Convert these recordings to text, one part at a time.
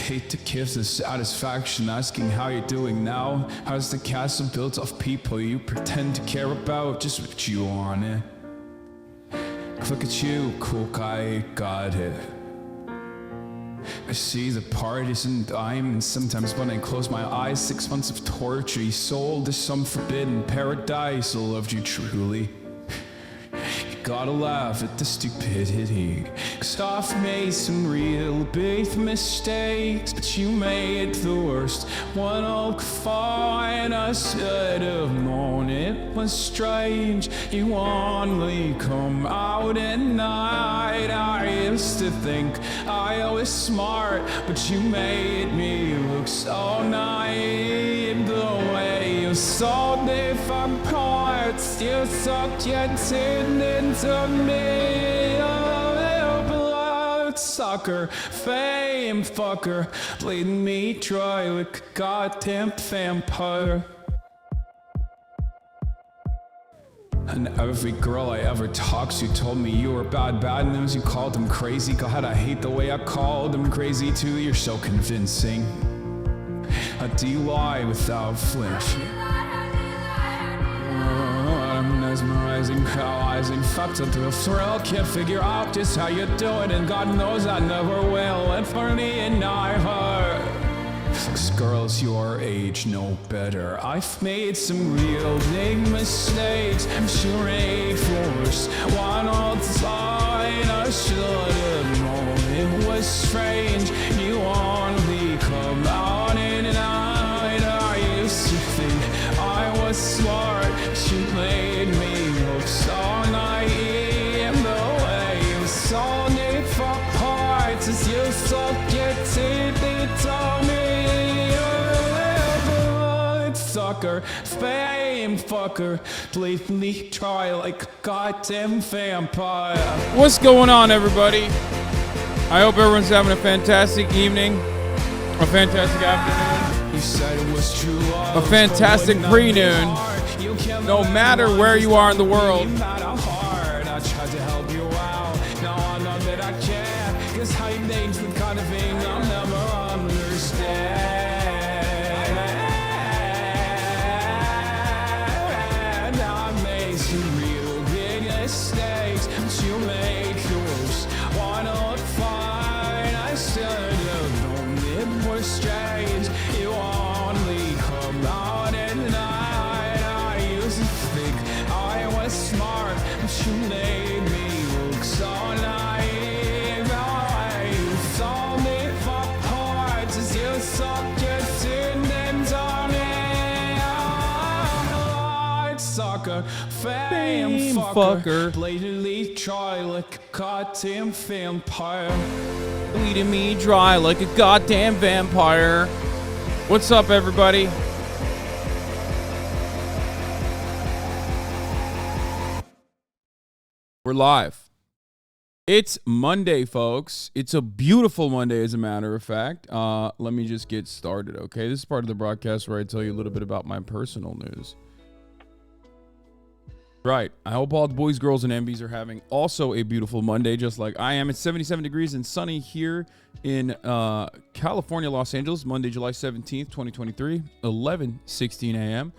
hate to give the satisfaction asking how you're doing now. How's the castle built of people you pretend to care about? Just what you want it. Look at you, cool guy, got it. I see the partisan diamond. Sometimes when I close my eyes, 6 months of torture you sold to some forbidden paradise. I loved you truly. Gotta laugh at the stupidity, 'cause I've made some real big mistakes, but you made the worst one all fine. I should have known it was strange. You only come out at night. I used to think I was smart, but you made me look so naive. The way you sold me for parts, you sucked your tin into me. Oh, bloodsucker, fame fucker, bleeding me dry like a goddamn vampire. And every girl I ever talked to told me you were bad news. You called them crazy. God, I hate the way I called them crazy too. You're so convincing. How do you lie without flinching? I'm mesmerizing, paralyzing, fucked up to a thrill. Can't figure out just how you do it, and God knows I never will. And for me and I hurt. Girls your age know better. I've made some real big mistakes. I'm sure made worse. One old sign I should have known it was strange. You only come out at night. I used to think I was smart. You made me look so naive. The way you sold me for parts as you sucked your teeth into me. Sucker, fame fucker, blatantly try like a goddamn vampire. What's going on, everybody? I hope everyone's having a fantastic evening, a fantastic afternoon, You said it was true love, a fantastic pre-noon, no matter where you are in the world. I tried to help you out. Now I know that I can't, 'cause how you made the kind of thing I'll never understand. Mistakes, but you make yours one on fine. I should have known it was strange. You only come out at night. I used to think I was smart, but you made me look so naive. You saw me for parts as you sucked your tin into me. Sucker, fame fucker, blatantly try like a goddamn vampire. Bleeding me dry like a goddamn vampire. What's up, everybody? We're live. It's Monday, folks. It's a beautiful Monday, as a matter of fact. Let me just get started, okay? This is part of the broadcast where I tell you a little bit about my personal news. Right. I hope all the boys, girls, and MBs are having also a beautiful Monday, just like I am. It's 77 degrees and sunny here in California, Los Angeles, Monday, July 17th, 2023, 11:16 a.m.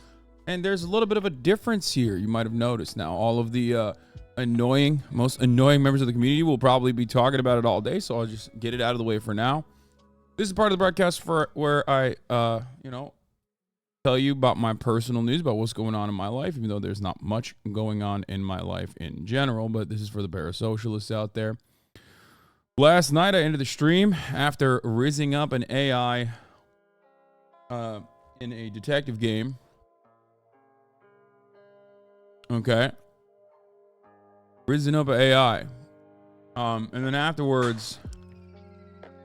And there's a little bit of a difference here. You might have noticed now. All of the most annoying members of the community will probably be talking about it all day, so I'll just get it out of the way for now. This is part of the broadcast where I, tell you about my personal news, about what's going on in my life, even though there's not much going on in my life in general, but this is for the parasocialists out there. Last night I ended the stream after rizzing up an AI in a detective game. Okay. Rizzing up an AI. And then afterwards,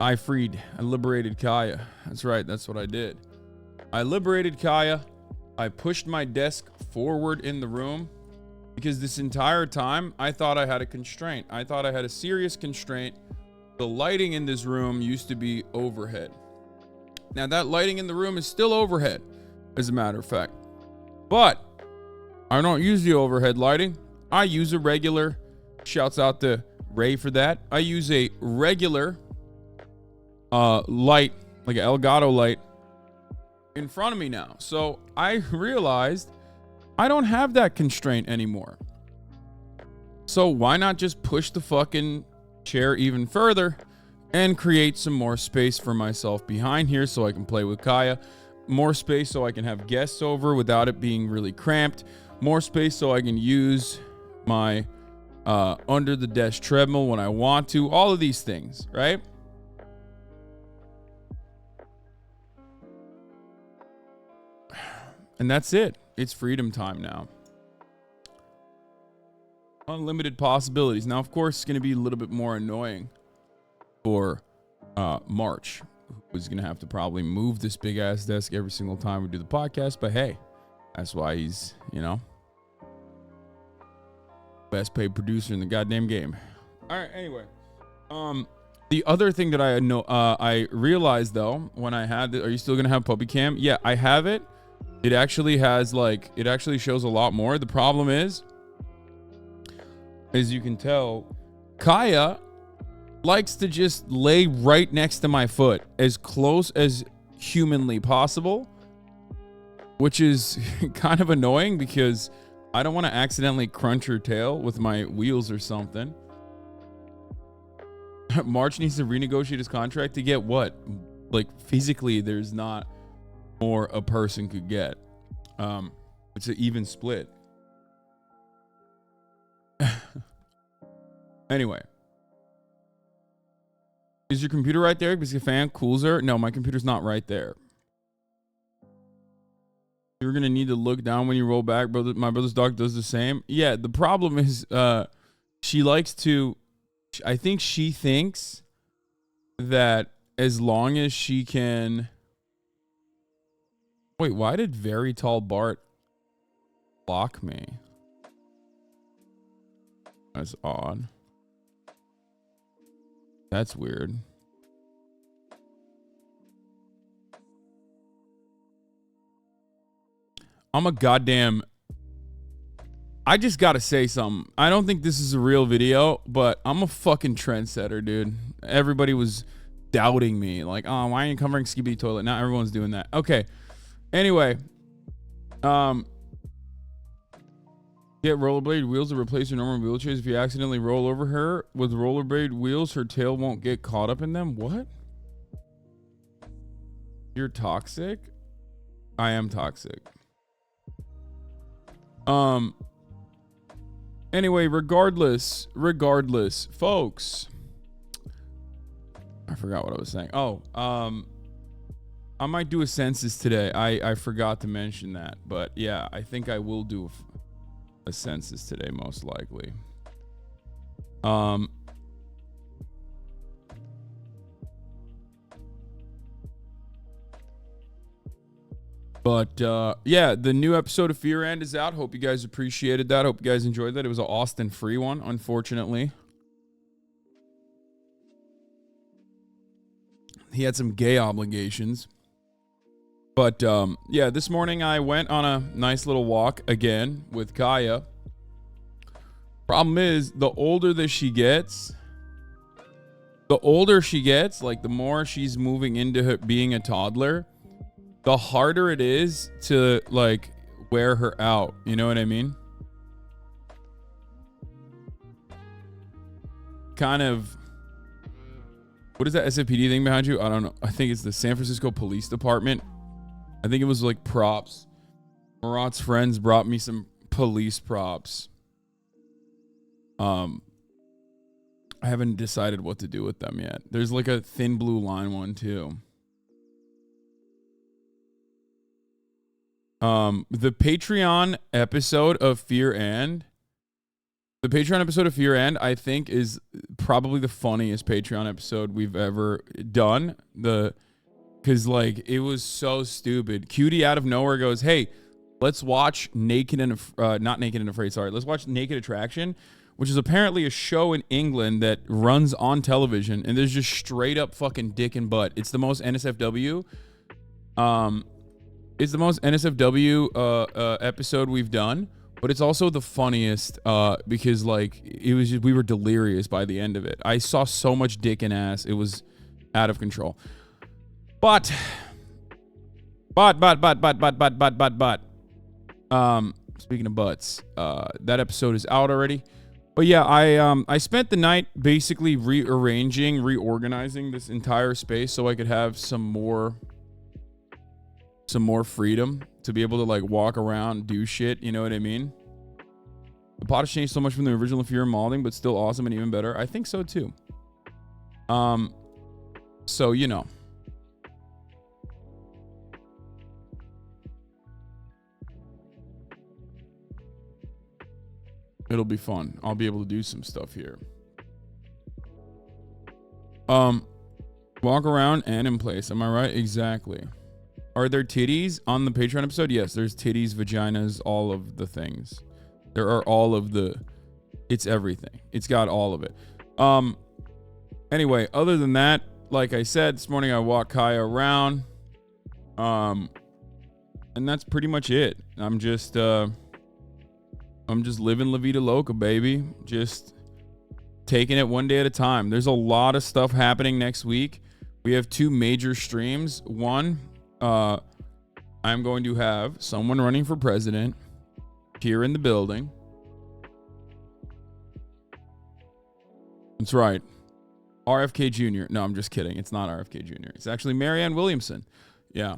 I liberated Kaya. That's right, that's what I did. I liberated Kaya. I pushed my desk forward in the room because this entire time I thought I had a constraint. I thought I had a serious constraint. The lighting in this room used to be overhead. Now that lighting in the room is still overhead, as a matter of fact. But I don't use the overhead lighting. I use a regular, shouts out to Ray for that. I use a regular light like an Elgato light in front of me now. So I realized I don't have that constraint anymore. So why not just push the fucking chair even further and create some more space for myself behind here so I can play with Kaya. More space so I can have guests over without it being really cramped. More space so I can use my under the desk treadmill when I want to. All of these things, right? And that's it. It's freedom time now. Unlimited possibilities. Now, of course, it's going to be a little bit more annoying for March, who's going to have to probably move this big ass desk every single time we do the podcast. But hey, that's why he's, you know, best paid producer in the goddamn game. All right. Anyway, the other thing that I know, I realized though, when I had are you still going to have puppy cam? Yeah, I have it. It actually has like, it actually shows a lot more. The problem is, as you can tell, Kaya likes to just lay right next to my foot as close as humanly possible, which is kind of annoying because I don't want to accidentally crunch her tail with my wheels or something. March needs to renegotiate his contract to get what? Like physically, there's not more a person could get. It's an even split. Anyway, is your computer right there? Because your fan cools her. No, my computer's not right there. You're gonna need to look down when you roll back, brother. My brother's dog does the same. Yeah, the problem is, she likes to. I think she thinks that as long as she can. Wait, why did very tall Bart block me? That's odd. That's weird. I'm a goddamn... I just gotta say something. I don't think this is a real video, but I'm a fucking trendsetter, dude. Everybody was doubting me. Like, oh, why are you covering Skibidi Toilet? Now everyone's doing that. Okay. Anyway. Get rollerblade wheels to replace your normal wheelchairs. If you accidentally roll over her with rollerblade wheels, her tail won't get caught up in them. What? You're toxic? I am toxic. Anyway, regardless, folks. I forgot what I was saying. Oh, I might do a census today. I forgot to mention that, but yeah, I think I will do a census today, most likely. But yeah, the new episode of Fear End is out. Hope you guys appreciated that. Hope you guys enjoyed that. It was an Austin free one, unfortunately. He had some gay obligations. But yeah, this morning I went on a nice little walk again with Kaya. Problem is, the older that she gets, like the more she's moving into her being a toddler, the harder it is to like wear her out. You know what I mean? Kind of. What is that SFPD thing behind you? I don't know. I think it's the San Francisco Police Department. I think it was like props. Murat's friends brought me some police props. I haven't decided what to do with them yet. There's like a thin blue line one too. The Patreon episode of Fear End. The Patreon episode of Fear End, I think, is probably the funniest Patreon episode we've ever done. Because, like, it was so stupid. Cutie out of nowhere goes, hey, let's watch Naked and... not Naked and Afraid, sorry. Let's watch Naked Attraction, which is apparently a show in England that runs on television. And there's just straight up fucking dick and butt. It's the most NSFW. It's the most NSFW episode we've done. But it's also the funniest because, like, it was just, we were delirious by the end of it. I saw so much dick and ass. It was out of control. But. Speaking of butts, that episode is out already. But yeah, I spent the night basically reorganizing this entire space so I could have some more freedom to be able to like walk around, do shit. You know what I mean? The pot has changed so much from the original Fear and Molding, but still awesome and even better. I think so too. So you know. It'll be fun. I'll be able to do some stuff here. Walk around and in place. Am I right? Exactly. Are there titties on the Patreon episode? Yes, there's titties, vaginas, all of the things. There are all of the... It's everything. It's got all of it. Anyway, other than that, like I said, this morning I walked Kaya around. And that's pretty much it. I'm just living La Vida Loca, baby. Just taking it one day at a time. There's a lot of stuff happening next week. We have 2 major streams. One, I'm going to have someone running for president here in the building. That's right. RFK Jr. No, I'm just kidding. It's not RFK Jr. It's actually Marianne Williamson. Yeah.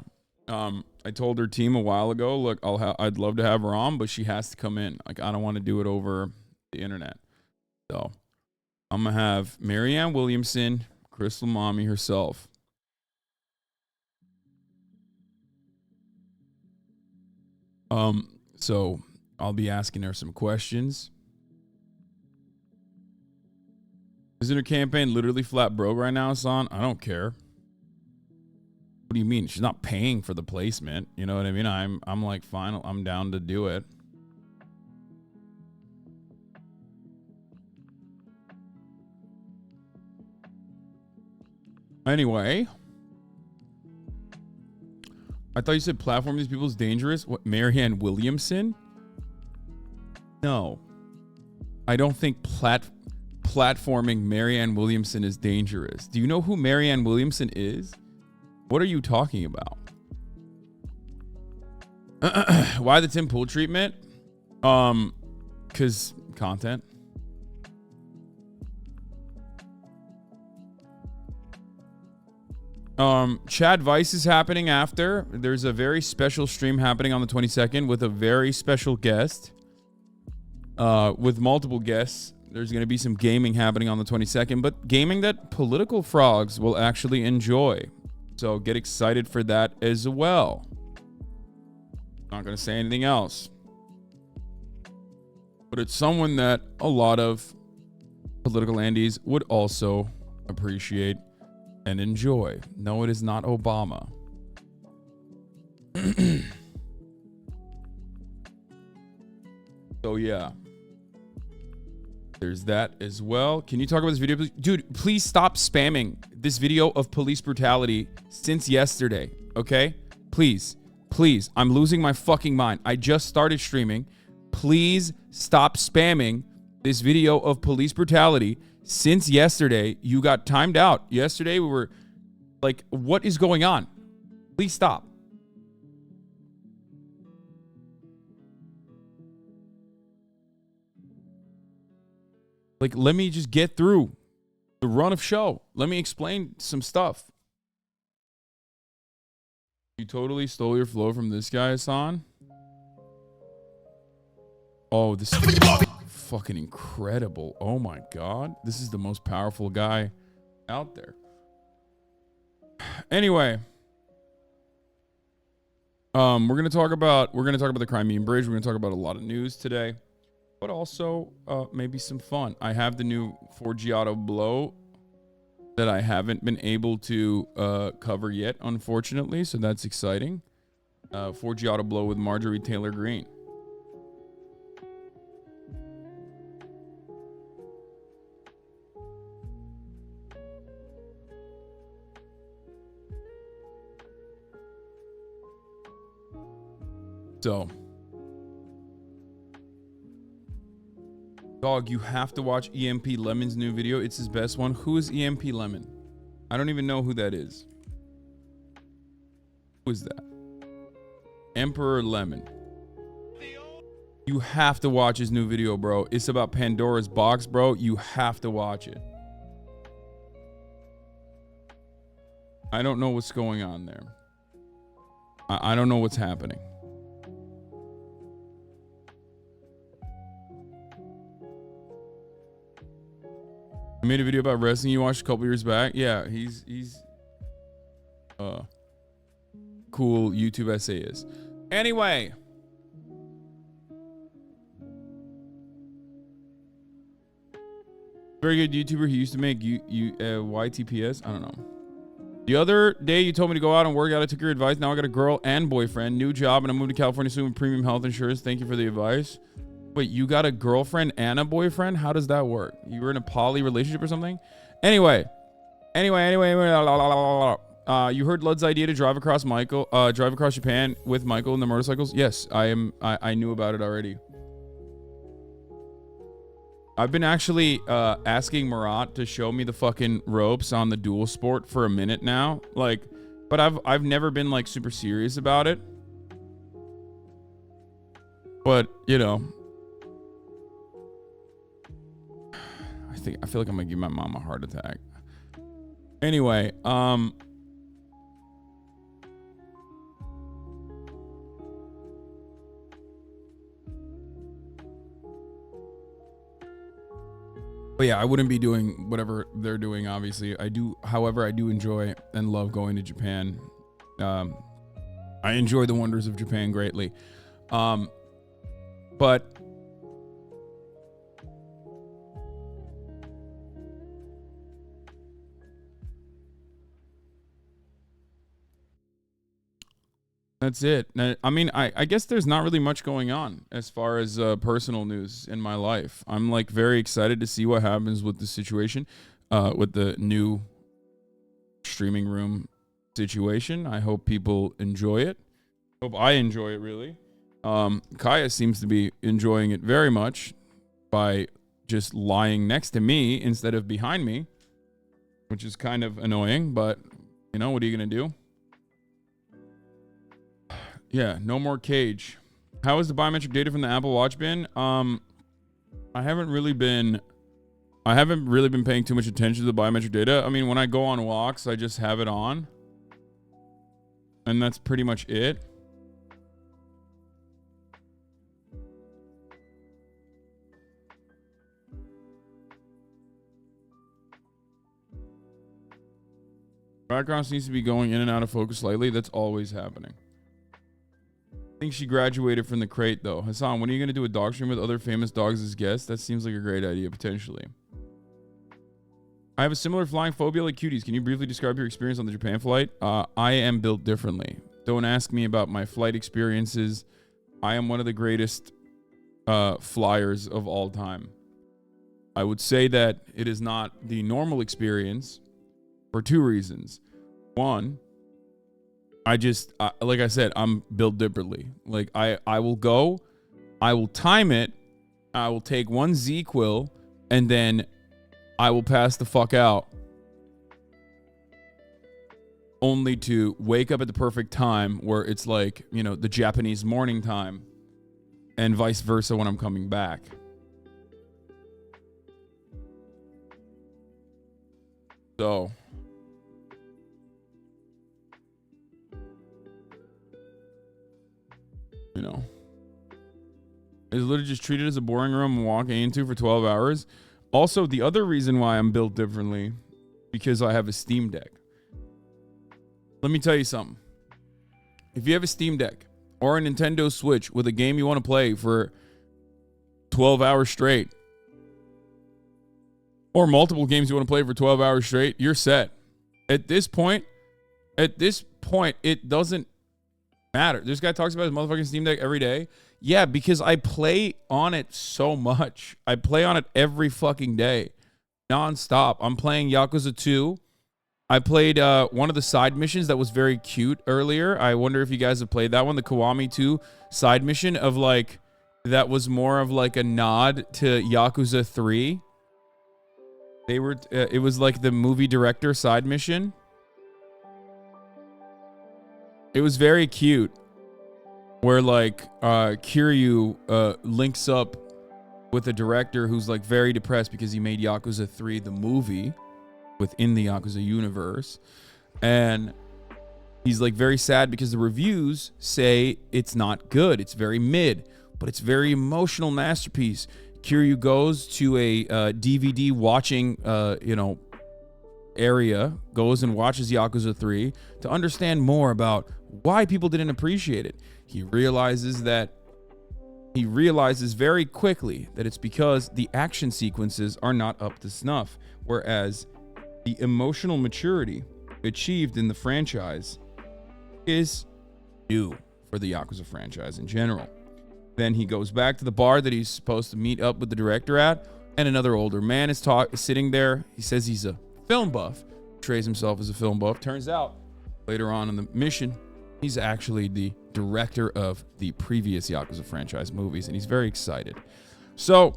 I told her team a while ago, look, I'd love to have her on, but she has to come in. Like, I don't want to do it over the internet. So I'm going to have Marianne Williamson, Crystal Mommy herself. So I'll be asking her some questions. Isn't her campaign literally flat broke right now, Hasan? I don't care. What do you mean? She's not paying for the placement. You know what I mean? I'm like, fine, I'm down to do it. Anyway. I thought you said platforming these people is dangerous. What, Marianne Williamson? No. I don't think platforming Marianne Williamson is dangerous. Do you know who Marianne Williamson is? What are you talking about? Why the Tim Pool treatment? Because content. Chad Vice is happening after. There's a very special stream happening on the 22nd with a very special guest. With multiple guests. There's going to be some gaming happening on the 22nd, but gaming that political frogs will actually enjoy. So get excited for that as well. Not going to say anything else. But it's someone that a lot of political Andes would also appreciate and enjoy. No, it is not Obama. So yeah. There's that as well. Can you talk about this video, please? Dude, please stop spamming this video of police brutality since yesterday, okay? Please, please. I'm losing my fucking mind. I just started streaming. Please stop spamming this video of police brutality since yesterday. You got timed out. Yesterday we were like, what is going on? Please stop. Like, let me just get through the run of show. Let me explain some stuff. You totally stole your flow from this guy, Hasan. Oh, this is fucking incredible. Oh my God. This is the most powerful guy out there. Anyway. We're gonna talk about the Crimean Bridge. We're gonna talk about a lot of news today. But also, maybe some fun. I have the new 4G Auto Blow that I haven't been able to cover yet, unfortunately. So that's exciting. 4G Auto Blow with Marjorie Taylor Greene. So... Dog, you have to watch EMP Lemon's new video. It's his best one. Who is EMP Lemon? I don't even know who that is. Who is that? Emperor Lemon. You have to watch his new video, bro. It's about Pandora's box, bro. You have to watch it. I don't know what's going on there. I don't know what's happening. I made a video about wrestling you watched a couple years back. Yeah, he's cool YouTube essayist. Anyway, very good YouTuber. He used to make YTPS. I don't know. The other day you told me to go out and work out. I took your advice. Now I got a girl and boyfriend, new job, and I moved to California soon with premium health insurance. Thank you for the advice. Wait, you got a girlfriend and a boyfriend? How does that work? You were in a poly relationship or something? Anyway. You heard Lud's idea to drive across Japan with Michael in the motorcycles? Yes, I knew about it already. I've been actually asking Murat to show me the fucking ropes on the dual sport for a minute now. Like, but I've never been like super serious about it. But, you know, I feel like I'm gonna give my mom a heart attack. Anyway, but yeah, I wouldn't be doing whatever they're doing, obviously. However, I do enjoy and love going to Japan. I enjoy the wonders of Japan greatly. But that's it. I mean, I guess there's not really much going on as far as personal news in my life. I'm like very excited to see what happens with the situation, with the new streaming room situation. I hope people enjoy it. Hope I enjoy it, really. Kaya seems to be enjoying it very much by just lying next to me instead of behind me, which is kind of annoying, but you know, what are you going to do? Yeah, no more cage. How has the biometric data from the Apple Watch been? I haven't really been paying too much attention to the biometric data. I mean, when I go on walks, I just have it on. And that's pretty much it. Background seems to be going in and out of focus slightly. That's always happening. I think she graduated from the crate, though. Hasan, when are you going to do a dog stream with other famous dogs as guests? That seems like a great idea, potentially. I have a similar flying phobia like cuties. Can you briefly describe your experience on the Japan flight? I am built differently. Don't ask me about my flight experiences. I am one of the greatest flyers of all time. I would say that it is not the normal experience for two reasons. One, like I said, I'm built differently. Like I will go, I will time it, I will take one Z-Quil, and then I will pass the fuck out. Only to wake up at the perfect time where it's like, you know, the Japanese morning time, and vice versa when I'm coming back. So you know, it's literally just treated as a boring room and walking into for 12 hours. Also, the other reason why I'm built differently, because I have a Steam Deck. Let me tell you something. If you have a Steam Deck or a Nintendo Switch with a game you want to play for 12 hours straight, or multiple games you want to play for 12 hours straight, you're set. At this point, it doesn't matter. This guy talks about his motherfucking Steam Deck every day. Yeah, because I play on it so much. I play on it every fucking day, nonstop. I'm playing Yakuza 2. I played one of the side missions that was very cute earlier. I wonder if you guys have played that one, the Kiwami 2 side mission of like, that was more of like a nod to Yakuza 3. It was like the movie director side mission. It was very cute. Where like Kiryu links up with a director who's like very depressed because he made Yakuza 3 the movie within the Yakuza universe, and he's like very sad because the reviews say it's not good, it's very mid, but it's very emotional masterpiece. Kiryu goes to a DVD watching area, goes and watches Yakuza 3 to understand more about why people didn't appreciate it. He realizes very quickly that it's because the action sequences are not up to snuff, whereas the emotional maturity achieved in the franchise is new for the Yakuza franchise in general. Then he goes back to the bar that he's supposed to meet up with the director at, and another older man is sitting there. He says he's a film buff, portrays himself as a film buff. Turns out, later on in the mission, he's actually the director of the previous Yakuza franchise movies, and he's very excited. So,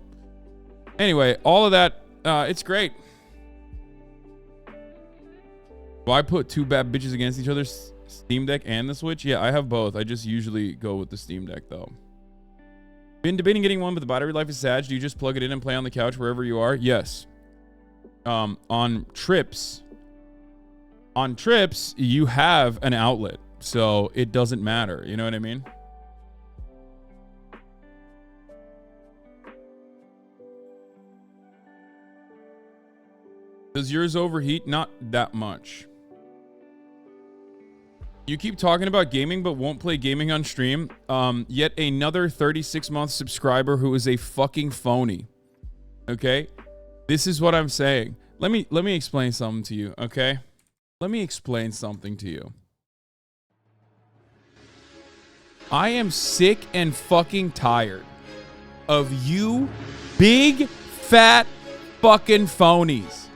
anyway, all of that, it's great. Do I put two bad bitches against each other, Steam Deck and the Switch? Yeah, I have both. I just usually go with the Steam Deck, though. Been debating getting one, but the battery life is sad. Do you just plug it in and play on the couch wherever you are? Yes. On trips, you have an outlet. So it doesn't matter. You know what I mean? Does yours overheat? Not that much. You keep talking about gaming, but won't play gaming on stream. Yet another 36-month subscriber who is a fucking phony. Okay? This is what I'm saying. Let me explain something to you, okay? Let me explain something to you. I am sick and fucking tired of you big, fat fucking phonies.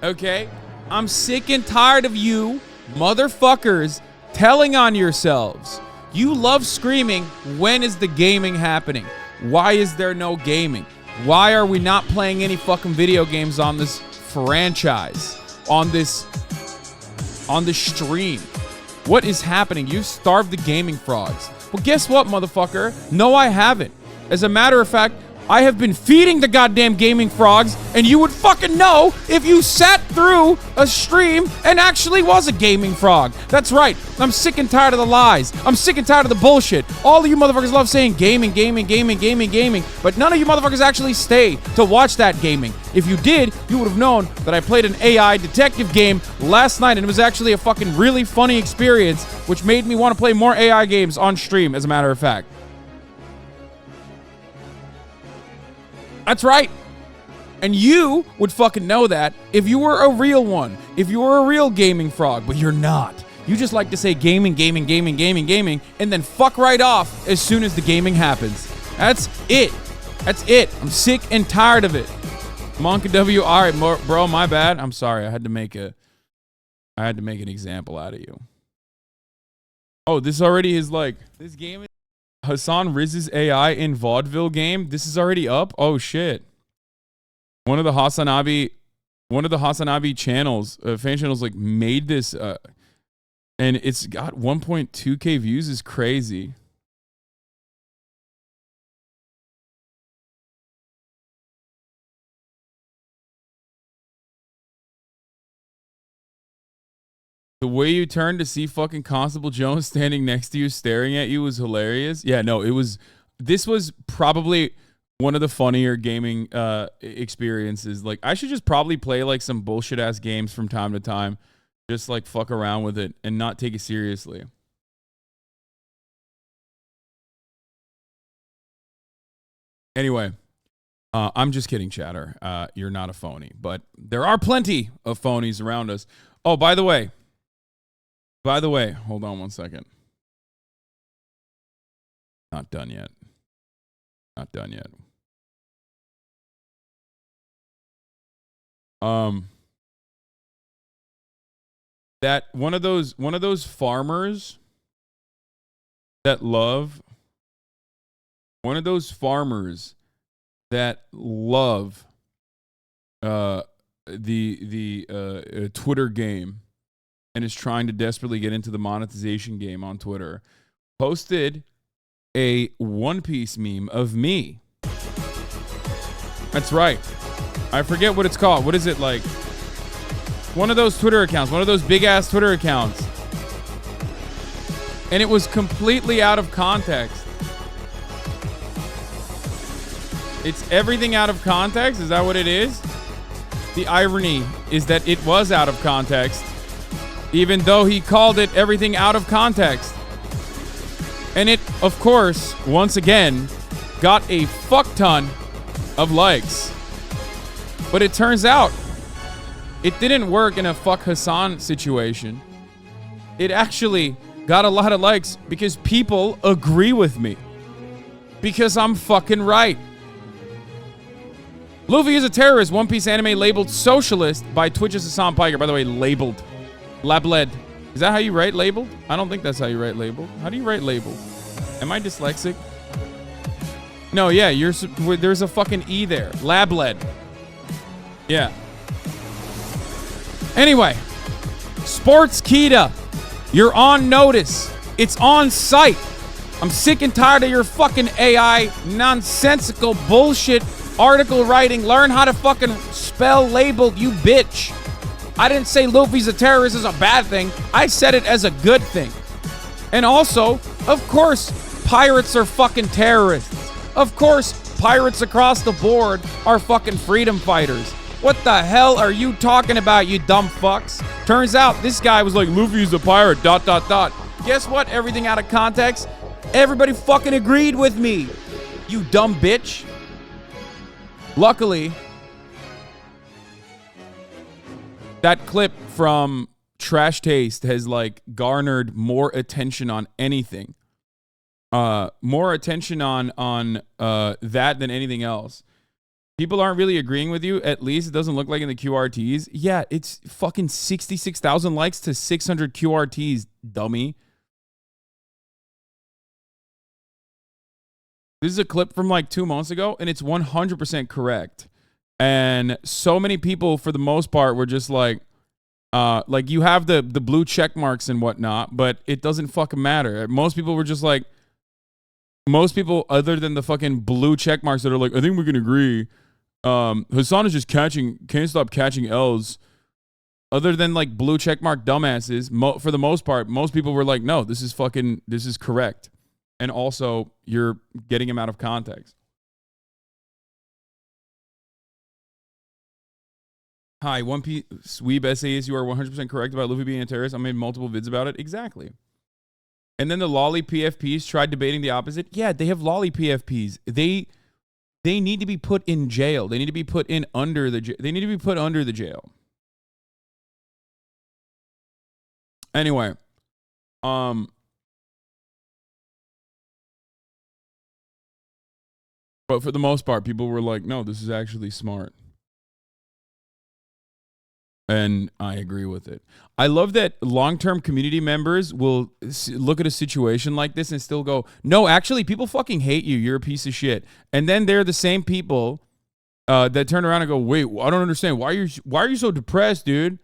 Okay? I'm sick and tired of you motherfuckers telling on yourselves. You love screaming, when is the gaming happening? Why is there no gaming? Why are we not playing any fucking video games on this franchise? On this stream? What is happening? You've starved the gaming frogs. Well, guess what, motherfucker? No, I haven't. As a matter of fact, I have been feeding the goddamn gaming frogs, and you would fucking know if you sat through a stream and actually was a gaming frog. That's right. I'm sick and tired of the lies. I'm sick and tired of the bullshit. All of you motherfuckers love saying gaming, but none of you motherfuckers actually stay to watch that gaming. If you did, you would have known that I played an AI detective game last night, and it was actually a fucking really funny experience, which made me want to play more AI games on stream, as a matter of fact. That's right. And you would fucking know that if you were a real one, if you were a real gaming frog, but you're not. You just like to say gaming, and then fuck right off as soon as the gaming happens. That's it. That's it. I'm sick and tired of it. Monka W. All right, bro, my bad. I'm sorry. I had to make an example out of you. Oh, this already is like, this game is Hasan Riz's AI in vaudeville game. This is already up. Oh shit! One of the HasanAbi channels, fan channels, like made this, and it's got 1.2k views. Is crazy. The way you turned to see fucking Constable Jones standing next to you, staring at you, was hilarious. Yeah, no, this was probably one of the funnier gaming experiences. Like, I should just probably play like some bullshit ass games from time to time, just like fuck around with it and not take it seriously. Anyway, I'm just kidding, chatter. You're not a phony, but there are plenty of phonies around us. Oh, by the way, hold on one second. Not done yet. That one of those farmers that love the Twitter game and is trying to desperately get into the monetization game on Twitter, posted a One Piece meme of me. That's right. I forget what it's called. What is it like? One of those Twitter accounts, one of those big ass Twitter accounts. And it was completely out of context. It's everything out of context? Is that what it is? The irony is that it was out of context, even though he called it everything out of context. And it, of course, once again, got a fuck ton of likes. But it turns out, it didn't work in a fuck Hasan situation. It actually got a lot of likes because people agree with me. Because I'm fucking right. Luffy is a terrorist. One Piece anime labeled socialist by Twitch's Hasan Piker. By the way, labeled. Labled. Is that how you write labeled? I don't think that's how you write labeled. How do you write labeled? Am I dyslexic? No, yeah, there's a fucking E there. Labled. Yeah. Anyway. Sports Kita. You're on notice. It's on site. I'm sick and tired of your fucking AI nonsensical bullshit article writing. Learn how to fucking spell labeled, you bitch. I didn't say Luffy's a terrorist is a bad thing. I said it as a good thing. And also, of course, pirates are fucking terrorists. Of course, pirates across the board are fucking freedom fighters. What the hell are you talking about, you dumb fucks? Turns out this guy was like, Luffy's a pirate, ... Guess what? Everything out of context. Everybody fucking agreed with me, you dumb bitch. Luckily, that clip from Trash Taste has like garnered more attention on anything. More attention on that than anything else. People aren't really agreeing with you. At least it doesn't look like in the QRTs. Yeah, it's fucking 66,000 likes to 600 QRTs, dummy. This is a clip from like 2 months ago, and it's 100% correct. And so many people, for the most part, were just like you have the blue check marks and whatnot, but it doesn't fucking matter. Most people were just like, most people other than the fucking blue check marks that are like, I think we can agree. Hasan is just can't stop catching L's. Other than like blue check mark dumbasses, for the most part, most people were like, no, this is correct. And also, you're getting him out of context. Hi, One Piece Weeb essays, you are 100% correct about Luffy being a terrorist. I made multiple vids about it. Exactly. And then the lolly PFPs tried debating the opposite. Yeah, they have lolly PFPs. They need to be put in jail. They need to be put in under the they need to be put under the jail. Anyway, but for the most part, people were like, no, this is actually smart. And I agree with it. I love that long-term community members will look at a situation like this and still go, no, actually, people fucking hate you. You're a piece of shit. And then they're the same people that turn around and go, wait, I don't understand. Why are you so depressed, dude?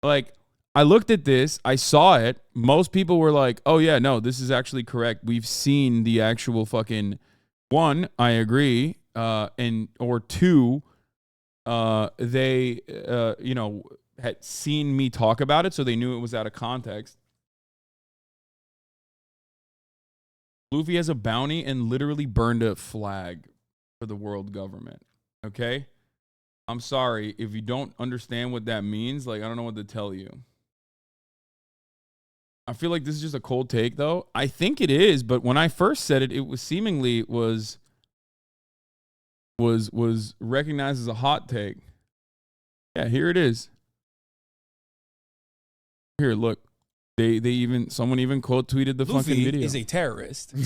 Like, I looked at this. I saw it. Most people were like, oh, yeah, no, this is actually correct. We've seen the actual fucking... One, I agree, or two, they, had seen me talk about it, so they knew it was out of context. Luffy has a bounty and literally burned a flag for the world government, okay? I'm sorry, if you don't understand what that means, like, I don't know what to tell you. I feel like this is just a cold take, though. I think it is, but when I first said it, it was seemingly was recognized as a hot take. Yeah, here it is. Here, look. Someone even quote tweeted the Luffy fucking video. Is a terrorist. He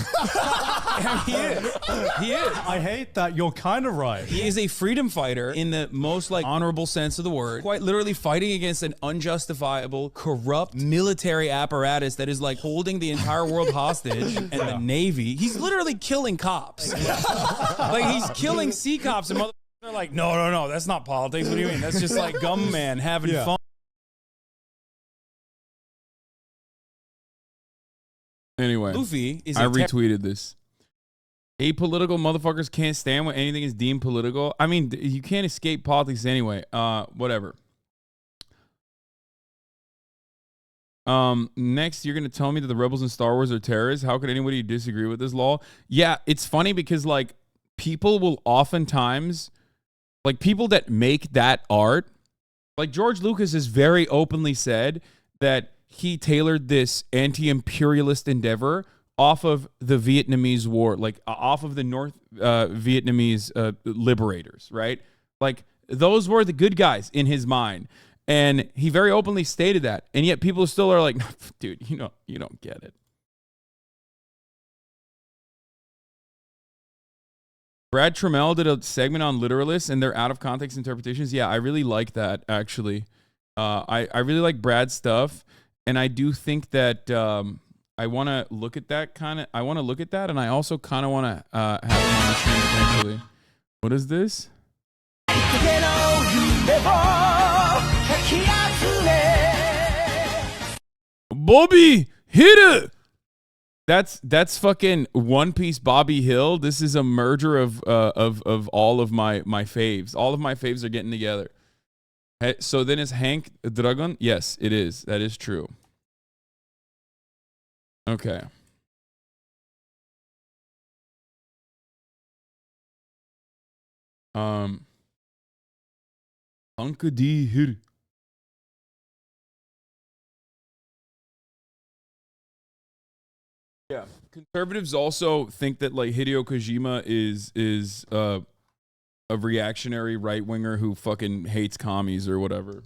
is. He is. I hate that. You're kind of right. He is a freedom fighter in the most like honorable sense of the word. Quite literally fighting against an unjustifiable, corrupt military apparatus that is like holding the entire world hostage and the Navy. He's literally killing cops. Like he's killing sea cops and motherfuckers are like, no, that's not politics. What do you mean? That's just like gum man having fun. Anyway, Luffy is I retweeted this. Apolitical motherfuckers can't stand when anything is deemed political. I mean, you can't escape politics anyway. Whatever. Next, you're gonna tell me that the rebels in Star Wars are terrorists. How could anybody disagree with this law? Yeah, it's funny because like people will oftentimes, like people that make that art, like George Lucas has very openly said that he tailored this anti-imperialist endeavor off of the Vietnamese war, like off of the North Vietnamese liberators, right? Like those were the good guys in his mind. And he very openly stated that. And yet people still are like, dude, you don't get it. Brad Trammell did a segment on literalists and their out of context interpretations. Yeah, I really like that actually. I really like Brad's stuff. And I do think that I want to look at that and I also kind of want to have him on the stream potentially. What is this? Bobby, hit it! That's fucking One Piece Bobby Hill. This is a merger of all of my faves. All of my faves are getting together. Hey, so then is Hank a dragon? Yes, it is. That is true. Okay. Uncle D hit. Yeah, conservatives also think that like Hideo Kojima is a reactionary right winger who fucking hates commies or whatever.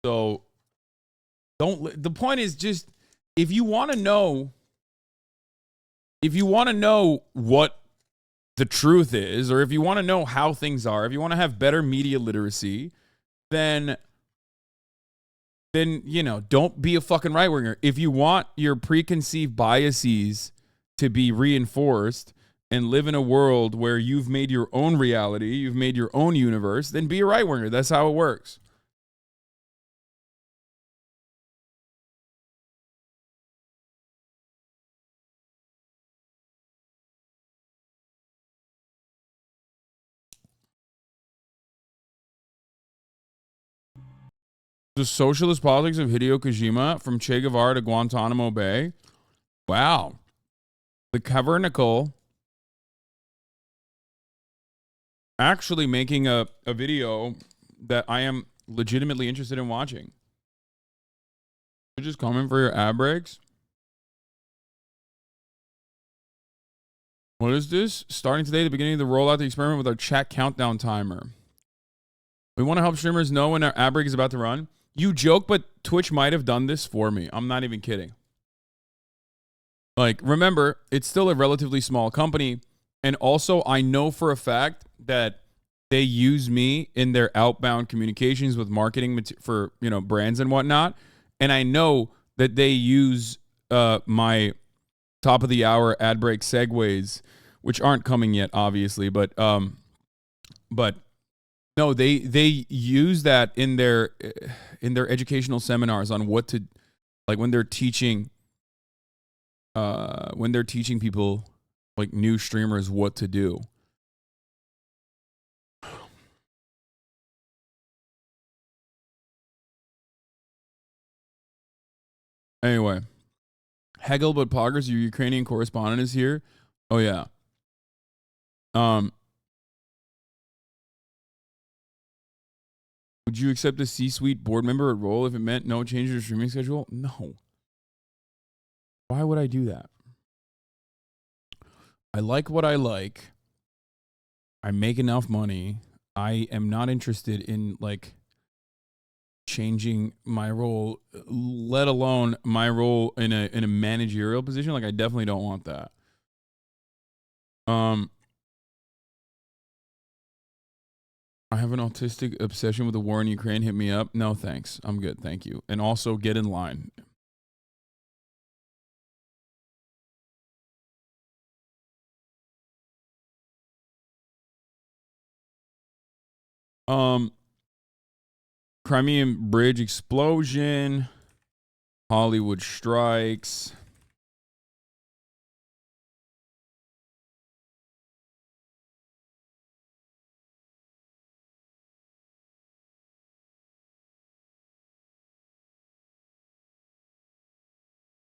So the point is just if you want to know what the truth is, or if you want to know how things are, if you want to have better media literacy, then don't be a fucking right winger. If you want your preconceived biases to be reinforced and live in a world where you've made your own reality, you've made your own universe, then be a right winger. That's how it works. The socialist politics of Hideo Kojima, from Che Guevara to Guantanamo Bay. Wow. The Cavernical actually making a video that I am legitimately interested in watching. You're just coming for your ad breaks? What is this? Starting today, the beginning of the rollout, the experiment with our chat countdown timer. We want to help streamers know when our ad break is about to run. You joke, but Twitch might have done this for me. I'm not even kidding. Like, remember, it's still a relatively small company. And also, I know for a fact that they use me in their outbound communications with marketing for, brands and whatnot. And I know that they use my top of the hour ad break segues, which aren't coming yet, obviously. But no, they use that in their educational seminars on what to, like when they're teaching people, like new streamers, what to do. Anyway, Hegel but Poggers, your Ukrainian correspondent, is here. Oh yeah. Would you accept a C-suite board member at role if it meant no change to your streaming schedule? No. Why would I do that? I like what I like. I make enough money. I am not interested in like changing my role, let alone my role in a managerial position. Like I definitely don't want that. I have an autistic obsession with the war in Ukraine. Hit me up. No, thanks. I'm good. Thank you. And also get in line. Crimean bridge explosion. Hollywood strikes.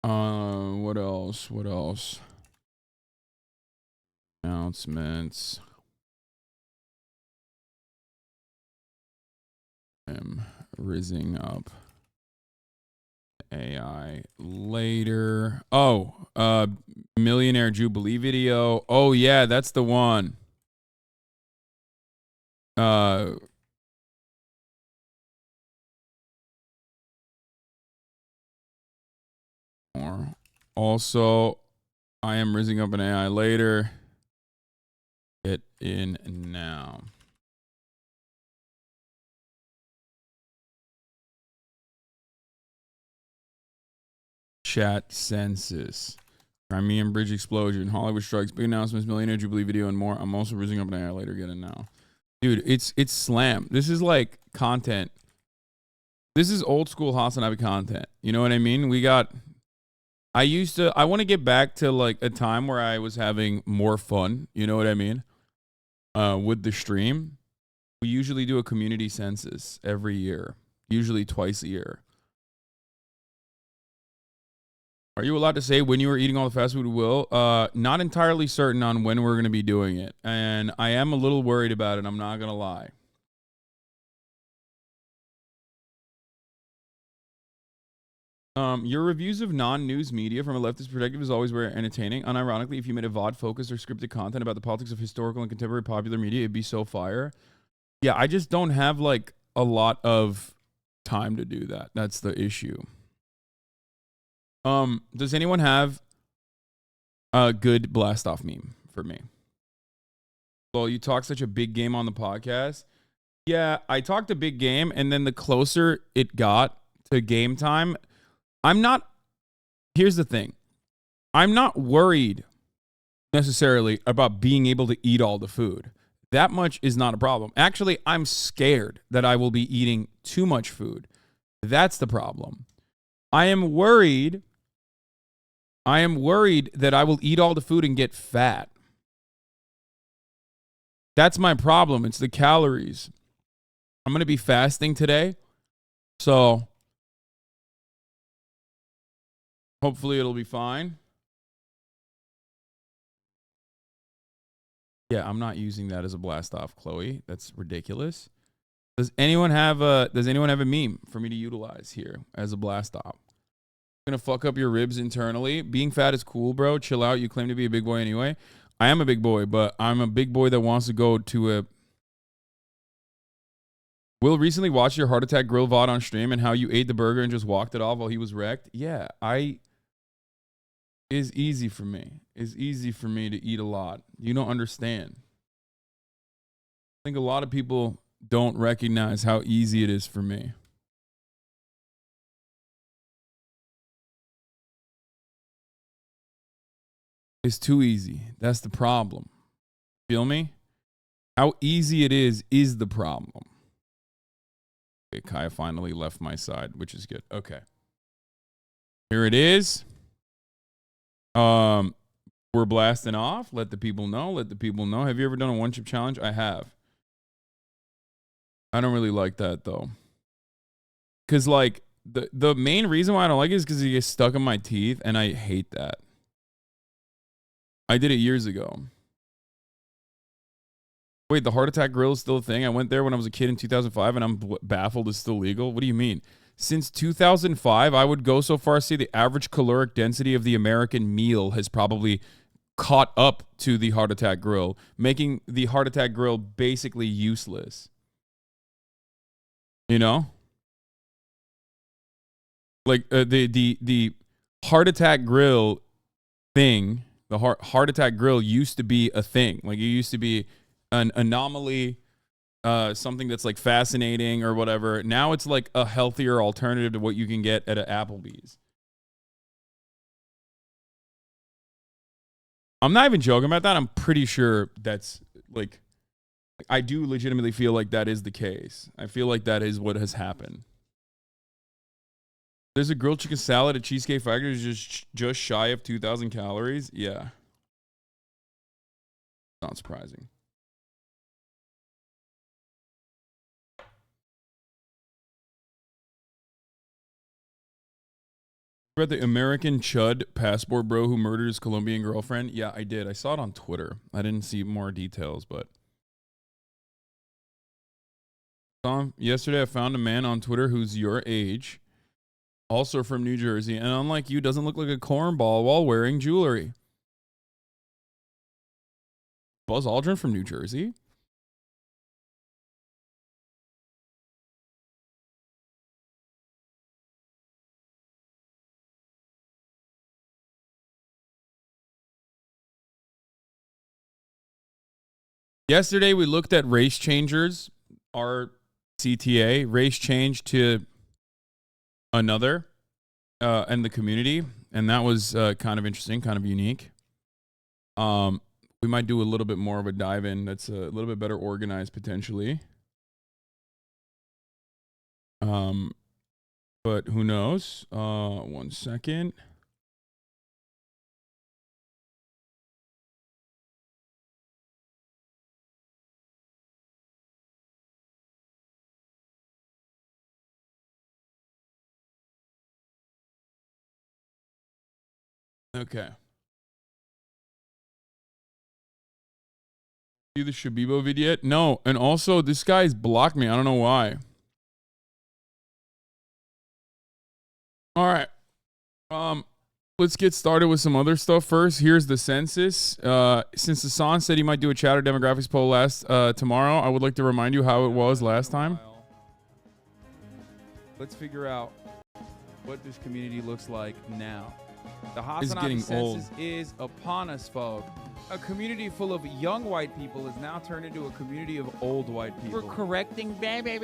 What else? What else? Announcements. I'm rizzing up AI later. Oh, millionaire jubilee video. Oh yeah, that's the one. Also, I am rizzing up an AI later. Get in now. Chat census. Crimean bridge explosion. Hollywood strikes. Big announcements. Millionaire jubilee video and more. I'm also rizzing up an AI later. Get in now. Dude, it's slam. This is like content. This is old school HasanAbi content. You know what I mean? I want to get back to like a time where I was having more fun. You know what I mean? With the stream. We usually do a community census every year. Usually twice a year. Are you allowed to say when you were eating all the fast food, Will? Not entirely certain on when we're going to be doing it. And I am a little worried about it. I'm not going to lie. Your reviews of non-news media from a leftist perspective is always very entertaining. Unironically, if you made a VOD focused or scripted content about the politics of historical and contemporary popular media, it'd be so fire. Yeah, I just don't have like a lot of time to do that. That's the issue. Does anyone have a good blast off meme for me? Well, you talk such a big game on the podcast. Yeah, I talked a big game, and then the closer it got to game time, here's the thing. I'm not worried necessarily about being able to eat all the food. That much is not a problem. Actually, I'm scared that I will be eating too much food. That's the problem. I am worried that I will eat all the food and get fat. That's my problem. It's the calories. I'm going to be fasting today. So hopefully it'll be fine. Yeah, I'm not using that as a blast off, Chloe. That's ridiculous. Does anyone have a meme for me to utilize here as a blast off? Gonna fuck up your ribs internally. Being fat is cool, bro. Chill out. You claim to be a big boy anyway. I am a big boy, but I'm a big boy that wants to go to a... Will recently watched your heart attack grill VOD on stream and how you ate the burger and just walked it off while he was wrecked. Yeah, it's easy for me. It's easy for me to eat a lot. You don't understand. I think a lot of people don't recognize how easy it is for me. It's too easy. That's the problem. Feel me? How easy it is the problem. Okay, Kaya finally left my side, which is good. Okay. Here it is. We're blasting off. Let the people know. Let the people know. Have you ever done a one chip challenge? I have. I don't really like that though. Cause like the main reason why I don't like it is because it gets stuck in my teeth and I hate that. I did it years ago. Wait, the heart attack grill is still a thing? I went there when I was a kid in 2005 and I'm baffled it's still legal. What do you mean? Since 2005, I would go so far as to say the average caloric density of the American meal has probably caught up to the heart attack grill, making the heart attack grill basically useless. You know? Like the heart attack grill thing, the heart attack grill used to be a thing. Like it used to be an anomaly, something that's like fascinating or whatever. Now it's like a healthier alternative to what you can get at an Applebee's. I'm not even joking about that. I'm pretty sure that's like, I do legitimately feel like that is the case. I feel like that is what has happened. There's a grilled chicken salad at Cheesecake Factory just shy of 2,000 calories. Yeah. Not surprising. Read the American Chud passport bro who murdered his Colombian girlfriend? Yeah, I did. I saw it on Twitter. I didn't see more details, but yesterday I found a man on Twitter who's your age, also from New Jersey, and unlike you, doesn't look like a cornball while wearing jewelry. Buzz Aldrin from New Jersey? Yesterday, we looked at race changers, our CTA, race change to another and the community. And that was kind of interesting, kind of unique. We might do a little bit more of a dive in that's a little bit better organized potentially. But who knows? 1 second. Okay. See the Shabibo video yet? No. And also, this guy's blocked me. I don't know why. All right. Let's get started with some other stuff first. Here's the census. Since Hasan said he might do a chatter demographics poll tomorrow, I would like to remind you how it was last time. Let's figure out what this community looks like now. The It's HasanAbi getting census is upon us, folk. A community full of young white people is now turned into a community of old white people. We're correcting baby.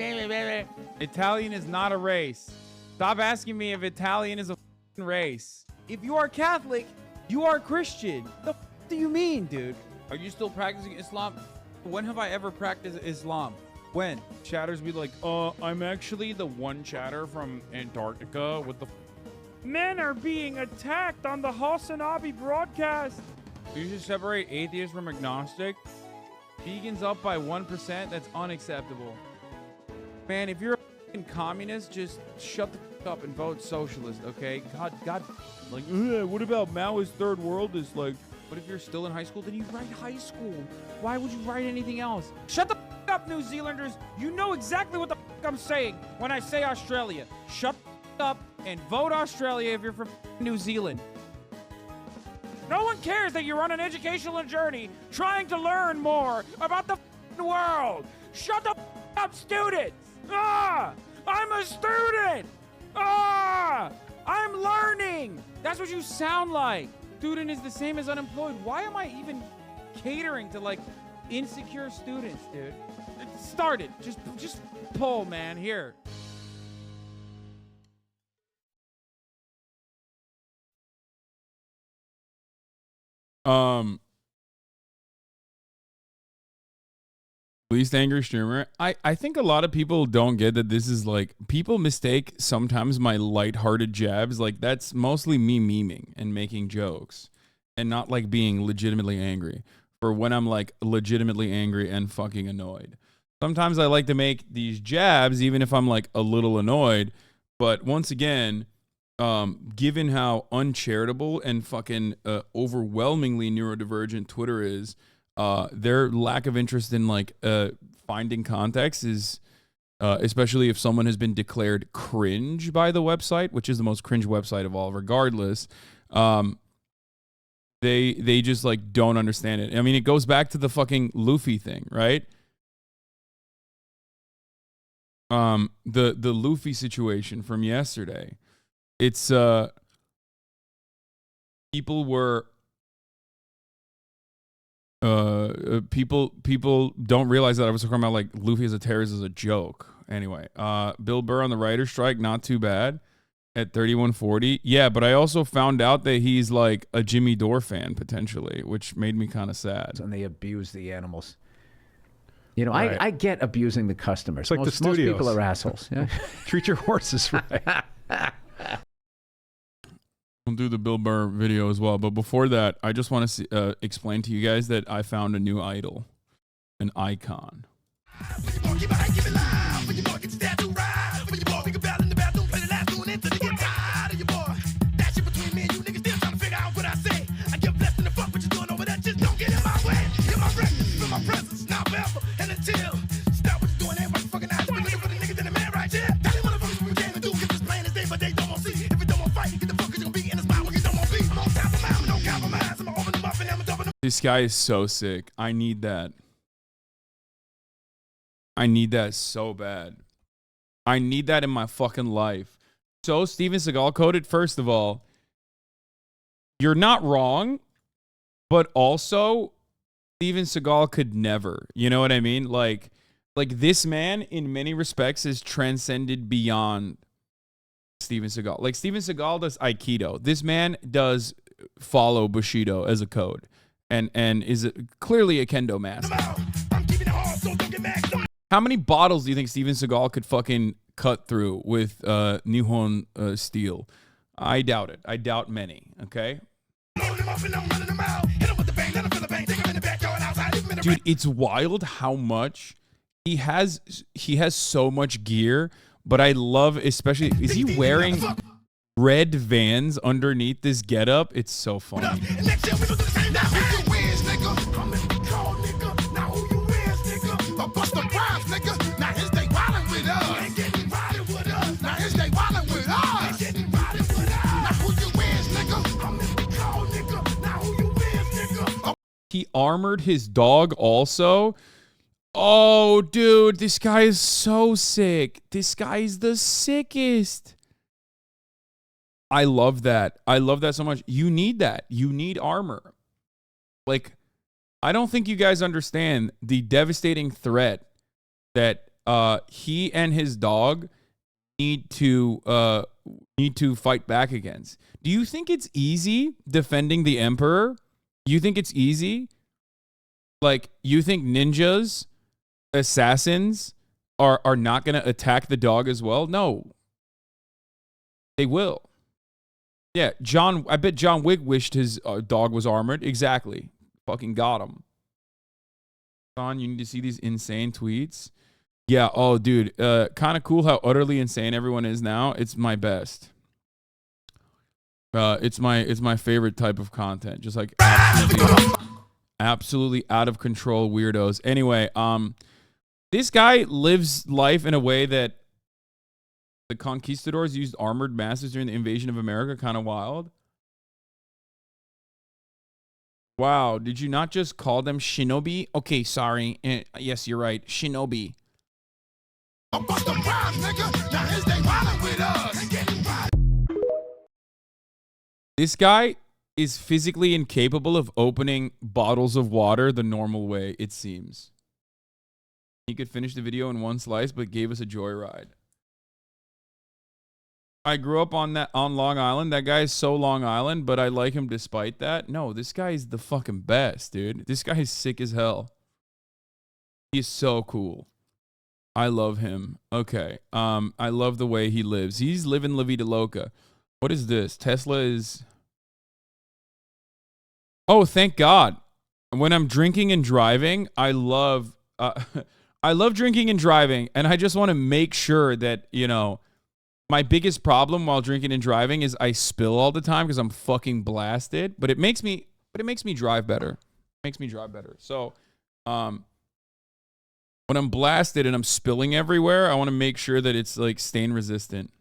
Italian is not a race. Stop asking me if Italian is a race. If you are Catholic, you are Christian. The do you mean, dude? Are you still practicing Islam? When have I ever practiced Islam? When? Chatters be like, I'm actually the one chatter from Antarctica with the men are being attacked on the HasanAbi broadcast. You should separate atheist from agnostic. Vegans up by 1%. That's unacceptable. Man, if you're a communist, just shut the f up and vote socialist, okay? God, like, what about Maoist third world is like, but if you're still in high school, then you write high school. Why would you write anything else? Shut the f up, New Zealanders. You know exactly what the f I'm saying when I say Australia. Shut the f up and vote Australia if you're from New Zealand. No one cares that you're on an educational journey trying to learn more about the world. Shut the up, students. I'm a student. I'm learning. That's what you sound like. Student is the same as unemployed. Why am I even catering to like insecure students, dude? Start it. Just pull, man. Here. Least angry streamer. I think a lot of people don't get that this is like, people mistake sometimes my lighthearted jabs. Like, that's mostly me memeing and making jokes and not like being legitimately angry for when I'm like legitimately angry and fucking annoyed. Sometimes I like to make these jabs even if I'm like a little annoyed. But once again, given how uncharitable and fucking overwhelmingly neurodivergent Twitter is, their lack of interest in like finding context is, especially if someone has been declared cringe by the website, which is the most cringe website of all, regardless. They just like don't understand it. I mean, it goes back to the fucking Luffy thing, right? The Luffy situation from yesterday. It's people were people don't realize that I was talking about like Luffy as a terrorist as a joke. Anyway, Bill Burr on the writer's strike, not too bad at 3140. Yeah, but I also found out that he's like a Jimmy Dore fan potentially, which made me kind of sad. And they abuse the animals. You know, Right. I get abusing the customers. It's like the most studios. people are assholes. Yeah? Treat your horses right. We'll do the Bill Burr video as well. But before that, I just want to explain to you guys that I found a new idol, an icon. This guy is so sick. I need that. I need that so bad. I need that in my fucking life. So Steven Seagal coded, first of all, you're not wrong, but also Steven Seagal could never. You know what I mean? Like this man in many respects is transcended beyond Steven Seagal. Like Steven Seagal does Aikido. This man does follow Bushido as a code. And is clearly a kendo master. How many bottles do you think Steven Seagal could fucking cut through with Nihon steel? I doubt it. I doubt many. Okay. Dude, it's wild how much he has. He has so much gear, but I love, especially, is he wearing red Vans underneath this getup? It's so funny. He armored his dog also. Oh, dude, this guy is so sick. This guy is the sickest. I love that. I love that so much. You need that. You need armor. Like, I don't think you guys understand the devastating threat that he and his dog need to fight back against. Do you think it's easy defending the Emperor? You think it's easy? Like, you think ninjas, assassins are not going to attack the dog as well? No. They will. Yeah, I bet John Wick wished his dog was armored. Exactly. Fucking got him. Son, you need to see these insane tweets. Yeah, oh, dude. Kind of cool how utterly insane everyone is now. It's my best. It's my favorite type of content. Just like absolutely out of control weirdos. Anyway, this guy lives life in a way that the conquistadors used armored masses during the invasion of America. Kind of wild. Wow, did you not just call them shinobi? Okay, sorry. Yes, you're right. Shinobi. This guy is physically incapable of opening bottles of water the normal way, it seems. He could finish the video in one slice, but gave us a joyride. I grew up on Long Island. That guy is so Long Island, but I like him despite that. No, this guy is the fucking best, dude. This guy is sick as hell. He's so cool. I love him. Okay. I love the way he lives. He's living La Vida Loca. What is this? Tesla is... Oh, thank God. When I'm drinking and driving, I love drinking and driving, and I just want to make sure that, you know, my biggest problem while drinking and driving is I spill all the time because I'm fucking blasted, but it makes me drive better. It makes me drive better. So, when I'm blasted and I'm spilling everywhere, I want to make sure that it's like stain resistant.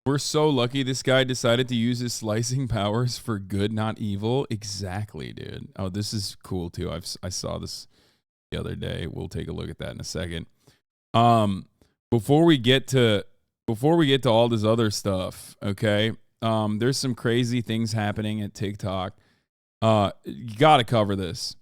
We're so lucky this guy decided to use his slicing powers for good, not evil. Exactly, dude. Oh, this is cool too. I saw this the other day. We'll take a look at that in a second. Before we get to all this other stuff, okay? There's some crazy things happening at TikTok. You gotta cover this.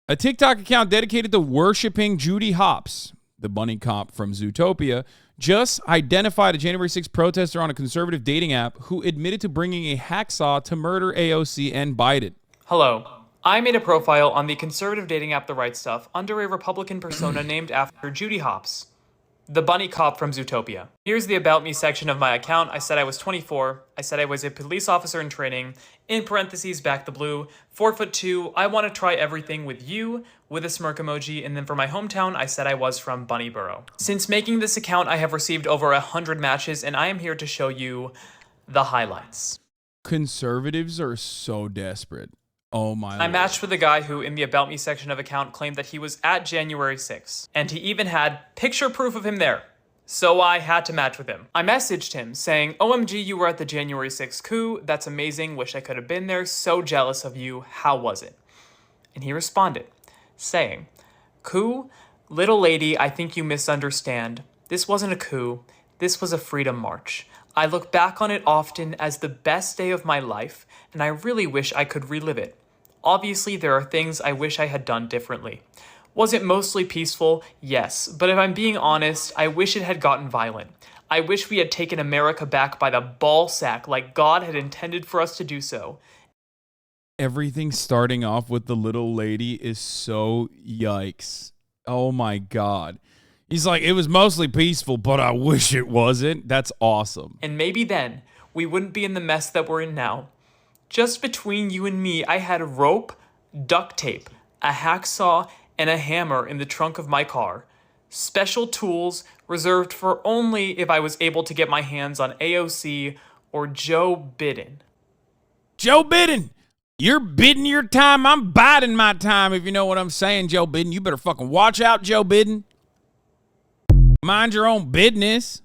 A TikTok account dedicated to worshiping Judy Hopps, the bunny cop from Zootopia. just identified a January 6th protester on a conservative dating app who admitted to bringing a hacksaw to murder AOC and Biden. Hello. I made a profile on the conservative dating app The Right Stuff under a Republican persona named after Judy Hopps, the bunny cop from Zootopia. Here's the About Me section of my account. I said I was 24. I said I was a police officer in training. In parentheses, back the blue. 4'2". I want to try everything with you, with a smirk emoji. And then for my hometown, I said I was from Bunnyboro. Since making this account, I have received over 100 matches, and I am here to show you the highlights. Conservatives are so desperate. Oh my I matched with a guy who, in the About Me section of account, claimed that he was at January 6th, and he even had picture proof of him there. So I had to match with him. I messaged him saying, OMG, you were at the January 6th coup. That's amazing. Wish I could have been there. So jealous of you. How was it? And he responded, saying, coup? Little lady, I think you misunderstand. This wasn't a coup. This was a freedom march. I look back on it often as the best day of my life, and I really wish I could relive it. Obviously, there are things I wish I had done differently. Was it mostly peaceful? Yes, but if I'm being honest, I wish it had gotten violent. I wish we had taken America back by the ball sack like God had intended for us to do so. Everything starting off with the little lady is so yikes. Oh my God. He's like, it was mostly peaceful, but I wish it wasn't. That's awesome. And maybe then, we wouldn't be in the mess that we're in now. Just between you and me, I had rope, duct tape, a hacksaw, and a hammer in the trunk of my car. Special tools reserved for only if I was able to get my hands on AOC or Joe Biden. Joe Biden! You're bidding your time, I'm biding my time, if you know what I'm saying, Joe Biden. You better fucking watch out, Joe Biden. Mind your own business.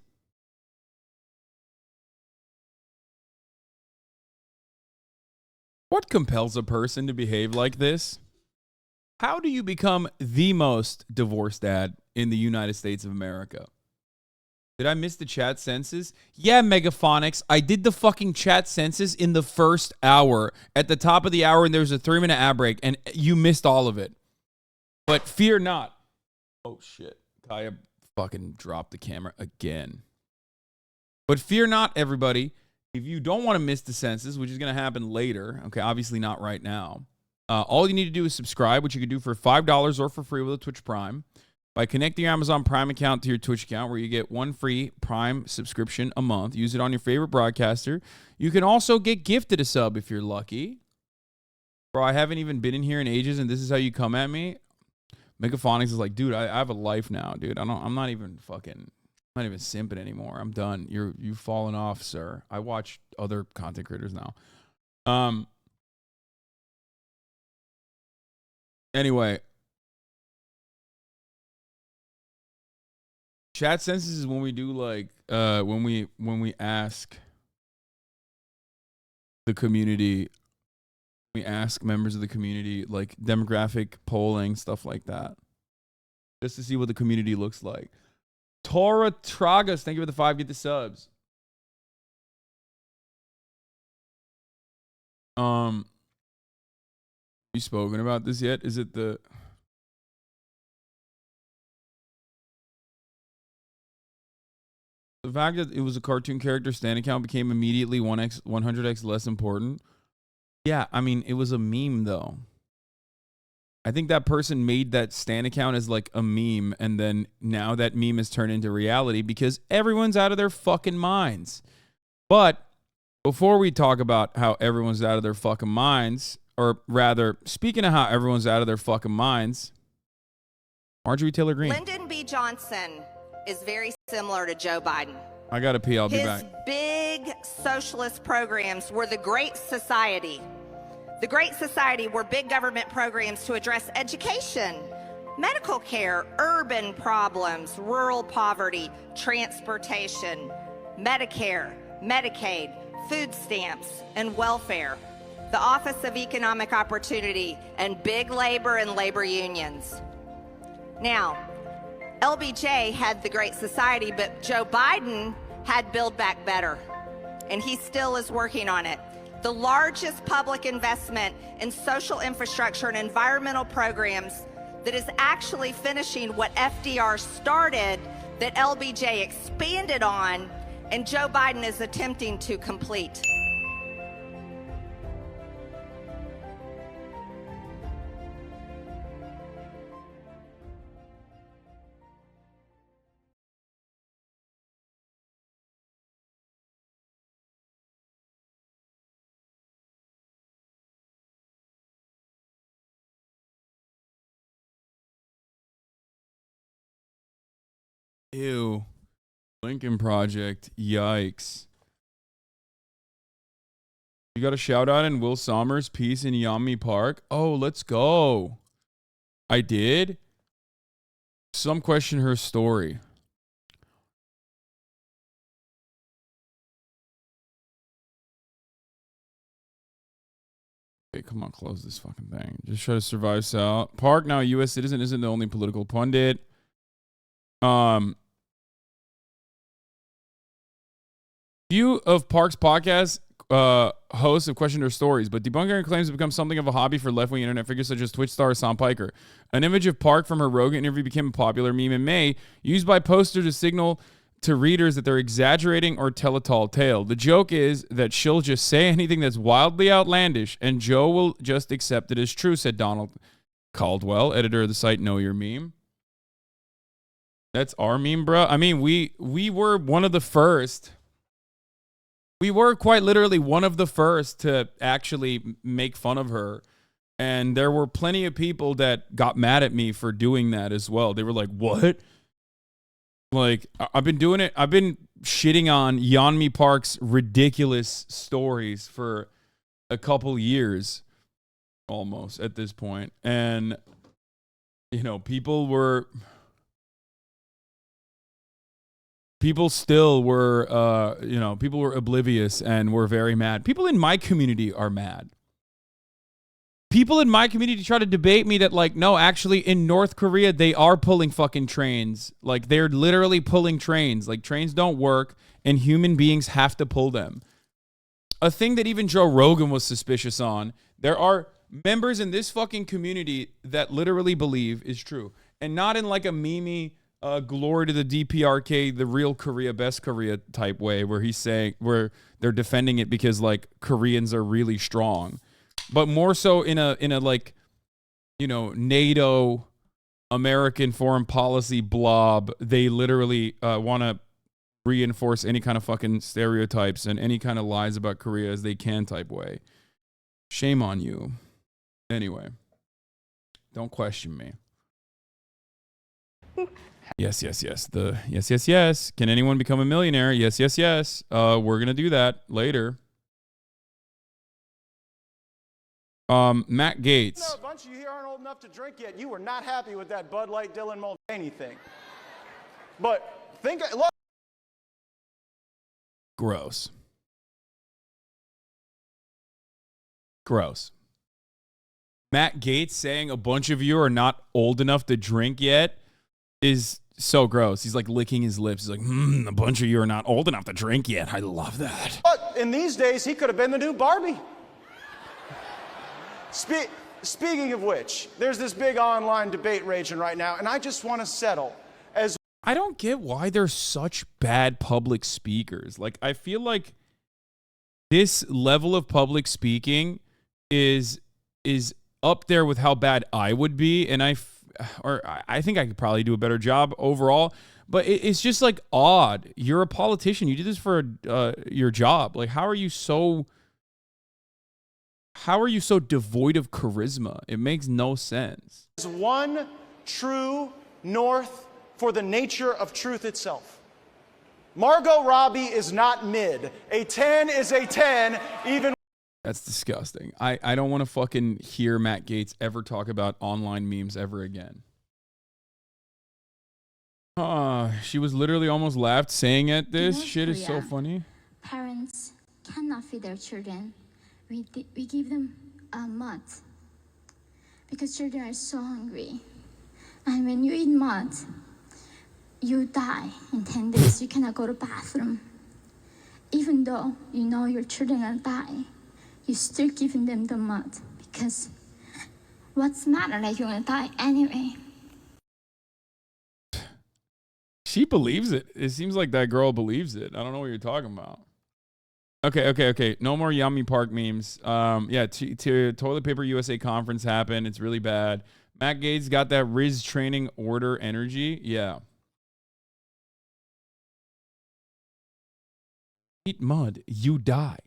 What compels a person to behave like this? How do you become the most divorced dad in the United States of America? Did I miss the chat census? Yeah, Megaphonics. I did the fucking chat census in the first hour. At the top of the hour, and there was a 3-minute ad break, and you missed all of it. But fear not. Oh, shit. Kaya fucking dropped the camera again. But fear not, everybody. If you don't want to miss the census, which is going to happen later, okay, obviously not right now, all you need to do is subscribe, which you can do for $5 or for free with a Twitch Prime, by connecting your Amazon Prime account to your Twitch account, where you get one free Prime subscription a month. Use it on your favorite broadcaster. You can also get gifted a sub if you're lucky. Bro, I haven't even been in here in ages, and this is how you come at me? Megaphonics is like, dude, I have a life now, dude. I'm not even simping anymore. I'm done. You've fallen off, sir. I watch other content creators now. Anyway, chat census is when we do like when we ask the community, we ask members of the community, like demographic polling, stuff like that, just to see what the community looks like. Tora Tragas, thank you for the 5. Get the subs. You spoken about this yet? Is it the fact that it was a cartoon character stand account became immediately 100x less important? Yeah, I mean, it was a meme though. I think that person made that stan account as like a meme, and then now that meme has turned into reality because everyone's out of their fucking minds. But before we talk about how everyone's out of their fucking minds, or rather, speaking of how everyone's out of their fucking minds, Marjorie Taylor Greene. Lyndon B. Johnson is very similar to Joe Biden. I gotta pee, I'll be back. His big socialist programs were the Great Society. The Great Society were big government programs to address education, medical care, urban problems, rural poverty, transportation, Medicare, Medicaid, food stamps, and welfare, the Office of Economic Opportunity, and big labor and labor unions. Now, LBJ had the Great Society, but Joe Biden had Build Back Better, and he still is working on it. The largest public investment in social infrastructure and environmental programs that is actually finishing what FDR started that LBJ expanded on and Joe Biden is attempting to complete. Ew. Lincoln Project. Yikes. You got a shout out in Will Sommers' piece in Yeonmi Park. Oh, let's go. I did. Some question her story. Okay, come on, close this fucking thing. Just try to survive Sal. Park, now a U.S. citizen, isn't the only political pundit. Few of Park's podcast hosts have questioned her stories, but debunking her claims have become something of a hobby for left-wing internet figures such as Twitch star Hasan Piker. An image of Park from her Rogan interview became a popular meme in May, used by posters to signal to readers that they're exaggerating or tell a tall tale. The joke is that she'll just say anything that's wildly outlandish, and Joe will just accept it as true, said Donald Caldwell, editor of the site Know Your Meme. That's our meme, bro. I mean, we were one of the first. We were quite literally one of the first to actually make fun of her. And there were plenty of people that got mad at me for doing that as well. They were like, what? Like, I've been doing it. I've been shitting on Yeonmi Park's ridiculous stories for a couple years almost at this point. And, you know, people still were, people were oblivious and were very mad. People in my community are mad. People in my community try to debate me that, like, no, actually in North Korea, they are pulling fucking trains. Like, they're literally pulling trains. Like, trains don't work and human beings have to pull them. A thing that even Joe Rogan was suspicious on. There are members in this fucking community that literally believe is true. And not in like a meme glory to the DPRK, the real Korea, best Korea type way, where he's saying, where they're defending it because like Koreans are really strong, but more so in a like, you know, NATO, American foreign policy blob. They literally want to reinforce any kind of fucking stereotypes and any kind of lies about Korea as they can type way. Shame on you. Anyway, don't question me. Yes. Yes. Can anyone become a millionaire? Yes. We're going to do that later. Matt Gates. No, a bunch of you here aren't old enough to drink yet. You were not happy with that Bud Light Dylan Mulvaney thing. But look. Gross. Matt Gates saying a bunch of you are not old enough to drink yet is so gross. He's like licking his lips. He's like, a bunch of you are not old enough to drink yet. I love that. But in these days, he could have been the new Barbie. Speaking of which, there's this big online debate raging right now, and I just want to settle. I don't get why they're such bad public speakers. Like, I feel like this level of public speaking is up there with how bad I would be, and I think I could probably do a better job overall. But it's just like odd. You're a politician. You did this for your job. Like, how are you so devoid of charisma? It makes no sense. There's one true north for the nature of truth itself. Margot Robbie is not mid. A 10 is a 10, even. That's disgusting. I don't want to fucking hear Matt Gates ever talk about online memes ever again. She was literally almost laughed saying it. This shit is so funny. Parents cannot feed their children. We give them mud because children are so hungry. And when you eat mud, you die in 10 days. You cannot go to the bathroom. Even though you know your children are dying, you still giving them the mud because what's the matter? Like, you're gonna die anyway. She believes it. It seems like that girl believes it. I don't know what you're talking about. Okay. No more Yummy Park memes. Yeah, Toilet Paper USA conference happened. It's really bad. Matt Gates got that Riz training order energy. Yeah. Eat mud, you die.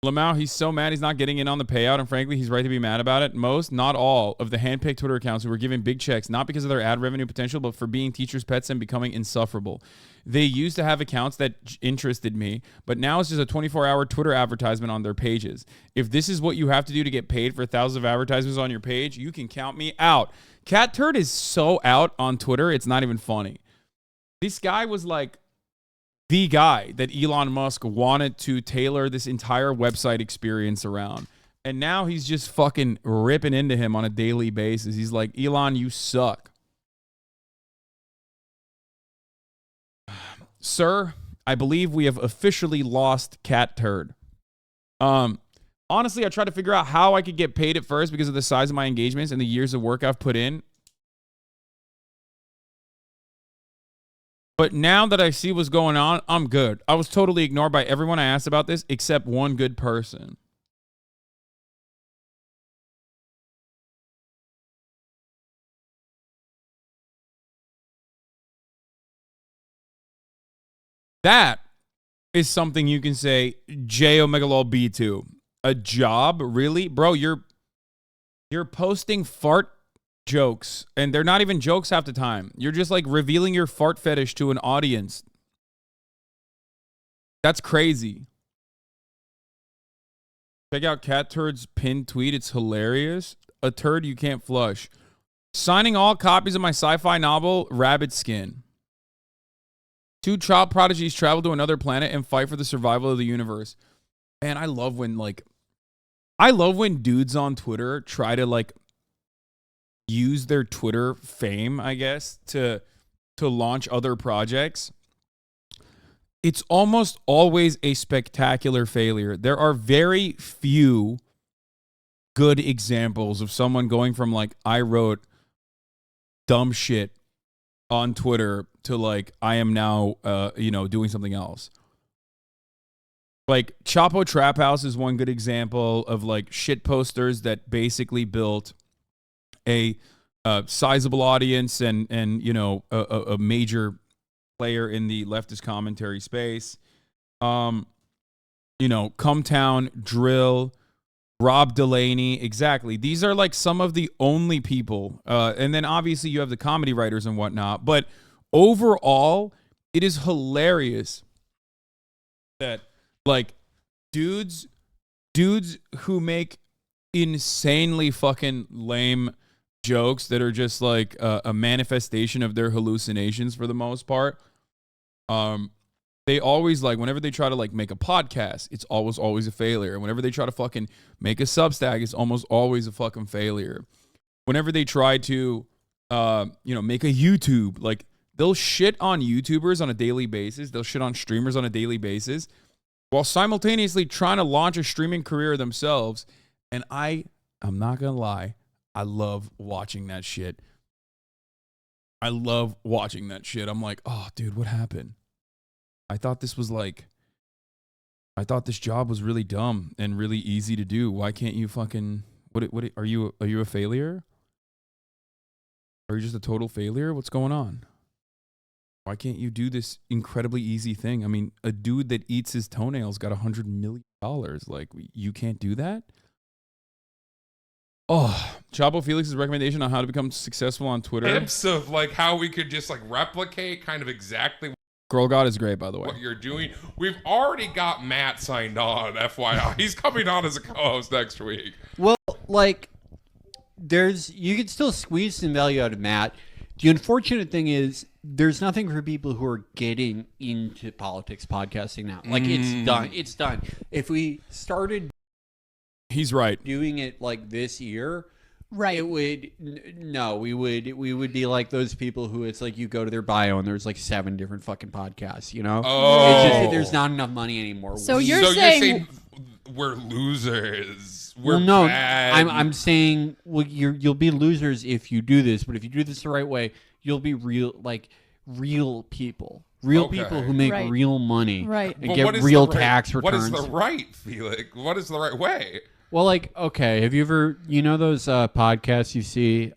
Lamau, he's so mad he's not getting in on the payout, and frankly, he's right to be mad about it. Most, not all, of the handpicked Twitter accounts who were given big checks, not because of their ad revenue potential, but for being teachers' pets and becoming insufferable. They used to have accounts that interested me, but now it's just a 24-hour Twitter advertisement on their pages. If this is what you have to do to get paid for thousands of advertisements on your page, you can count me out. Catturd is so out on Twitter, it's not even funny. This guy was like the guy that Elon Musk wanted to tailor this entire website experience around. And now he's just fucking ripping into him on a daily basis. He's like, Elon, you suck. Sir, I believe we have officially lost Catturd. Honestly, I tried to figure out how I could get paid at first because of the size of my engagements and the years of work I've put in. But now that I see what's going on, I'm good. I was totally ignored by everyone I asked about this except one good person. That is something you can say, J Omega Lol B2. A job? Really? Bro, you're posting fart jokes, and they're not even jokes half the time. You're just like revealing your fart fetish to an audience. That's crazy. Check out Catturd's pinned tweet. It's hilarious. A turd you can't flush. Signing all copies of my sci-fi novel, Rabbit Skin. 2 child prodigies travel to another planet and fight for the survival of the universe. Man, I love when dudes on Twitter try to like use their Twitter fame, I guess, to launch other projects. It's almost always a spectacular failure. There are very few good examples of someone going from like, I wrote dumb shit on Twitter to like, I am now, doing something else. Like Chapo Trap House is one good example of like shit posters that basically built a sizable audience and a major player in the leftist commentary space. Cumtown, Drill, Rob Delaney, exactly. These are like some of the only people. And then obviously you have the comedy writers and whatnot. But overall, it is hilarious that like dudes who make insanely fucking lame jokes that are just like a manifestation of their hallucinations for the most part. They always like, whenever they try to like make a podcast, it's always a failure. And whenever they try to fucking make a Substack, it's almost always a fucking failure. Whenever they try to, make a YouTube, like they'll shit on YouTubers on a daily basis. They'll shit on streamers on a daily basis while simultaneously trying to launch a streaming career themselves. And I'm not going to lie, I love watching that shit. I'm like, oh, dude, what happened? I thought this job was really dumb and really easy to do. Why can't you fucking, what are you a failure? Are you just a total failure? What's going on? Why can't you do this incredibly easy thing? I mean, a dude that eats his toenails got $100 million. Like, you can't do that? Oh, Chapo Felix's recommendation on how to become successful on Twitter. Tips of like how we could just like replicate kind of exactly Girl God is great, by the way. what you're doing. We've already got Matt signed on, FYI. He's coming on as a co-host next week. Well, like, you can still squeeze some value out of Matt. The unfortunate thing is there's nothing for people who are getting into politics podcasting now. Like, it's done. It's done. If we started He's right. doing it like this year, right, we would be like those people who it's like you go to their bio and there's like 7 different fucking podcasts, you know? Oh. It's just, there's not enough money anymore. So you're saying we're losers. we're no, bad. I'm saying, well, you'll be losers if you do this, but if you do this the right way, you'll be real people. Real people who make real money and But get real tax returns. What is the right, Felix? What is the right way? Well, like, okay, have you ever, those podcasts you see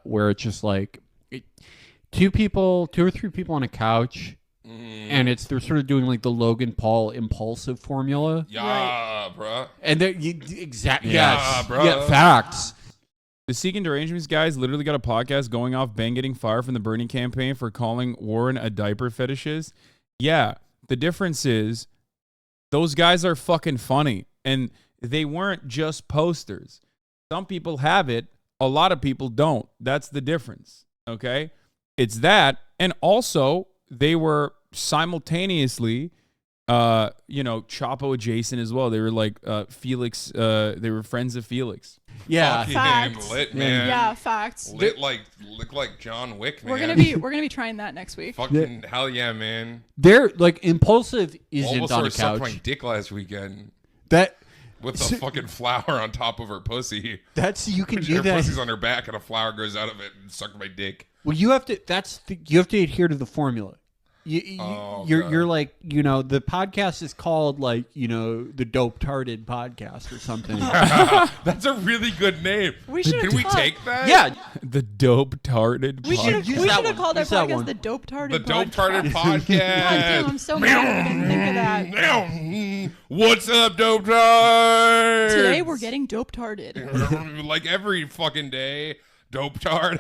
where it's just like two or three people on a couch, and they're sort of doing like the Logan Paul impulsive formula. Yeah, bruh. And they're exactly, yeah, bruh. Yeah, facts. The Seeking Derangements guys literally got a podcast going off Ben getting fired from the Bernie campaign for calling Warren a diaper fetishist. Yeah, the difference is those guys are fucking funny, and they weren't just posters. Some people have it, a lot of people don't. That's the difference, okay? It's that, and also they were simultaneously, Chapo adjacent as well. They were like Felix, they were friends of Felix. Yeah, facts. Lit, man. Yeah, facts. Look like John Wick, man. We're gonna be trying that next week. Fucking hell yeah, man. They're like impulsive isn't Bulbasaur on a sucked couch. my dick last weekend. With the fucking flower on top of her pussy. You can do her that. Pussy's on her back and a flower grows out of it and sucked my dick. Well, you have to. You have to adhere to the formula. You're like, the podcast is called like, the Dope Tarded podcast or something. That's a really good name. Can we take that? Yeah. The Dope Tarded We should podcast. have called our podcast the Dope Tarded The Dope Tarded God damn, I'm so mad we didn't think of that. What's up, Dope Tard? Today we're getting Dope Tarded. Like every fucking day. Dope Tard.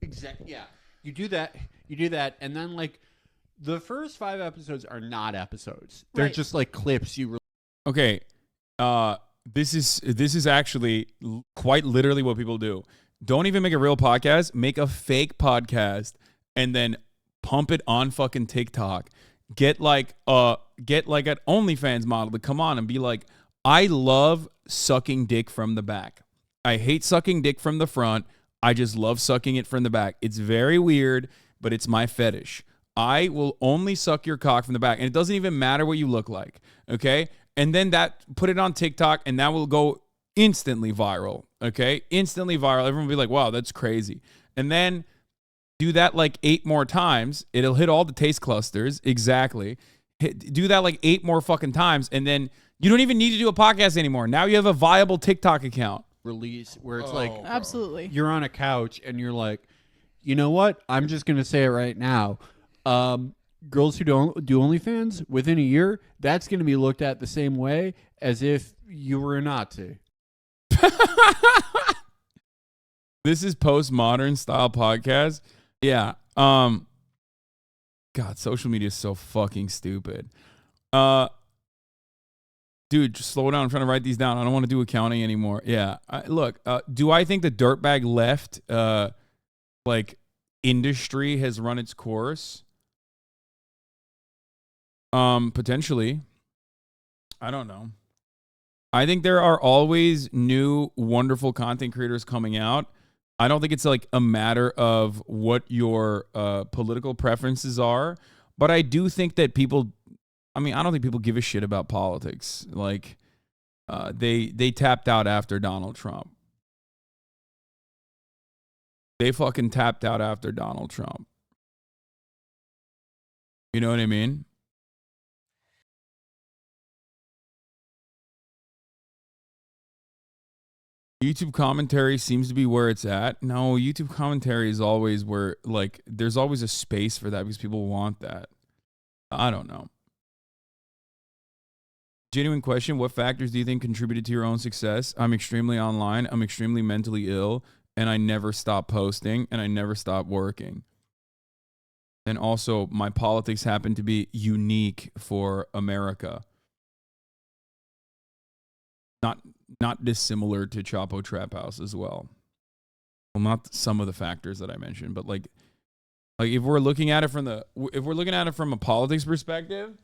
Exactly. Yeah. You do that, and then like the first 5 episodes are not episodes. They're just like clips you. Okay, this is actually quite literally what people do. Don't even make a real podcast. Make a fake podcast and then pump it on fucking TikTok. Get like an OnlyFans model to come on and be like, I love sucking dick from the back. I hate sucking dick from the front. I just love sucking it from the back. It's very weird, but it's my fetish. I will only suck your cock from the back, and it doesn't even matter what you look like, okay? And then put it on TikTok, and that will go instantly viral, okay? Instantly viral. Everyone will be like, wow, that's crazy. And then do that like 8 more times. It'll hit all the taste clusters, exactly. Do that like 8 more fucking times, and then you don't even need to do a podcast anymore. Now you have a viable TikTok account. Release where it's like, absolutely, you're on a couch and you're like, you know what? I'm just gonna say it right now. Girls who don't do OnlyFans within a year, that's gonna be looked at the same way as if you were a Nazi. This is postmodern style podcast. Yeah. God, social media is so fucking stupid. Dude, just slow down. I'm trying to write these down. I don't want to do accounting anymore. Yeah. Look, do I think the dirtbag left, industry has run its course? Potentially. I don't know. I think there are always new, wonderful content creators coming out. I don't think it's like a matter of what your political preferences are, but I do think that I don't think people give a shit about politics. Like, they tapped out after Donald Trump. They fucking tapped out after Donald Trump. You know what I mean? YouTube commentary seems to be where it's at. No, YouTube commentary is always where, like, there's always a space for that because people want that. I don't know. Genuine question. What factors do you think contributed to your own success? I'm extremely online. I'm extremely mentally ill. And I never stop posting. And I never stop working. And also, my politics happen to be unique for America. Not dissimilar to Chapo Trap House as well. Well, not some of the factors that I mentioned, but like if we're looking at it from a politics perspective,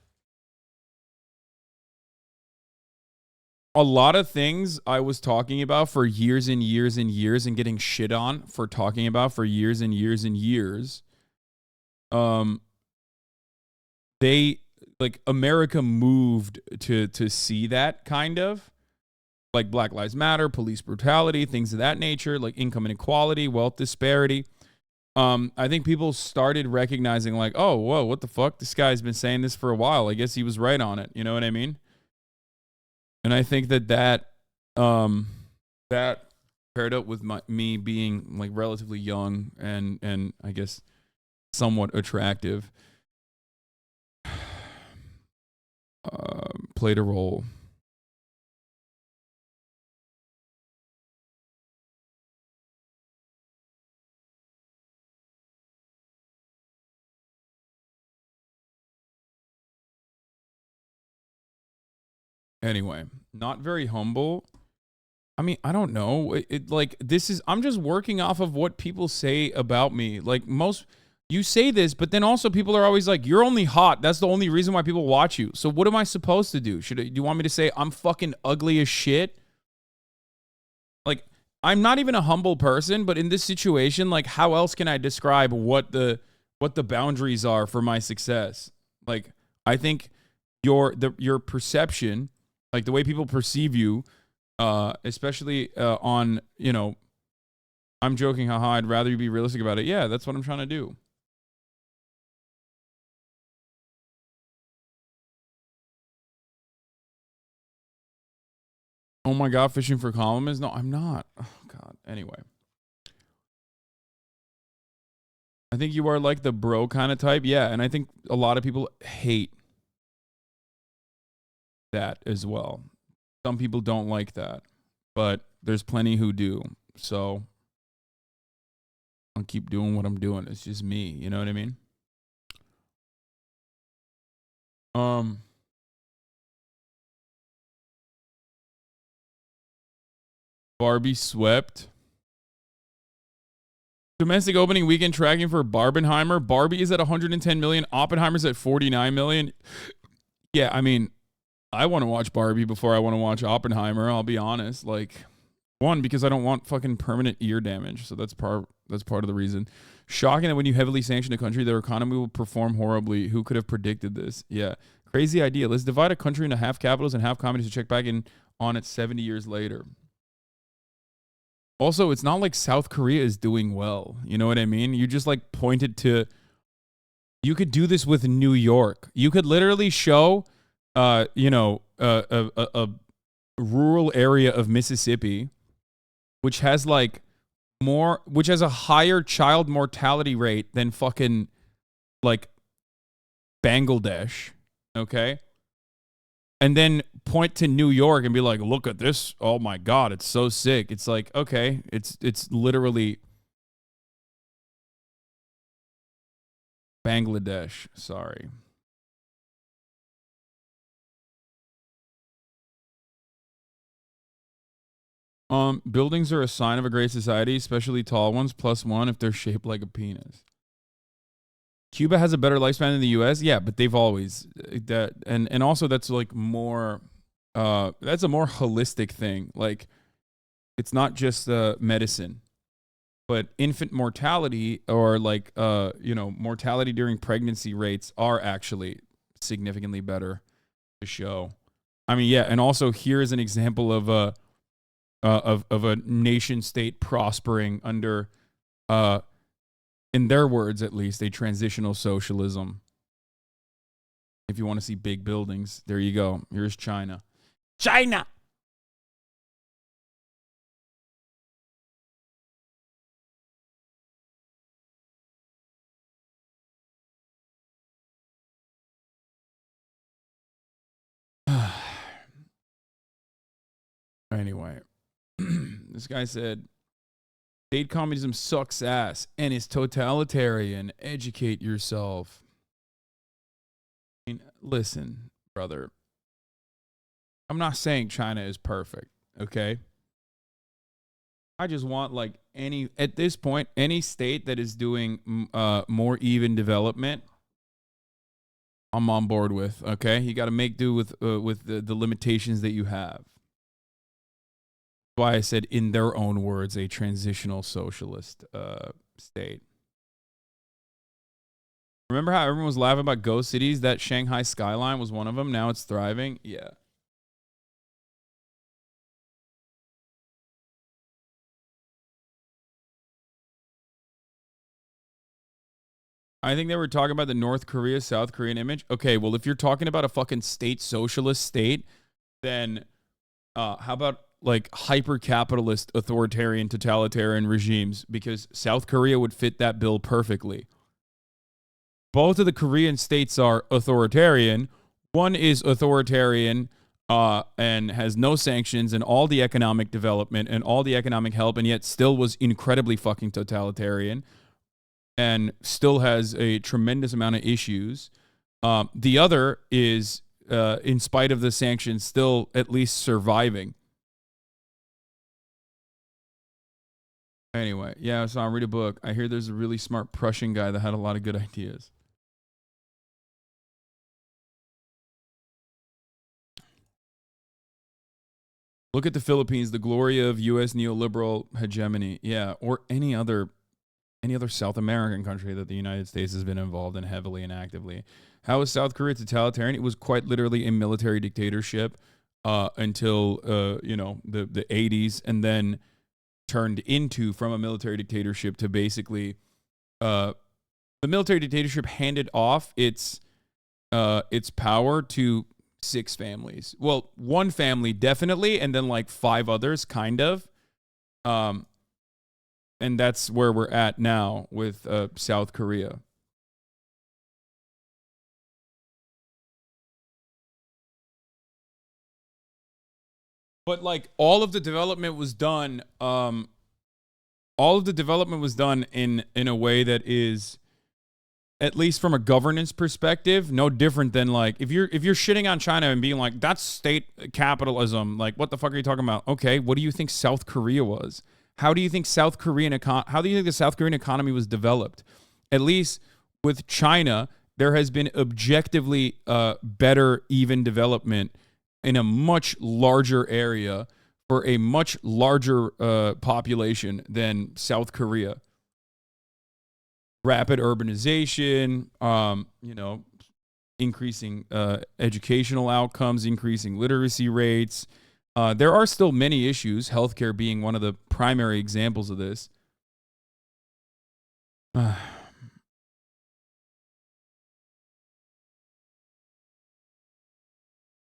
a lot of things I was talking about for years and years and years and getting shit on for talking about for years and years and years. America moved to see that kind of. like Black Lives Matter, police brutality, things of that nature, like income inequality, wealth disparity. I think people started recognizing like, oh, whoa, what the fuck? This guy's been saying this for a while. I guess he was right on it. You know what I mean? And I think that paired up with me being like relatively young and I guess somewhat attractive, played a role. Anyway, not very humble. I mean, I don't know. I'm just working off of what people say about me. Like you say this, but then also people are always like, you're only hot. That's the only reason why people watch you. So what am I supposed to do? Do you want me to say I'm fucking ugly as shit? Like, I'm not even a humble person, but in this situation, like, how else can I describe what the boundaries are for my success? Like, I think your perception, like the way people perceive you, especially on, you know, I'm joking, haha, I'd rather you be realistic about it. Yeah, that's what I'm trying to do. Oh my God, fishing for compliments? No, I'm not. Oh God. Anyway. I think you are like the bro kind of type. Yeah, and I think a lot of people hate that as well. Some people don't like that, but there's plenty who do. So I'll keep doing what I'm doing. It's just me. You know what I mean? Barbie swept. Domestic opening weekend tracking for Barbenheimer. Barbie is at 110 million. Oppenheimer's at 49 million. Yeah, I mean, I want to watch Barbie before I want to watch Oppenheimer. I'll be honest. Like, one, because I don't want fucking permanent ear damage. So that's part of the reason. Shocking that when you heavily sanction a country, their economy will perform horribly. Who could have predicted this? Yeah. Crazy idea. Let's divide a country into half capitals and half communities to check back in on it 70 years later. Also, it's not like South Korea is doing well. You know what I mean? You just like pointed to, you could do this with New York. You could literally show, a rural area of Mississippi, which has a higher child mortality rate than fucking like Bangladesh. Okay. And then point to New York and be like, look at this. Oh my God, it's so sick. It's like, okay, it's literally Bangladesh. Sorry. Buildings are a sign of a great society, especially tall ones, +1 if they're shaped like a penis. Cuba has a better lifespan than the US. Yeah, but they've always and also that's like more that's a more holistic thing. Like, it's not just medicine, but infant mortality or like mortality during pregnancy rates are actually significantly better to show. I mean, yeah, and also here is an example of a nation state prospering under in their words, at least, a transitional socialism. If you want to see big buildings, there you go. Here's China. China! Anyway, this guy said, state communism sucks ass and is totalitarian. Educate yourself. I mean, listen, brother. I'm not saying China is perfect, okay? I just want at this point, any state that is doing more even development, I'm on board with, okay? You got to make do with the limitations that you have. That's why I said, in their own words, a transitional socialist state. Remember how everyone was laughing about ghost cities? That Shanghai skyline was one of them. Now it's thriving. Yeah. I think they were talking about the North Korea, South Korean image. Okay, well, if you're talking about a fucking state socialist state, then how about like hyper-capitalist, authoritarian, totalitarian regimes? Because South Korea would fit that bill perfectly. Both of the Korean states are authoritarian. One is authoritarian and has no sanctions and all the economic development and all the economic help, and yet still was incredibly fucking totalitarian and still has a tremendous amount of issues. The other is, in spite of the sanctions, still at least surviving. Anyway, yeah, so I'll read a book. I hear there's a really smart Prussian guy that had a lot of good ideas. Look at the Philippines, the glory of U.S. neoliberal hegemony. Yeah, or any other South American country that the United States has been involved in heavily and actively. How is South Korea totalitarian? It was quite literally a military dictatorship until the 80s, and then turned into, from a military dictatorship to basically the military dictatorship handed off its power to 6 families. Well, one family definitely, and then like 5 others kind of. And that's where we're at now with South Korea. But like all of the development was done in a way that is, at least from a governance perspective, no different than like if you're shitting on China and being like, that's state capitalism, like what the fuck are you talking about? Okay, what do you think South Korea was? How do you think the South Korean economy was developed? At least with China, there has been objectively better even development in a much larger area for a much larger population than South Korea. Rapid urbanization, increasing educational outcomes, increasing literacy rates. There are still many issues, healthcare being one of the primary examples of this.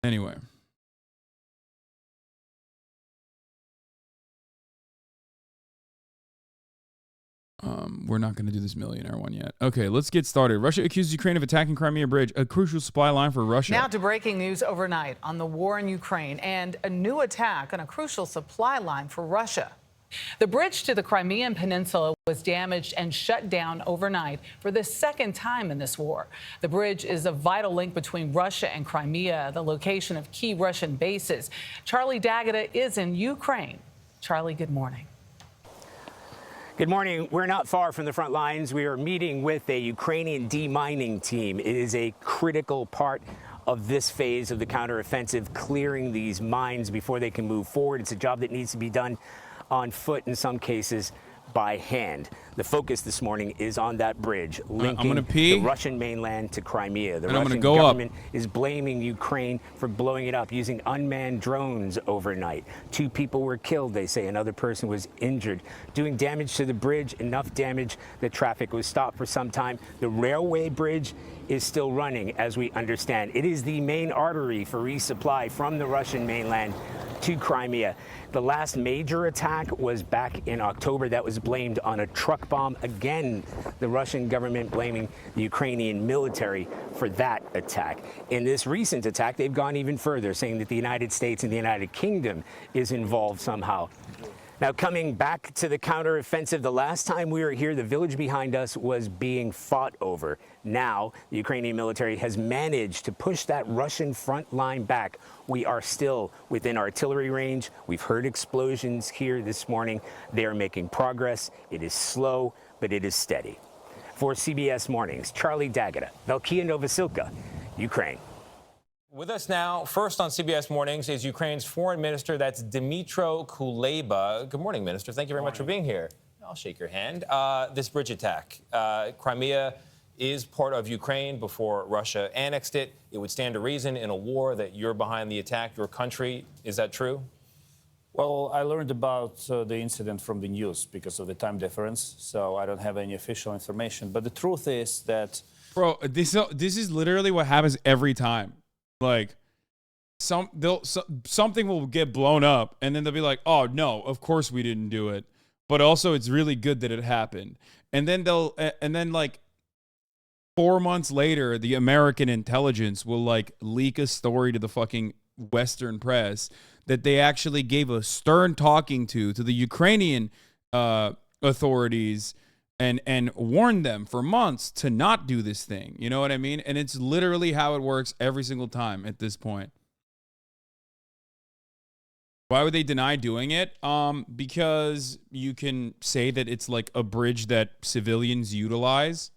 Anyway. We're not going to do this millionaire one yet. Okay, let's get started. Russia accuses Ukraine of attacking Crimea Bridge, a crucial supply line for Russia. Now to breaking news overnight on the war in Ukraine and a new attack on a crucial supply line for Russia. The bridge to the Crimean Peninsula was damaged and shut down overnight for the 2nd time in this war. The bridge is a vital link between Russia and Crimea, the location of key Russian bases. Charlie D'Agata is in Ukraine. Charlie, good morning. Good morning. We're not far from the front lines. We are meeting with a Ukrainian demining team. It is a critical part of this phase of the counteroffensive, clearing these mines before they can move forward. It's a job that needs to be done on foot, in some cases by hand. The focus this morning is on that bridge linking the Russian mainland to Crimea. The Russian government is blaming Ukraine for blowing it up using unmanned drones overnight. 2 people were killed, they say. Another person was injured, doing damage to the bridge, enough damage that traffic was stopped for some time. The railway bridge is still running, as we understand. It is the main artery for resupply from the Russian mainland to Crimea. The last major attack was back in October. That was blamed on a truck bomb. Again, the Russian government blaming the Ukrainian military for that attack. In this recent attack, they've gone even further, saying that the United States and the United Kingdom is involved somehow. Now, coming back to the counteroffensive, the last time we were here, the village behind us was being fought over. Now, the Ukrainian military has managed to push that Russian front line back. We are still within artillery range. We've heard explosions here this morning. They are making progress. It is slow, but it is steady. For CBS Mornings, Charlie D'Agata, Velkia Novosilka, Ukraine. With us now, first on CBS Mornings, is Ukraine's foreign minister. That's Dmytro Kuleba. Good morning, Minister. Thank you very much for being here. I'll shake your hand. This bridge attack. Crimea is part of Ukraine before Russia annexed it. It would stand to reason in a war that you're behind the attack, your country. Is that true? Well, I learned about the incident from the news because of the time difference, so I don't have any official information. But the truth is that... Bro, this is literally what happens every time. Like, something will get blown up, and then they'll be like, oh, no, of course we didn't do it. But also, it's really good that it happened. And then like 4 months later, the American intelligence will like leak a story to the fucking Western press that they actually gave a stern talking to the Ukrainian authorities and warned them for months to not do this thing. You know what I mean? And it's literally how it works every single time at this point. Why would they deny doing it? Because you can say that it's like a bridge that civilians utilize.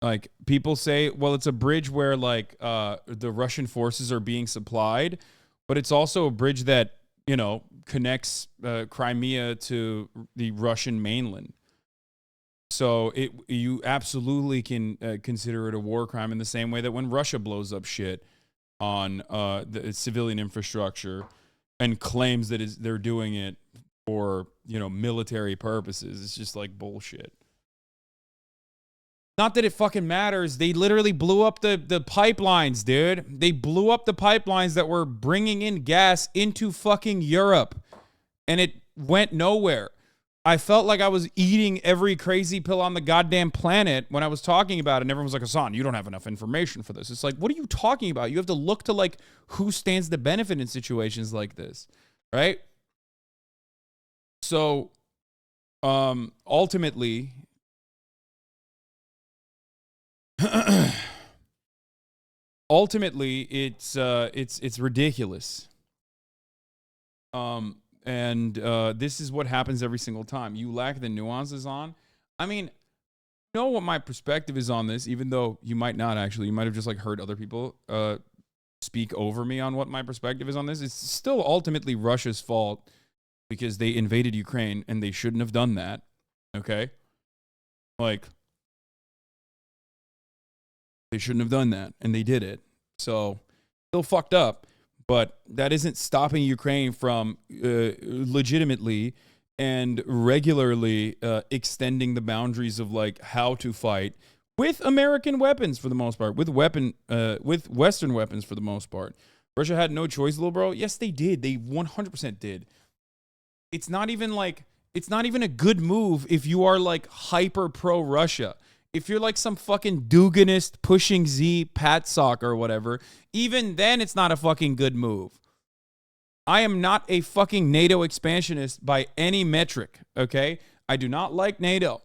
Like, people say, well, it's a bridge where like the Russian forces are being supplied, but it's also a bridge that, you know, connects Crimea to the Russian mainland. So you absolutely can consider it a war crime in the same way that when Russia blows up shit on the civilian infrastructure and claims that they're doing it for, you know, military purposes. It's just like bullshit. Not that it fucking matters. They literally blew up the pipelines, dude. They blew up the pipelines that were bringing in gas into fucking Europe. And it went nowhere. I felt like I was eating every crazy pill on the goddamn planet when I was talking about it. And everyone was like, Hasan, you don't have enough information for this. It's like, what are you talking about? You have to look to like who stands to benefit in situations like this, right? So, ultimately, it's ridiculous. And this is what happens every single time. You lack the nuances on. I mean, you know what my perspective is on this, even though you might not actually. You might have just like heard other people speak over me on what my perspective is on this. It's still ultimately Russia's fault because they invaded Ukraine and they shouldn't have done that. Okay? Like, they shouldn't have done that, and they did it. So, still fucked up. But that isn't stopping Ukraine from legitimately and regularly extending the boundaries of like how to fight with American weapons for the most part, with Western weapons for the most part. Russia had no choice, little bro. Yes, they did. They 100% did. It's not even a good move if you are like hyper pro Russia. If you're like some fucking Duganist pushing Z pat sock or whatever, even then it's not a fucking good move. I am not a fucking NATO expansionist by any metric, okay? I do not like NATO.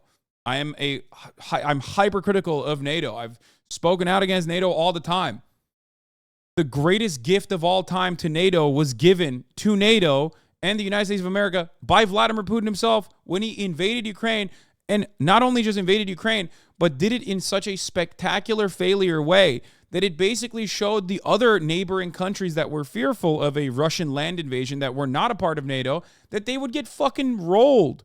I'm hypercritical of NATO. I've spoken out against NATO all the time. The greatest gift of all time to NATO was given to NATO and the United States of America by Vladimir Putin himself when he invaded Ukraine. And not only just invaded Ukraine, but did it in such a spectacular failure way that it basically showed the other neighboring countries that were fearful of a Russian land invasion that were not a part of NATO, that they would get fucking rolled.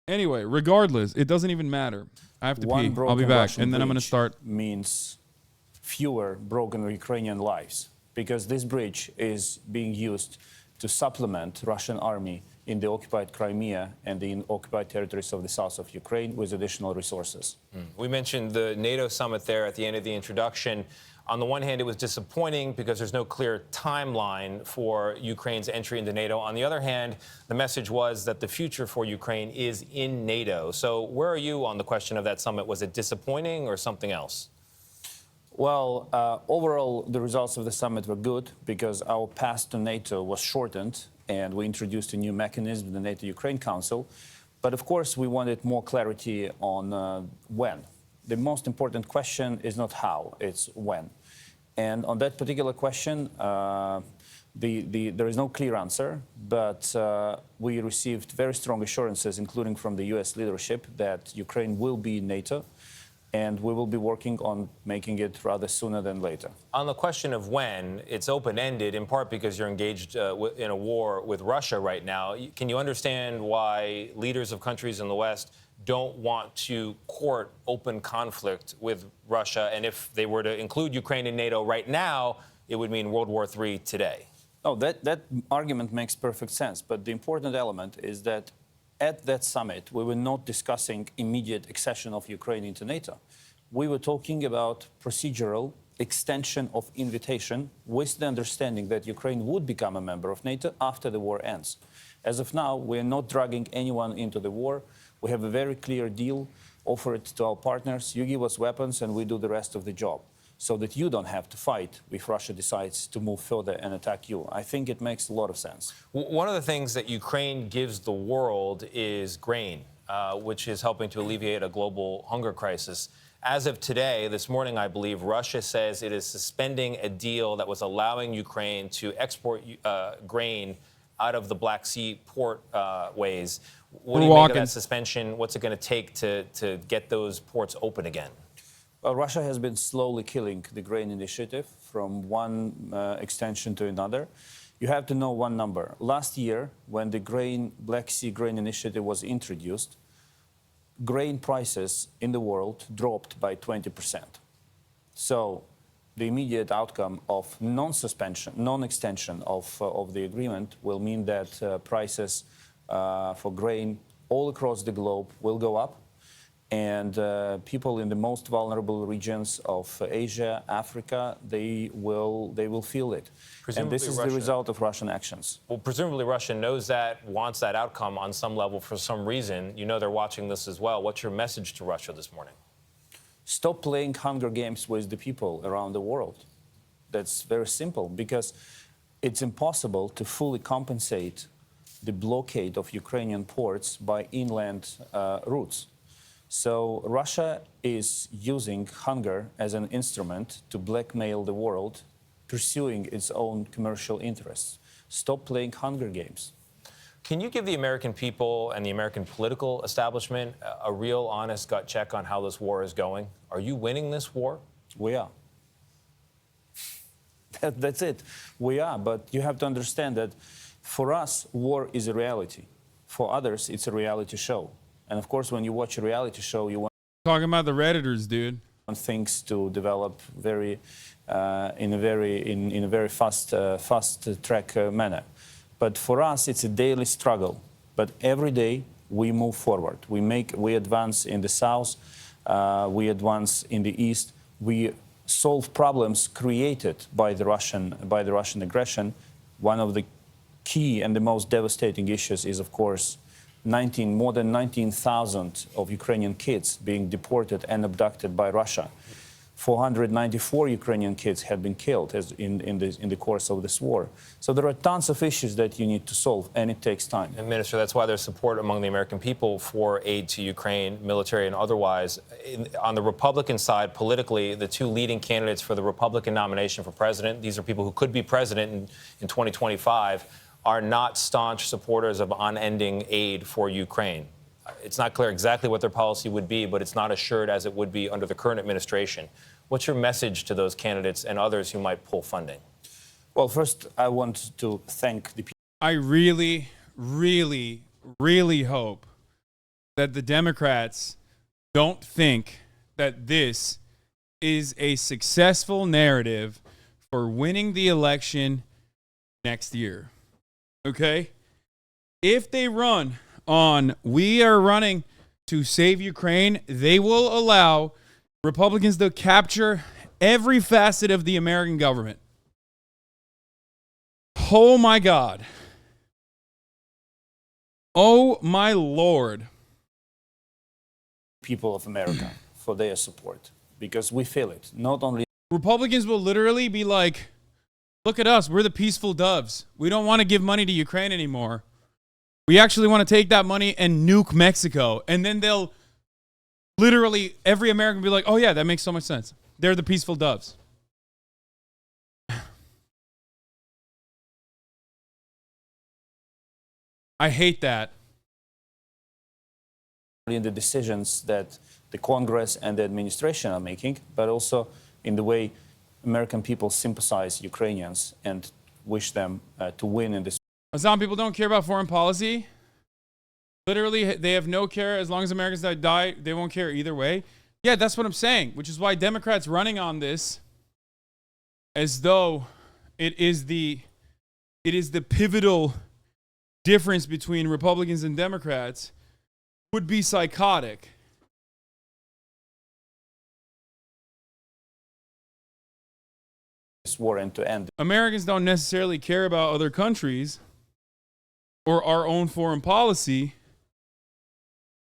Anyway, regardless, it doesn't even matter. I have to pee. I'll be back. And then I'm going to start. Means fewer broken Ukrainian lives, because this bridge is being used to supplement Russian army in the occupied Crimea and the occupied territories of the south of Ukraine with additional resources. We mentioned the NATO summit there at the end of the introduction. On the one hand, it was disappointing because there's no clear timeline for Ukraine's entry into NATO. On the other hand, the message was that the future for Ukraine is in NATO. So where are you on the question of that summit? Was it disappointing or something else? Well, overall, the results of the summit were good because our path to NATO was shortened and we introduced a new mechanism, the NATO-Ukraine Council. But of course, we wanted more clarity on when. The most important question is not how, it's when. And on that particular question, there is no clear answer, but we received very strong assurances, including from the US leadership, that Ukraine will be in NATO. and we will be working on making it rather sooner than later. On the question of when, it's open-ended in part because you're engaged in a war with Russia right now. Can you understand why leaders of countries in the West don't want to court open conflict with Russia? And if they were to include Ukraine in NATO right now, it would mean World War III today. Oh, that argument makes perfect sense. But the important element is that at that summit, we were not discussing immediate accession of Ukraine into NATO. We were talking about procedural extension of invitation with the understanding that Ukraine would become a member of NATO after the war ends. As of now, we're not dragging anyone into the war. We have a very clear deal offered to our partners. You give us weapons and we do the rest of the job, so that you don't have to fight if Russia decides to move further and attack you. I think it makes a lot of sense. One of the things that Ukraine gives the world is grain, which is helping to alleviate a global hunger crisis. As of today, this morning, I believe, Russia says it is suspending a deal that was allowing Ukraine to export grain out of the Black Sea port ways. What do you make of that suspension? What's it going to take to get those ports open again? Well, Russia has been slowly killing the grain initiative from one extension to another. You have to know one number. Last year, when the Black Sea grain initiative was introduced, grain prices in the world dropped by 20%. So the immediate outcome of non-extension of the agreement will mean that prices for grain all across the globe will go up. And people in the most vulnerable regions of Asia, Africa, they will feel it. And this is the result of Russian actions. Well, presumably Russia knows that, wants that outcome on some level for some reason. You know they're watching this as well. What's your message to Russia this morning? Stop playing Hunger Games with the people around the world. That's very simple, because it's impossible to fully compensate the blockade of Ukrainian ports by inland routes. So Russia is using hunger as an instrument to blackmail the world, pursuing its own commercial interests. Stop playing Hunger Games. Can you give the American people and the American political establishment a real, honest gut check on how this war is going? Are you winning this war? We are. That's it. We are. But you have to understand that for us, war is a reality. For others, it's a reality show. And of course, when you watch a reality show, you want talking about the Redditors, dude. Things to develop in a very fast track manner. But for us, it's a daily struggle. But every day we move forward. We advance in the south. We advance in the east. We solve problems created by the Russian aggression. One of the key and the most devastating issues is, of course, more than 19,000 of Ukrainian kids being deported and abducted by Russia. 494 Ukrainian kids have been killed in the course of this war. So there are tons of issues that you need to solve, and it takes time. And Minister, that's why there's support among the American people for aid to Ukraine, military and otherwise. On the Republican side, politically, the two leading candidates for the Republican nomination for president, these are people who could be president in 2025, are not staunch supporters of unending aid for Ukraine. It's not clear exactly what their policy would be, but it's not assured as it would be under the current administration. What's your message to those candidates and others who might pull funding? Well, first, I want to thank the people. I really, really, really hope that the Democrats don't think that this is a successful narrative for winning the election next year. Okay? If they run on "we are running to save Ukraine," they will allow Republicans to capture every facet of the American government. Oh my God. Oh my Lord. People of America for their support, because we feel it. Not only Republicans will literally be like, look at us, we're the peaceful doves. We don't want to give money to Ukraine anymore. We actually want to take that money and nuke Mexico. And then they'll literally, every American will be like, oh yeah, that makes so much sense. They're the peaceful doves. I hate that. in the decisions that the Congress and the administration are making, but also in the way American people sympathize Ukrainians and wish them to win in this. Some people don't care about foreign policy. Literally, they have no care. As long as Americans die, they won't care either way. Yeah, that's what I'm saying, which is why Democrats running on this as though it is the pivotal difference between Republicans and Democrats would be psychotic. This war and to end. Americans don't necessarily care about other countries or our own foreign policy,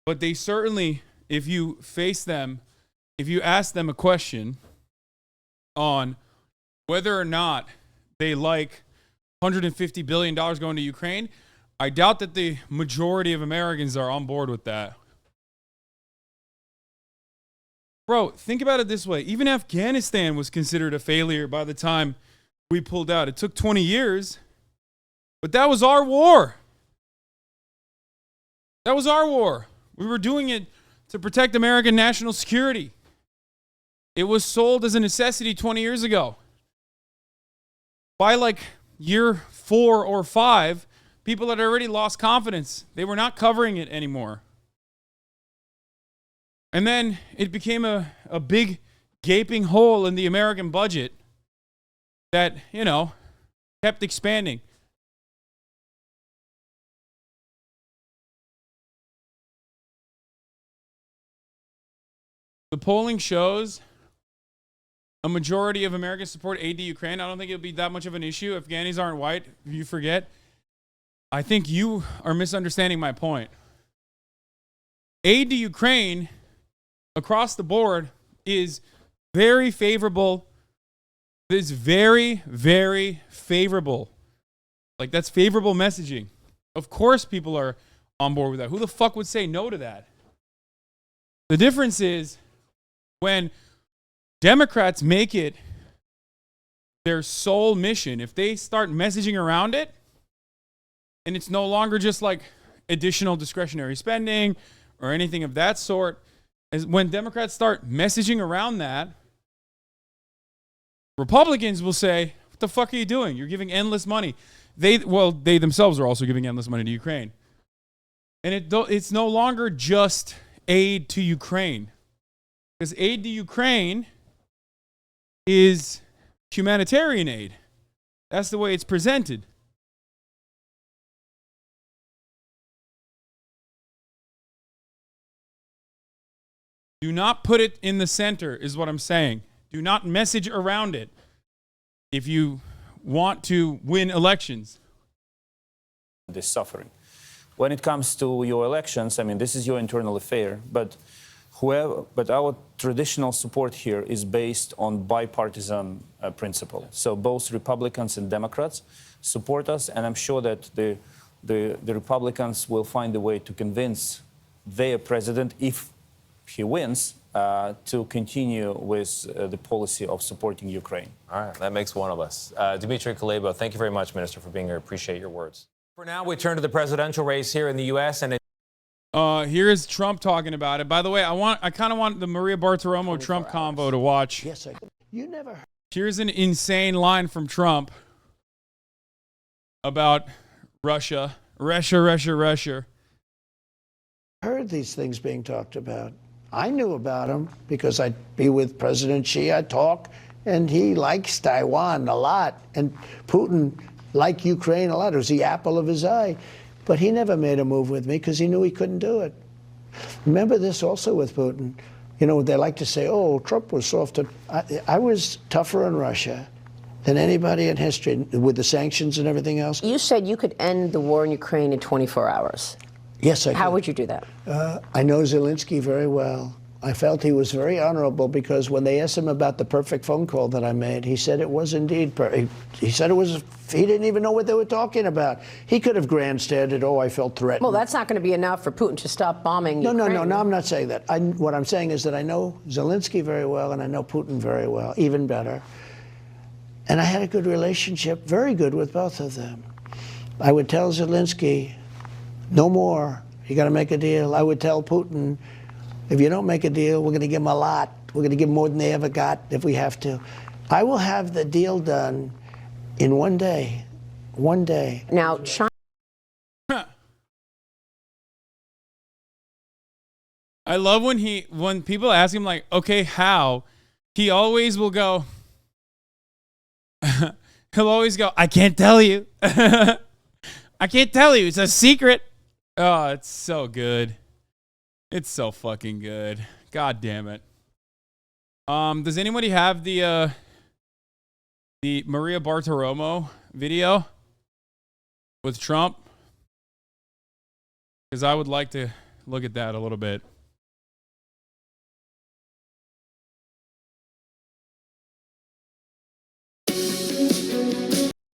but they certainly, if you face them, if you ask them a question on whether or not they like $150 billion going to Ukraine, I doubt that the majority of Americans are on board with that. Bro, think about it this way. Even Afghanistan was considered a failure by the time we pulled out. It took 20 years, but that was our war. That was our war. We were doing it to protect American national security. It was sold as a necessity 20 years ago. By like year 4 or 5, people had already lost confidence. They were not covering it anymore. And then it became a big gaping hole in the American budget that, you know, kept expanding. The polling shows a majority of Americans support aid to Ukraine. I don't think it'll be that much of an issue. If Afghanis aren't white, if you forget. I think you are misunderstanding my point. Aid to Ukraine across the board is very favorable. It's very, very favorable. Like, that's favorable messaging. Of course people are on board with that. Who the fuck would say no to that? The difference is when Democrats make it their sole mission, if they start messaging around it, and it's no longer just like additional discretionary spending or anything of that sort, as when Democrats start messaging around that, Republicans will say, what the fuck are you doing? You're giving endless money. They themselves are also giving endless money to Ukraine. And it's no longer just aid to Ukraine. Because aid to Ukraine is humanitarian aid. That's the way it's presented. Do not put it in the center, is what I'm saying. Do not message around it if you want to win elections. This suffering. When it comes to your elections, I mean, this is your internal affair, but our traditional support here is based on bipartisan principle. So both Republicans and Democrats support us, and I'm sure that the Republicans will find a way to convince their president, if he wins, to continue with the policy of supporting Ukraine. All right, that makes one of us. Dmitry Kuleba, thank you very much, Minister, for being here. Appreciate your words. For now, we turn to the presidential race here in the U.S. and here is Trump talking about it. By the way, I kind of want the Maria Bartiromo Trump convo to watch. Yes, I do. You never heard. Here's an insane line from Trump about Russia. Russia. Heard these things being talked about. I knew about them because I'd be with President Xi, I'd talk, and he likes Taiwan a lot, and Putin liked Ukraine a lot. It was the apple of his eye. But he never made a move with me because he knew he couldn't do it. Remember this also with Putin. You know, they like to say, oh, Trump was soft. I was tougher on Russia than anybody in history with the sanctions and everything else. You said you could end the war in Ukraine in 24 hours. Yes, I could. How would you do that? I know Zelensky very well. I felt he was very honorable because when they asked him about the perfect phone call that I made, he said it was indeed perfect. He said it was, he didn't even know what they were talking about. He could have grandstanded, oh, I felt threatened. Well, that's not going to be enough for Putin to stop bombing Ukraine. No, I'm not saying that. What I'm saying is that I know Zelensky very well and I know Putin very well, even better. And I had a good relationship, very good with both of them. I would tell Zelensky, no more. You got to make a deal. I would tell Putin, if you don't make a deal, we're going to give them a lot. We're going to give them more than they ever got if we have to. I will have the deal done in one day. One day. Now, China. I love when people ask him like, okay, how? He always will go, he'll always go, I can't tell you. I can't tell you. It's a secret. Oh, it's so good. It's so fucking good. God damn it. Does anybody have the Maria Bartiromo video with Trump? Because I would like to look at that a little bit.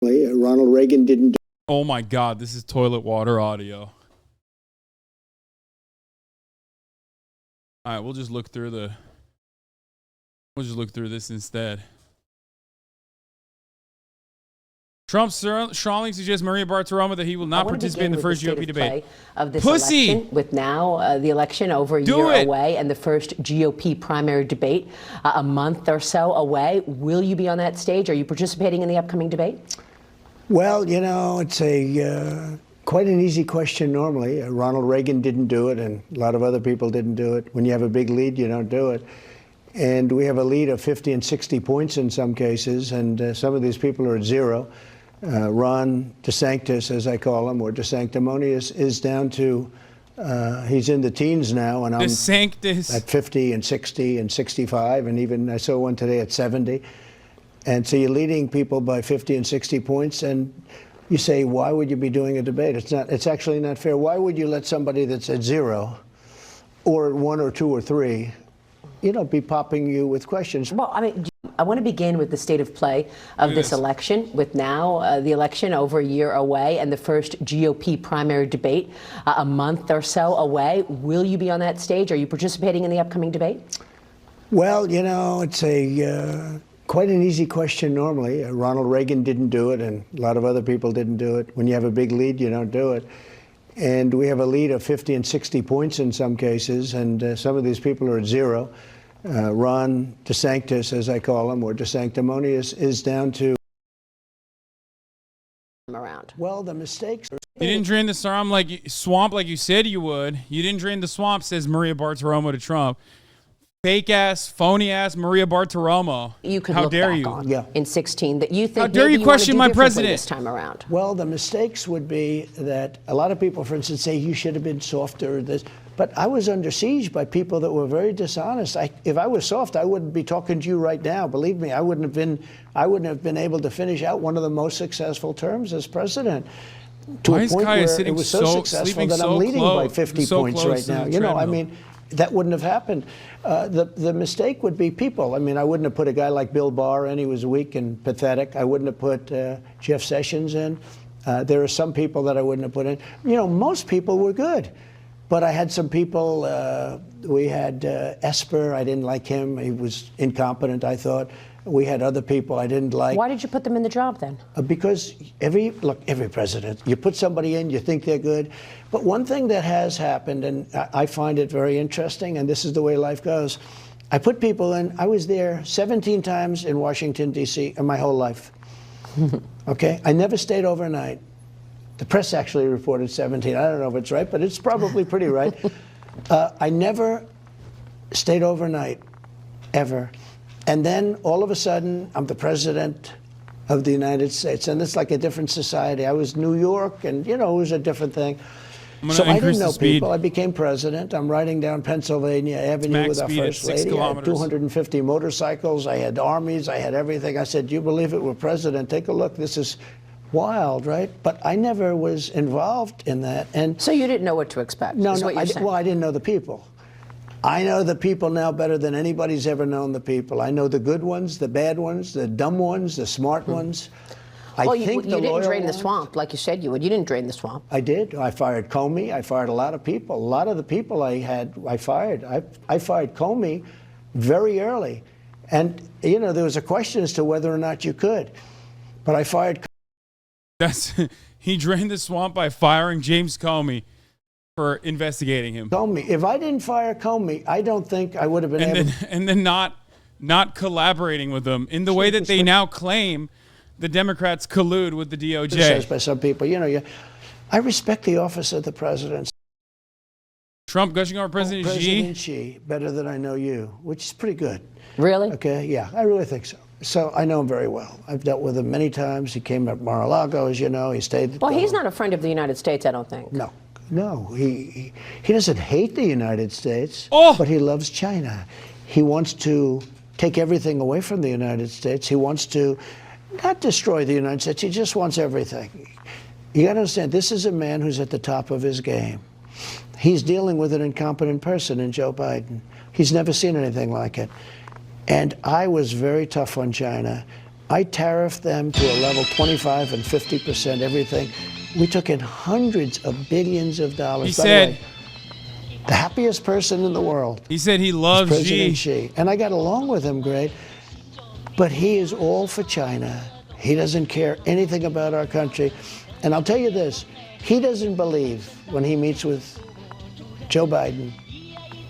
Ronald Reagan didn't do. Oh my God, this is toilet water audio. All right, we'll just look through this instead. Trump strongly suggests Maria Bartiromo that he will not participate in the first GOP debate. Of this Pussy! election, with now the election over a year away and the first GOP primary debate a month or so away, will you be on that stage? Are you participating in the upcoming debate? Well, you know, it's quite an easy question normally. Ronald Reagan didn't do it, and a lot of other people didn't do it. When you have a big lead, you don't do it. And we have a lead of 50 and 60 points in some cases, and some of these people are at zero. Ron DeSantis, as I call him, or DeSanctimonious, is down to, he's in the teens now, and I'm at 50 and 60 and 65, and even I saw one today at 70. And so you're leading people by 50 and 60 points, and you say, why would you be doing a debate? It's actually not fair. Why would you let somebody that's at zero, or at 1 or 2 or 3, be popping you with questions? Well, I mean, I want to begin with the state of play of this election, with now the election over a year away and the first GOP primary debate a month or so away. Will you be on that stage? Are you participating in the upcoming debate? Well, you know, it's quite an easy question normally. Ronald Reagan didn't do it, and a lot of other people didn't do it. When you have a big lead, you don't do it. And we have a lead of 50 and 60 points in some cases, and some of these people are at zero. Ron DeSantis, as I call him, or DeSanctimonious, is down to. Around. Well, the mistakes. You didn't drain the swamp like you said you would. You didn't drain the swamp, says Maria Bartiromo to Trump. Fake ass, phony ass Maria Bartiromo. You could How look dare back you? on in 16 that you think. How dare maybe you question wanna my do differently president this time around? Well, the mistakes would be that a lot of people, for instance, say you should have been softer. But I was under siege by people that were very dishonest. If I was soft, I wouldn't be talking to you right now. Believe me, I wouldn't have been able to finish out one of the most successful terms as president. To a point where it was so successful that I'm leading by 50 points right now. You know, I mean, that wouldn't have happened. The mistake would be people. I mean, I wouldn't have put a guy like Bill Barr in. He was weak and pathetic. I wouldn't have put Jeff Sessions in. There are some people that I wouldn't have put in. You know, most people were good. But I had some people, we had Esper, I didn't like him. He was incompetent, I thought. We had other people I didn't like. Why did you put them in the job then? Because every president, you put somebody in, you think they're good. But one thing that has happened, and I find it very interesting, and this is the way life goes. I put people in, I was there 17 times in Washington, D.C. in my whole life. Okay? I never stayed overnight. The press actually reported 17. I don't know if it's right, but it's probably pretty right. I never stayed overnight, ever. And then all of a sudden, I'm the president of the United States. And it's like a different society. I was New York, and, you know, it was a different thing. So I didn't know people. I became president. I'm riding down Pennsylvania Avenue with our first lady. I had 250 motorcycles. I had armies. I had everything. I said, do you believe it? We're president. Take a look. This is wild, right? But I never was involved in that. And so you didn't know what to expect? No, I didn't know the people. I know the people now better than anybody's ever known the people. I know the good ones, the bad ones, the dumb ones, the smart ones. Well, you didn't drain the swamp like you said you would. You didn't drain the swamp. I did. I fired Comey. I fired a lot of people. A lot of the people I fired. I fired Comey very early. And, you know, there was a question as to whether or not you could. But I fired. He drained the swamp by firing James Comey for investigating him. Comey. If I didn't fire Comey, I don't think I would have been able. And then not collaborating with them in the way that they now claim the Democrats collude with the DOJ. Says by some people, I respect the office of the president. Trump gushing over President Xi better than I know you, which is pretty good. Really? Okay, yeah, I really think so. So I know him very well. I've dealt with him many times. He came at Mar-a-Lago, as you know. He stayed. Well, he's not a friend of the United States, I don't think. No, he doesn't hate the United States, but he loves China. He wants to take everything away from the United States. He wants to not destroy the United States. He just wants everything. You got to understand, this is a man who's at the top of his game. He's dealing with an incompetent person in Joe Biden. He's never seen anything like it. And I was very tough on China. I tariffed them to a level 25 and 50% everything. We took in hundreds of billions of dollars. He said, the happiest person in the world. He said he loves President Xi. And I got along with him great. But he is all for China. He doesn't care anything about our country. And I'll tell you this, he doesn't believe when he meets with Joe Biden.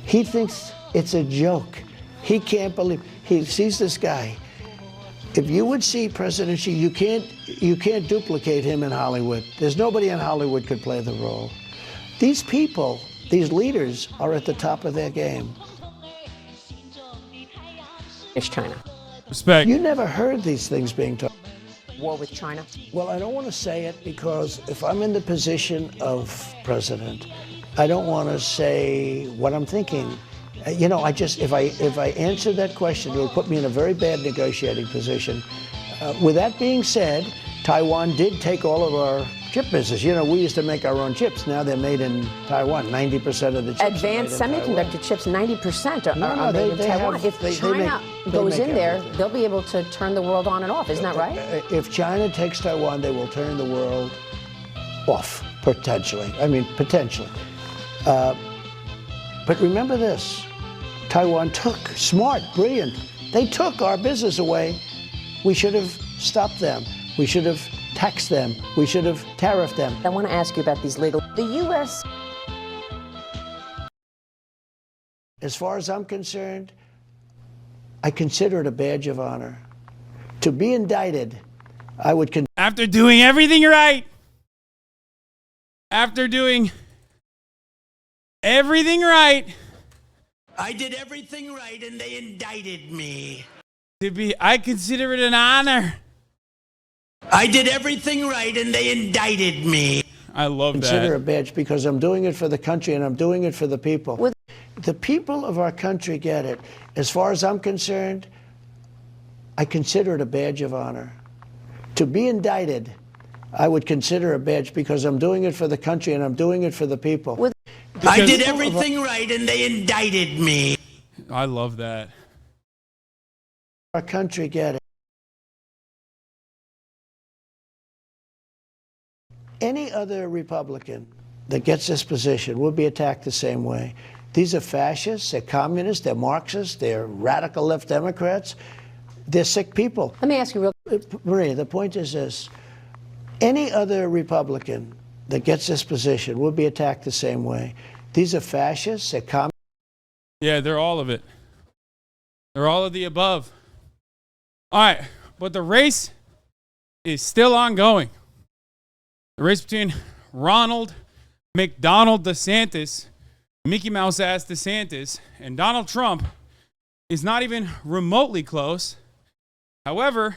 He thinks it's a joke. He can't believe, he sees this guy. If you would see President Xi, you can't duplicate him in Hollywood. There's nobody in Hollywood could play the role. These people, these leaders are at the top of their game. It's China. Respect. You never heard these things being talked. War with China? Well, I don't want to say it because if I'm in the position of president, I don't want to say what I'm thinking. If I answer that question, it would put me in a very bad negotiating position. With that being said, Taiwan did take all of our chip business. We used to make our own chips. Now they're made in Taiwan. 90% of the chips Advanced are made in semiconducct Taiwan. chips, 90% are made in they Taiwan. have- If they China make goes in there, everything. they'll be able to turn the world on and off. Isn't that right? If China takes Taiwan, they will turn the world off, potentially. Potentially. But remember this, Taiwan smart, brilliant. They took our business away. We should have stopped them. We should have taxed them. We should have tariffed them. I want to ask you about these legal. The U.S. As far as I'm concerned, I consider it a badge of honor. To be indicted, I would after doing everything right. After doing everything right. I did everything right and they indicted me. I consider it an honor. I did everything right and they indicted me. I love that. Consider a badge because I'm doing it for the country and I'm doing it for the people. The people of our country get it. As far as I'm concerned, I consider it a badge of honor. To be indicted, I would consider a badge because I'm doing it for the country and I'm doing it for the people. I did everything right and they indicted me. I love that. Our country get it. Any other Republican that gets this position will be attacked the same way. These are fascists, they're communists, they're Marxists, they're radical left Democrats. They're sick people. Let me ask you Maria, the point is this. Any other Republican that gets this position will be attacked the same way. These are fascists, they're communists. Yeah, they're all of it. They're all of the above. All right, but the race is still ongoing. The race between Ronald McDonald DeSantis, Mickey Mouse ass DeSantis, and Donald Trump is not even remotely close. However,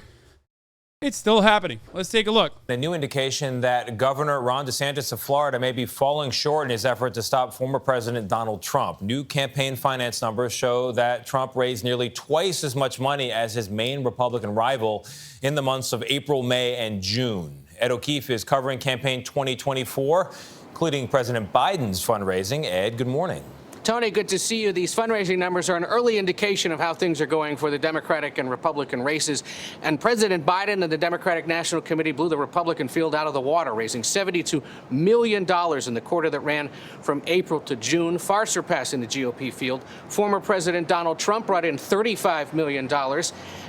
it's still happening. Let's take a look. A new indication that Governor Ron DeSantis of Florida may be falling short in his effort to stop former President Donald Trump. New campaign finance numbers show that Trump raised nearly twice as much money as his main Republican rival in the months of April, May, and June. Ed O'Keefe is covering campaign 2024, including President Biden's fundraising. Ed, good morning. Tony, good to see you. These fundraising numbers are an early indication of how things are going for the Democratic and Republican races. And President Biden and the Democratic National Committee blew the Republican field out of the water, raising $72 million in the quarter that ran from April to June, far surpassing the GOP field. Former President Donald Trump brought in $35 million.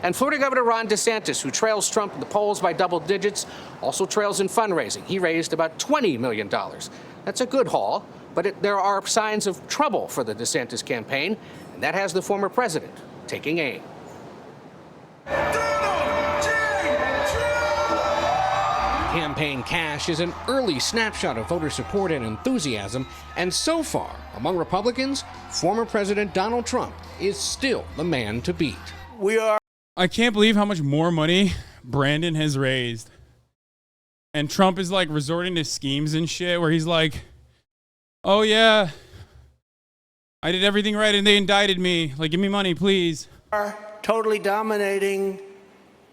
And Florida Governor Ron DeSantis, who trails Trump in the polls by double digits, also trails in fundraising. He raised about $20 million. That's a good haul. But there are signs of trouble for the DeSantis campaign, and that has the former president taking aim. Campaign cash is an early snapshot of voter support and enthusiasm, and so far, among Republicans, former President Donald Trump is still the man to beat. I can't believe how much more money Brandon has raised. And Trump is like resorting to schemes and shit where he's like, oh yeah, I did everything right and they indicted me. Like, give me money, please. Totally dominating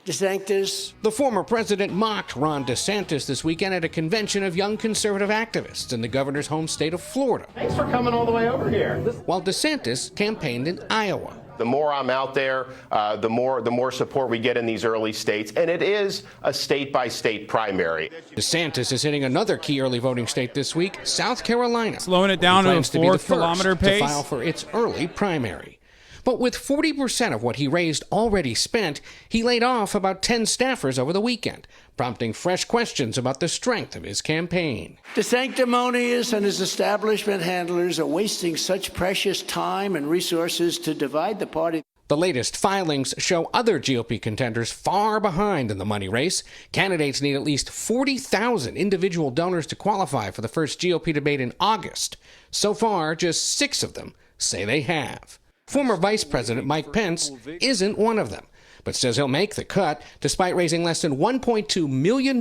DeSantis. The former president mocked Ron DeSantis this weekend at a convention of young conservative activists in the governor's home state of Florida. Thanks for coming all the way over here. While DeSantis campaigned in Iowa. The more I'm out there, the more support we get in these early states, and it is a state-by-state primary. DeSantis is hitting another key early voting state this week, South Carolina. Slowing it down to a 4-kilometer pace to file for its early primary. But with 40% of what he raised already spent, he laid off about 10 staffers over the weekend, prompting fresh questions about the strength of his campaign. DeSanctimonious and his establishment handlers are wasting such precious time and resources to divide the party. The latest filings show other GOP contenders far behind in the money race. Candidates need at least 40,000 individual donors to qualify for the first GOP debate in August. So far, just 6 of them say they have. Former Vice President Mike Pence isn't one of them, but says he'll make the cut despite raising less than $1.2 million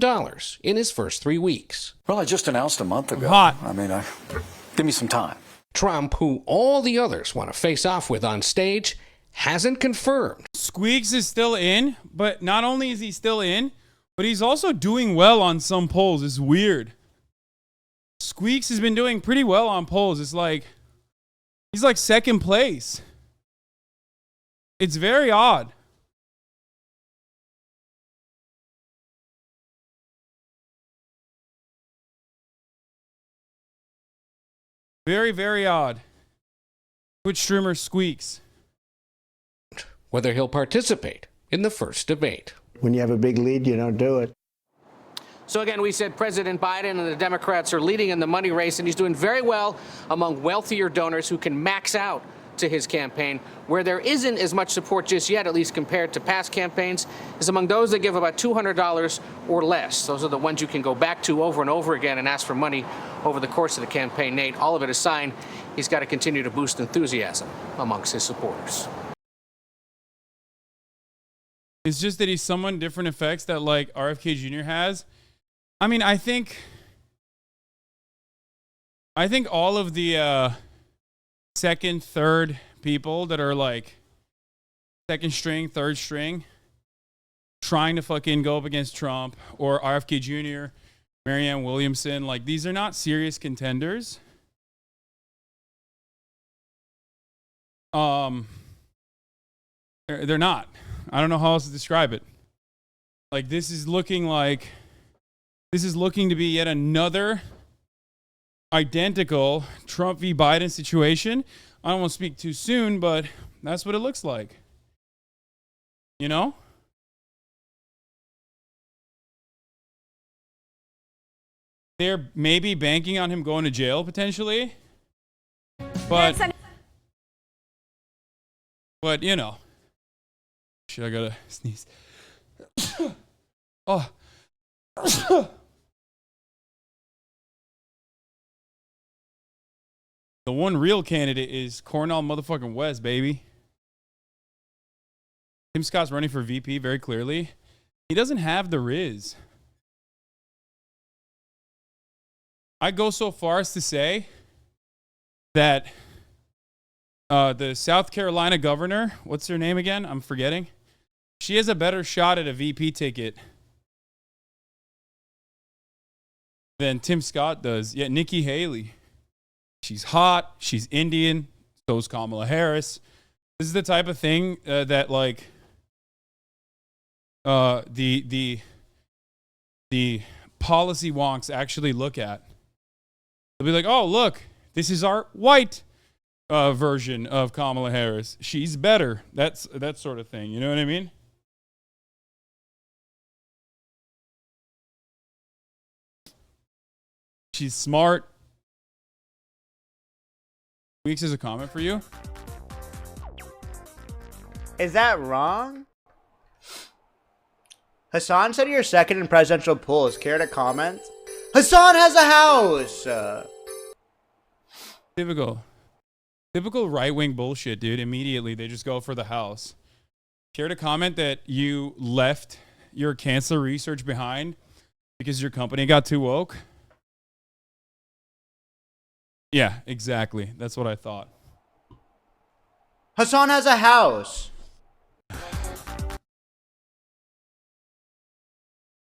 in his first 3 weeks. Well, I just announced a month ago. Hot. I mean, give me some time. Trump, who all the others want to face off with on stage, hasn't confirmed. Squeaks is still in, but not only is he still in, but he's also doing well on some polls. It's weird. Squeaks has been doing pretty well on polls. It's like, he's like second place. It's very odd. Very, very odd. Twitch streamer Squeaks. Whether he'll participate in the first debate. When you have a big lead, you don't do it. So again, we said President Biden and the Democrats are leading in the money race, and he's doing very well among wealthier donors who can max out to his campaign. Where there isn't as much support just yet, at least compared to past campaigns, is among those that give about $200 or less. Those are the ones you can go back to over and over again and ask for money over the course of the campaign. Nate, all of it aside, he's got to continue to boost enthusiasm amongst his supporters. It's just that he's someone different effects that like RFK Jr. has. I mean, I think all of the second, third people that are like second string, third string, trying to fucking go up against Trump or RFK Jr., Marianne Williamson, like these are not serious contenders. They're not. I don't know how else to describe it. Like this is looking to be yet another identical Trump v. Biden situation. I don't want to speak too soon, but that's what it looks like. You know? They're maybe banking on him going to jail potentially. But you know. Shit, I gotta sneeze. Oh. The one real candidate is Cornell motherfucking West, baby. Tim Scott's running for VP very clearly. He doesn't have the Riz. I go so far as to say that the South Carolina governor, what's her name again? I'm forgetting. She has a better shot at a VP ticket than Tim Scott does. Yeah, Nikki Haley. She's hot. She's Indian. So's Kamala Harris. This is the type of thing that like the policy wonks actually look at. They'll be like, oh, look, this is our white version of Kamala Harris. She's better. That's that sort of thing. You know what I mean? She's smart. Weeks is a comment for you. Is that wrong? Hasan said you're second in presidential polls. Care to comment? Hasan has a house! Typical right-wing bullshit, dude. Immediately, they just go for the house. Care to comment that you left your cancer research behind because your company got too woke? Yeah, exactly. That's what I thought. Hasan has a house.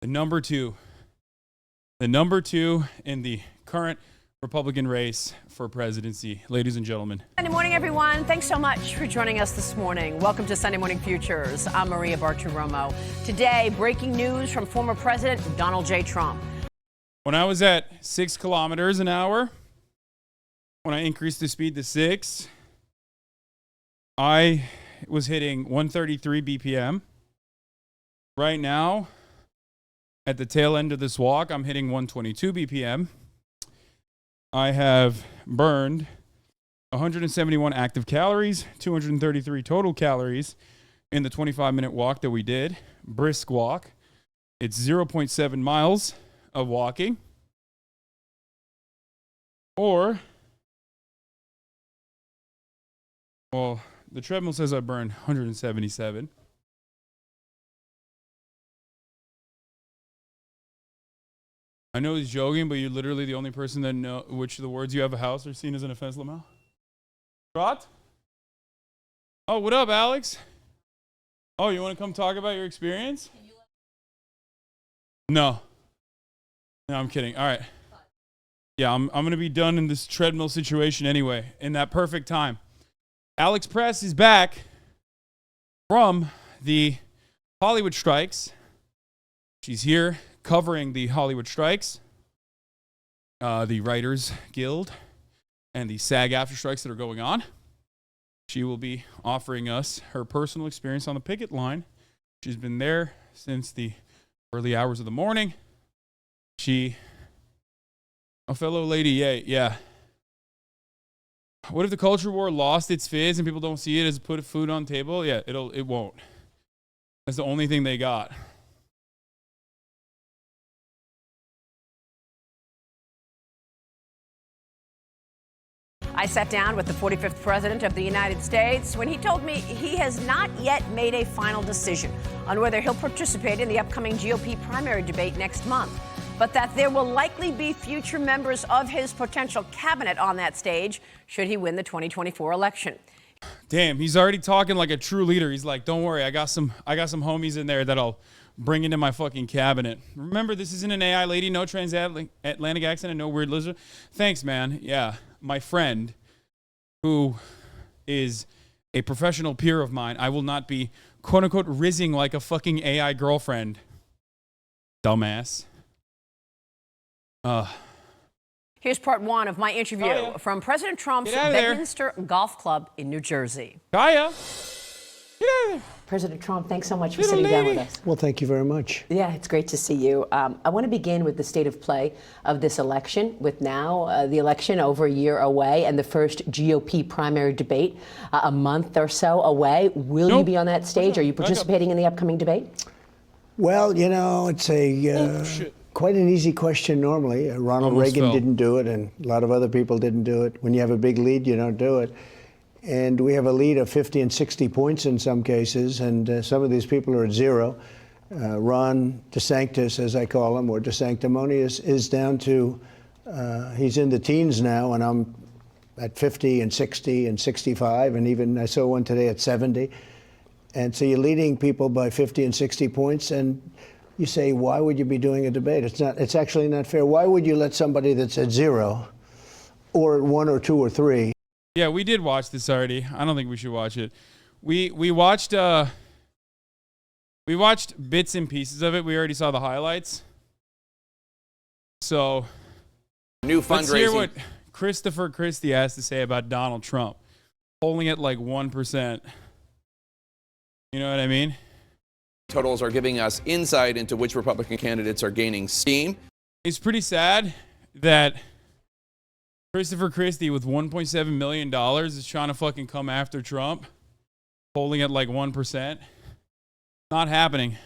The number two in the current Republican race for presidency, ladies and gentlemen. Sunday morning, everyone. Thanks so much for joining us this morning. Welcome to Sunday Morning Futures. I'm Maria Bartiromo. Today, breaking news from former President Donald J. Trump. When I was at 6 kilometers an hour, when I increased the speed to 6, I was hitting 133 BPM. Right now, at the tail end of this walk, I'm hitting 122 BPM. I have burned 171 active calories, 233 total calories in the 25-minute walk that we did. Brisk walk. It's 0.7 miles of walking. Or, well, the treadmill says I burned 177. I know he's joking, but you're literally the only person that know which of the words "you have a house" are seen as an offense, Lamel. Trot? Oh, what up, Alex? Oh, you want to come talk about your experience? No. No, I'm kidding. All right. Yeah, I'm going to be done in this treadmill situation anyway, in that perfect time. Alex Press is back from the Hollywood strikes. She's here covering the Hollywood strikes, the Writers Guild, and the SAG-AFTRA strikes that are going on. She will be offering us her personal experience on the picket line. She's been there since the early hours of the morning. A fellow lady, yeah. What if the culture war lost its fizz and people don't see it as put food on table? Yeah, it won't. That's the only thing they got. I sat down with the 45th President of the United States when he told me he has not yet made a final decision on whether he'll participate in the upcoming GOP primary debate next month, but that there will likely be future members of his potential cabinet on that stage should he win the 2024 election. Damn, he's already talking like a true leader. He's like, don't worry, I got some homies in there that I'll bring into my fucking cabinet. Remember, this isn't an AI lady, no transatlantic accent, and no weird lizard. Thanks, man. Yeah, my friend, who is a professional peer of mine, I will not be, quote-unquote, rizzing like a fucking AI girlfriend. Dumbass. Here's part one of my interview from President Trump's Bedminster Golf Club in New Jersey. Kaya. President Trump, thanks so much for sitting down with us. Well, thank you very much. Yeah, it's great to see you. I want to begin with the state of play of this election, with now the election over a year away and the first GOP primary debate a month or so away. Will you be on that stage? Are you participating in the upcoming debate? Well, you know, it's quite an easy question normally. Ronald Reagan didn't do it, and a lot of other people didn't do it. When you have a big lead, you don't do it. And we have a lead of 50 and 60 points in some cases, and some of these people are at zero. Ron DeSantis, as I call him, or DeSanctimonious, is down to, he's in the teens now, and I'm at 50 and 60 and 65, and even I saw one today at 70. And so you're leading people by 50 and 60 points, and you say, why would you be doing a debate? It's actually not fair. Why would you let somebody that's at zero, or at 1 or 2 or 3? Yeah, we did watch this already. I don't think we should watch it. We watched bits and pieces of it. We already saw the highlights. So new let's hear fundraising. what Christopher Christie has to say about Donald Trump, polling at like 1%. You know what I mean? Totals are giving us insight into which Republican candidates are gaining steam. It's pretty sad that Christopher Christie with $1.7 million is trying to fucking come after Trump, polling at like 1%. Not happening.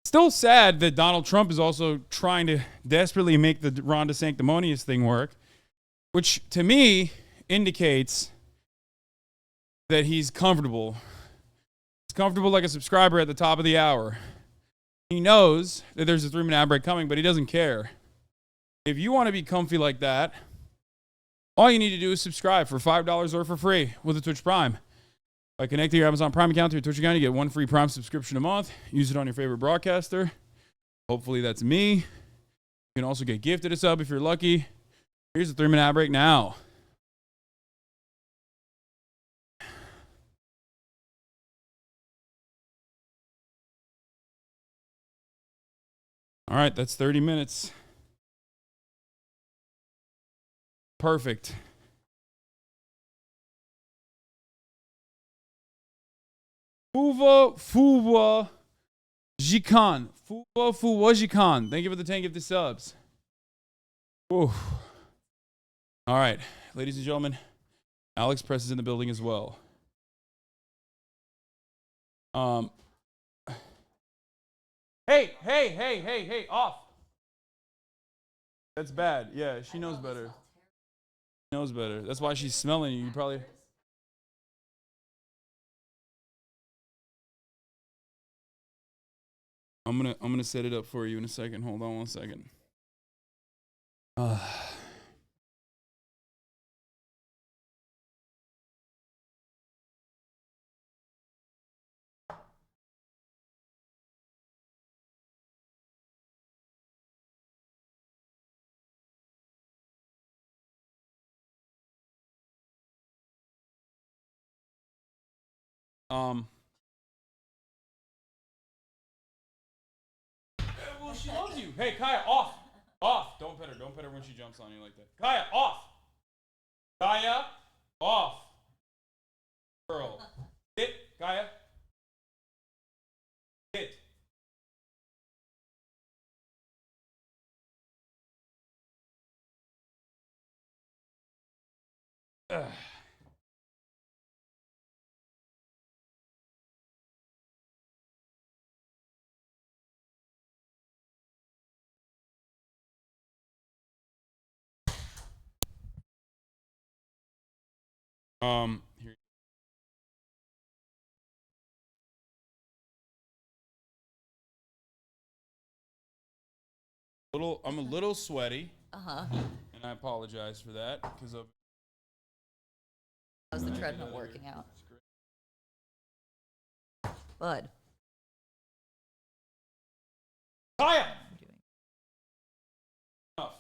Still sad that Donald Trump is also trying to desperately make the Ron DeSanctimonious thing work, which to me indicates that he's comfortable. He's comfortable like a subscriber at the top of the hour. He knows that there's a 3-minute ad break coming, but he doesn't care. If you want to be comfy like that, all you need to do is subscribe for $5 or for free with a Twitch Prime. By connecting your Amazon Prime account to your Twitch account, you get 1 free Prime subscription a month. Use it on your favorite broadcaster. Hopefully that's me. You can also get gifted a sub if you're lucky. Here's a 3-minute ad break now. All right, that's 30 minutes. Perfect. Fuwa Jikan. Fuwa Jikan. Thank you for the 10 gifted subs. Whew. All right, ladies and gentlemen, Alex Press is in the building as well. Hey, off. That's bad. Yeah, she knows better. She knows better. That's why she's smelling you. You probably... I'm gonna set it up for you in a second. Hold on 1 second. Well, she loves you. Hey, Kaya, off. Off. Don't pet her. Don't pet her when she jumps on you like that. Kaya, off. Kaya, off. Girl. Sit, Kaya. Sit. Ugh. Here. I'm a little sweaty. And I apologize for that because of. How's the treadmill working out? Bud. Kaya! Enough.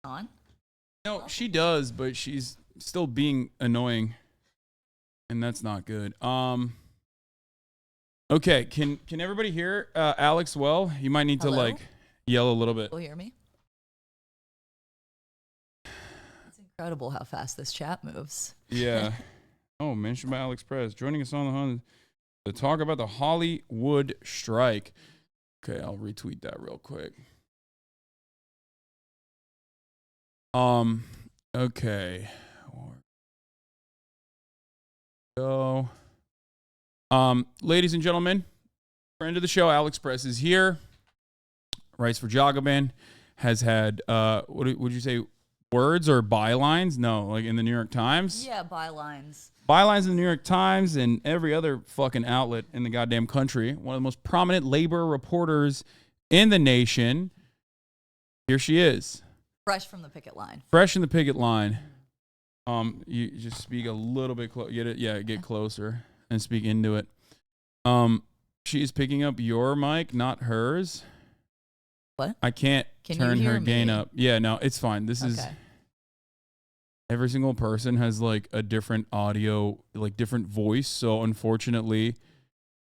On? No, she does, but she's still being annoying. And that's not good. Okay, can everybody hear Alex well? You might need to like yell a little bit. Will you hear me? It's incredible how fast this chat moves. Yeah. Oh, mentioned by Alex Press. Joining us on the hunt to talk about the Hollywood strike. Okay, I'll retweet that real quick. Okay. Go. Ladies and gentlemen, friend of the show, Alex Press is here. Writes for Jagaban. Has had, what would you say, words or bylines? No, like in the New York Times? Yeah, bylines. Bylines in the New York Times and every other fucking outlet in the goddamn country. One of the most prominent labor reporters in the nation. Here she is. Fresh from the picket line. Fresh in the picket line. You just speak a little bit close. Get it? Yeah, get closer and speak into it. She is picking up your mic, not hers. What? I can't turn her gain up. Yeah, no, it's fine. This is every single person has like a different audio, like different voice. So unfortunately,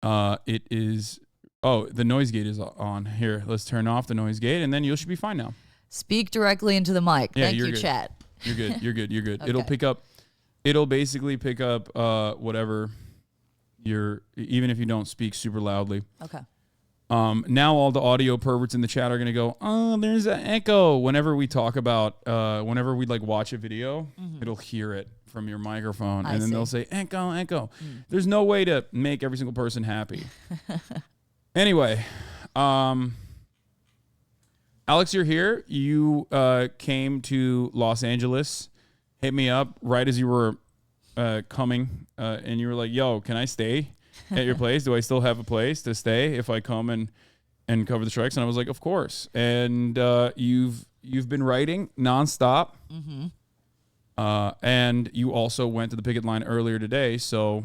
it is. Oh, the noise gate is on. Here, let's turn off the noise gate, and then you should be fine now. Speak directly into the mic. Yeah, Thank you, good. chat. You're good. You're good. You're good. Okay. It'll basically pick up whatever you're, even if you don't speak super loudly. Okay. Now all the audio perverts in the chat are gonna go, oh, there's an echo. Whenever we talk about, whenever we like watch a video, it'll hear it from your microphone, and then they'll say echo, echo. There's no way to make every single person happy. Anyway, Alex, you're here. You came to Los Angeles, hit me up right as you were coming, and you were like, yo, can I stay at your place? Do I still have a place to stay if I come and cover the strikes? And I was like, of course. And you've been writing nonstop. And you also went to the picket line earlier today. So,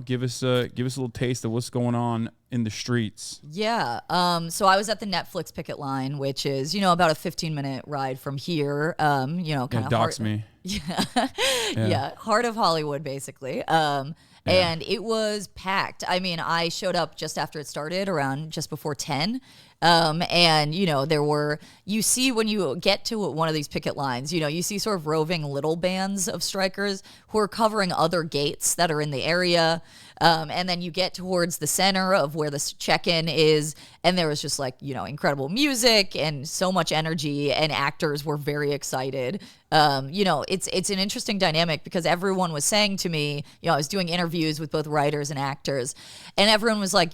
give us a little taste of what's going on in the streets. Yeah. So I was at the Netflix picket line, which is, about a 15-minute ride from here. Kind of dox me. Yeah. Heart of Hollywood, basically. And it was packed. I mean, I showed up just after it started, around just before 10. And, there were, you see when you get to one of these picket lines, you see sort of roving little bands of strikers who are covering other gates that are in the area. And then you get towards the center of where the check-in is, and there was just incredible music and so much energy, and actors were very excited. It's an interesting dynamic because everyone was saying to me, I was doing interviews with both writers and actors, and everyone was like,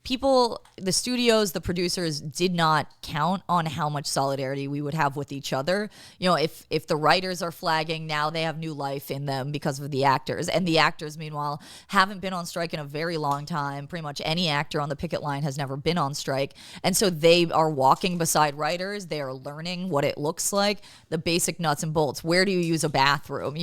people, the studios, the producers did not count on how much solidarity we would have with each other. If the writers are flagging, now they have new life in them because of the actors. And the actors, meanwhile, haven't been on strike in a very long time. Pretty much any actor on the picket line has never been on strike. And so they are walking beside writers. They are learning what it looks like, the basic nuts and bolts. Where do you use a bathroom?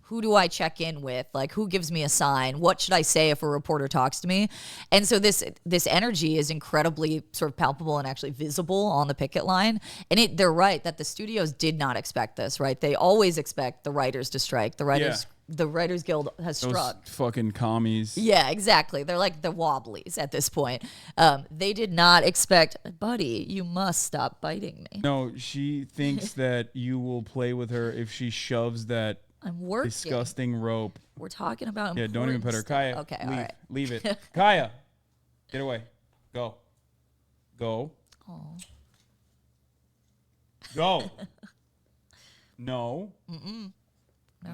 Who do I check in with? Like, who gives me a sign? What should I say if a reporter talks to me? And so this energy is incredibly sort of palpable and actually visible on the picket line. And they're right that the studios did not expect this, right? They always expect the writers to strike. The Writers Guild has struck. Those fucking commies. Yeah, exactly. They're like the Wobblies at this point. They did not expect, buddy, you must stop biting me. No, she thinks that you will play with her if she shoves that I'm working. disgusting rope. We're talking about Yeah, don't even pet her. Kaya, Okay, leave, all right. leave it. Kaya, get away. Go. Go. Oh. Go. No. Mm-mm.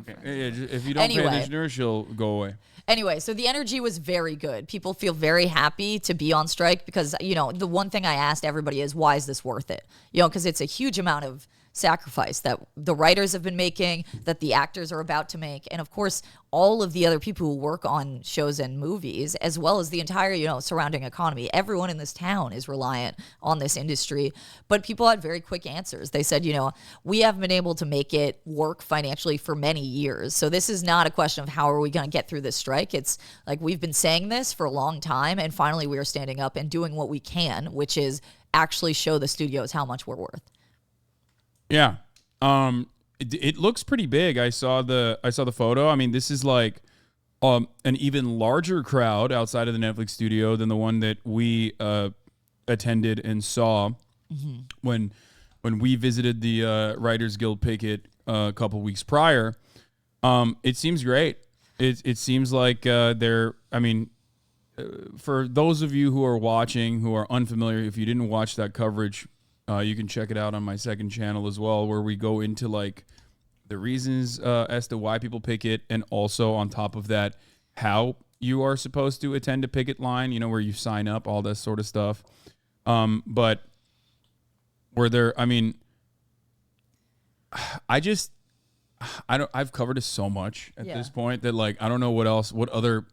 Okay. If you don't pay attention to her, she'll go away. Anyway, so the energy was very good. People feel very happy to be on strike because, the one thing I asked everybody is, why is this worth it? Because it's a huge amount of sacrifice that the writers have been making, that the actors are about to make, and of course all of the other people who work on shows and movies, as well as the entire surrounding economy. Everyone in this town is reliant on this industry. But people had very quick answers. They said, we haven't been able to make it work financially for many years, so this is not a question of how are we going to get through this strike. It's like, we've been saying this for a long time, and finally we are standing up and doing what we can, which is actually show the studios how much we're worth. Yeah. It looks pretty big. I saw the photo. I mean, this is like an even larger crowd outside of the Netflix studio than the one that we attended and saw when we visited the Writers Guild picket a couple weeks prior. It seems great. It seems like for those of you who are watching, who are unfamiliar, if you didn't watch that coverage, you can check it out on my second channel as well, where we go into like the reasons as to why people picket, and also on top of that, how you are supposed to attend a picket line, where you sign up, all that sort of stuff. But were there, I've covered it so much at this point that like, I don't know what other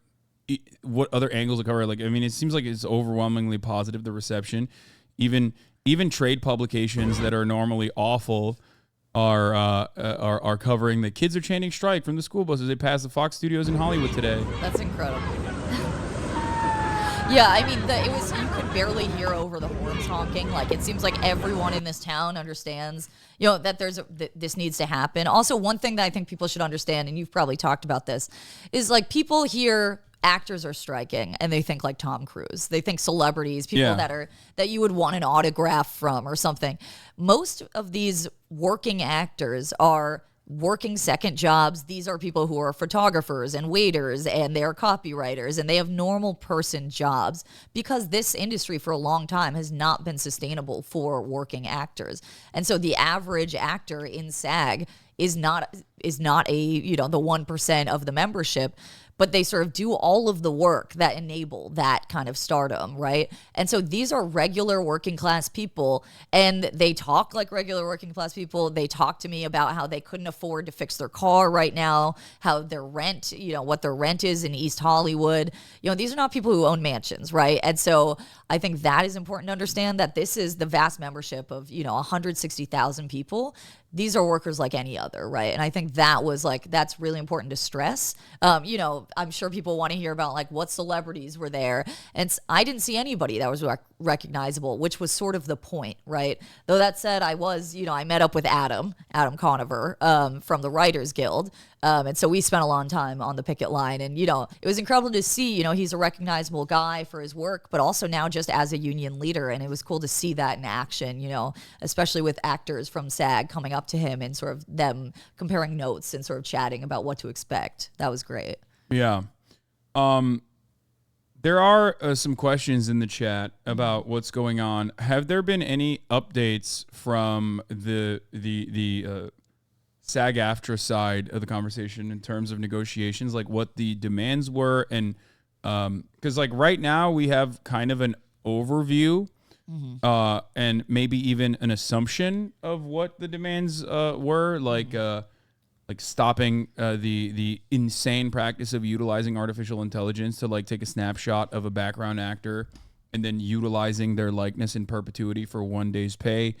angles to cover. Like, it seems like it's overwhelmingly positive, the reception. Even trade publications that are normally awful are covering that kids are chanting strike from the school buses. They passed the Fox Studios in Hollywood today. That's incredible. Yeah, it was, you could barely hear over the horns honking. Like, it seems like everyone in this town understands, that this needs to happen. Also, one thing that I think people should understand, and you've probably talked about this, is like, people hear actors are striking and they think like Tom Cruise. They think celebrities, people that you would want an autograph from or something. Most of these working actors are working second jobs. These are people who are photographers and waiters, and they are copywriters, and they have normal person jobs, because this industry for a long time has not been sustainable for working actors. And so the average actor in SAG is not a, you know, the 1% of the membership, but they sort of do all of the work that enable that kind of stardom, right? And so these are regular working class people, and they talk like regular working class people. They talk to me about how they couldn't afford to fix their car right now, how their rent, you know, what their rent is in East Hollywood. You know, these are not people who own mansions, right? And so I think that is important to understand, that this is the vast membership of, you know, 160,000 people. These are workers like any other, right? And I think that was like, that's really important to stress. You know, I'm sure people want to hear about like what celebrities were there. And I didn't see anybody that was recognizable, which was sort of the point, right? Though that said, I met up with Adam Conover from the Writers Guild. And so we spent a long time on the picket line, and, you know, it was incredible to see, you know, he's a recognizable guy for his work, but also now just as a union leader. And it was cool to see that in action, you know, especially with actors from SAG coming up to him and sort of them comparing notes and sort of chatting about what to expect. That was great. Yeah. There are some questions in the chat about what's going on. Have there been any updates from the SAG-AFTRA side of the conversation in terms of negotiations, like what the demands were? And because like right now we have kind of an overview and maybe even an assumption of what the demands were, like stopping the insane practice of utilizing artificial intelligence to like take a snapshot of a background actor and then utilizing their likeness in perpetuity for 1 day's pay.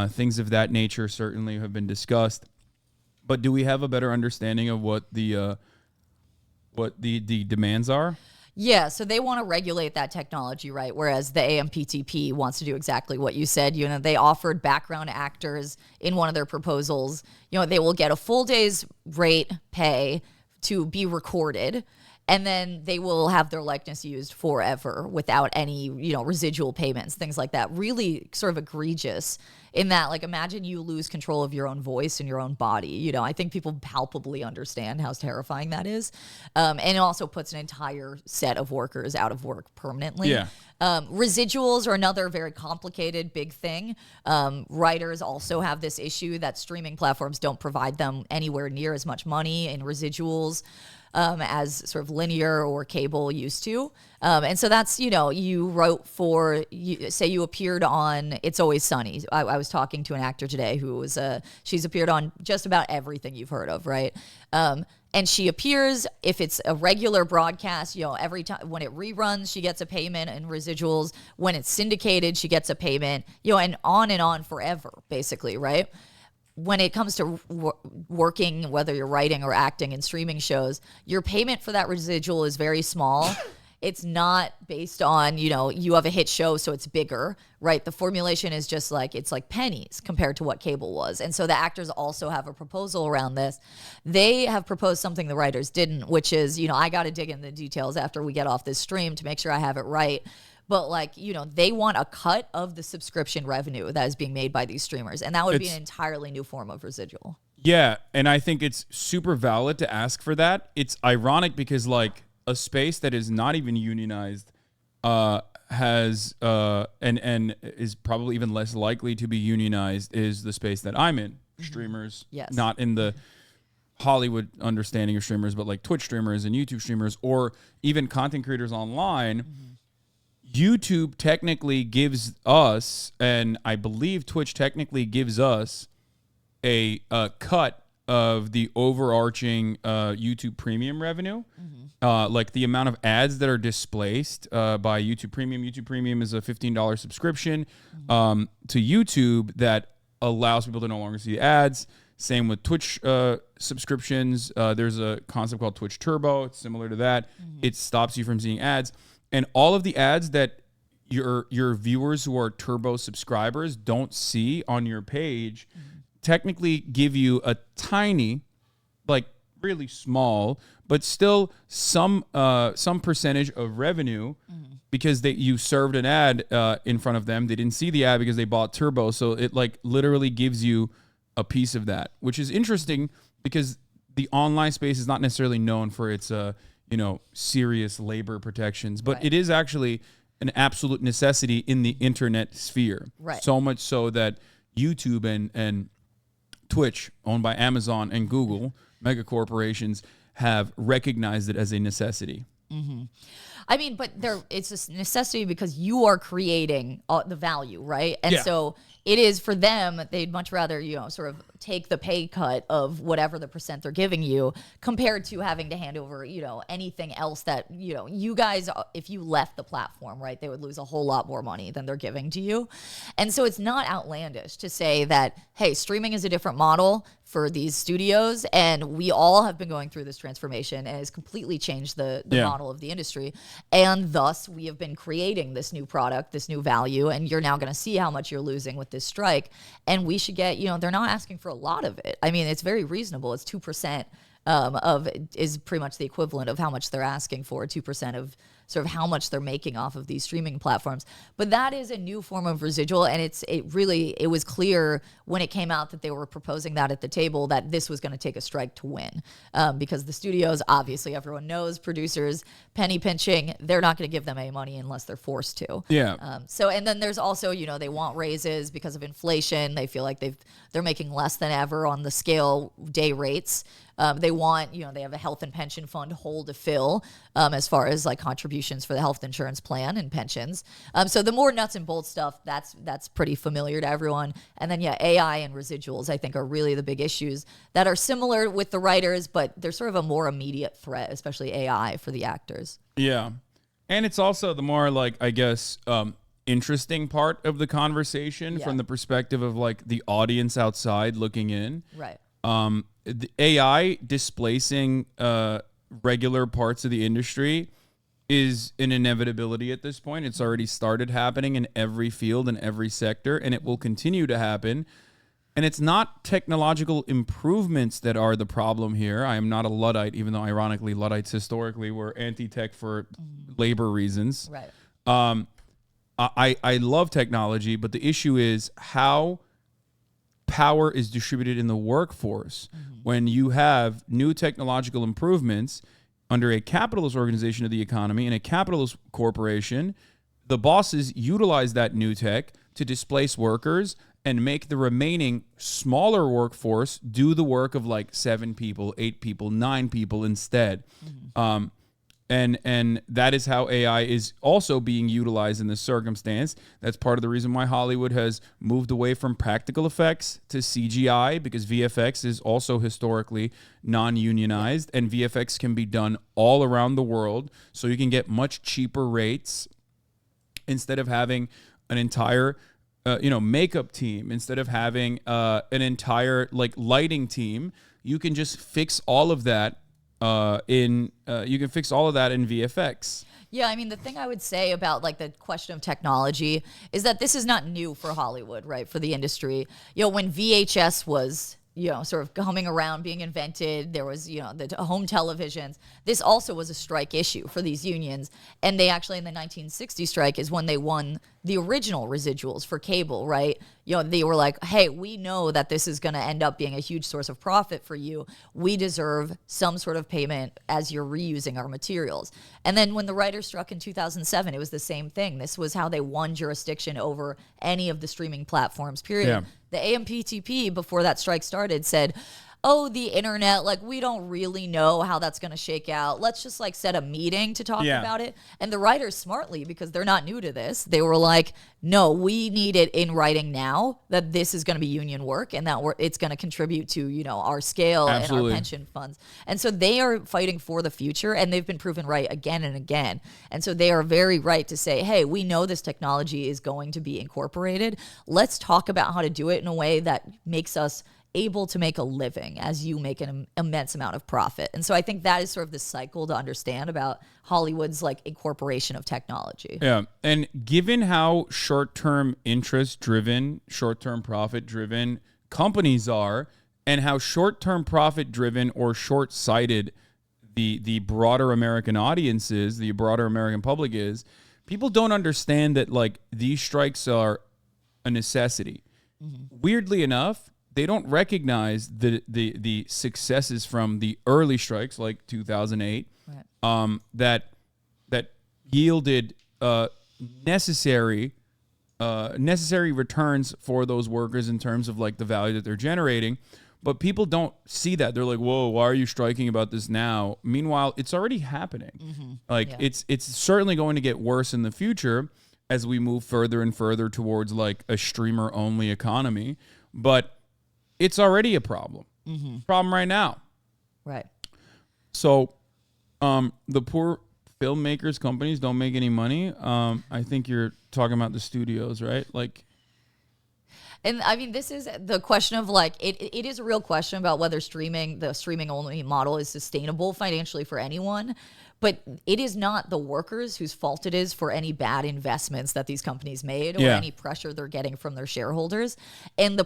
Things of that nature certainly have been discussed. But do we have a better understanding of what the demands are? Yeah, so they want to regulate that technology, right? Whereas the AMPTP wants to do exactly what you said. You know, they offered background actors in one of their proposals, you know, they will get a full day's rate pay to be recorded, and then they will have their likeness used forever without any, you know, residual payments, things like that. Really sort of egregious in that, like, imagine you lose control of your own voice and your own body. You know, I think people palpably understand how terrifying that is. And it also puts an entire set of workers out of work permanently. Yeah. Residuals are another very complicated, big thing. Writers also have this issue that streaming platforms don't provide them anywhere near as much money in residuals as sort of linear or cable used to. And so that's, you know, you wrote for, say you appeared on It's Always Sunny. I was talking to an actor today who was, she's appeared on just about everything you've heard of, right? And she appears, if it's a regular broadcast, you know, every time when it reruns, she gets a payment and residuals. When it's syndicated, she gets a payment, you know, and on forever, basically, right? When it comes to working, whether you're writing or acting in streaming shows, your payment for that residual is very small. It's not based on, you know, you have a hit show, so it's bigger, right? The formulation is just like, it's like pennies compared to what cable was. And so the actors also have a proposal around this. They have proposed something the writers didn't, which is, you know, I got to dig in the details after we get off this stream to make sure I have it right. But, like, you know, they want a cut of the subscription revenue that is being made by these streamers. And that would be an entirely new form of residual. Yeah, and I think it's super valid to ask for that. It's ironic because, like, a space that is not even unionized has and is probably even less likely to be unionized is the space that I'm in. Streamers, yes. Not in the Hollywood understanding of streamers, but like Twitch streamers and YouTube streamers, or even content creators online. YouTube technically gives us, and I believe Twitch technically gives us, a cut of the overarching YouTube Premium revenue. Like the amount of ads that are displaced by YouTube Premium. YouTube Premium is a $15 subscription to YouTube that allows people to no longer see ads. Same with Twitch subscriptions. There's a concept called Twitch Turbo. It's similar to that. It stops you from seeing ads. And all of the ads that your viewers who are Turbo subscribers don't see on your page technically give you a tiny, like really small, but still some percentage of revenue because you served an ad in front of them. They didn't see the ad because they bought Turbo. So it like literally gives you a piece of that, which is interesting because the online space is not necessarily known for its serious labor protections, but it is actually an absolute necessity in the internet sphere. Right. So much so that YouTube and Twitch, owned by Amazon and Google, mega corporations, have recognized it as a necessity. Mm-hmm. I mean, but it's a necessity because you are creating the value, right? And so it is for them, they'd much rather, sort of take the pay cut of whatever the percent they're giving you compared to having to hand over, anything else that, you guys, if you left the platform, right, they would lose a whole lot more money than they're giving to you. And so it's not outlandish to say that, hey, streaming is a different model for these studios, and we all have been going through this transformation, and it's completely changed the model of the industry, and thus we have been creating this new product, this new value, and you're now going to see how much you're losing with this strike, and we should get, they're not asking for a lot of it. I mean, it's very reasonable. It's 2% is pretty much the equivalent of how much they're asking for, 2% of sort of how much they're making off of these streaming platforms. But that is a new form of residual, and it was clear when it came out that they were proposing that at the table that this was going to take a strike to win, because the studios, obviously everyone knows, producers, penny pinching, they're not going to give them any money unless they're forced to. Yeah. And then there's also, they want raises because of inflation. They feel like they're making less than ever on the scale day rates. They want, they have a health and pension fund hole to fill as far as like contributions for the health insurance plan and pensions. So the more nuts and bolts stuff, that's pretty familiar to everyone. And then, AI and residuals, I think, are really the big issues that are similar with the writers, but they're sort of a more immediate threat, especially AI for the actors. Yeah. And it's also the more, like, I guess, interesting part of the conversation from the perspective of like the audience outside looking in. Right. The AI displacing regular parts of the industry is an inevitability at this point. It's already started happening in every field and every sector, and it will continue to happen. And it's not technological improvements that are the problem here. I am not a Luddite, even though ironically Luddites historically were anti-tech for labor reasons. Right. I love technology, but the issue is how power is distributed in the workforce. When you have new technological improvements under a capitalist organization of the economy and a capitalist corporation, the bosses utilize that new tech to displace workers and make the remaining smaller workforce do the work of like 7 people, 8 people, 9 people instead. And that is how AI is also being utilized in this circumstance. That's part of the reason why Hollywood has moved away from practical effects to CGI, because VFX is also historically non-unionized, and VFX can be done all around the world, so you can get much cheaper rates instead of having an entire makeup team, instead of having an entire like lighting team. You can just fix all of that in VFX. Yeah, I mean, the thing I would say about like the question of technology is that this is not new for Hollywood, right? For the industry. When VHS was, sort of coming around, being invented, there was, the home televisions. This also was a strike issue for these unions. And they actually, in the 1960 strike, is when they won the original residuals for cable, right? They were like, hey, we know that this is going to end up being a huge source of profit for you. We deserve some sort of payment as you're reusing our materials. And then when the writers struck in 2007, it was the same thing. This was how they won jurisdiction over any of the streaming platforms, period. Yeah. The AMPTP, before that strike started, said, oh, the internet, like, we don't really know how that's going to shake out. Let's just, like, set a meeting to talk about it. And the writers, smartly, because they're not new to this, they were like, no, we need it in writing now that this is going to be union work and that it's going to contribute to, our scale and our pension funds. And so they are fighting for the future, and they've been proven right again and again. And so they are very right to say, hey, we know this technology is going to be incorporated. Let's talk about how to do it in a way that makes us able to make a living as you make an immense amount of profit. And so I think that is sort of the cycle to understand about Hollywood's like incorporation of technology. Yeah. And given how short-term interest-driven, short-term profit-driven companies are, and how short-term profit-driven or short-sighted the broader American audience is, the broader American public is, people don't understand that like these strikes are a necessity. Weirdly enough, they don't recognize the successes from the early strikes like 2008 that yielded necessary returns for those workers in terms of like the value that they're generating. But people don't see that. They're like, whoa, why are you striking about this now? Meanwhile, it's already happening. It's certainly going to get worse in the future as we move further and further towards like a streamer only economy. But it's already a problem. Problem right now. Right. So the poor filmmakers, companies don't make any money. I think you're talking about the studios, right? Like, and I mean, this is the question of like, it is a real question about whether the streaming only model is sustainable financially for anyone. But it is not the workers whose fault it is for any bad investments that these companies made or any pressure they're getting from their shareholders. And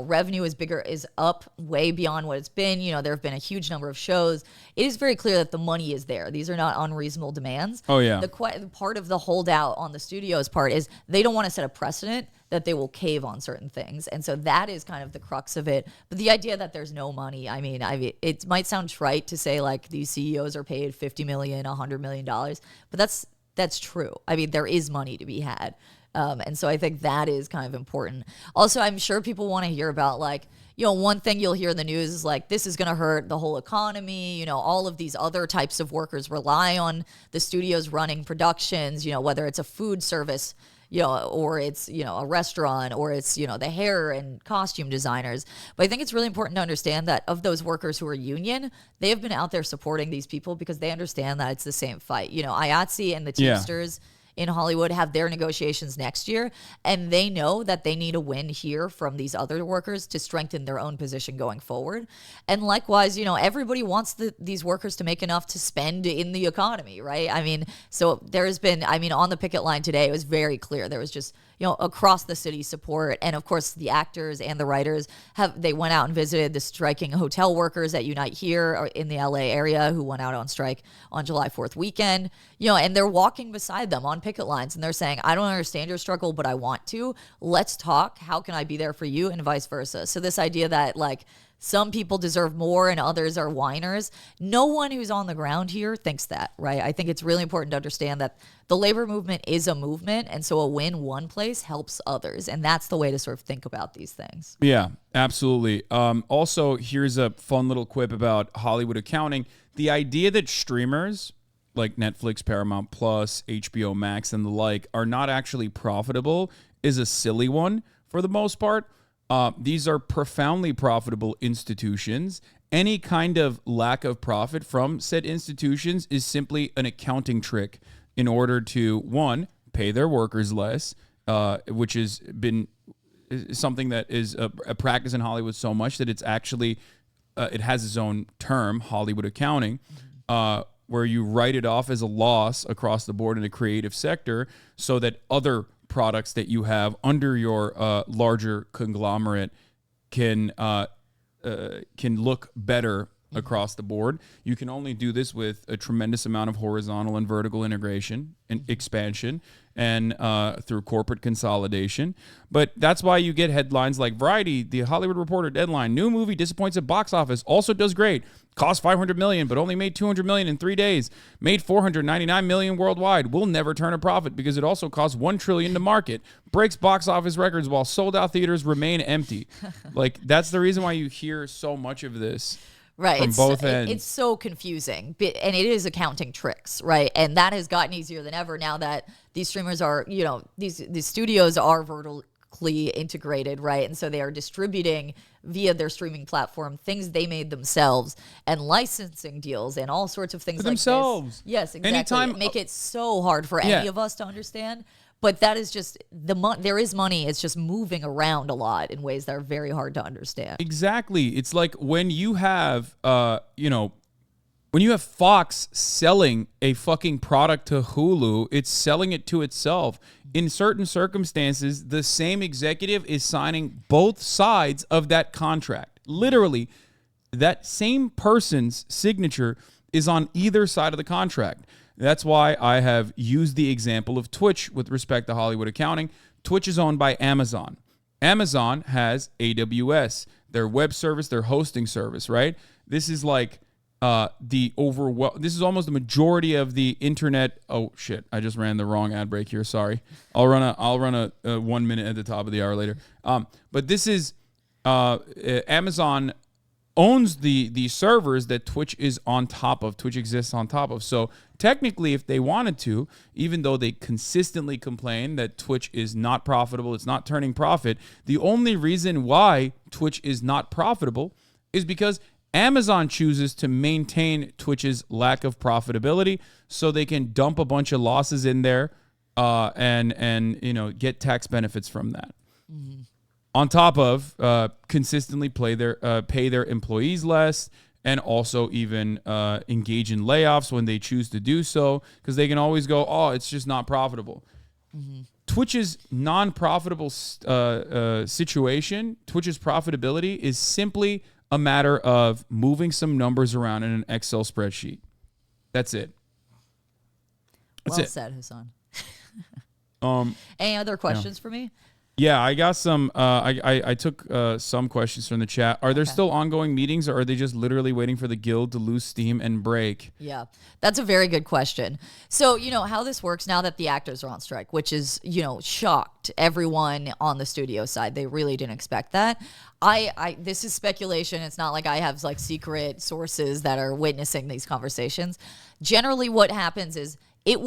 revenue is up way beyond what it's been. There have been a huge number of shows. It is very clear that the money is there. These are not unreasonable demands. Oh yeah. The part of the holdout on the studio's part is they don't want to set a precedent that they will cave on certain things. And so that is kind of the crux of it. But the idea that there's no money, I mean, it might sound trite to say like these CEOs are paid $50 million, $100 million, but that's true. I mean, there is money to be had. And so I think that is kind of important. Also, I'm sure people want to hear about like, one thing you'll hear in the news is like, this is going to hurt the whole economy. All of these other types of workers rely on the studios running productions, whether it's a food service, or it's, a restaurant, or it's, the hair and costume designers. But I think it's really important to understand that of those workers who are union, they have been out there supporting these people because they understand that it's the same fight. IATSE and the Teamsters in Hollywood have their negotiations next year, and they know that they need a win here from these other workers to strengthen their own position going forward. And likewise, everybody wants these workers to make enough to spend in the economy, right? I mean, so there has been, on the picket line today, it was very clear. There was just, across the city support. And of course, the actors and the writers they went out and visited the striking hotel workers at Unite here or in the LA area who went out on strike on July 4th weekend, and they're walking beside them on picket lines and they're saying, I don't understand your struggle, but I want to. Let's talk. How can I be there for you? And vice versa. So this idea that like some people deserve more and others are whiners. No one who's on the ground here thinks that, right? I think it's really important to understand that the labor movement is a movement. And so a win one place helps others. And that's the way to sort of think about these things. Yeah, absolutely. Also, here's a fun little quip about Hollywood accounting. The idea that streamers like Netflix, Paramount Plus, HBO Max, and the like are not actually profitable is a silly one for the most part. These are profoundly profitable institutions. Any kind of lack of profit from said institutions is simply an accounting trick in order to, one, pay their workers less, which has been something that is a practice in Hollywood so much that it's actually, it has its own term, Hollywood accounting, where you write it off as a loss across the board in a creative sector so that other products that you have under your larger conglomerate can look better across the board. You can only do this with a tremendous amount of horizontal and vertical integration and expansion and through corporate consolidation. But that's why you get headlines like Variety, The Hollywood Reporter, Deadline, new movie disappoints at box office, also does great. Cost $500 million, but only made $200 million in 3 days. Made $499 million worldwide. Will never turn a profit because it also costs $1 trillion to market. Breaks box office records while sold-out theaters remain empty. Like, that's the reason why you hear so much of this. Right. From both ends. It's so confusing. And it is accounting tricks, right? And that has gotten easier than ever now that these streamers are, these studios are vertically integrated, right? And so they are distributing via their streaming platform things they made themselves and licensing deals and all sorts of things like themselves. This. Yes, exactly. Anytime, make it so hard for any of us to understand. But that is just there is money. It's just moving around a lot in ways that are very hard to understand. Exactly. It's like when you have, when you have Fox selling a fucking product to Hulu, it's selling it to itself. In certain circumstances, the same executive is signing both sides of that contract. Literally, that same person's signature is on either side of the contract. That's why I have used the example of Twitch with respect to Hollywood accounting. Twitch is owned by Amazon. Amazon has AWS, their web service, their hosting service, right? This is like this is almost the majority of the internet. Oh shit, I just ran the wrong ad break here. Sorry. I'll run a 1 minute at the top of the hour later. But this is Amazon owns the servers that Twitch is on top of, Twitch exists on top of. So technically, if they wanted to, even though they consistently complain that Twitch is not profitable, it's not turning profit, the only reason why Twitch is not profitable is because Amazon chooses to maintain Twitch's lack of profitability so they can dump a bunch of losses in there and get tax benefits from that. Mm-hmm. On top of consistently pay their employees less, and also even engage in layoffs when they choose to do so, because they can always go, oh, it's just not profitable. Mm-hmm. Twitch's non-profitable situation, Twitch's profitability is simply a matter of moving some numbers around in an Excel spreadsheet. That's it. Well said, Hasan. Any other questions for me? Yeah, I got some. I took some questions from the chat. Are there still ongoing meetings, or are they just literally waiting for the guild to lose steam and break? Yeah, that's a very good question. So, how this works now that the actors are on strike, which is, shocked everyone on the studio side. They really didn't expect that. This is speculation. It's not like I have like secret sources that are witnessing these conversations. Generally, what happens is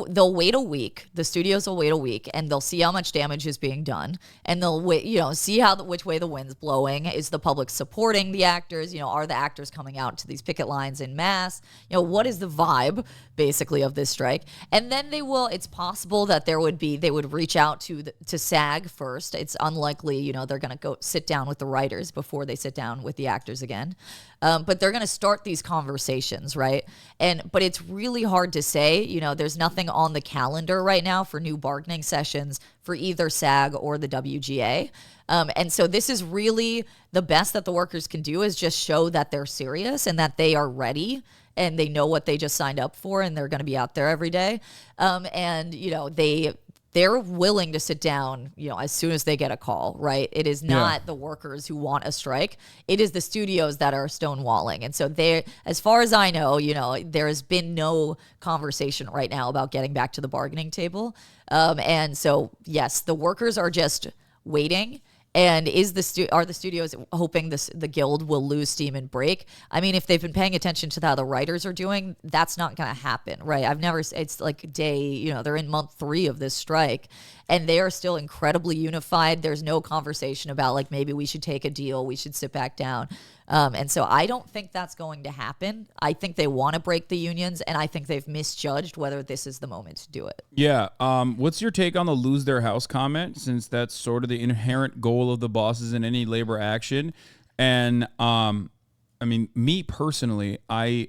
they'll wait a week. The studios will wait a week, and they'll see how much damage is being done, and they'll wait, see which way the wind's blowing. Is the public supporting the actors? Are the actors coming out to these picket lines in mass? What is the vibe basically of this strike? And then it's possible that they would reach out to SAG first. It's unlikely, they're going to go sit down with the writers before they sit down with the actors again. But they're going to start these conversations, right? But it's really hard to say. There's nothing on the calendar right now for new bargaining sessions for either SAG or the WGA. And so this is really the best that the workers can do, is just show that they're serious and that they are ready and they know what they just signed up for, and they're going to be out there every day. They're willing to sit down, as soon as they get a call, right? It is not the workers who want a strike. It is the studios that are stonewalling. And so as far as I know, there has been no conversation right now about getting back to the bargaining table. And so, yes, the workers are just waiting. And are the studios hoping the guild will lose steam and break? I mean, if they've been paying attention to how the writers are doing, that's not going to happen, right? It's like they're in month 3 of this strike, and they are still incredibly unified. There's no conversation about like, maybe we should take a deal, we should sit back down. And so I don't think that's going to happen. I think they want to break the unions, and I think they've misjudged whether this is the moment to do it. Yeah. What's your take on the lose their house comment, since that's sort of the inherent goal of the bosses in any labor action? And me personally, I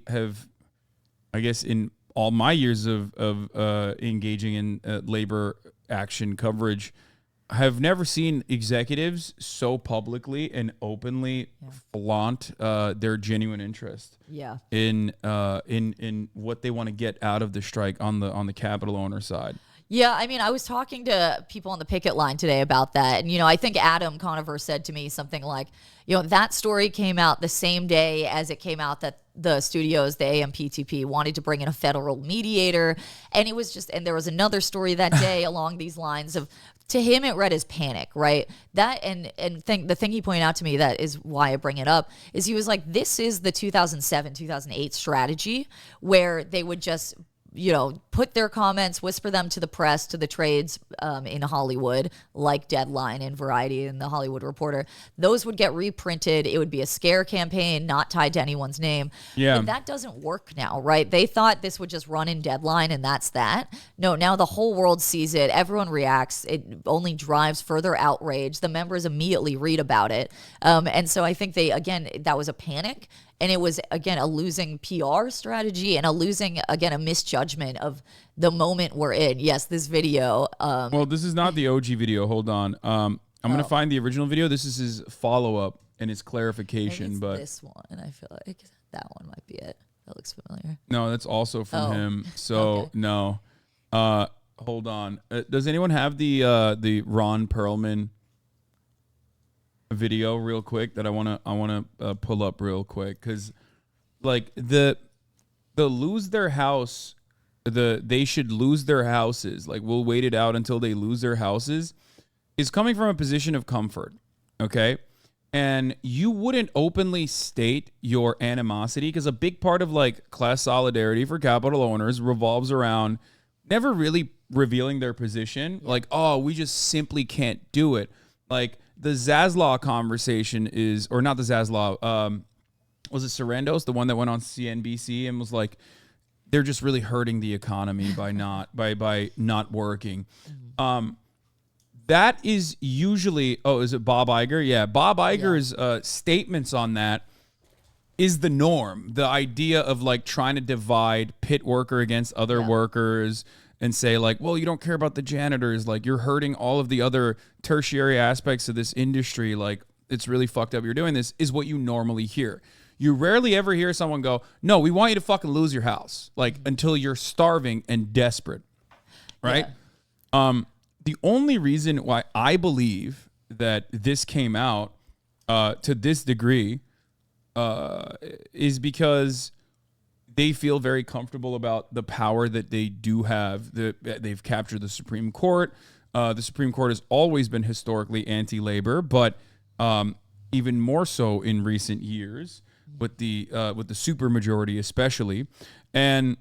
guess in all my years of engaging in labor action coverage, have never seen executives so publicly and openly flaunt their genuine interest in what they want to get out of the strike on the capital owner side. Yeah, I mean, I was talking to people on the picket line today about that. And, I think Adam Conover said to me something like, that story came out the same day as it came out that the studios, the AMPTP, wanted to bring in a federal mediator. And it was and there was another story that day along these lines of, to him, it read as panic, right? That the thing he pointed out to me, that is why I bring it up, is he was like, this is the 2007, 2008 strategy where they would just put their comments, whisper them to the press, to the trades in Hollywood, like Deadline and Variety and The Hollywood Reporter. Those would get reprinted. It would be a scare campaign, not tied to anyone's name. Yeah. But that doesn't work now, right? They thought this would just run in Deadline and that's that. No, now the whole world sees it. Everyone reacts. It only drives further outrage. The members immediately read about it. And so I think that was a panic. And it was, again, a losing PR strategy and a misjudgment of the moment we're in. Yes, this video. Well, this is not the OG video. Hold on. I'm going to find the original video. This is his follow-up and his clarification. But this one, I feel like that one might be it. That looks familiar. No, that's also from him. So, no. Hold on. Does anyone have the Ron Perlman video real quick that I wanna pull up real quick, because like the lose their house, they should lose their houses. Like, we'll wait it out until they lose their houses, is coming from a position of comfort. Okay. And you wouldn't openly state your animosity, because a big part of like class solidarity for capital owners revolves around never really revealing their position. Like, oh, we just simply can't do it. Like the Zaslaw conversation is, or not the Zaslaw, was it Sarandos, the one that went on CNBC and was like, they're just really hurting the economy by not working. That is usually, is it Bob Iger? Yeah, Bob Iger's statements on that is the norm. The idea of like trying to divide pit worker against other workers and say like, well, you don't care about the janitors, like you're hurting all of the other tertiary aspects of this industry, like it's really fucked up you're doing this, is what you normally hear. You rarely ever hear someone go, no, we want you to fucking lose your house, like until you're starving and desperate, right? Yeah. The only reason why I believe that this came out to this degree is because they feel very comfortable about the power that they do have. They've captured the Supreme Court. The Supreme Court has always been historically anti-labor, but even more so in recent years with the supermajority especially, and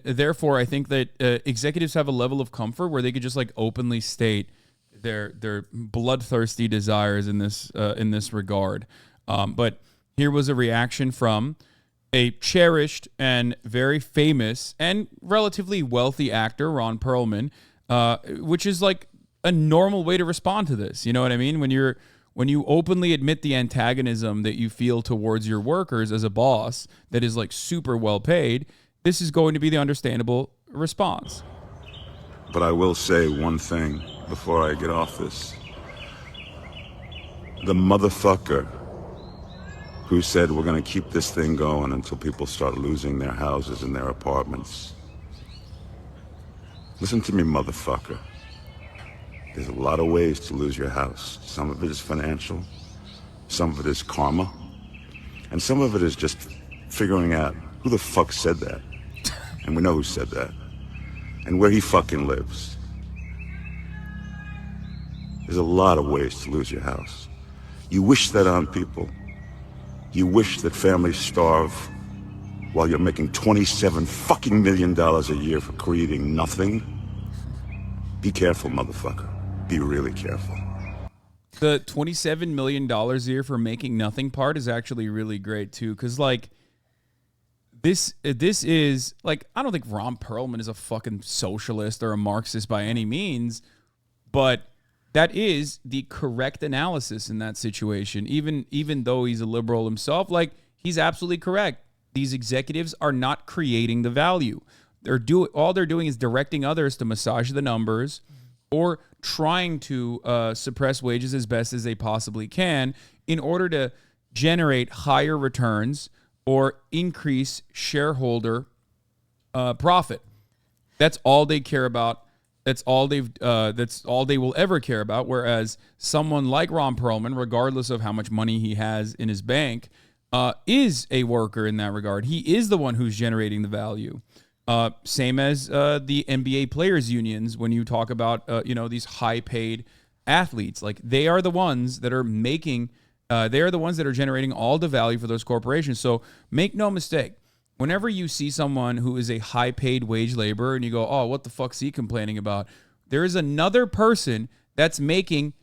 therefore I think that executives have a level of comfort where they could just like openly state their bloodthirsty desires in this regard. But here was a reaction from a cherished and very famous and relatively wealthy actor, Ron Perlman, which is like a normal way to respond to this. You know what I mean? When you openly admit the antagonism that you feel towards your workers as a boss that is like super well paid, this is going to be the understandable response. But I will say one thing before I get off this. The motherfucker who said we're going to keep this thing going until people start losing their houses and their apartments. Listen to me, motherfucker. There's a lot of ways to lose your house. Some of it is financial, some of it is karma, and some of it is just figuring out who the fuck said that. And we know who said that. And where he fucking lives. There's a lot of ways to lose your house. You wish that on people. You wish that families starve while you're making $27 fucking million a year for creating nothing. Be careful, motherfucker. Be really careful. The $27 million a year for making nothing part is actually really great too, because like this is like, I don't think Ron Perlman is a fucking socialist or a Marxist by any means, but that is the correct analysis in that situation. Even though he's a liberal himself, like he's absolutely correct. These executives are not creating the value. All they're doing is directing others to massage the numbers or trying to suppress wages as best as they possibly can in order to generate higher returns or increase shareholder profit. That's all they care about. That's all they will ever care about. Whereas someone like Ron Perlman, regardless of how much money he has in his bank, is a worker in that regard. He is the one who's generating the value. Same as the NBA players unions. When you talk about these high-paid athletes, like they are the ones that are making. They are the ones that are generating all the value for those corporations. So make no mistake. Whenever you see someone who is a high-paid wage laborer and you go, oh, what the fuck's he complaining about? There is another person that's making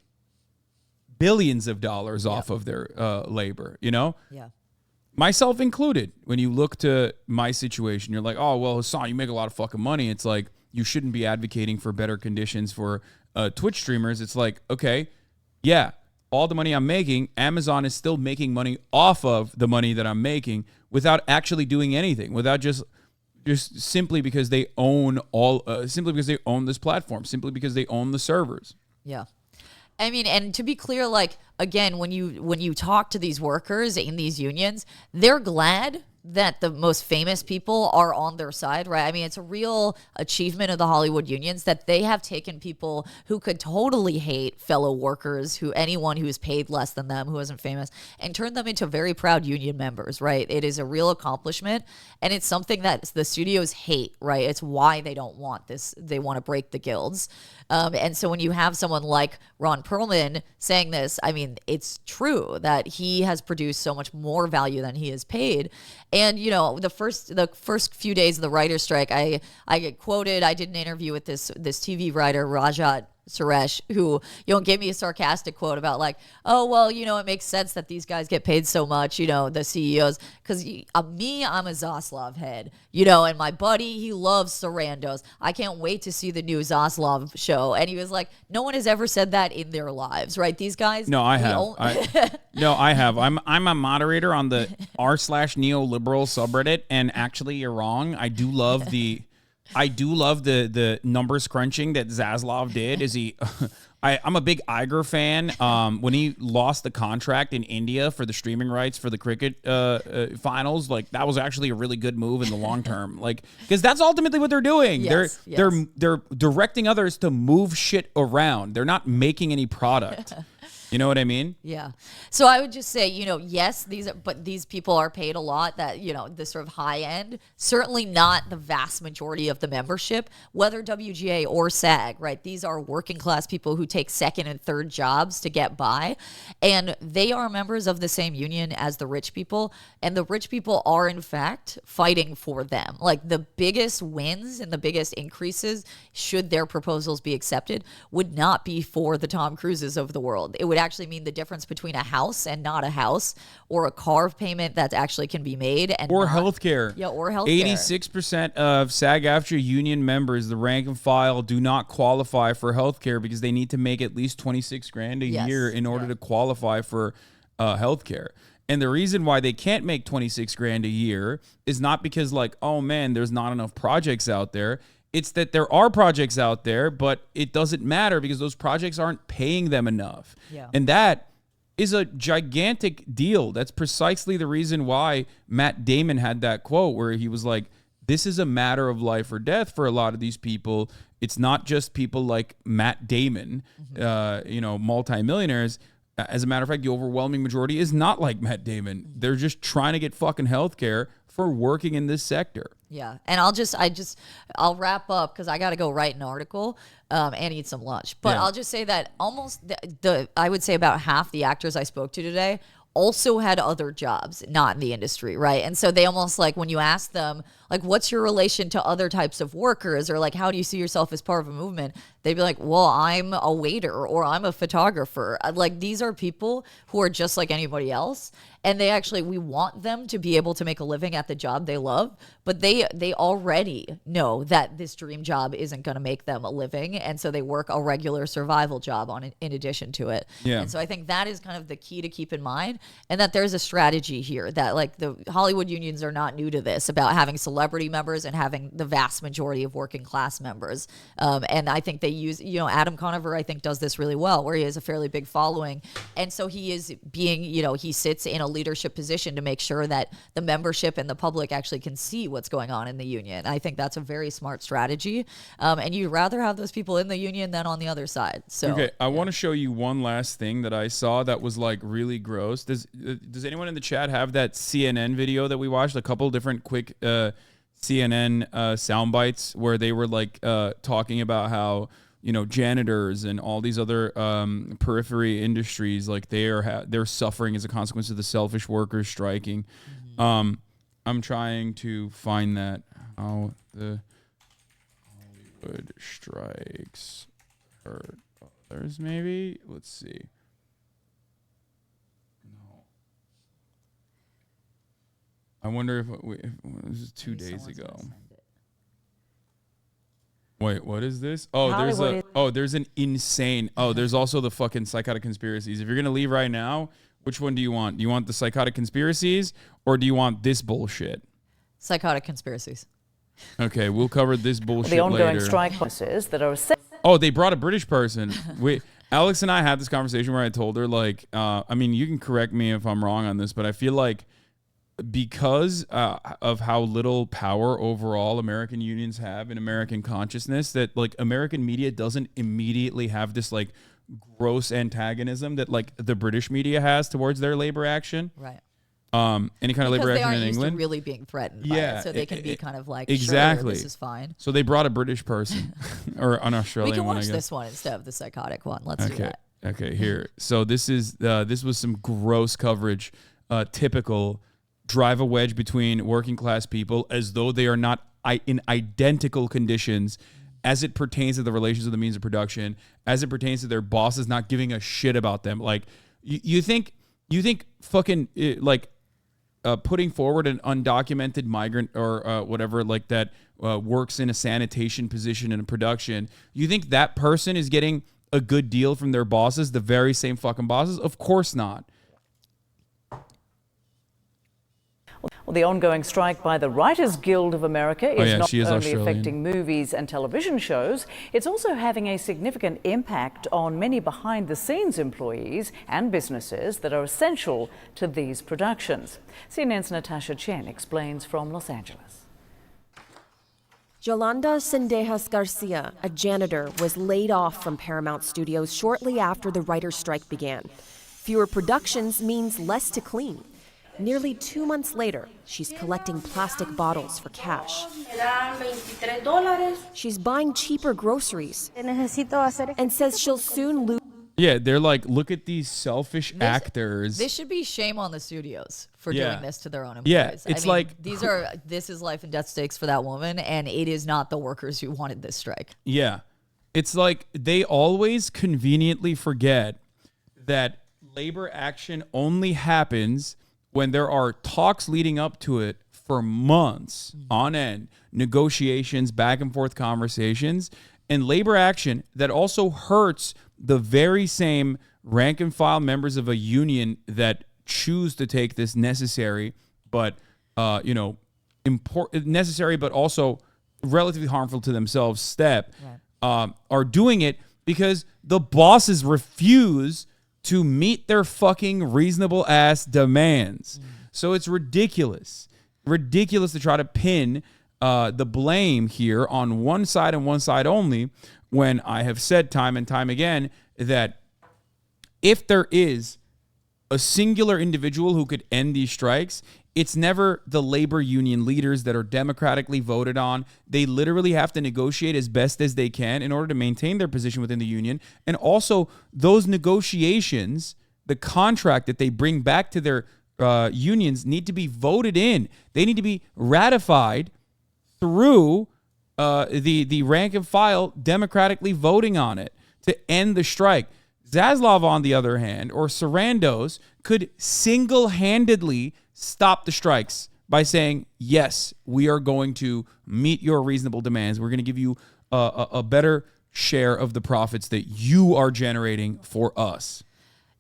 billions of dollars off of their labor, you know? Yeah. Myself included. When you look to my situation, you're like, oh, well, Hasan, you make a lot of fucking money. It's like, you shouldn't be advocating for better conditions for Twitch streamers. It's like, okay, yeah, all the money I'm making, Amazon is still making money off of the money that I'm making without actually doing anything, without just simply because they own simply because they own this platform, simply because they own the servers. Yeah. I mean, and to be clear, like, again, when you talk to these workers in these unions, they're glad that the most famous people are on their side, right? I mean, it's a real achievement of the Hollywood unions that they have taken people who could totally hate fellow workers, anyone who is paid less than them, who isn't famous, and turned them into very proud union members, right? It is a real accomplishment, and it's something that the studios hate, right? It's why they don't want this. They want to break the guilds. And so when you have someone like Ron Perlman saying this, I mean, it's true that he has produced so much more value than he is paid. And, you know, the first few days of the writer's strike, I get quoted. I did an interview with this TV writer, Rajat Suresh, who, you know, gave me a sarcastic quote about like, oh, well, you know, it makes sense that these guys get paid so much, you know, the CEOs, because I'm a Zaslav head, you know, and my buddy, he loves Sarandos. I can't wait to see the new Zaslav show. And he was like, no one has ever said that in their lives, right? These guys. No, I have. No, I have. I'm a moderator on the r/neoliberal subreddit, and actually, you're wrong. I do love the numbers crunching that Zaslav did. I'm a big Iger fan. When he lost the contract in India for the streaming rights for the cricket finals, like that was actually a really good move in the long term. Like, because that's ultimately what they're doing. Yes, they're directing others to move shit around. They're not making any product. You know what I mean? Yeah. So I would just say, you know, yes, these people are paid a lot, that, you know, the sort of high end, certainly not the vast majority of the membership, whether WGA or SAG, right? These are working class people who take second and third jobs to get by, and they are members of the same union as the rich people, and the rich people are in fact fighting for them. Like the biggest wins and the biggest increases, should their proposals be accepted, would not be for the Tom Cruises of the world. It would actually mean the difference between a house and not a house, or a car payment that actually can be made, and or healthcare. Yeah, or healthcare. 86% of SAG-AFTRA union members, the rank and file, do not qualify for healthcare because they need to make at least 26 grand a year in order to qualify for healthcare. And the reason why they can't make 26 grand a year is not because like, oh man, there's not enough projects out there. It's that there are projects out there, but it doesn't matter because those projects aren't paying them enough. Yeah. And that is a gigantic deal. That's precisely the reason why Matt Damon had that quote where he was like, this is a matter of life or death for a lot of these people. It's not just people like Matt Damon, you know, multimillionaires. As a matter of fact, the overwhelming majority is not like Matt Damon. They're just trying to get fucking healthcare for working in this sector. Yeah, and I'll wrap up because I got to go write an article and eat some lunch. But I'll just say that almost I would say about half the actors I spoke to today also had other jobs, not in the industry, right? And so they almost like, when you ask them, like, what's your relation to other types of workers, or like, how do you see yourself as part of a movement? They'd be like, well, I'm a waiter, or I'm a photographer. Like, these are people who are just like anybody else. And we want them to be able to make a living at the job they love, but they already know that this dream job isn't going to make them a living. And so they work a regular survival job in addition to it. Yeah. And so I think that is kind of the key to keep in mind, and that there's a strategy here that, like, the Hollywood unions are not new to this, about having celebrity members and having the vast majority of working class members. And I think they use, you know, Adam Conover, I think, does this really well, where he has a fairly big following. And so he is being, you know, he sits in a leadership position to make sure that the membership and the public actually can see what's going on in the union. I think that's a very smart strategy. And you'd rather have those people in the union than on the other side. So okay, I want to show you one last thing that I saw that was like really gross. Does anyone in the chat have that CNN video that we watched? A couple different quick CNN sound bites where they were like talking about how, you know, janitors and all these other periphery industries, like they're suffering as a consequence of the selfish workers striking. I'm trying to find that, how the Hollywood strikes hurt others. Maybe, let's see. No, I wonder if this is 2 days ago. Wait, what is this? Oh, there's an insane. Oh, there's also the fucking psychotic conspiracies. If you're gonna leave right now, which one do you want? Do you want the psychotic conspiracies, or do you want this bullshit? Psychotic conspiracies. Okay, we'll cover this bullshit the ongoing later. strike forces that are. Oh, they brought a British person. Alex and I had this conversation where I told her, like, I mean, you can correct me if I'm wrong on this, but I feel like because of how little power overall American unions have in American consciousness, that like American media doesn't immediately have this like gross antagonism that like the British media has towards their labor action. Right. Any kind of labor Because they action aren't in used to England. really being threatened by it, so they can be kind of like, exactly. sure, this is fine. So they brought a British person or an Australian We can one, I watch guess. this one instead of the psychotic one. Let's do that. Okay, here. So this was some gross coverage, typical drive a wedge between working class people as though they are not in identical conditions as it pertains to the relations of the means of production, as it pertains to their bosses not giving a shit about them. Like you think fucking like putting forward an undocumented migrant or whatever like that works in a sanitation position in a production, you think that person is getting a good deal from their bosses, the very same fucking bosses? Of course not. Well, the ongoing strike by the Writers Guild of America is not only Australian. affecting movies and television shows, it's also having a significant impact on many behind-the-scenes employees and businesses that are essential to these productions. CNN's Natasha Chen explains from Los Angeles. Yolanda Sendejas Garcia, a janitor, was laid off from Paramount Studios shortly after the writer's strike began. Fewer productions means less to clean. Nearly 2 months later, she's collecting plastic bottles for cash. She's buying cheaper groceries and says she'll soon lose. Yeah, they're like, look at these selfish actors. This should be shame on the studios for doing this to their own employees. Yeah, it's like this is life and death stakes for that woman, and it is not the workers who wanted this strike. Yeah, it's like they always conveniently forget that labor action only happens when there are talks leading up to it for months on end, negotiations, back and forth conversations, and labor action that also hurts the very same rank and file members of a union that choose to take this necessary but necessary but also relatively harmful to themselves step, are doing it because the bosses refuse to meet their fucking reasonable ass demands. So it's ridiculous to try to pin the blame here on one side and one side only, when I have said time and time again that if there is a singular individual who could end these strikes, it's never the labor union leaders that are democratically voted on. They literally have to negotiate as best as they can in order to maintain their position within the union. And also those negotiations, the contract that they bring back to their unions need to be voted in. They need to be ratified through the rank and file democratically voting on it to end the strike. Zaslav, on the other hand, or Sarandos, could single-handedly stop the strikes by saying, yes, we are going to meet your reasonable demands. We're going to give you a better share of the profits that you are generating for us.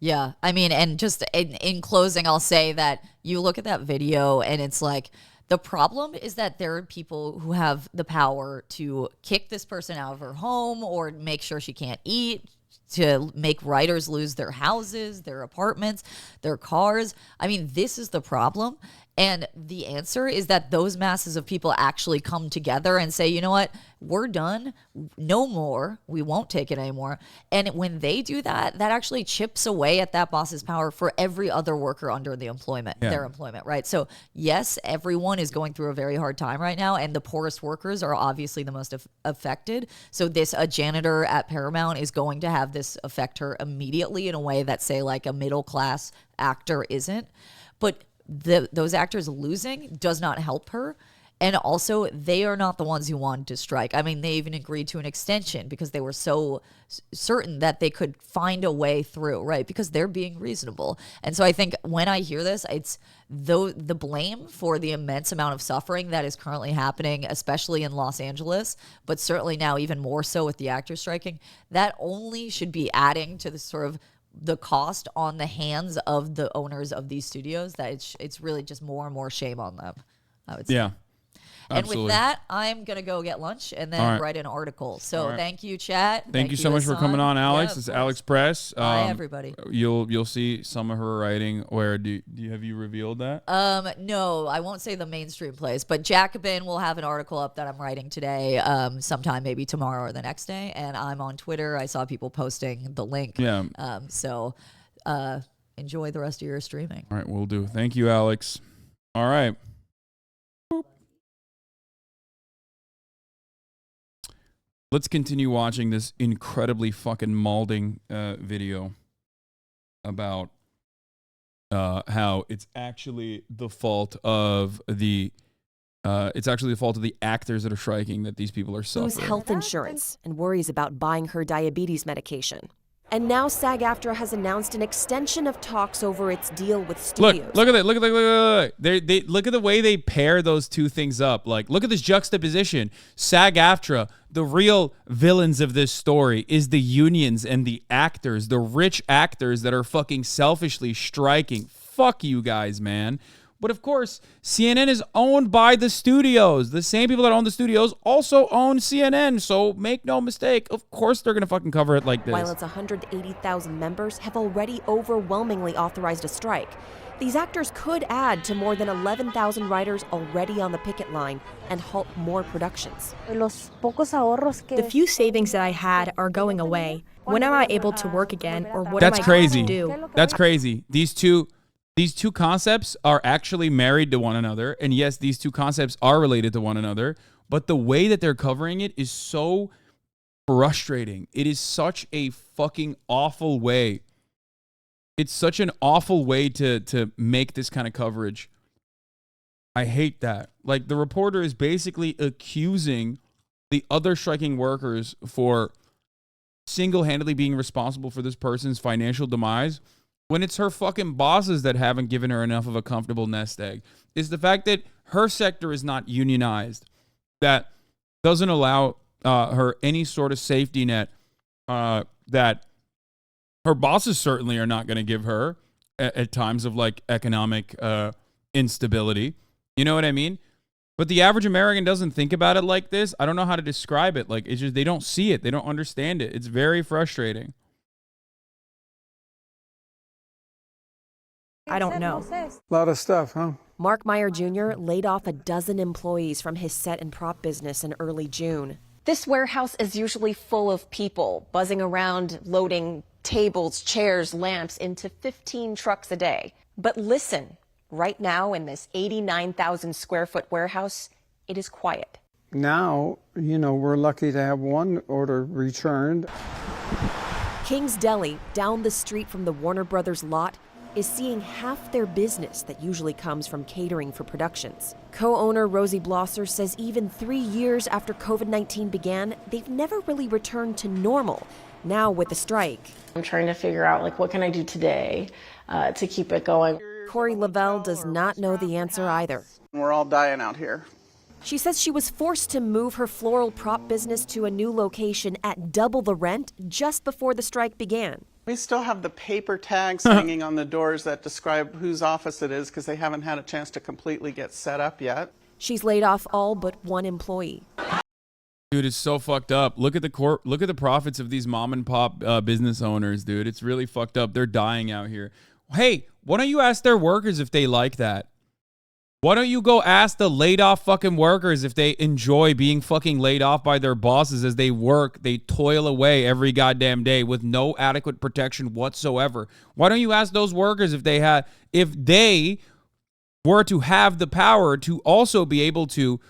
Yeah, I mean, and just in closing, I'll say that you look at that video and it's like, the problem is that there are people who have the power to kick this person out of her home or make sure she can't eat, to make writers lose their houses, their apartments, their cars. I mean, this is the problem. And the answer is that those masses of people actually come together and say, you know what, we're done. No more. We won't take it anymore. And when they do that, that actually chips away at that boss's power for every other worker under their employment, right? So yes, everyone is going through a very hard time right now, and the poorest workers are obviously the most affected. So a janitor at Paramount is going to have this affect her immediately in a way that, say, like a middle class actor isn't. But those actors losing does not help her. And also, they are not the ones who wanted to strike. I mean, they even agreed to an extension because they were so certain that they could find a way through, right? Because they're being reasonable. And so I think when I hear this, it's the blame for the immense amount of suffering that is currently happening, especially in Los Angeles, but certainly now even more so with the actors striking, that only should be adding to the sort of the cost on the hands of the owners of these studios, that it's really just more and more shame on them, I would say. Yeah. And Absolutely. with that, I'm going to go get lunch and then All right. write an article. So All right. thank you, chat. Thank you so much for Hasan. coming on, Alex. Yeah, This is of Alex course. Press. Bye, everybody. You'll see some of her writing. Where have you revealed that? No, I won't say the mainstream place, but Jacobin will have an article up that I'm writing today, sometime maybe tomorrow or the next day. And I'm on Twitter. I saw people posting the link. Yeah. So enjoy the rest of your streaming. All right, we'll do. Thank you, Alex. All right. Let's continue watching this incredibly fucking mauling video about how it's actually the fault of the actors that are striking that these people are suffering. Lose health insurance and worries about buying her diabetes medication. And now SAG-AFTRA has announced an extension of talks over its deal with studios. Look at that. Look at that. They look at the way they pair those two things up. Like, look at this juxtaposition. SAG-AFTRA, the real villains of this story is the unions and the actors, the rich actors that are fucking selfishly striking. Fuck you guys, man. But of course, CNN is owned by the studios. The same people that own the studios also own CNN. So make no mistake, of course they're going to fucking cover it like this. While its 180,000 members have already overwhelmingly authorized a strike, these actors could add to more than 11,000 writers already on the picket line and halt more productions. The few savings that I had are going away. When am I able to work again, or what That's am I crazy. going to do? That's crazy. These two concepts are actually married to one another. And yes, these two concepts are related to one another. But the way that they're covering it is so frustrating. It is such a fucking awful way. It's such an awful way to make this kind of coverage. I hate that. Like, the reporter is basically accusing the other striking workers for single-handedly being responsible for this person's financial demise, when it's her fucking bosses that haven't given her enough of a comfortable nest egg. It's the fact that her sector is not unionized, that doesn't allow her any sort of safety net, that her bosses certainly are not going to give her at times of like economic instability. You know what I mean? But the average American doesn't think about it like this. I don't know how to describe it. Like, it's just, they don't see it. They don't understand it. It's very frustrating. I don't know. A lot of stuff, huh? Mark Meyer Jr. laid off a dozen employees from his set and prop business in early June. This warehouse is usually full of people buzzing around, loading tables, chairs, lamps into 15 trucks a day. But listen, right now in this 89,000 square foot warehouse, it is quiet. Now, we're lucky to have one order returned. King's Deli, down the street from the Warner Brothers lot, is seeing half their business that usually comes from catering for productions. Co-owner Rosie Blosser says even 3 years after COVID-19 began, they've never really returned to normal. Now with the strike, I'm trying to figure out, what can I do today to keep it going? Corey Lavelle does not know the answer either. We're all dying out here. She says she was forced to move her floral prop business to a new location at double the rent just before the strike began. We still have the paper tags hanging on the doors that describe whose office it is because they haven't had a chance to completely get set up yet. She's laid off all but one employee. Dude, it's so fucked up. Look at the profits of these mom and pop business owners, dude. It's really fucked up. They're dying out here. Hey, why don't you ask their workers if they like that? Why don't you go ask the laid off fucking workers if they enjoy being fucking laid off by their bosses as they work, they toil away every goddamn day with no adequate protection whatsoever? Why don't you ask those workers if they were to have the power to also be able to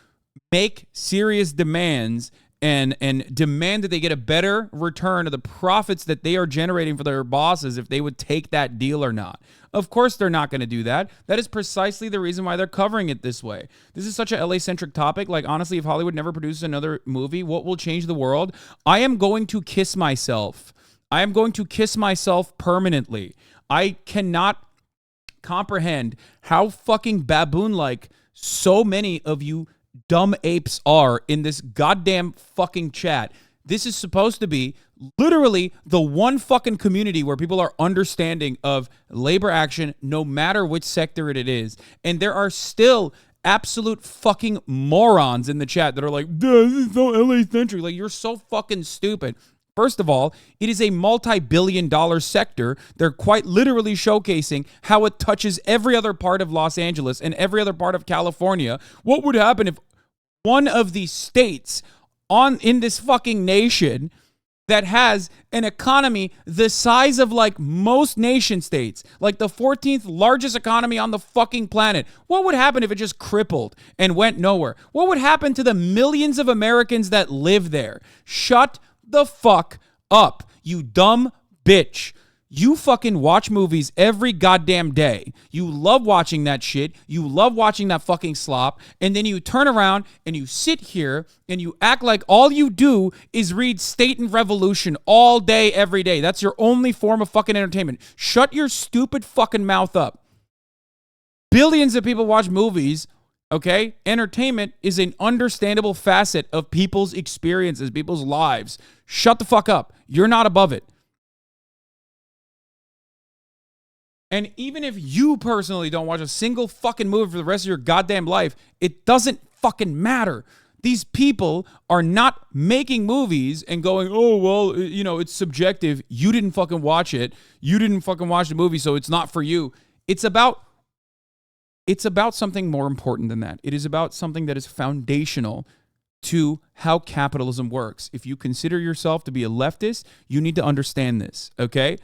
make serious demands and demand that they get a better return of the profits that they are generating for their bosses, if they would take that deal or not? Of course they're not going to do that. That is precisely the reason why they're covering it this way. This is such a LA-centric topic. Like, honestly, if Hollywood never produces another movie, what will change the world? I am going to kiss myself. I am going to kiss myself permanently. I cannot comprehend how fucking baboon-like so many of you dumb apes are in this goddamn fucking chat. This is supposed to be literally the one fucking community where people are understanding of labor action, no matter which sector it is. And there are still absolute fucking morons in the chat that are like, this is so LA-centric. Like, you're so fucking stupid. First of all, it is a multi-billion-dollar sector. They're quite literally showcasing how it touches every other part of Los Angeles and every other part of California. What would happen if one of the states in this fucking nation that has an economy the size of like most nation states, like the 14th largest economy on the fucking planet, what would happen if it just crippled and went nowhere? What would happen to the millions of Americans that live there? Shut the fuck up, you dumb bitch. You fucking watch movies every goddamn day. You love watching that shit. You love watching that fucking slop. And then you turn around and you sit here and you act like all you do is read State and Revolution all day, every day. That's your only form of fucking entertainment. Shut your stupid fucking mouth up. Billions of people watch movies, okay? Entertainment is an understandable facet of people's experiences, people's lives. Shut the fuck up. You're not above it. And even if you personally don't watch a single fucking movie for the rest of your goddamn life, it doesn't fucking matter. These people are not making movies and going, oh, well, you know, it's subjective. You didn't fucking watch it. You didn't fucking watch the movie, so it's not for you. It's about something more important than that. It is about something that is foundational to how capitalism works. If you consider yourself to be a leftist, you need to understand this, okay?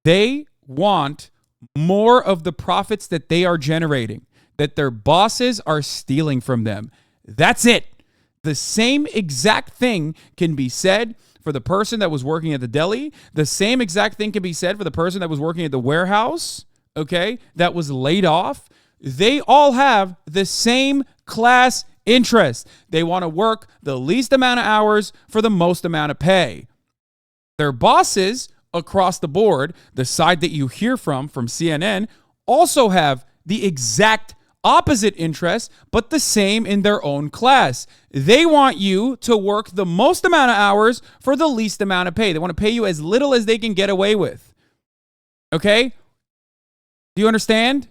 They want more of the profits that they are generating, that their bosses are stealing from them. That's it. The same exact thing can be said for the person that was working at the deli. The same exact thing can be said for the person that was working at the warehouse, okay, that was laid off. They all have the same class interest. They want to work the least amount of hours for the most amount of pay. Their bosses across the board, the side that you hear from CNN, also have the exact opposite interests, but the same in their own class. They want you to work the most amount of hours for the least amount of pay. They want to pay you as little as they can get away with. Okay? Do you understand?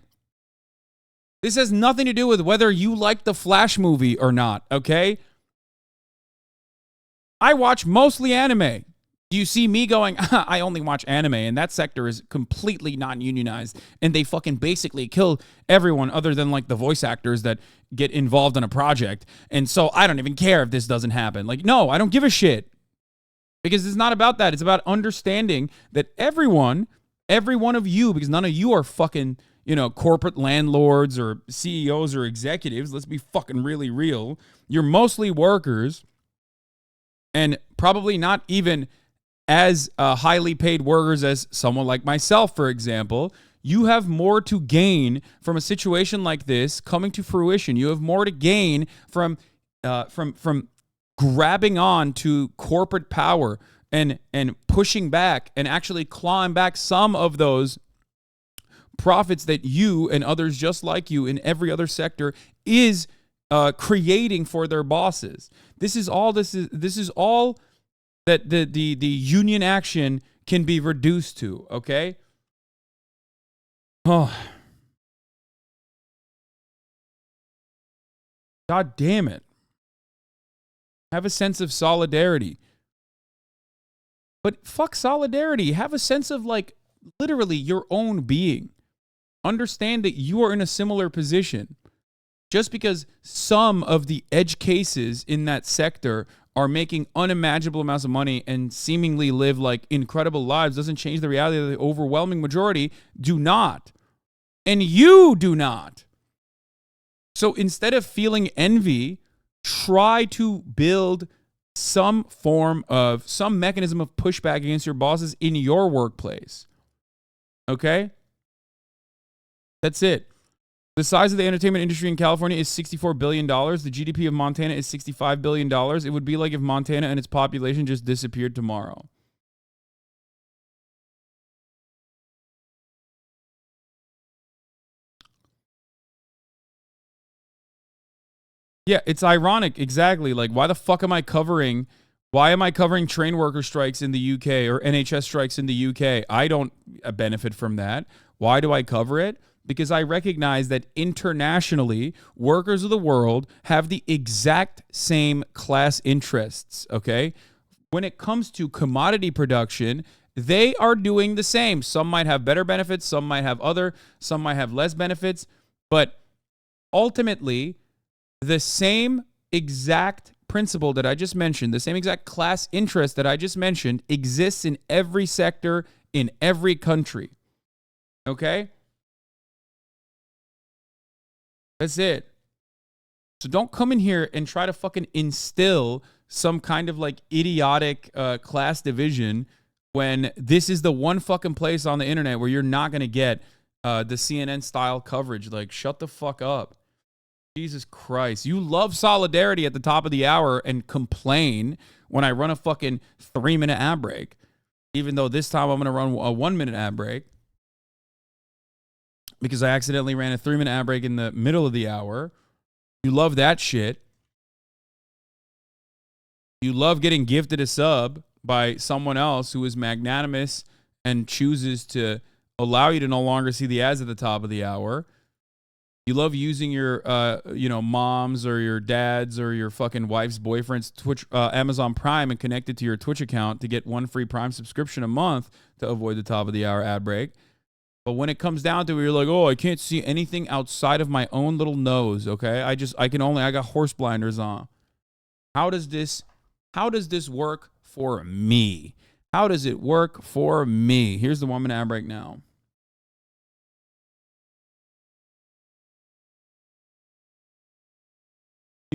This has nothing to do with whether you like the Flash movie or not, okay? I watch mostly anime. Do you see me going, I only watch anime, and that sector is completely non-unionized, and they fucking basically kill everyone other than like the voice actors that get involved in a project, and so I don't even care if this doesn't happen. Like, no, I don't give a shit, because it's not about that. It's about understanding that every one of you, because none of you are fucking, you know, corporate landlords or CEOs or executives. Let's be fucking really real. You're mostly workers, and probably not even as highly paid workers as someone like myself, for example. You have more to gain from a situation like this coming to fruition. You have more to gain from grabbing on to corporate power and pushing back and actually clawing back some of those profits that you and others just like you in every other sector is creating for their bosses. This is all that the union action can be reduced to, okay? Oh. God damn it. Have a sense of solidarity. But fuck solidarity. Have a sense of, like, literally your own being. Understand that you are in a similar position. Just because some of the edge cases in that sector are making unimaginable amounts of money and seemingly live like incredible lives doesn't change the reality that the overwhelming majority do not. And you do not. So instead of feeling envy, try to build some mechanism of pushback against your bosses in your workplace. Okay? That's it. The size of the entertainment industry in California is $64 billion. The GDP of Montana is $65 billion. It would be like if Montana and its population just disappeared tomorrow. Yeah, it's ironic, exactly. Like, why the fuck am I covering train worker strikes in the UK or NHS strikes in the UK? I don't benefit from that. Why do I cover it? because I recognize that internationally, workers of the world have the exact same class interests, okay? When it comes to commodity production, they are doing the same. Some might have better benefits, some might have less benefits, but ultimately, the same exact principle that I just mentioned, the same exact class interest that I just mentioned exists in every sector, in every country. Okay? That's it. So don't come in here and try to fucking instill some kind of like idiotic class division when this is the one fucking place on the internet where you're not going to get the CNN style coverage. Like, shut the fuck up. Jesus Christ. You love solidarity at the top of the hour and complain when I run a fucking 3-minute ad break, even though this time I'm going to run a 1-minute ad break because I accidentally ran a 3-minute ad break in the middle of the hour. You love that shit. You love getting gifted a sub by someone else who is magnanimous and chooses to allow you to no longer see the ads at the top of the hour. You love using your, mom's or your dad's or your fucking wife's boyfriend's Twitch, Amazon Prime and connect it to your Twitch account to get 1 free Prime subscription a month to avoid the top of the hour ad break. But when it comes down to it, you're like, oh, I can't see anything outside of my own little nose. Okay, I got horse blinders on. How does this work for me? How does it work for me? Here's the 1-minute ad break now.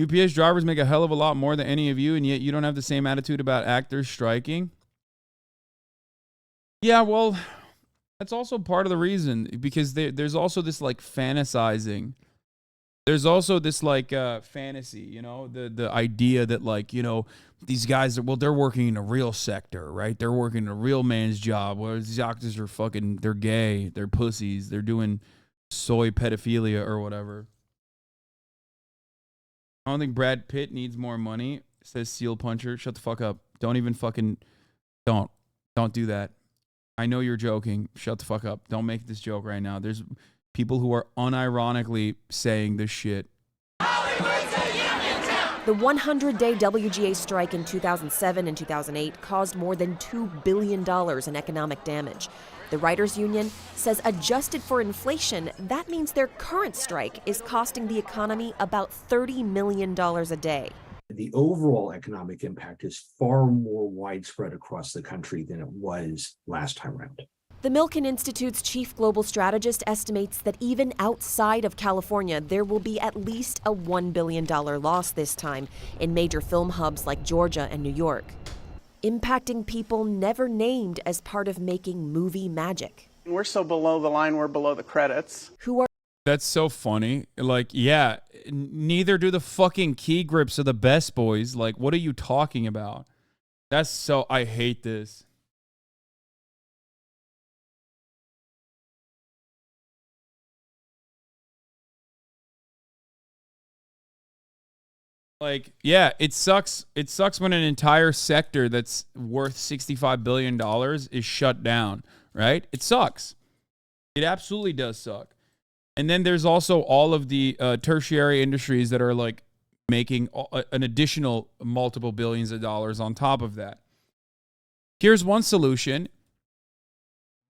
UPS drivers make a hell of a lot more than any of you, and yet you don't have the same attitude about actors striking. Yeah, well, that's also part of the reason, because there's also this like fantasizing. There's also this like fantasy, the idea that like, these guys they're working in a real sector, right? They're working a real man's job. Whereas these actors are they're gay, they're pussies, they're doing soy pedophilia or whatever. I don't think Brad Pitt needs more money, says Seal Puncher. Shut the fuck up. Don't even fucking don't do that. I know you're joking. Shut the fuck up. Don't make this joke right now. There's people who are unironically saying this shit. The 100-day WGA strike in 2007 and 2008 caused more than $2 billion in economic damage. The Writers' Union says adjusted for inflation, that means their current strike is costing the economy about $30 million a day. The overall economic impact is far more widespread across the country than it was last time around. The Milken Institute's chief global strategist estimates that even outside of California, there will be at least a $1 billion loss this time in major film hubs like Georgia and New York, impacting people never named as part of making movie magic. We're so below the line, we're below the credits. That's so funny. Like, yeah, neither do the fucking key grips of the Best Boys. Like, what are you talking about? I hate this. Like, yeah, it sucks. It sucks when an entire sector that's worth $65 billion is shut down, right? It sucks. It absolutely does suck. And then there's also all of the tertiary industries that are like making an additional multiple billions of dollars on top of that. Here's one solution.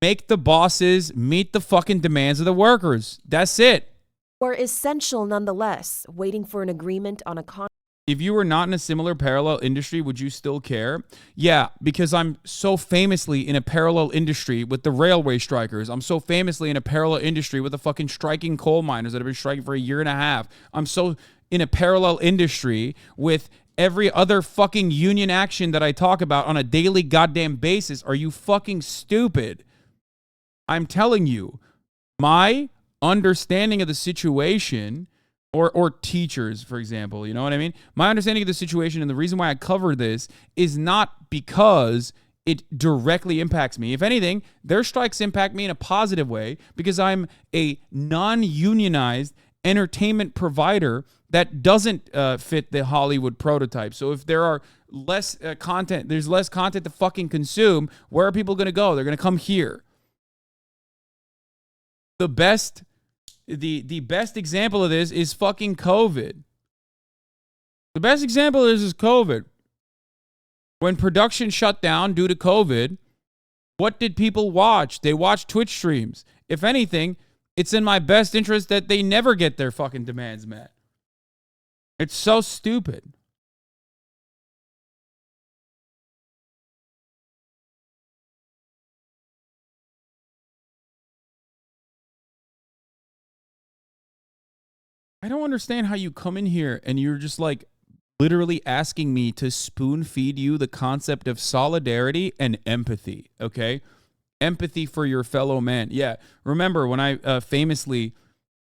Make the bosses meet the fucking demands of the workers. That's it. Are essential nonetheless, waiting for an agreement on a contract. If you were not in a similar parallel industry, would you still care? Yeah, because I'm so famously in a parallel industry with the railway strikers. I'm so famously in a parallel industry with the fucking striking coal miners that have been striking for 1.5 years. I'm so in a parallel industry with every other fucking union action that I talk about on a daily goddamn basis. Are you fucking stupid? I'm telling you, my understanding of the situation, or teachers, for example, you know what I mean? My understanding of the situation and the reason why I cover this is not because it directly impacts me. If anything, their strikes impact me in a positive way because I'm a non-unionized entertainment provider that doesn't fit the Hollywood prototype. So if there are less content, there's less content to fucking consume, where are people going to go? They're going to come here. The best the best example of this is fucking COVID. The best example of this is COVID. When production shut down due to COVID, what did people watch? They watched Twitch streams. If anything, it's in my best interest that they never get their fucking demands met. It's so stupid. I don't understand how you come in here and you're just like literally asking me to spoon feed you the concept of solidarity and empathy, okay? Empathy for your fellow man. Yeah, remember when I famously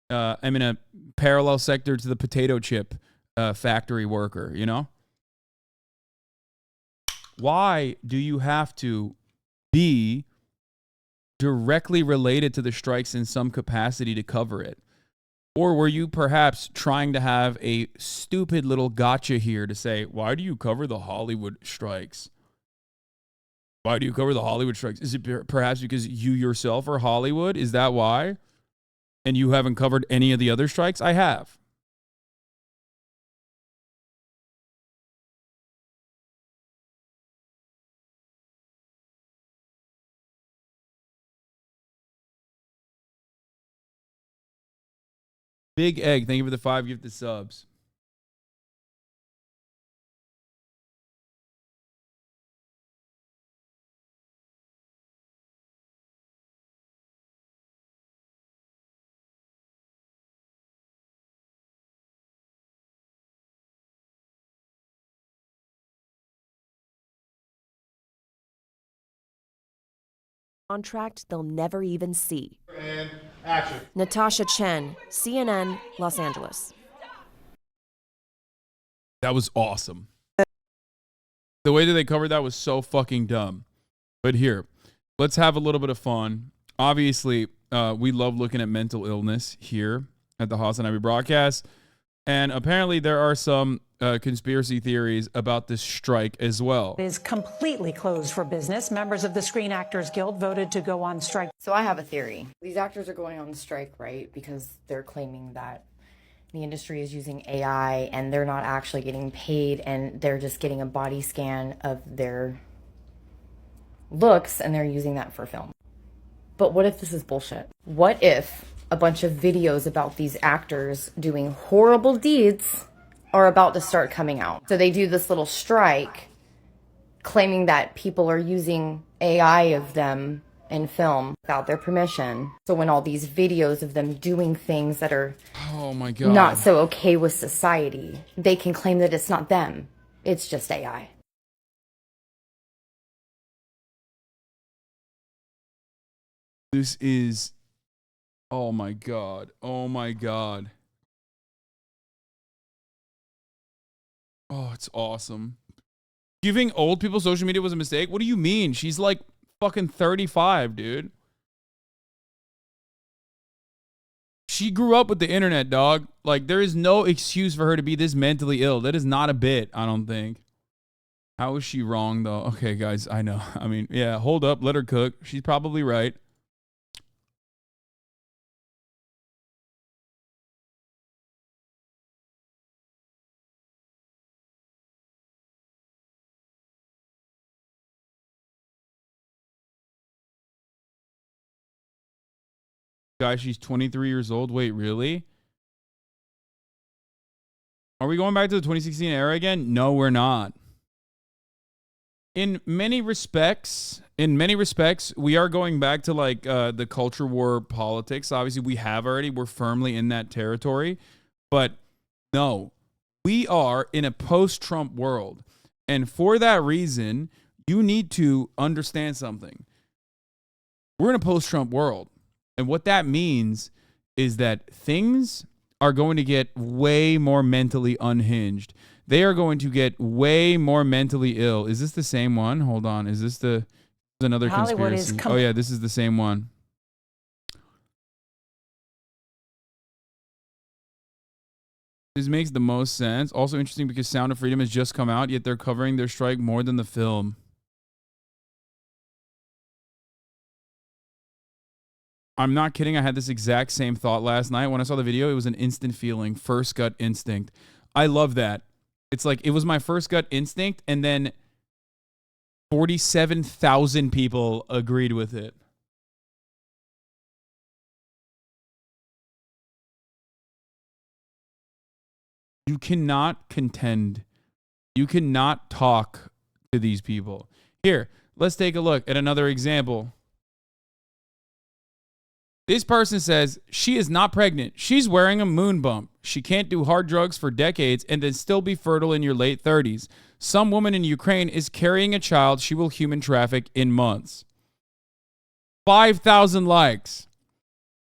am in a parallel sector to the potato chip factory worker, you know? Why do you have to be directly related to the strikes in some capacity to cover it? Or were you perhaps trying to have a stupid little gotcha here to say, why do you cover the Hollywood strikes? Why do you cover the Hollywood strikes? Is it perhaps because you yourself are Hollywood? Is that why? And you haven't covered any of the other strikes? I have. Big Egg, thank you for the 5 gifted subs. Contract they'll never even see. And action. Natasha Chen, CNN, Los Angeles. That was awesome. The way that they covered that was so fucking dumb. But here, let's have a little bit of fun. Obviously, we love looking at mental illness here at the HasanAbi broadcast. And apparently there are some conspiracy theories about this strike as well. It is completely closed for business. Members of the Screen Actors Guild voted to go on strike. So I have a theory. These actors are going on strike, right? Because they're claiming that the industry is using AI and they're not actually getting paid and they're just getting a body scan of their looks and they're using that for film. But what if this is bullshit? What if a bunch of videos about these actors doing horrible deeds are about to start coming out? So they do this little strike claiming that people are using AI of them in film without their permission. So when all these videos of them doing things that are oh my God, not so okay with society, they can claim that it's not them. It's just AI. This is, oh my God. Oh my God. Oh, it's awesome. Giving old people social media was a mistake? What do you mean? She's like fucking 35, dude. She grew up with the internet, dog. Like, there is no excuse for her to be this mentally ill. That is not a bit, I don't think. How is she wrong, though? Okay, guys, I know. I mean, yeah, hold up. Let her cook. She's probably right. Guys, she's 23 years old. Wait, really? Are we going back to the 2016 era again? No, we're not. In many respects, we are going back to like the culture war politics. Obviously, we have already. We're firmly in that territory. But no, we are in a post-Trump world. And for that reason, you need to understand something. We're in a post-Trump world. And what that means is that things are going to get way more mentally unhinged. They are going to get way more mentally ill. Is this the same one? Hold on. Is this another Hollywood conspiracy? Oh, yeah, this is the same one. This makes the most sense. Also interesting because Sound of Freedom has just come out, yet they're covering their strike more than the film. I'm not kidding. I had this exact same thought last night. When I saw the video, it was an instant feeling, first gut instinct. I love that. It's like it was my first gut instinct, and then 47,000 people agreed with it. You cannot contend. You cannot talk to these people. Here, let's take a look at another example. This person says she is not pregnant. She's wearing a moon bump. She can't do hard drugs for decades and then still be fertile in your late 30s. Some woman in Ukraine is carrying a child she will human traffic in months. 5,000 likes.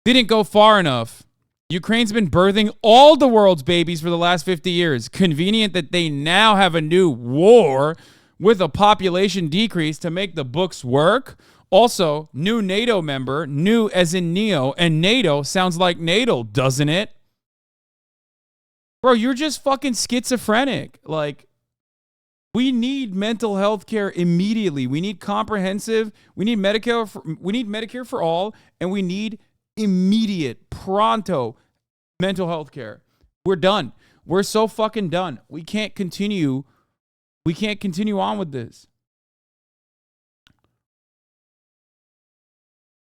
Didn't go far enough. Ukraine's been birthing all the world's babies for the last 50 years. Convenient that they now have a new war with a population decrease to make the books work. Also, new NATO member, new as in Neo, and NATO sounds like NATO, doesn't it? Bro, you're just fucking schizophrenic. Like, we need mental health care immediately. We need comprehensive, we need Medicare for all, and we need immediate, pronto mental health care. We're done. We're so fucking done. We can't continue on with this.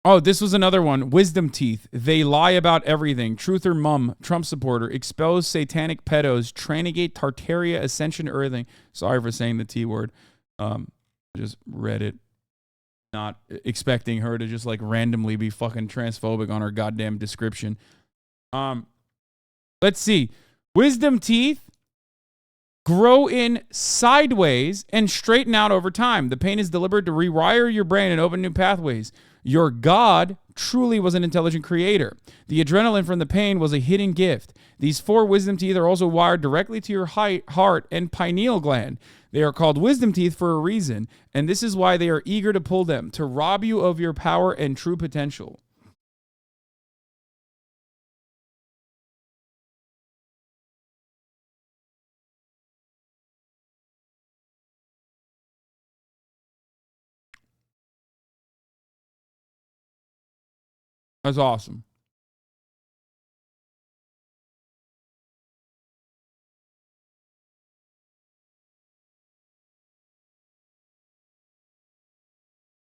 Oh, this was another one. Wisdom teeth. They lie about everything. Truth or mum. Trump supporter. Expose satanic pedos. Tranigate Tartaria Ascension Earthing. Sorry for saying the T word. I just read it. Not expecting her to just like randomly be fucking transphobic on her goddamn description. Let's see. Wisdom teeth grow in sideways and straighten out over time. The pain is deliberate to rewire your brain and open new pathways. Your God truly was an intelligent creator. The adrenaline from the pain was a hidden gift. These 4 wisdom teeth are also wired directly to your heart and pineal gland. They are called wisdom teeth for a reason, and this is why they are eager to pull them, to rob you of your power and true potential. That's awesome.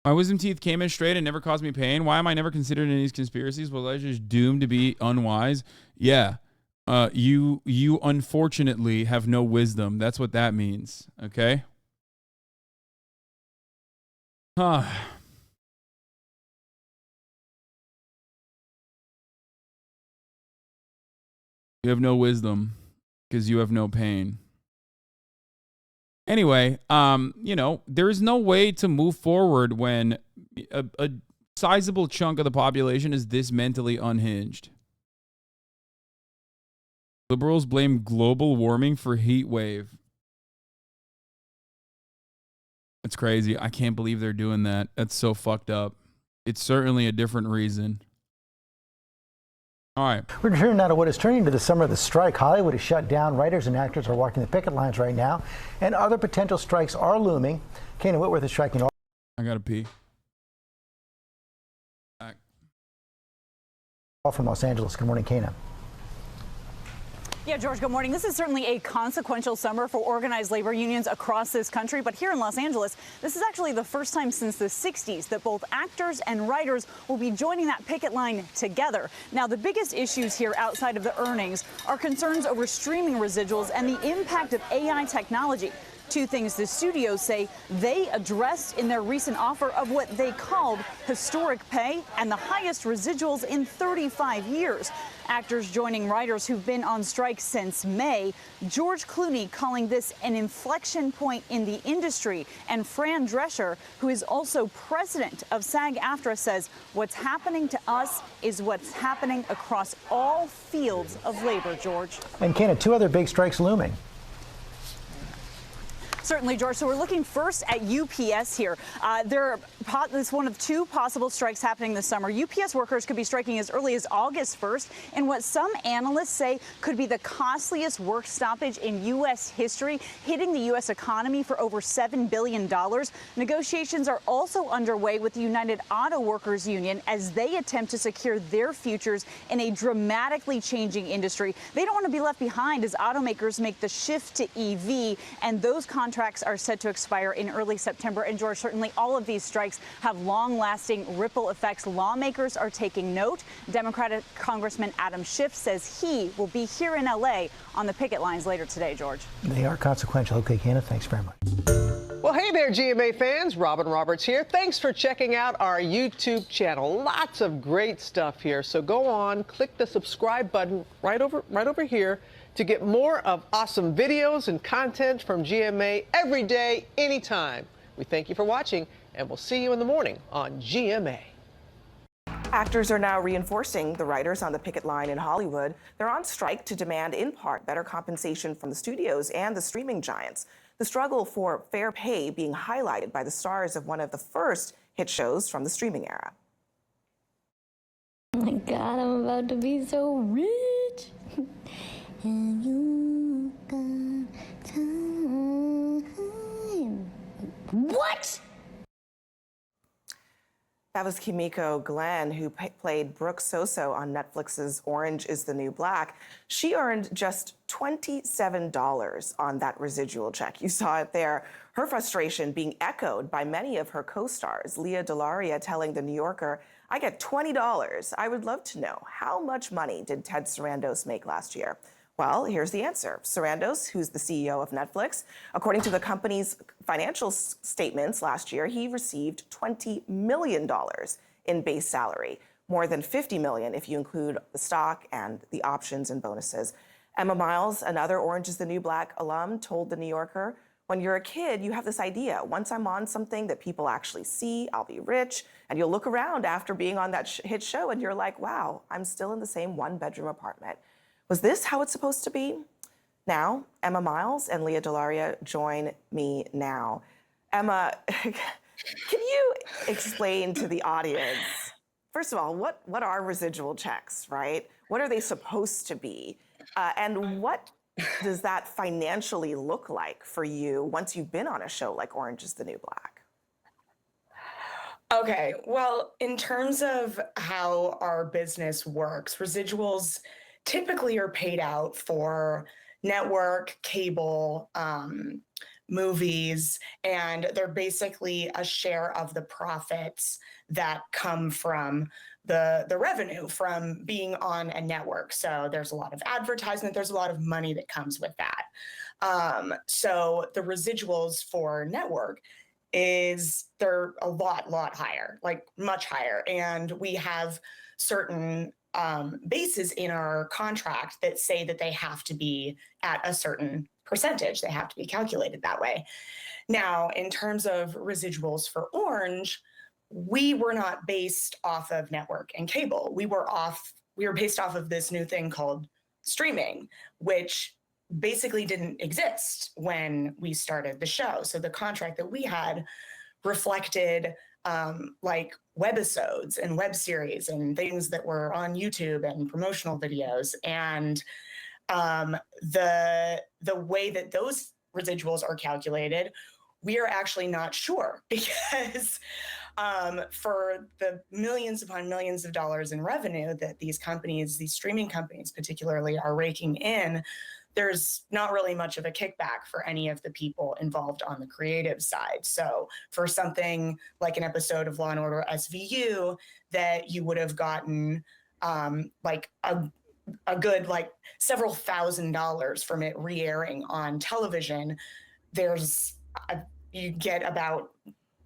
My wisdom teeth came in straight and never caused me pain. Why am I never considered in these conspiracies? Was I just doomed to be unwise? Yeah. You unfortunately have no wisdom. That's what that means. Okay? Huh. You have no wisdom because you have no pain. Anyway, there is no way to move forward when a sizable chunk of the population is this mentally unhinged. Liberals blame global warming for heat wave. That's crazy. I can't believe they're doing that. That's so fucked up. It's certainly a different reason. All right. We're turning now to what is turning into the summer of the strike. Hollywood is shut down. Writers and actors are walking the picket lines right now, and other potential strikes are looming. Kana Whitworth is tracking. I gotta pee. All from Los Angeles. Good morning, Kana. Yeah, George, good morning. This is certainly a consequential summer for organized labor unions across this country. But here in Los Angeles, this is actually the first time since the 60s that both actors and writers will be joining that picket line together. Now, the biggest issues here outside of the earnings are concerns over streaming residuals and the impact of AI technology. 2 things the studios say they addressed in their recent offer of what they called historic pay and the highest residuals in 35 years. Actors joining writers who've been on strike since May. George Clooney calling this an inflection point in the industry. And Fran Drescher, who is also president of SAG-AFTRA, says what's happening to us is what's happening across all fields of labor, George. And Kana, 2 other big strikes looming. Certainly, George. So we're looking first at UPS here. It's one of two possible strikes happening this summer. UPS workers could be striking as early as August 1st in what some analysts say could be the costliest work stoppage in U.S. history, hitting the U.S. economy for over $7 billion. Negotiations are also underway with the United Auto Workers Union as they attempt to secure their futures in a dramatically changing industry. They don't want to be left behind as automakers make the shift to EV, and those contracts are set to expire in early September. And George, certainly all of these strikes have long-lasting ripple effects. Lawmakers are taking note. Democratic Congressman Adam Schiff says he will be here in L.A. on the picket lines later today, George. They are consequential. Okay, Hannah, thanks very much. Well, hey there, GMA fans. Robin Roberts here. Thanks for checking out our YouTube channel. Lots of great stuff here. So go on, click the subscribe button right over here to get more of awesome videos and content from GMA every day, anytime. We thank you for watching, and we'll see you in the morning on GMA. Actors are now reinforcing the writers on the picket line in Hollywood. They're on strike to demand, in part, better compensation from the studios and the streaming giants. The struggle for fair pay being highlighted by the stars of one of the first hit shows from the streaming era. Oh my God, I'm about to be so rich. And you got time. What? That was Kimiko Glenn, who played Brooke Soso on Netflix's Orange is the New Black. She earned just $27 on that residual check. You saw it there. Her frustration being echoed by many of her co-stars. Lea DeLaria telling The New Yorker, "I get $20. I would love to know, how much money did Ted Sarandos make last year?" Well, here's the answer. Sarandos, who's the CEO of Netflix, according to the company's financial statements last year, he received $20 million in base salary, more than $50 million if you include the stock and the options and bonuses. Emma Miles, another Orange is the New Black alum, told The New Yorker, "When you're a kid, you have this idea. Once I'm on something that people actually see, I'll be rich. And you'll look around after being on that hit show and you're like, wow, I'm still in the same one-bedroom apartment. Was this how it's supposed to be?" Now, Emma Miles and Lea DeLaria join me now. Emma, can you explain to the audience, first of all, what are residual checks, right? What are they supposed to be? And what does that financially look like for you once you've been on a show like Orange is the New Black? Okay, well, in terms of how our business works, residuals typically are paid out for network, cable, movies, and they're basically a share of the profits that come from the revenue from being on a network. So there's a lot of advertisement, there's a lot of money that comes with that. So the residuals for network they're a lot higher, like much higher. And we have certain bases in our contract that say that they have to be at a certain percentage. They have to be calculated that way. Now, in terms of residuals for Orange, we were not based off of network and cable. We were based off of this new thing called streaming, which basically didn't exist when we started the show. So the contract that we had reflected like webisodes and web series and things that were on YouTube and promotional videos. And the way that those residuals are calculated, we are actually not sure because for the millions upon millions of dollars in revenue that these companies, these streaming companies particularly, are raking in, there's not really much of a kickback for any of the people involved on the creative side. So for something like an episode of Law & Order SVU that you would have gotten like a good like several $1,000s from it re-airing on television, you get about,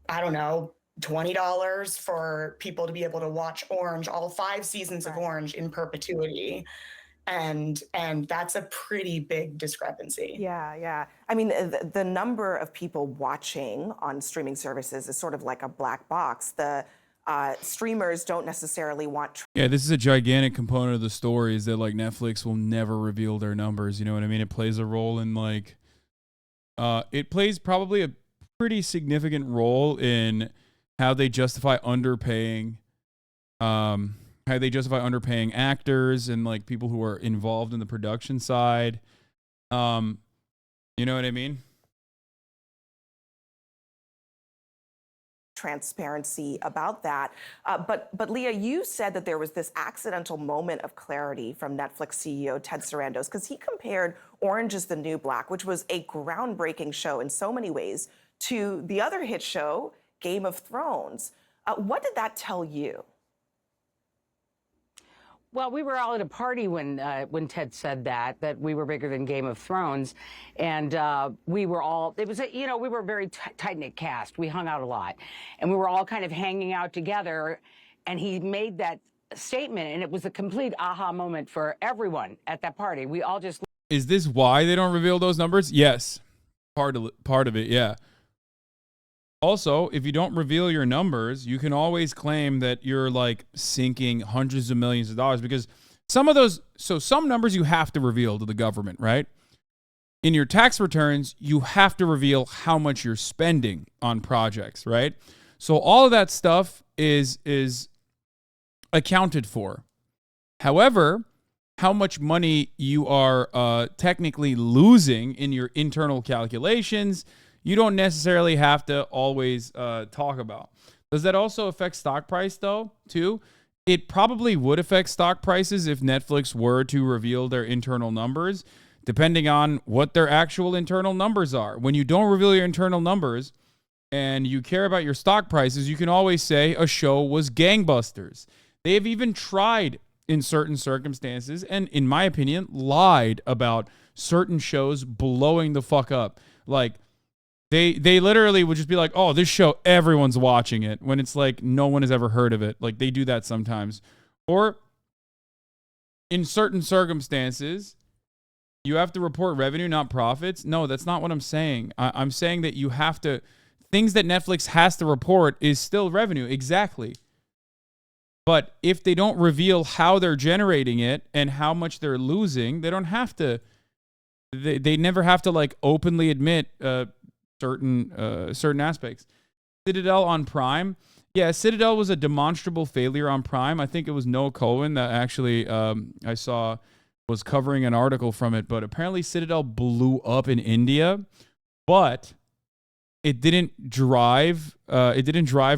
I don't know, $20 for people to be able to watch Orange, all 5 seasons of Orange in perpetuity. And that's a pretty big discrepancy. Yeah. I mean, the number of people watching on streaming services is sort of like a black box. The streamers don't necessarily want. Yeah, this is a gigantic component of the story is that like Netflix will never reveal their numbers. You know what I mean? It plays a role in like it plays probably a pretty significant role in how they justify underpaying actors and like people who are involved in the production side. You know what I mean? Transparency about that. But Leah, you said that there was this accidental moment of clarity from Netflix CEO Ted Sarandos, because he compared Orange is the New Black, which was a groundbreaking show in so many ways, to the other hit show, Game of Thrones. What did that tell you? Well, we were all at a party when Ted said that we were bigger than Game of Thrones, and we were all, it was, we were a very tight-knit cast. We hung out a lot, and we were all kind of hanging out together, and he made that statement, and it was a complete aha moment for everyone at that party. We all just... Is this why they don't reveal those numbers? Yes. Part of it, yeah. Also, if you don't reveal your numbers, you can always claim that you're like sinking hundreds of millions of dollars, because some numbers you have to reveal to the government, right? In your tax returns, you have to reveal how much you're spending on projects, right? So all of that stuff is accounted for. However, how much money you are technically losing in your internal calculations, you don't necessarily have to always talk about. Does that also affect stock price, though, too? It probably would affect stock prices if Netflix were to reveal their internal numbers, depending on what their actual internal numbers are. When you don't reveal your internal numbers and you care about your stock prices, you can always say a show was gangbusters. They have even tried in certain circumstances, and in my opinion, lied about certain shows blowing the fuck up. Like, They literally would just be like, oh, this show, everyone's watching it, when it's like no one has ever heard of it. Like, they do that sometimes. Or in certain circumstances, you have to report revenue, not profits. No, that's not what I'm saying. I'm saying that you have to, things that Netflix has to report is still revenue. Exactly. But if they don't reveal how they're generating it and how much they're losing, they don't have to, they never have to like openly admit certain aspects. Citadel on Prime. Yeah, Citadel was a demonstrable failure on Prime. I think it was Noah Cohen that actually I saw was covering an article from it, but apparently Citadel blew up in India, but it didn't drive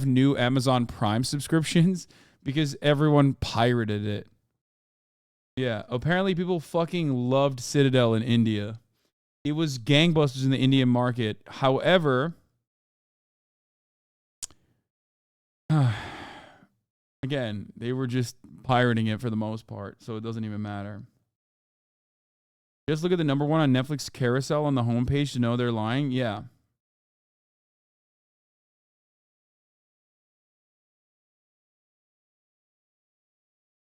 new Amazon Prime subscriptions because everyone pirated it. Yeah, apparently people fucking loved Citadel in India. It was gangbusters in the Indian market. However, again, they were just pirating it for the most part, so it doesn't even matter. Just look at the number one on Netflix carousel on the homepage to know they're lying. Yeah.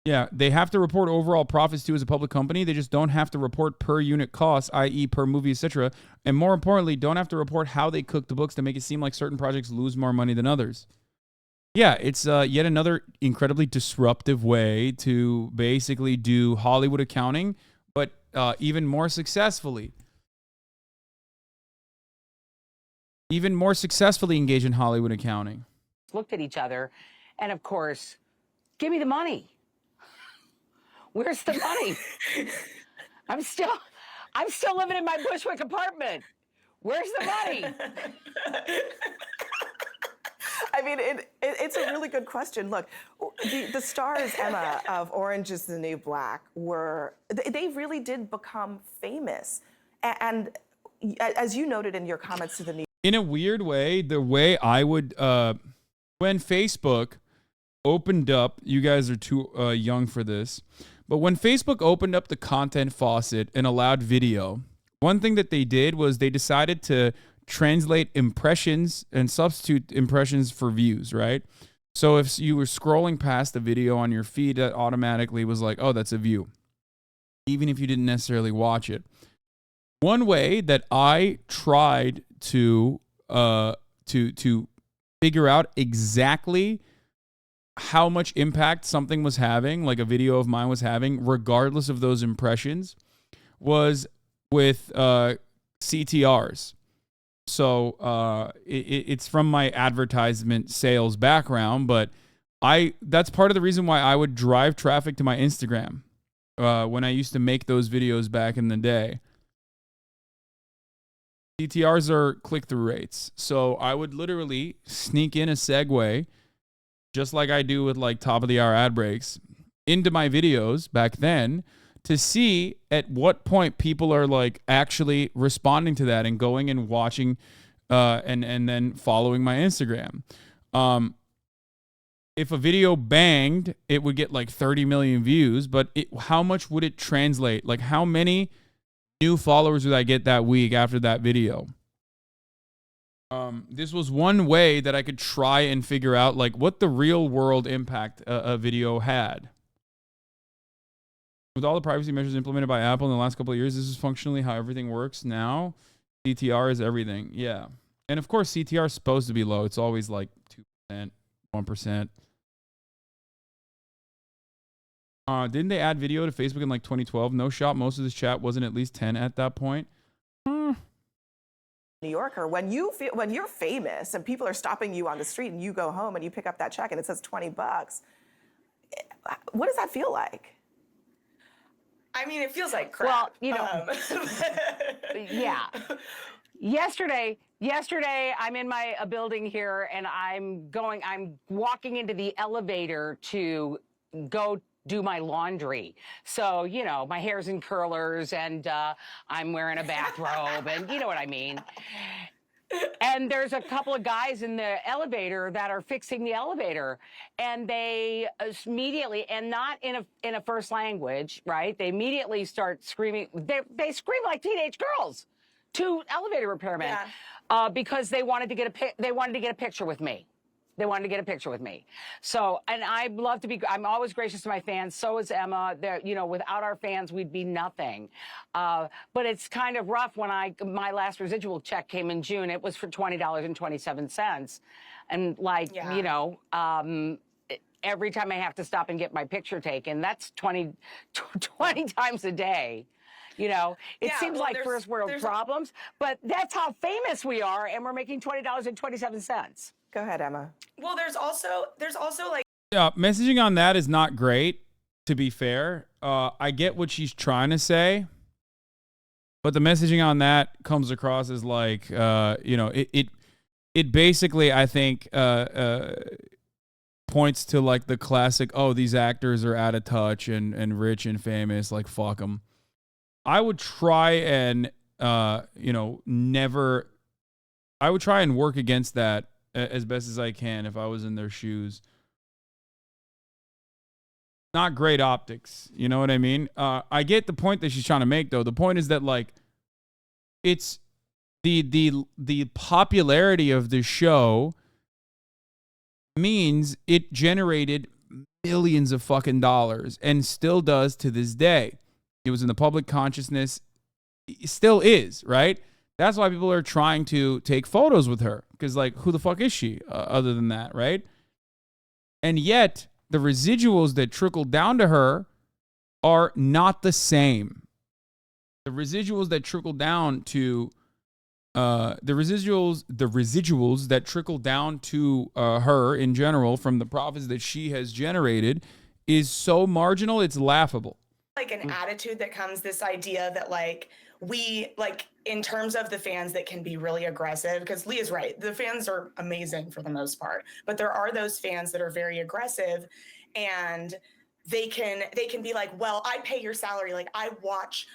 Yeah, they have to report overall profits too as a public company. They just don't have to report per unit costs, i.e. per movie, etc. And more importantly, don't have to report how they cook the books to make it seem like certain projects lose more money than others. Yeah, it's yet another incredibly disruptive way to basically do Hollywood accounting, but even more successfully. Even more successfully engage in Hollywood accounting. Looked at each other, and of course, give me the money. Where's the money? I'm still living in my Bushwick apartment. Where's the money? I mean, it's a really good question. Look, the stars, Emma, of Orange is the New Black they really did become famous. And as you noted in your comments to the New In a weird way, the way I would, when Facebook opened up, you guys are too young for this, but when Facebook opened up the content faucet and allowed video, one thing that they did was they decided to translate impressions and substitute impressions for views, right? So if you were scrolling past a video on your feed, that automatically was like, oh, that's a view, even if you didn't necessarily watch it. One way that I tried to figure out exactly how much impact something was having, like a video of mine was having, regardless of those impressions, was with CTRs. So it's from my advertisement sales background, but that's part of the reason why I would drive traffic to my Instagram when I used to make those videos back in the day. CTRs are click-through rates. So I would literally sneak in a segue, just like I do with like top-of-the-hour ad breaks, into my videos back then to see at what point people are like actually responding to that and going and watching and then following my Instagram. If a video banged, it would get like 30 million views, but how much would it translate? Like how many new followers would I get that week after that video? This was one way that I could try and figure out like what the real world impact a video had. With all the privacy measures implemented by Apple in the last couple of years, this is functionally how everything works now. CTR is everything. Yeah. And of course, CTR is supposed to be low. It's always like 2%, 1%. Didn't they add video to Facebook in like 2012? No shot. Most of this chat wasn't at least 10 at that point. New Yorker, when you're famous and people are stopping you on the street and you go home and you pick up that check and it says $20, what does that feel like? I mean, it feels like crap. Well, yeah. Yesterday, I'm in a building here and I'm walking into the elevator to go do my laundry. So, my hair's in curlers and I'm wearing a bathrobe and you know what I mean. And there's a couple of guys in the elevator that are fixing the elevator, and they immediately, and not in a first language, right? They immediately start screaming. They scream like teenage girls to elevator repairmen because they wanted to get a picture with me. They wanted to get a picture with me. So, and I'm always gracious to my fans. So is Emma. Without our fans, we'd be nothing. But it's kind of rough when my last residual check came in June. It was for $20.27. And every time I have to stop and get my picture taken, that's 20 times a day. It seems like first world problems, but that's how famous we are, and we're making $20.27. Go ahead, Emma. Well, there's also like messaging on that is not great, to be fair. I get what she's trying to say, but the messaging on that comes across as like it basically, I think, points to like the classic, oh, these actors are out of touch and rich and famous, like fuck them. I would try and I would try and work against that as best as I can if I was in their shoes. Not great optics, you know what I mean? I get the point that she's trying to make, though. The point is that like it's the popularity of the show means it generated millions of fucking dollars and still does to this day. It was in the public consciousness. It still is, right? That's why people are trying to take photos with her. Because, like, who the fuck is she other than that, right? And yet, the residuals that trickle down to her are not the same. The residuals that trickle down to the residuals that trickle down to her in general from the profits that she has generated is so marginal, it's laughable. Like an attitude that comes, this idea that like we like in terms of the fans that can be really aggressive, because Leah's right, the fans are amazing for the most part, but there are those fans that are very aggressive and they can be like, well, I pay your salary, like I watch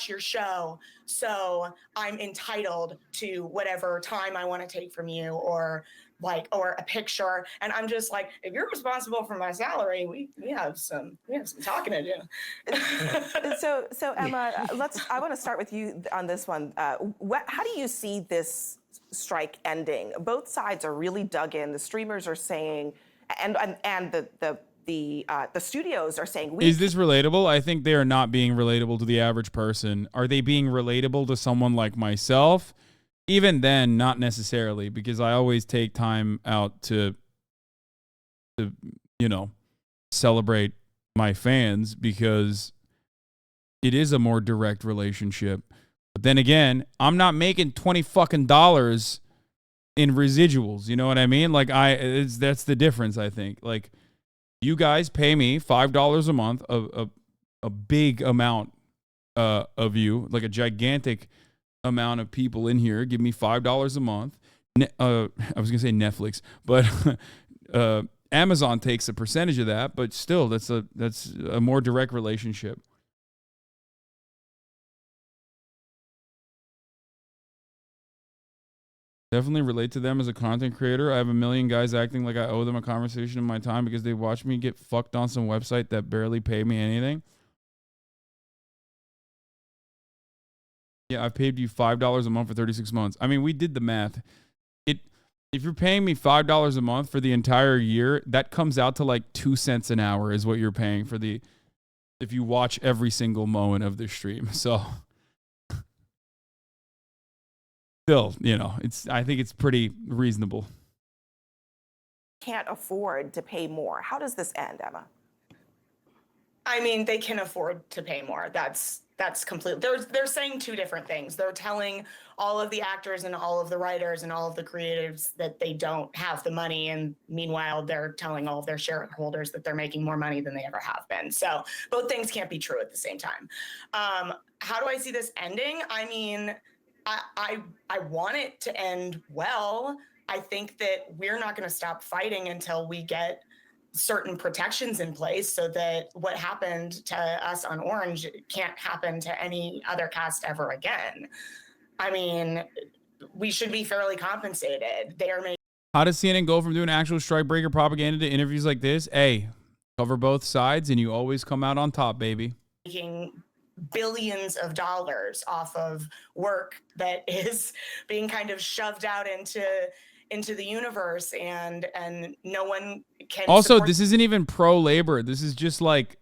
your show, so I'm entitled to whatever time I want to take from you or a picture. And I'm just like, if you're responsible for my salary, we have some talking to do. So Emma, I want to start with you on this one. How do you see this strike ending? Both sides are really dug in. The streamers are saying, and the studios are saying. Is this relatable? I think they are not being relatable to the average person. Are they being relatable to someone like myself? Even then, not necessarily, because I always take time out to celebrate my fans because it is a more direct relationship. But then again, I'm not making $20 fucking in residuals. You know what I mean? Like that's the difference, I think. Like you guys pay me $5 a month, a big amount of you, like a gigantic amount of people in here give me $5 a month. I was gonna say Netflix, but Amazon takes a percentage of that, but still that's a more direct relationship. Definitely relate to them as a content creator. I have a million guys acting like I owe them a conversation in my time because they watch me get fucked on some website that barely paid me anything. Yeah, I've paid you $5 a month for 36 months. I mean, we did the math. If you're paying me $5 a month for the entire year, that comes out to like 2 cents an hour is what you're paying for if you watch every single moment of the stream. So still, you know, I think it's pretty reasonable. Can't afford to pay more. How does this end, Emma? I mean, they can afford to pay more. That's completely. They're saying two different things. They're telling all of the actors and all of the writers and all of the creatives that they don't have the money, and meanwhile, they're telling all of their shareholders that they're making more money than they ever have been. So both things can't be true at the same time. How do I see this ending? I mean, I want it to end well. I think that we're not going to stop fighting until we get certain protections in place so that what happened to us on Orange can't happen to any other cast ever again. I mean, we should be fairly compensated. They are making. How does CNN go from doing actual strikebreaker propaganda to interviews like this? Hey, cover both sides and you always come out on top, baby. Making billions of dollars off of work that is being kind of shoved out into the universe, and no one can also support. This isn't even pro-labor. This is just like,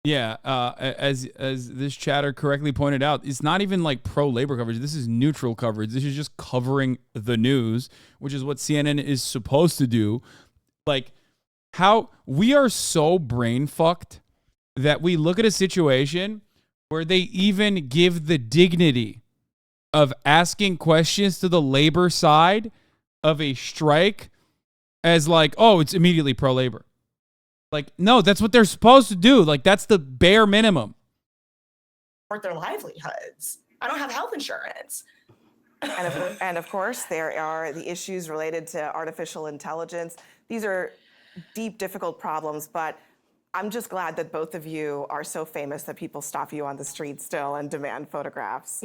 as this chatter correctly pointed out, it's not even like pro-labor coverage. This is neutral coverage. This is just covering the news, which is what CNN is supposed to do. Like, how we are so brain fucked that we look at a situation where they even give the dignity of asking questions to the labor side of a strike as like, oh, it's immediately pro-labor. Like, no, that's what they're supposed to do. Like, that's the bare minimum. Support their livelihoods. I don't have health insurance. And of course, there are the issues related to artificial intelligence. These are deep, difficult problems, but I'm just glad that both of you are so famous that people stop you on the street still and demand photographs.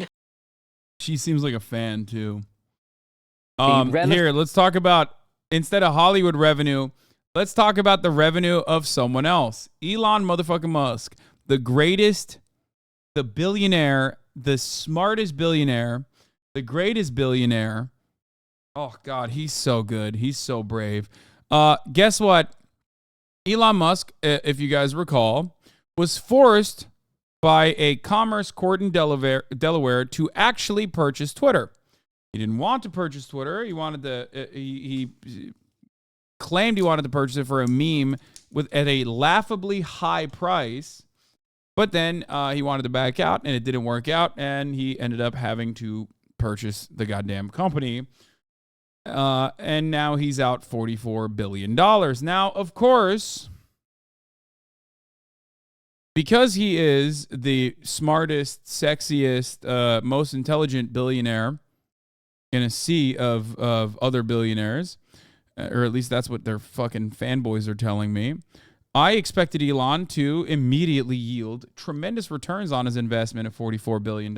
She seems like a fan, too. Here, let's talk about, instead of Hollywood revenue, let's talk about the revenue of someone else. Elon motherfucking Musk, the greatest, the billionaire, the smartest billionaire, the greatest billionaire. Oh, God, he's so good. He's so brave. Guess what? Elon Musk, if you guys recall, was forced by a commerce court in Delaware to actually purchase Twitter. He didn't want to purchase Twitter. He wanted to. He claimed he wanted to purchase it for a meme at a laughably high price, but then he wanted to back out, and it didn't work out, and he ended up having to purchase the goddamn company. And now he's out $44 billion. Now, of course, because he is the smartest, sexiest, most intelligent billionaire in a sea of other billionaires, or at least that's what their fucking fanboys are telling me, I expected Elon to immediately yield tremendous returns on his investment of $44 billion.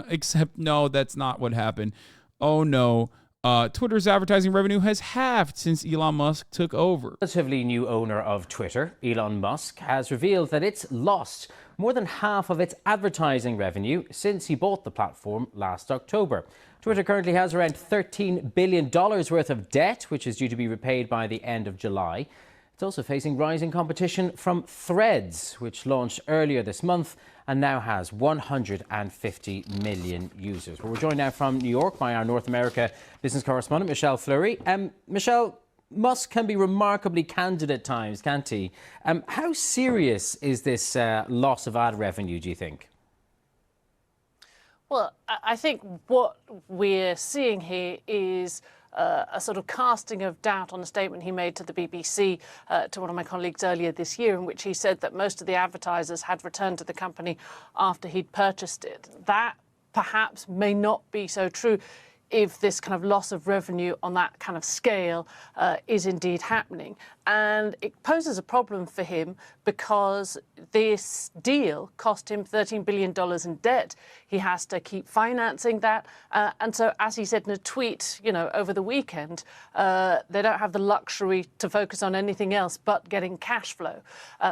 Except, no, that's not what happened. Oh, no. Twitter's advertising revenue has halved since Elon Musk took over. Relatively new owner of Twitter, Elon Musk, has revealed that it's lost more than half of its advertising revenue since he bought the platform last October. Twitter currently has around $13 billion worth of debt, which is due to be repaid by the end of July. It's also facing rising competition from Threads, which launched earlier this month and now has 150 million users. Well, we're joined now from New York by our North America business correspondent, Michelle Fleury. Michelle, Musk can be remarkably candid at times, can't he? How serious is this loss of ad revenue, do you think? Well, I think what we're seeing here is a sort of casting of doubt on a statement he made to the BBC, to one of my colleagues earlier this year, in which he said that most of the advertisers had returned to the company after he'd purchased it. That perhaps may not be so true if this kind of loss of revenue on that kind of scale is indeed happening. And it poses a problem for him because this deal cost him $13 billion in debt. He has to keep financing that. And so, as he said in a tweet, over the weekend, they don't have the luxury to focus on anything else but getting cash flow.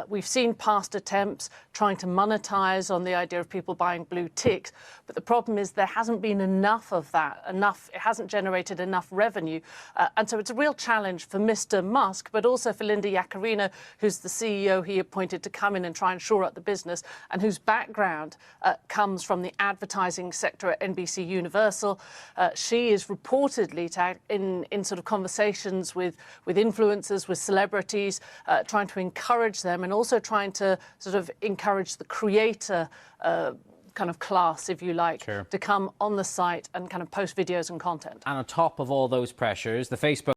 We've seen past attempts trying to monetize on the idea of people buying blue ticks. But the problem is there hasn't been enough of that, it hasn't generated enough revenue. And so it's a real challenge for Mr. Musk, but also for Linda Yaccarino, who's the CEO he appointed to come in and try and shore up the business, and whose background comes from the advertising sector at NBC Universal. She is reportedly in sort of conversations with influencers, with celebrities, trying to encourage them and also trying to sort of encourage the creator kind of class, if you like, to come on the site and kind of post videos and content. And on top of all those pressures, the Facebook...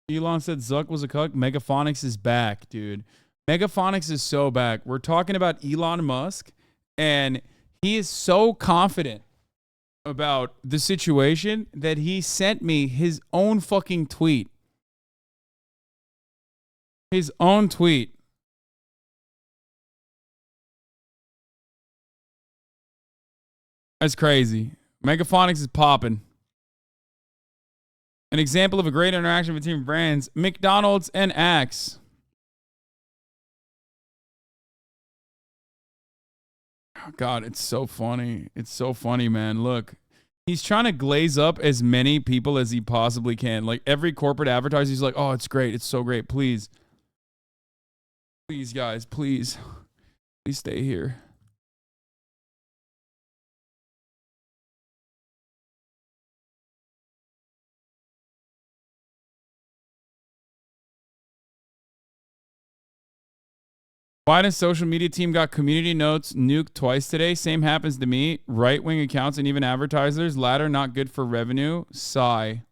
Elon said Zuck was a cuck. Megaphonics is back, dude. Megaphonics is so back. We're talking about Elon Musk, and he is so confident about the situation that he sent me his own fucking tweet. His own tweet. That's crazy. Megaphonics is popping. An example of a great interaction between brands, McDonald's and Axe. Oh God, it's so funny. It's so funny, man. Look, he's trying to glaze up as many people as he possibly can. Like every corporate advertiser, he's like, oh, it's great. It's so great. Please. Please, guys, please. Please stay here. Biden's social media team got community notes nuked twice today. Same happens to me. Right-wing accounts and even advertisers. Latter not good for revenue. Sigh.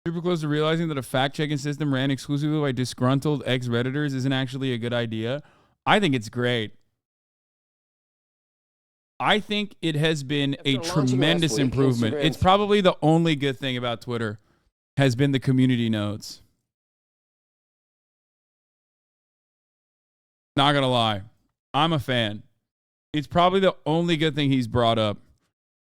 Super close to realizing that a fact-checking system ran exclusively by disgruntled ex-Redditors isn't actually a good idea. I think it's great. I think it has been a tremendous improvement. It's probably the only good thing about Twitter has been the community notes. Not gonna lie. I'm a fan. It's probably the only good thing he's brought up.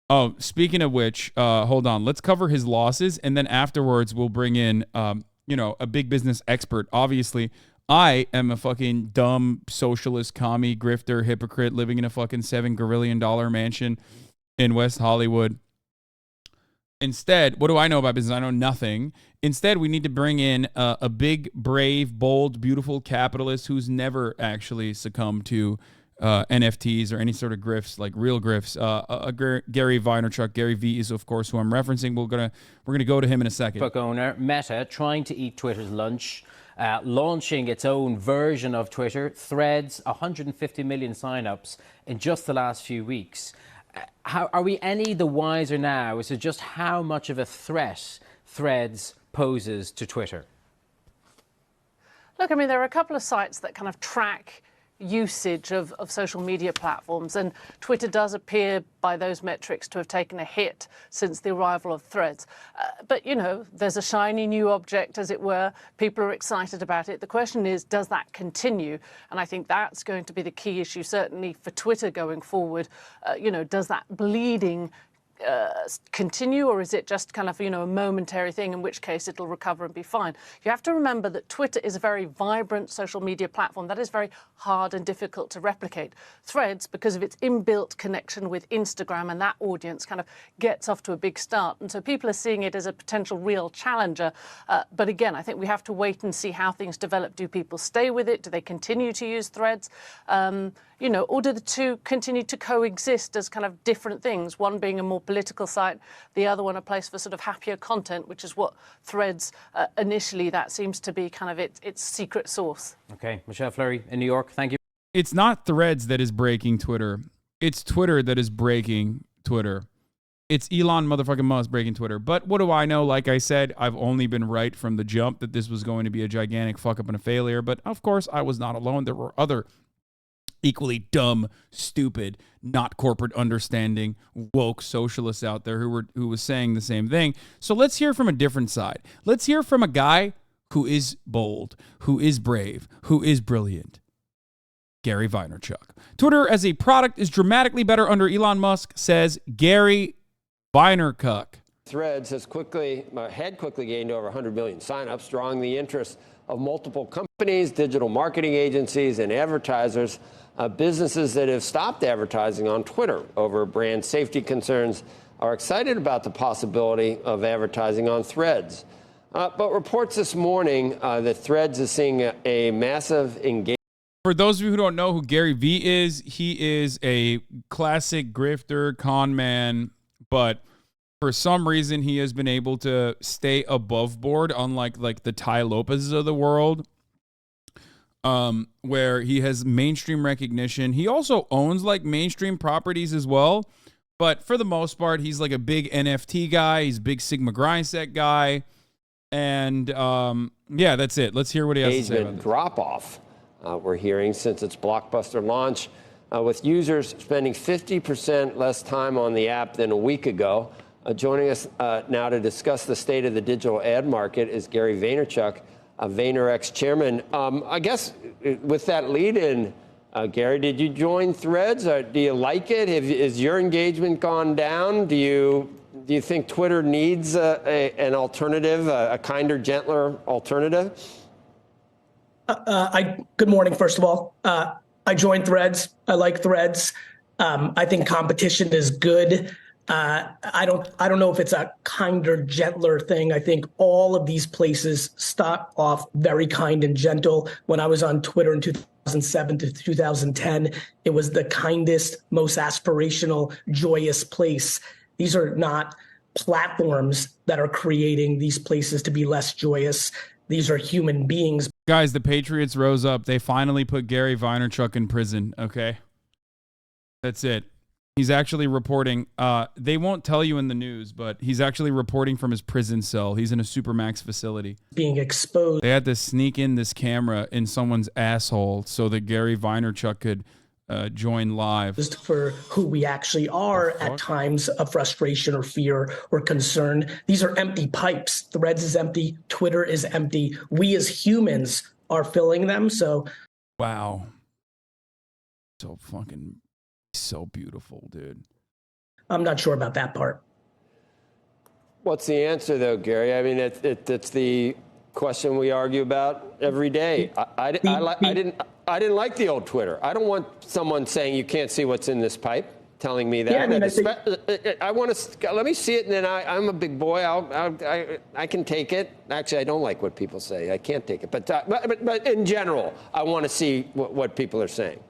Oh, speaking of which, hold on. Let's cover his losses, and then afterwards we'll bring in, a big business expert. Obviously, I am a fucking dumb socialist, commie, grifter, hypocrite living in a fucking $7 gazillion mansion in West Hollywood. Instead, what do I know about business? I know nothing. Instead, we need to bring in a big, brave, bold, beautiful capitalist who's never actually succumbed to NFTs or any sort of grifts, like real grifts. Gary Vaynerchuk, Gary V is, of course, who I'm referencing. We're gonna go to him in a second. Facebook owner Meta trying to eat Twitter's lunch. Launching its own version of Twitter, Threads, 150 million signups in just the last few weeks. How are we any the wiser now as to just how much of a threat Threads poses to Twitter? Look, I mean, there are a couple of sites that kind of track usage of social media platforms, and Twitter does appear by those metrics to have taken a hit since the arrival of Threads. But, there's a shiny new object, as it were. People are excited about it. The question is, does that continue? And I think that's going to be the key issue, certainly for Twitter going forward. Does that bleeding continue, or is it just kind of, a momentary thing, in which case it'll recover and be fine? You have to remember that Twitter is a very vibrant social media platform that is very hard and difficult to replicate. Threads, because of its inbuilt connection with Instagram and that audience, kind of gets off to a big start. And so people are seeing it as a potential real challenger. But again, I think we have to wait and see how things develop. Do people stay with it? Do they continue to use Threads? Or do the two continue to coexist as kind of different things, one being a more political site, the other one a place for sort of happier content, which is what Threads initially, that seems to be kind of its secret sauce. Okay, Michelle Fleury in New York, thank you. It's not Threads that is breaking Twitter. It's Twitter that is breaking Twitter. It's Elon motherfucking Musk breaking Twitter. But what do I know? Like I said, I've only been right from the jump that this was going to be a gigantic fuck up and a failure. But of course, I was not alone. There were other equally dumb, stupid, not corporate understanding, woke socialists out there who was saying the same thing. So let's hear from a different side. Let's hear from a guy who is bold, who is brave, who is brilliant. Gary Vaynerchuk. Twitter as a product is dramatically better under Elon Musk, says Gary Vaynerchuk. Threads had quickly gained over 100 million signups, drawing the interest of multiple companies, digital marketing agencies, and advertisers. Businesses that have stopped advertising on Twitter over brand safety concerns are excited about the possibility of advertising on Threads. But reports this morning that Threads is seeing a massive engagement. For those of you who don't know who Gary V is, he is a classic grifter, con man, but for some reason he has been able to stay above board, unlike like the Tai Lopez's of the world, where he has mainstream recognition. He also owns like mainstream properties as well, but for the most part, he's like a big NFT guy. He's a big Sigma Grindset guy, and yeah, that's it. Let's hear what he has to say about this. Drop off. We're hearing since its blockbuster launch, with users spending 50% less time on the app than a week ago. Joining us now to discuss the state of the digital ad market is Gary Vaynerchuk, VaynerX chairman. I guess with that lead in, Gary, did you join Threads? Do you like it? Has your engagement gone down? Do you think Twitter needs an alternative, a kinder, gentler alternative? Good morning, first of all. I joined Threads. I like Threads. I think competition is good. I don't know if it's a kinder, gentler thing. I think all of these places start off very kind and gentle. When I was on Twitter in 2007 to 2010, it was the kindest, most aspirational, joyous place. These are not platforms that are creating these places to be less joyous. These are human beings. Guys, the Patriots rose up. They finally put Gary Vaynerchuk in prison, okay? That's it. He's actually reporting. They won't tell you in the news, but he's actually reporting from his prison cell. He's in a Supermax facility. Being exposed. They had to sneak in this camera in someone's asshole so that Gary Vaynerchuk could join live. Just for who we actually are at times of frustration or fear or concern. These are empty pipes. Threads is empty. Twitter is empty. We as humans are filling them. So, wow. So beautiful, dude. I'm not sure about that part. What's the answer, though, Gary? I mean, it's the question we argue about every day. I didn't like the old Twitter. I don't want someone saying you can't see what's in this pipe, telling me that. Yeah, I want to let me see it, and then I'm a big boy. I can take it. Actually, I don't like what people say. I can't take it. But in general, I want to see what people are saying.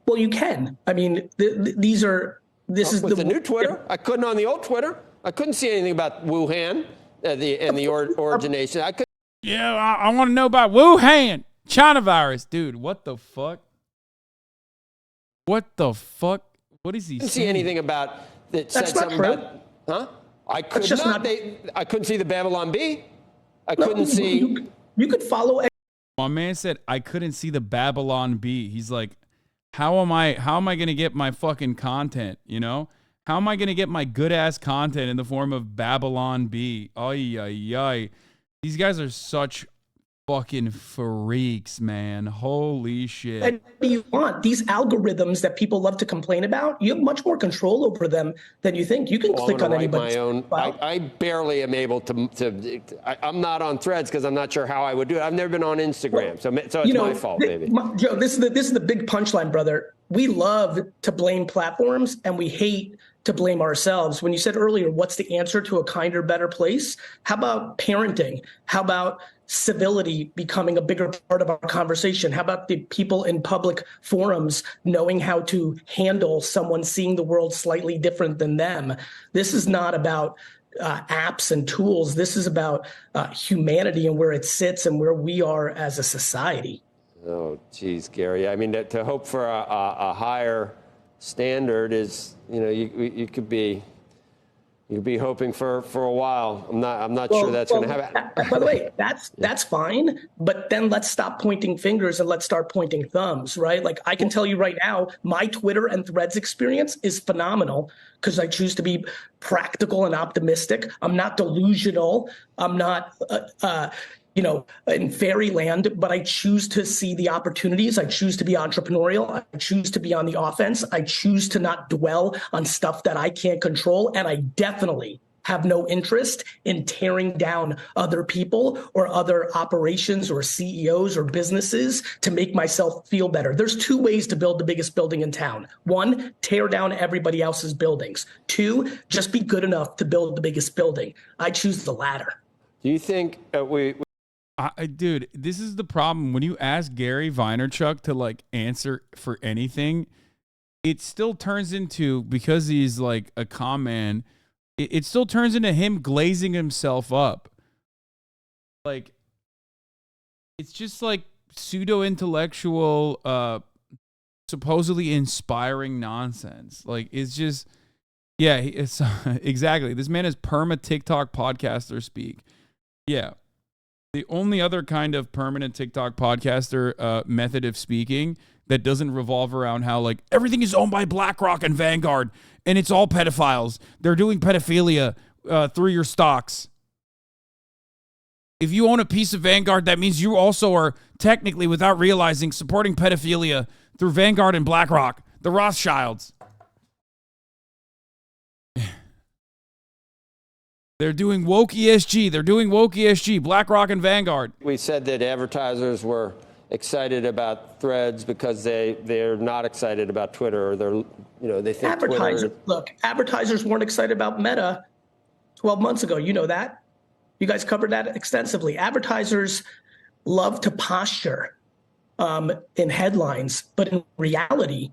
Well, you can. I mean, this is the new Twitter. I couldn't on the old Twitter. I couldn't see anything about Wuhan and the origination. I could. Yeah, I want to know about Wuhan, China virus, dude. What the fuck? What the fuck? What is he saying? I couldn't see anything about that said something about. Huh? I could not. I couldn't see the Babylon Bee. I couldn't see. You could follow. My man said I couldn't see the Babylon Bee. He's like, how am I going to get my fucking content, you know? How am I going to get my good ass content in the form of Babylon Bee? Ay, ay, ay. These guys are such fucking freaks, man. Holy shit. And you want these algorithms that people love to complain about, you have much more control over them than you think. You can click on anybody's file. I barely am able to I'm not on Threads because I'm not sure how I would do it. I've never been on Instagram, so it's my fault, maybe. Joe, this is the big punchline, brother. We love to blame platforms and we hate to blame ourselves. When you said earlier, what's the answer to a kinder, better place? How about parenting? How about civility becoming a bigger part of our conversation? How about the people in public forums knowing how to handle someone seeing the world slightly different than them? This is not about apps and tools. This is about humanity and where it sits and where we are as a society. Oh, geez, Gary. I mean, to hope for a higher standard is, you could be hoping for a while. I'm not sure that's going to happen. By the way, that's fine, but then let's stop pointing fingers and let's start pointing thumbs, right? Like, I can tell you right now, my Twitter and Threads experience is phenomenal because I choose to be practical and optimistic. I'm not delusional. I'm not in fairyland, but I choose to see the opportunities. I choose to be entrepreneurial. I choose to be on the offense. I choose to not dwell on stuff that I can't control. And I definitely have no interest in tearing down other people or other operations or CEOs or businesses to make myself feel better. There's two ways to build the biggest building in town. One, tear down everybody else's buildings. Two, just be good enough to build the biggest building. I choose the latter. Do you think dude, this is the problem. When you ask Gary Vaynerchuk to like answer for anything, it still turns into, because he's like a con man, it still turns into him glazing himself up. Like, it's just like pseudo-intellectual, supposedly inspiring nonsense. Like, it's just, yeah, it's exactly. This man is perma TikTok podcaster speak. Yeah. The only other kind of permanent TikTok podcaster method of speaking that doesn't revolve around how like everything is owned by BlackRock and Vanguard and it's all pedophiles. They're doing pedophilia through your stocks. If you own a piece of Vanguard, that means you also are technically, without realizing, supporting pedophilia through Vanguard and BlackRock, the Rothschilds. They're doing woke ESG. They're doing woke ESG, BlackRock and Vanguard. We said that advertisers were excited about Threads because they're not excited about Twitter, or they think advertisers weren't excited about Meta 12 months ago. You know that. You guys covered that extensively. Advertisers love to posture in headlines, but in reality,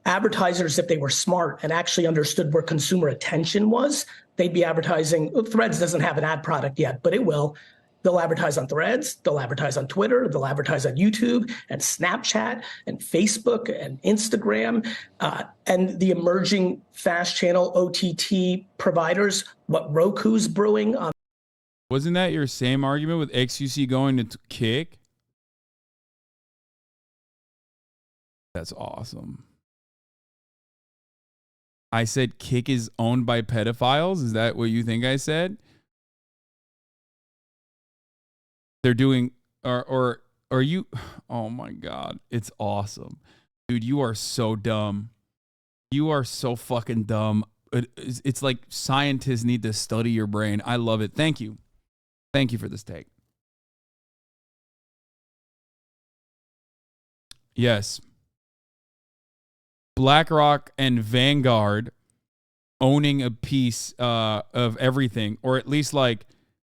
advertisers, if they were smart and actually understood where consumer attention was, they'd be advertising. Threads doesn't have an ad product yet, but it will. They'll advertise on Threads, they'll advertise on Twitter, they'll advertise on YouTube and Snapchat and Facebook and Instagram and the emerging fast channel OTT providers, what Roku's brewing on. Wasn't that your same argument with XQC going to Kick? That's awesome. I said Kick is owned by pedophiles? Is that what you think I said? They're doing, or are you, oh my God, it's awesome. Dude, you are so dumb. You are so fucking dumb. It's like scientists need to study your brain. I love it. Thank you. Thank you for this take. Yes. BlackRock and Vanguard owning a piece of everything, or at least like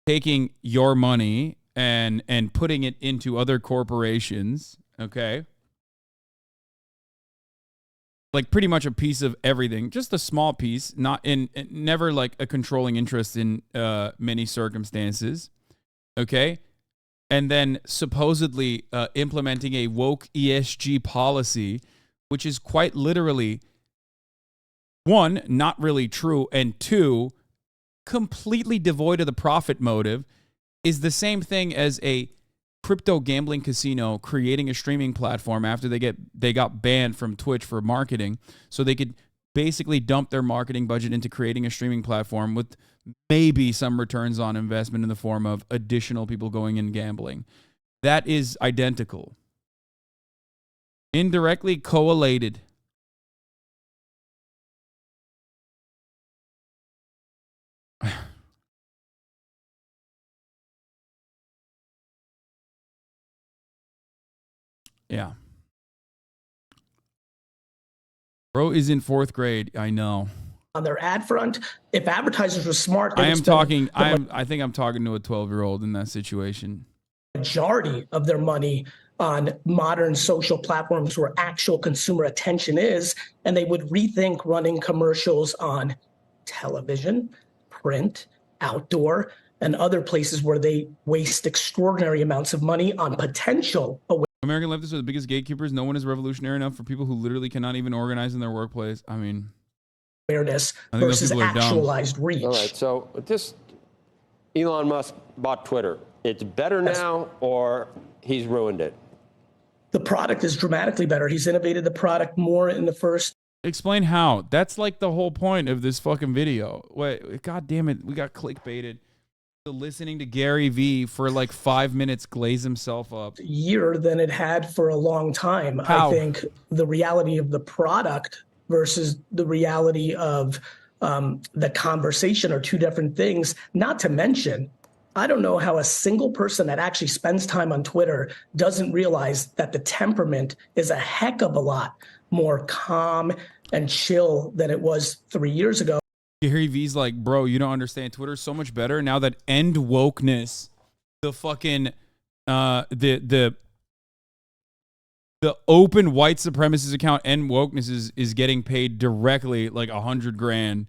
taking your money and putting it into other corporations, okay? Like pretty much a piece of everything, just a small piece, never like a controlling interest in many circumstances, okay? And then supposedly implementing a woke ESG policy, which is quite literally, one, not really true, and two, completely devoid of the profit motive, is the same thing as a crypto gambling casino creating a streaming platform after they got banned from Twitch for marketing, so they could basically dump their marketing budget into creating a streaming platform with maybe some returns on investment in the form of additional people going in gambling. That is identical. Indirectly correlated. Yeah. Bro is in 4th grade. I know. On their ad front, if advertisers were smart, I think I'm talking to a 12-year-old in that situation. Majority of their money on modern social platforms where actual consumer attention is, and they would rethink running commercials on television, print, outdoor, and other places where they waste extraordinary amounts of money on potential. American leftists are the biggest gatekeepers. No one is revolutionary enough for people who literally cannot even organize in their workplace. I mean, awareness I think those versus people are dumb. actualized reach. All right, so this Elon Musk bought Twitter. It's better now, or he's ruined it? The product is dramatically better. He's innovated the product more in the first. Explain how. That's like the whole point of this fucking video. Wait, God damn it. We got clickbaited. Listening to Gary V for like 5 minutes glaze himself up. Year than it had for a long time. How? I think the reality of the product versus the reality of the conversation are two different things. Not to mention, I don't know how a single person that actually spends time on Twitter doesn't realize that the temperament is a heck of a lot more calm and chill than it was 3 years ago. Gary V's like, bro, you don't understand. Twitter's so much better now that end wokeness, the fucking, the open white supremacist account end wokeness is getting paid directly like $100 grand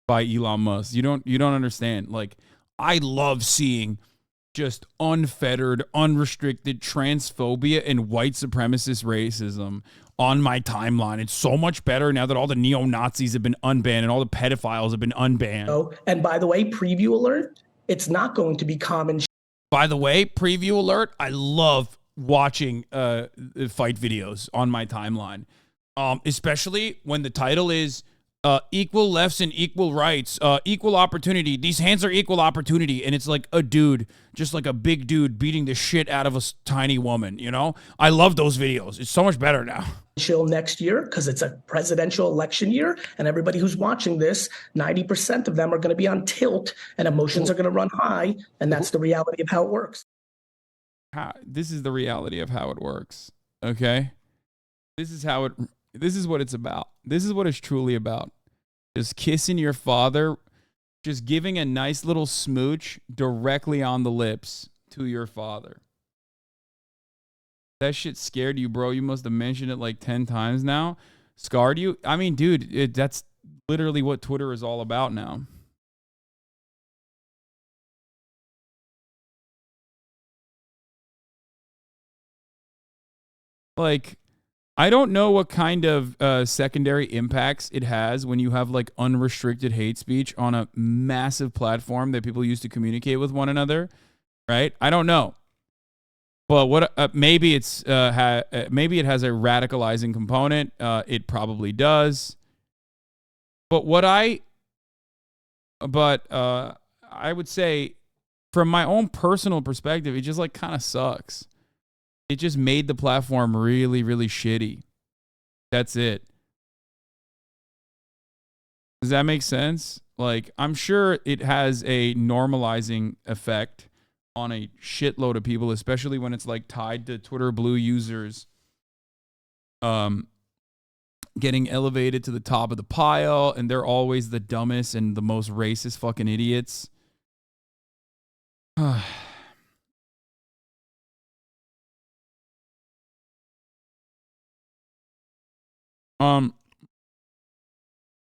by Elon Musk. You don't understand. Like, I love seeing just unfettered, unrestricted transphobia and white supremacist racism on my timeline. It's so much better now that all the neo-Nazis have been unbanned and all the pedophiles have been unbanned. Oh, and by the way, preview alert, it's not going to be common. By the way, preview alert, I love watching fight videos on my timeline, especially when the title is equal lefts and equal rights, equal opportunity. These hands are equal opportunity. And it's like a dude, just like a big dude beating the shit out of a tiny woman, you know? I love those videos. It's so much better now. Chill next year because it's a presidential election year, and everybody who's watching this, 90% of them are going to be on tilt and emotions are going to run high, and that's the reality of how it works. This is the reality of how it works, okay? This is what it's about. This is what it's truly about. Just kissing your father, just giving a nice little smooch directly on the lips to your father. That shit scared you, bro. You must have mentioned it like 10 times now. Scarred you? I mean, dude, that's literally what Twitter is all about now. Like, I don't know what kind of secondary impacts it has when you have like unrestricted hate speech on a massive platform that people use to communicate with one another, right? I don't know. But what maybe it has a radicalizing component. It probably does. But I would say from my own personal perspective, it just like kind of sucks. It just made the platform really, really shitty. That's it. Does that make sense? Like, I'm sure it has a normalizing effect on a shitload of people, especially when it's like tied to Twitter Blue users getting elevated to the top of the pile, and they're always the dumbest and the most racist fucking idiots.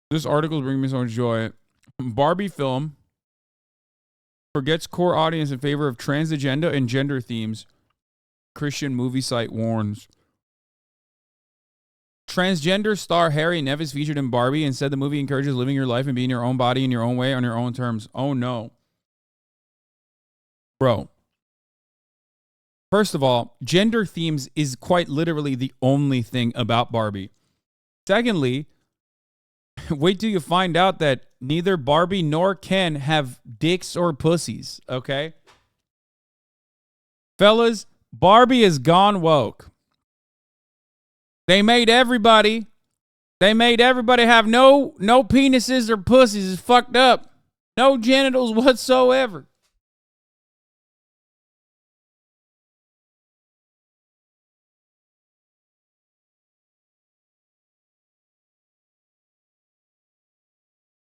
This article is bringing me so much joy. Barbie film forgets core audience in favor of trans agenda and gender themes. Christian movie site warns. Transgender star Harry Nevis featured in Barbie and said the movie encourages living your life and being your own body in your own way on your own terms. Oh no. Bro. First of all, gender themes is quite literally the only thing about Barbie. Secondly, wait till you find out that neither Barbie nor Ken have dicks or pussies, okay? Fellas, Barbie has gone woke. They made everybody have no penises or pussies. It's fucked up. No genitals whatsoever.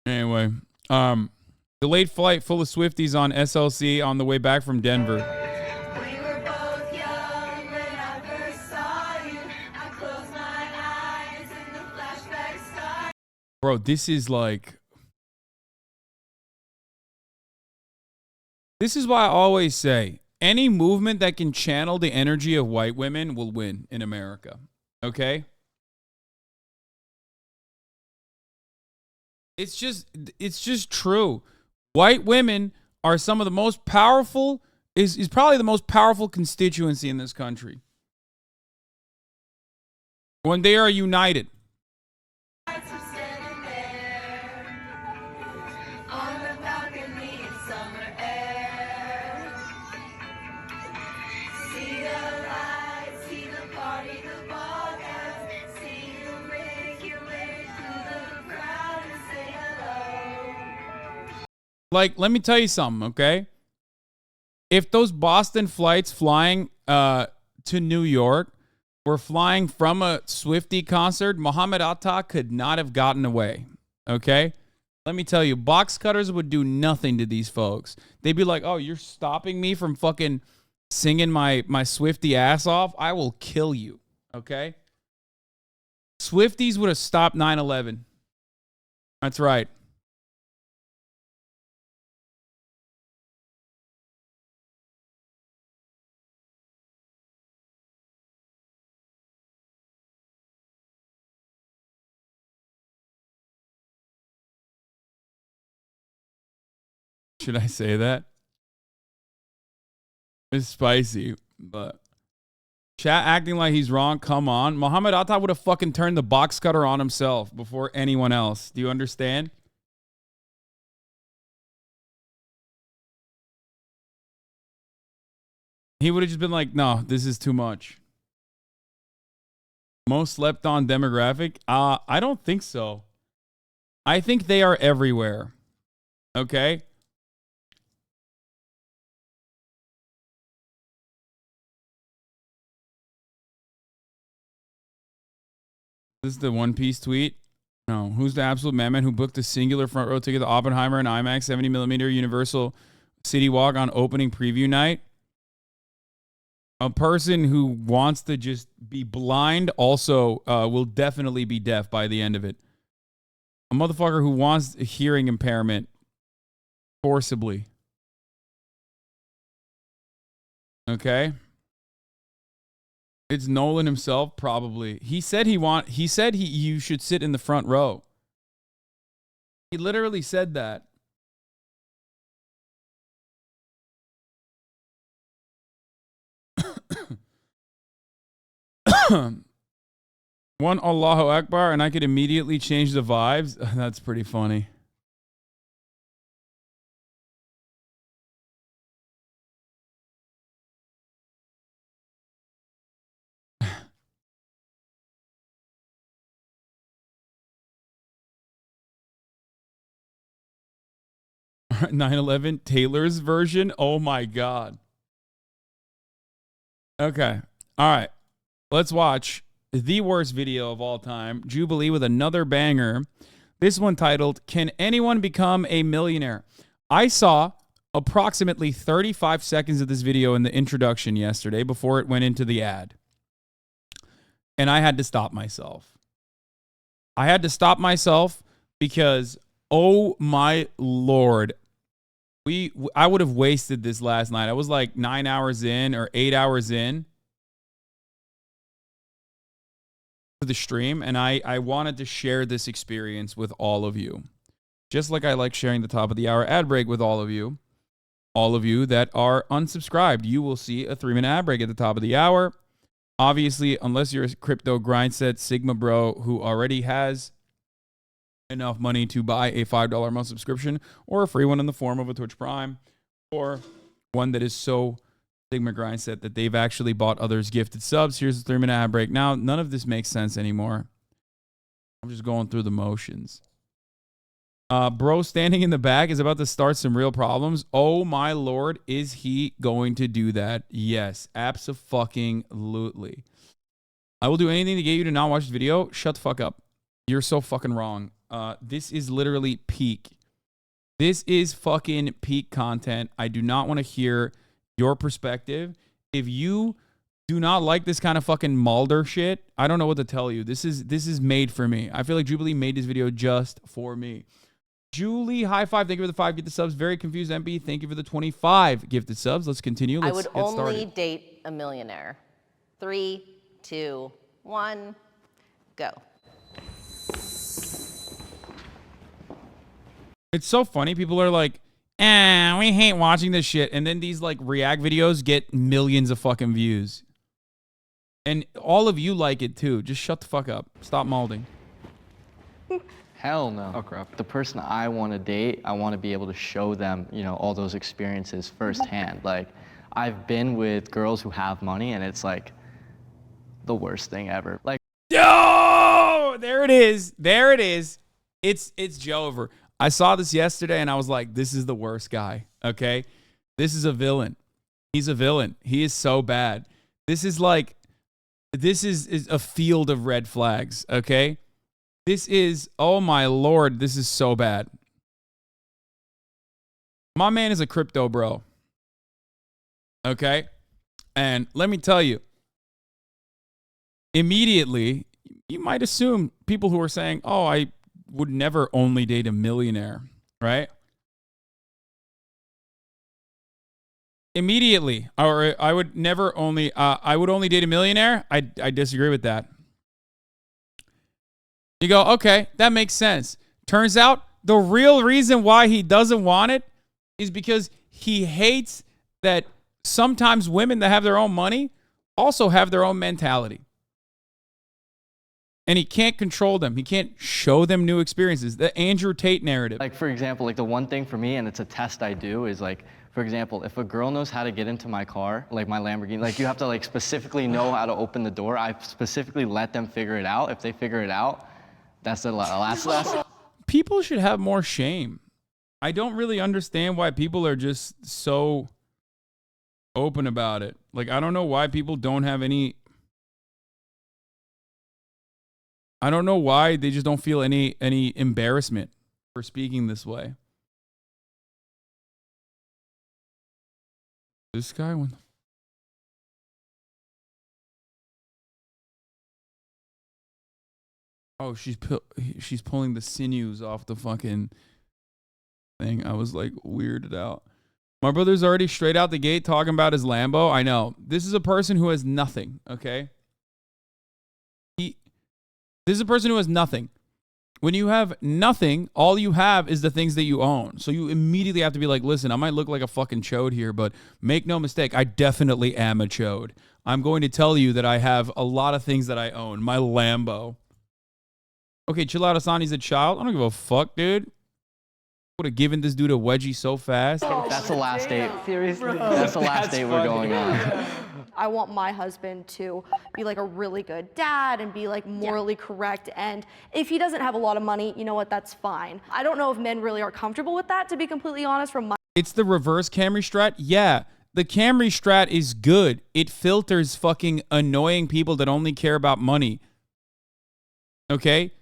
Anyway, delayed flight full of Swifties on SLC on the way back from Denver. Bro, this is like... This is why I always say, any movement that can channel the energy of white women will win in America. Okay? It's just true. White women are some of the most powerful, is probably the most powerful constituency in this country. When they are united. Like, let me tell you something, okay? If those Boston flights flying to New York were flying from a Swiftie concert, Muhammad Atta could not have gotten away, okay? Let me tell you, box cutters would do nothing to these folks. They'd be like, oh, you're stopping me from fucking singing my Swiftie ass off? I will kill you, okay? Swifties would have stopped 9/11. That's right. Should I say that? It's spicy, but chat acting like he's wrong. Come on. Muhammad Atta would have fucking turned the box cutter on himself before anyone else. Do you understand? He would have just been like, no, this is too much. Most slept on demographic? I don't think so. I think they are everywhere. Okay? This is the One Piece tweet. No. Who's the absolute madman who booked a singular front row ticket to Oppenheimer and IMAX 70mm Universal City Walk on opening preview night? A person who wants to just be blind also will definitely be deaf by the end of it. A motherfucker who wants a hearing impairment forcibly. Okay? It's Nolan himself, probably. He said you should sit in the front row. He literally said that. One Allahu Akbar and I could immediately change the vibes. That's pretty funny. (9/11) Taylor's version. Oh my God. Okay. All right. Let's watch the worst video of all time. Jubilee with another banger. This one titled, Can Anyone Become a Millionaire? I saw approximately 35 seconds of this video in the introduction yesterday before it went into the ad. And I had to stop myself. I had to stop myself because, oh my Lord, I would have wasted this last night. I was like 9 hours in or 8 hours in to the stream, and I wanted to share this experience with all of you. Just like I like sharing the top of the hour ad break with all of you. All of you that are unsubscribed, you will see a 3-minute ad break at the top of the hour. Obviously, unless you're a crypto grindset Sigma bro who already has enough money to buy a $5 a month subscription or a free one in the form of a Twitch Prime, or one that is so Sigma grindset that they've actually bought others gifted subs. Here's a 3-minute ad break. Now, none of this makes sense anymore. I'm just going through the motions. Bro standing in the back is about to start some real problems. Oh my Lord, is he going to do that? Yes, abso-fucking-lutely. I will do anything to get you to not watch this video. Shut the fuck up. You're so fucking wrong. This is literally peak. This is fucking peak content. I do not want to hear your perspective. If you do not like this kind of fucking Mulder shit, I don't know what to tell you. This is made for me. I feel like Jubilee made this video just for me. Julie, high five. Thank you for the 5 gifted subs. Very confused MP. Thank you for the 25 gifted subs. Let's continue. Let's I would get only started. date a millionaire. 3, 2, 1, go. It's so funny. People are like, we hate watching this shit. And then these like react videos get millions of fucking views. And all of you like it too. Just shut the fuck up. Stop molding. Hell no. Oh, crap. The person I want to date, I want to be able to show them, you know, all those experiences firsthand. Like, I've been with girls who have money, and it's like the worst thing ever. Like, yo, there it is. There it is. It's Jover. I saw this yesterday, and I was like, this is the worst guy. Okay, this is a villain. He's a villain. He is so bad. This is like, this is a field of red flags. Okay. This is, oh my Lord, this is so bad. My man is a crypto bro. Okay? And let me tell you, immediately, you might assume people who are saying, oh, I would never only date a millionaire, right? Immediately, or I would never only, I would only date a millionaire. I disagree with that. You go, okay, that makes sense. Turns out the real reason why he doesn't want it is because he hates that sometimes women that have their own money also have their own mentality. And he can't control them. He can't show them new experiences. The Andrew Tate narrative. Like, for example, like the one thing for me, and it's a test I do, is like, for example, if a girl knows how to get into my car, like my Lamborghini, like you have to like specifically know how to open the door. I specifically let them figure it out. If they figure it out, that's the last lesson. People should have more shame. I don't really understand why people are just so open about it. Like, I don't know why people don't have any... I don't know why they just don't feel any embarrassment for speaking this way. This guy went... Oh, she's pulling the sinews off the fucking thing. I was like weirded out. My brother's already straight out the gate talking about his Lambo. I know. This is a person who has nothing, okay? This is a person who has nothing. When you have nothing, all you have is the things that you own. So you immediately have to be like, listen, I might look like a fucking chode here, but make no mistake, I definitely am a chode. I'm going to tell you that I have a lot of things that I own. My Lambo. Okay, chill out, Hasan. He's a child. I don't give a fuck, dude. Would have given this dude a wedgie so fast. That's the last date. Seriously. That's the last date we're going on. I want my husband to be like a really good dad and be like morally correct. And if he doesn't have a lot of money, you know what, that's fine. I don't know if men really are comfortable with that, to be completely honest, from my... It's the reverse Camry strat. Yeah, the Camry strat is good. It filters fucking annoying people that only care about money. Okay?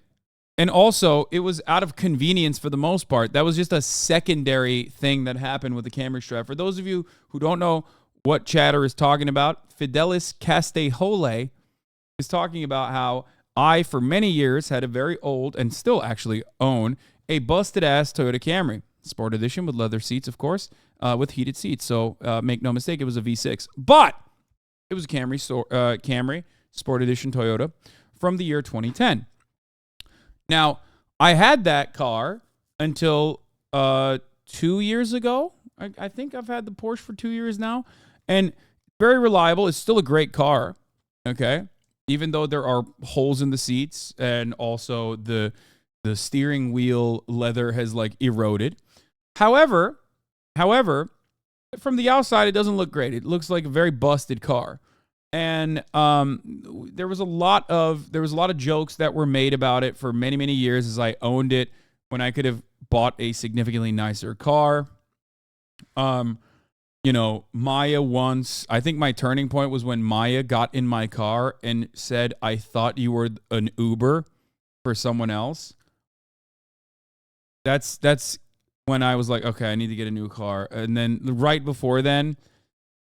And also, it was out of convenience for the most part. That was just a secondary thing that happened with the Camry strat. For those of you who don't know what Chatter is talking about, Fidelis Castejole is talking about how I, for many years, had a very old, and still actually own, a busted-ass Toyota Camry. Sport edition with leather seats, of course, with heated seats. So make no mistake, it was a V6. But it was a Camry Sport Edition Toyota from the year 2010. Now, I had that car until 2 years ago. I think I've had the Porsche for 2 years now. And very reliable. It's still a great car, okay? Even though there are holes in the seats and also the steering wheel leather has like eroded. However, from the outside, it doesn't look great. It looks like a very busted car. And there was a lot of jokes that were made about it for many, many years as I owned it when I could have bought a significantly nicer car. You know, Maya once, I think my turning point was when Maya got in my car and said, I thought you were an Uber for someone else. That's when I was like, okay, I need to get a new car. And then right before then,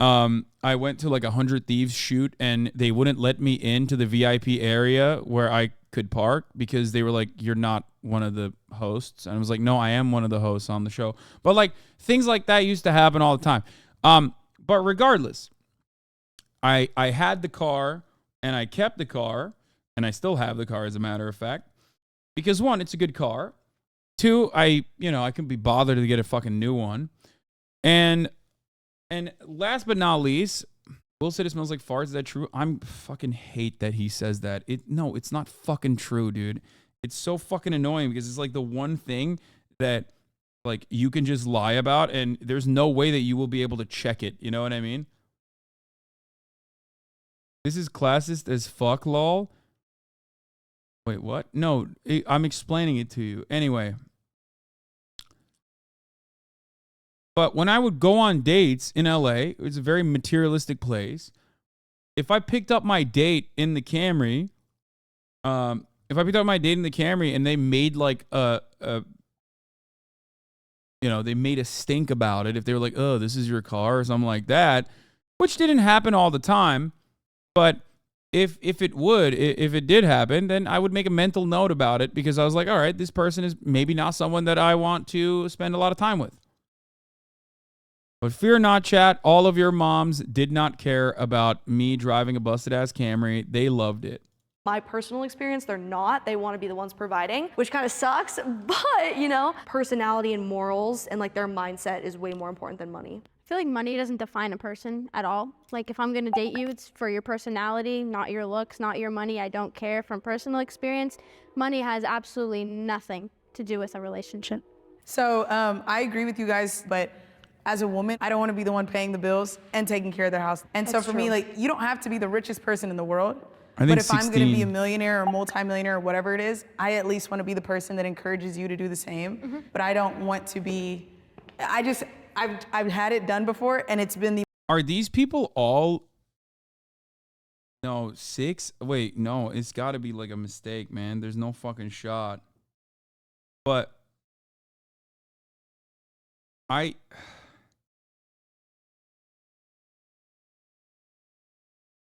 I went to like 100 Thieves shoot, and they wouldn't let me into the VIP area where I could park because they were like, "You're not one of the hosts." And I was like, "No, I am one of the hosts on the show." But like things like that used to happen all the time. But regardless, I had the car and I kept the car, and I still have the car as a matter of fact, because one, it's a good car. Two, I can be bothered to get a fucking new one. And last but not least, Will said it smells like farts. Is that true? I'm fucking hate that he says that. No, it's not fucking true, dude. It's so fucking annoying because it's like the one thing that like you can just lie about, and there's no way that you will be able to check it. You know what I mean? This is classist as fuck, lol. Wait, what? No, I'm explaining it to you. Anyway. But when I would go on dates in LA, it was a very materialistic place. If I picked up my date in the Camry, and they made like they made a stink about it. If they were like, "Oh, this is your car," or something like that, which didn't happen all the time, but if it did happen, then I would make a mental note about it because I was like, all right, this person is maybe not someone that I want to spend a lot of time with. But fear not, chat. All of your moms did not care about me driving a busted-ass Camry. They loved it. My personal experience, they're not. They want to be the ones providing, which kind of sucks. But, personality and morals and like their mindset is way more important than money. I feel like money doesn't define a person at all. Like if I'm going to date you, it's for your personality, not your looks, not your money. I don't care. From personal experience, money has absolutely nothing to do with a relationship. So I agree with you guys, but as a woman, I don't want to be the one paying the bills and taking care of their house. And so for me, like, you don't have to be the richest person in the world. I think but if I'm going to be a millionaire or multimillionaire or whatever it is, I at least want to be the person that encourages you to do the same. But I don't want to be, I've had it done before, and it's been the. Are these people all? No, 6? Wait, no, it's got to be like a mistake, man. There's no fucking shot. But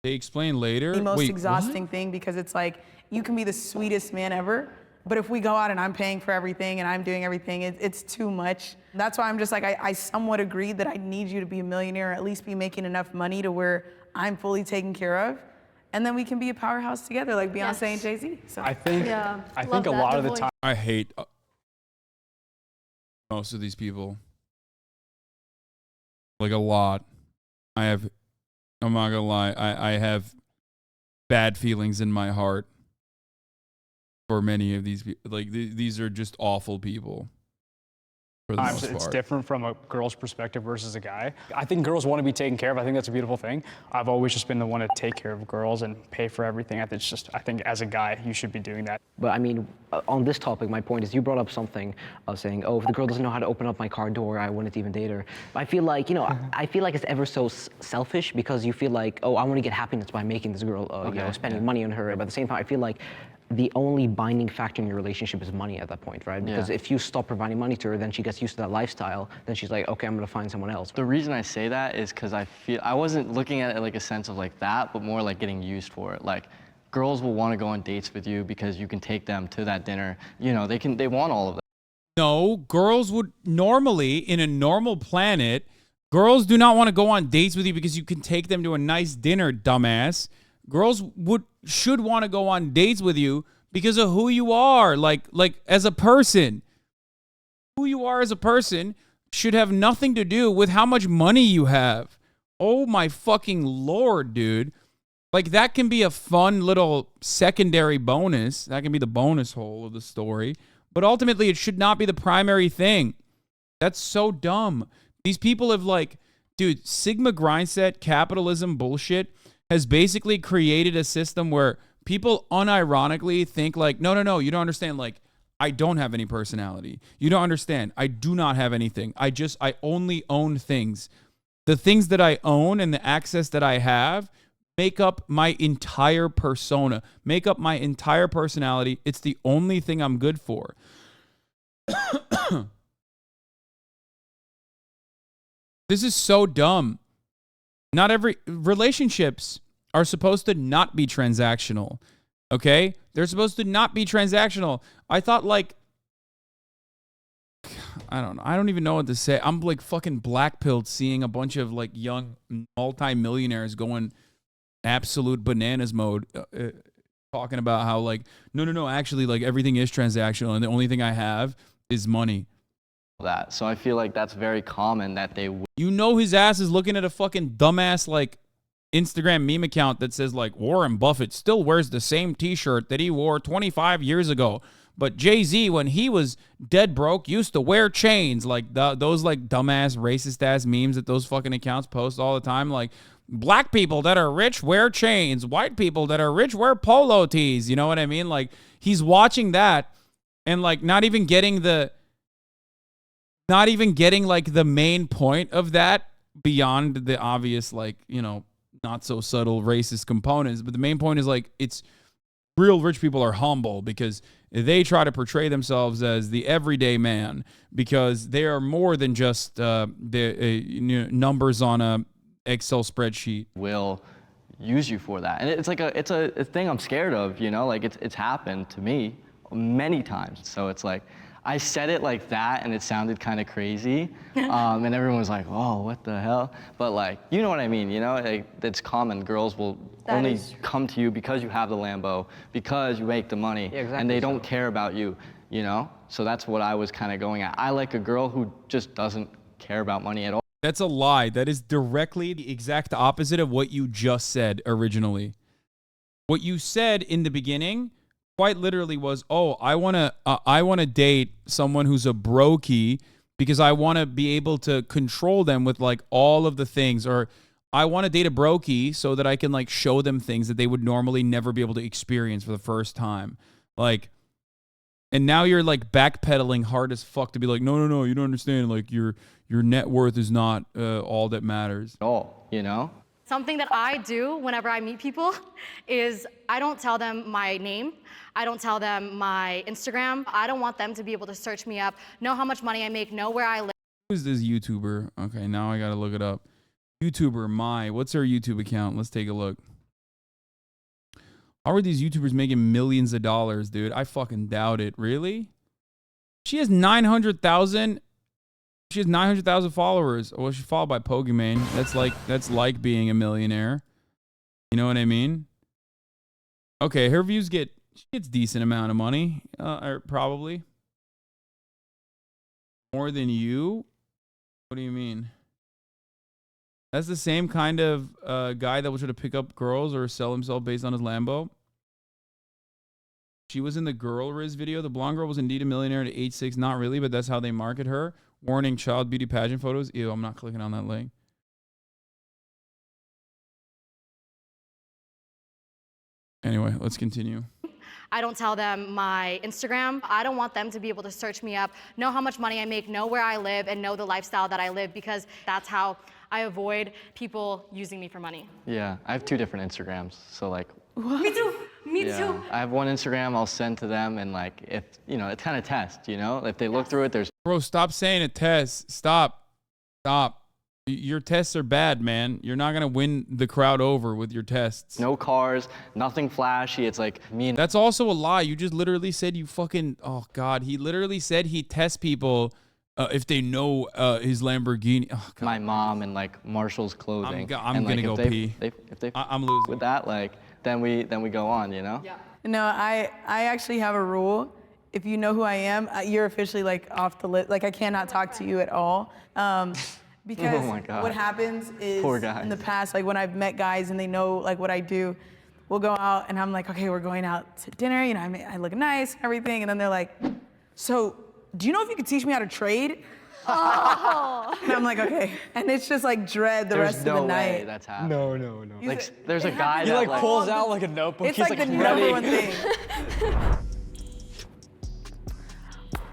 they explain later. The most Wait, exhausting what? thing, because it's like you can be the sweetest man ever, but if we go out and I'm paying for everything and I'm doing everything, it's too much. That's why I'm just like, I somewhat agree that I need you to be a millionaire, or at least be making enough money to where I'm fully taken care of, and then we can be a powerhouse together like Beyonce and Jay-Z. So I think a lot of the time I hate most of these people. Like a lot. I'm not gonna lie, I have bad feelings in my heart for many of these people. Like, these are just awful people. For the most it's part. different from a girl's perspective versus a guy. I think girls want to be taken care of. I think that's a beautiful thing. I've always just been the one to take care of girls and pay for everything. I think as a guy, you should be doing that. But I mean, on this topic, my point is you brought up something saying, oh, if the girl doesn't know how to open up my car door, I wouldn't even date her. But I feel like, I feel like it's ever so selfish because you feel like, oh, I want to get happiness by making this girl, spending money on her. But at the same time, I feel like the only binding factor in your relationship is money at that point, right? Because if you stop providing money to her, then she gets used to that lifestyle. Then she's like, okay, I'm gonna find someone else. The reason I say that is because I wasn't looking at it like a sense of like that, but more like getting used for it. Like, girls will want to go on dates with you because you can take them to that dinner. They want all of that. No, girls would normally, in a normal planet, girls do not want to go on dates with you because you can take them to a nice dinner, dumbass. Girls should want to go on dates with you because of who you are, like as a person. Who you are as a person should have nothing to do with how much money you have. Oh my fucking Lord, dude. Like, that can be a fun little secondary bonus. That can be the bonus hole of the story. But ultimately, it should not be the primary thing. That's so dumb. These people have dude, Sigma grindset capitalism bullshit has basically created a system where people unironically think no, you don't understand. I don't have any personality. You don't understand. I do not have anything. I only own things. The things that I own and the access that I have make up my entire persona, make up my entire personality. It's the only thing I'm good for. This is so dumb. Not every relationships are supposed to not be transactional. Okay? They're supposed to not be transactional. I thought like, I don't know. I don't even know what to say. I'm like fucking blackpilled seeing a bunch of like young multi-millionaires going absolute bananas mode, talking about how like, no, actually like everything is transactional and the only thing I have is money. That. So I feel like that's very common that they You know his ass is looking at a fucking dumbass like Instagram meme account that says like Warren Buffett still wears the same t-shirt that he wore 25 years ago. But Jay-Z, when he was dead broke, used to wear chains. Like those like dumbass racist ass memes that those fucking accounts post all the time. Like black people that are rich wear chains. White people that are rich wear polo tees. You know what I mean? Like he's watching that and like not even getting like the main point of that beyond the obvious, like, you know, not so subtle racist components. But the main point is like, it's real rich people are humble because they try to portray themselves as the everyday man because they are more than just the numbers on a Excel spreadsheet. Will use you for that. And it's like it's a thing I'm scared of, you know, like it's happened to me many times. So it's like, I said it like that and it sounded kind of crazy. And everyone was like, oh, what the hell? But like, you know what I mean, you know, like, it's common. Girls will only come to you because you have the Lambo, because you make the money, exactly, and they don't care about you, you know? So that's what I was kind of going at. I like a girl who just doesn't care about money at all. That's a lie. That is directly the exact opposite of what you just said originally. What you said in the beginning quite literally was, oh, I want to date someone who's a brokey because I want to be able to control them with like all of the things, or I want to date a brokey so that I can like show them things that they would normally never be able to experience for the first time. Like, and now you're like backpedaling hard as fuck to be like, no, you don't understand. Like your net worth is not all that matters. All, you know? Something that I do whenever I meet people is I don't tell them my name. I don't tell them my Instagram. I don't want them to be able to search me up, know how much money I make, know where I live. Who's this YouTuber? Okay, now I gotta look it up. YouTuber, what's her YouTube account? Let's take a look. How are these YouTubers making millions of dollars, dude? I fucking doubt it. Really? She has 900,000. She has 900,000 followers. Well, she's followed by Pokemon. That's like being a millionaire. You know what I mean? Okay, her views she gets decent amount of money, or probably more than you. What do you mean? That's the same kind of guy that will try to pick up girls or sell himself based on his Lambo. She was in the Girl Riz video. The blonde girl was indeed a millionaire at age 6. Not really, but that's how they market her. Warning, child beauty pageant photos. Ew, I'm not clicking on that link. Anyway, let's continue. I don't tell them my Instagram. I don't want them to be able to search me up, know how much money I make, know where I live, and know the lifestyle that I live, because that's how I avoid people using me for money. Yeah, I have 2 different Instagrams. So like, What? Me too. Me too. I have one Instagram I'll send to them, and like, if, you know, it's kind of test, you know? If they look through it, there's... Bro, stop saying a test. Stop. Your tests are bad, man. You're not going to win the crowd over with your tests. No cars, nothing flashy. It's like me and... That's also a lie. You just literally said you fucking... Oh, God. He literally said he tests people if they know his Lamborghini. Oh, God. My mom and like Marshall's clothing. I'm going to go pee. I'm losing. With that, like, then we go on, you know? Yeah. No, I actually have a rule. If you know who I am, you're officially like off the list. Like I cannot talk to you at all. Because oh my God. What happens is Poor guys. in the past, like when I've met guys and they know like what I do, we'll go out and I'm like, okay, we're going out to dinner. You know, I look nice, everything. And then they're like, so do you know if you could teach me how to trade? Oh. And I'm like, okay. And it's just like dread the rest of the night. There's no way that's happening. No. Like, there's a guy He that like pulls out like a notebook. It's He's like the ready. number one thing.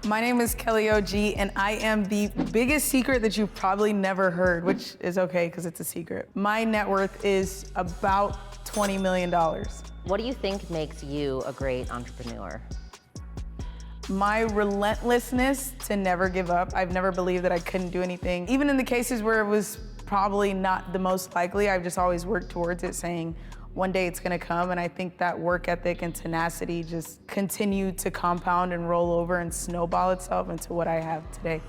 My name is Kelly OG, and I am the biggest secret that you've probably never heard, which is okay because it's a secret. My net worth is about $20 million. What do you think makes you a great entrepreneur? My relentlessness to never give up. I've never believed that I couldn't do anything. Even in the cases where it was probably not the most likely. I've just always worked towards it, saying one day it's gonna come, and I think that work ethic and tenacity just continue to compound and roll over and snowball itself into what I have today.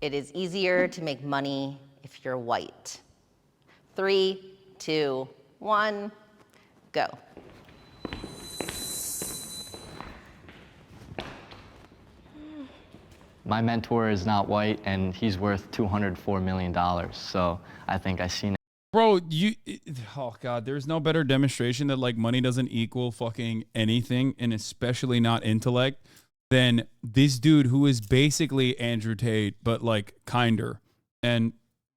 It is easier to make money if you're white. 3, 2, 1, go. My mentor is not white, and he's worth $204 million. So I think I seen it. Bro, oh God, there's no better demonstration that like money doesn't equal fucking anything, and especially not intellect, than this dude who is basically Andrew Tate, but like kinder and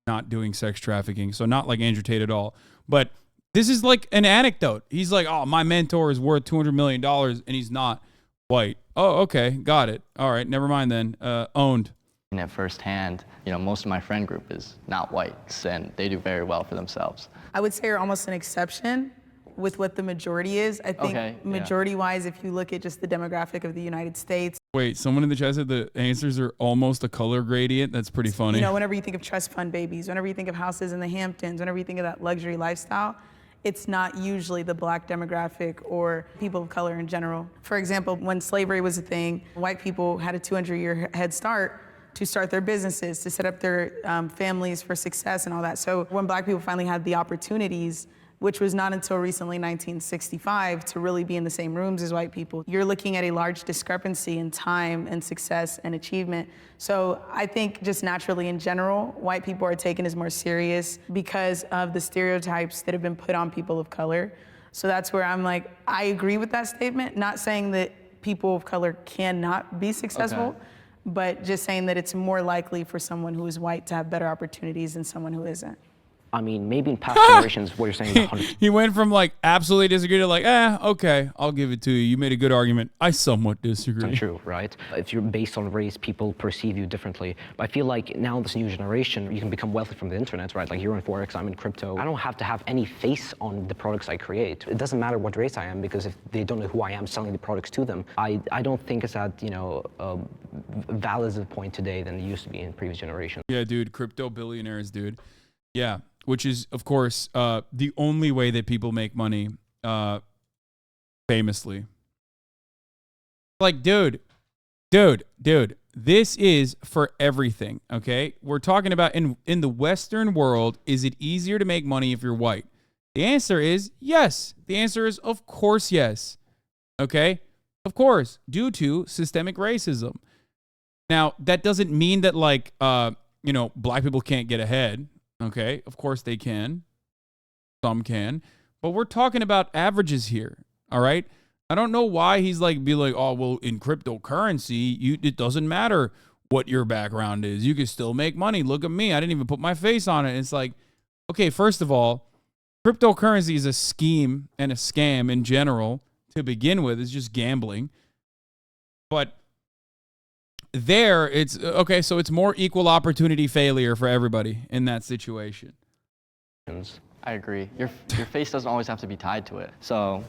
not doing sex trafficking. So not like Andrew Tate at all. But this is like an anecdote. He's like, oh, my mentor is worth $200 million and he's not white. Oh, okay. Got it. All right. Never mind then. Owned. At firsthand, you know, most of my friend group is not whites, and they do very well for themselves. I would say you're almost an exception with what the majority is. I think majority-wise, if you look at just the demographic of the United States. Wait, someone in the chat said the answers are almost a color gradient. That's pretty funny. You know, whenever you think of trust fund babies, whenever you think of houses in the Hamptons, whenever you think of that luxury lifestyle, it's not usually the black demographic or people of color in general. For example, when slavery was a thing, white people had a 200-year head start to start their businesses, to set up their families for success and all that. So when black people finally had the opportunities, which was not until recently 1965, to really be in the same rooms as white people, you're looking at a large discrepancy in time and success and achievement. So I think just naturally in general, white people are taken as more serious because of the stereotypes that have been put on people of color. So that's where I'm like, I agree with that statement, not saying that people of color cannot be successful, but just saying that it's more likely for someone who is white to have better opportunities than someone who isn't. I mean, maybe in past generations, what you're saying is 100%. He went from like absolutely disagree to like, okay, I'll give it to you. You made a good argument. I somewhat disagree. True, right? If you're based on race, people perceive you differently. But I feel like now this new generation, you can become wealthy from the internet, right? Like you're in Forex, I'm in crypto. I don't have to have any face on the products I create. It doesn't matter what race I am, because if they don't know who I am selling the products to them, I don't think it's at, you know, valid as a point today than it used to be in previous generations. Yeah, dude, crypto billionaires, dude. Yeah. Which is, of course, the only way that people make money, famously. Like, dude, this is for everything, okay? We're talking about in the Western world, is it easier to make money if you're white? The answer is yes. The answer is, of course, yes. Okay? Of course, due to systemic racism. Now, that doesn't mean that, like, you know, black people can't get ahead. Okay, of course they can. Some can. But we're talking about averages here, all right? I don't know why he's like, be like, oh, well, in cryptocurrency, it doesn't matter what your background is. You can still make money. Look at me. I didn't even put my face on it. It's like, okay, first of all, cryptocurrency is a scheme and a scam in general to begin with. It's just gambling. But there, it's okay, so it's more equal opportunity failure for everybody in that situation. I agree. Your face doesn't always have to be tied to it. So,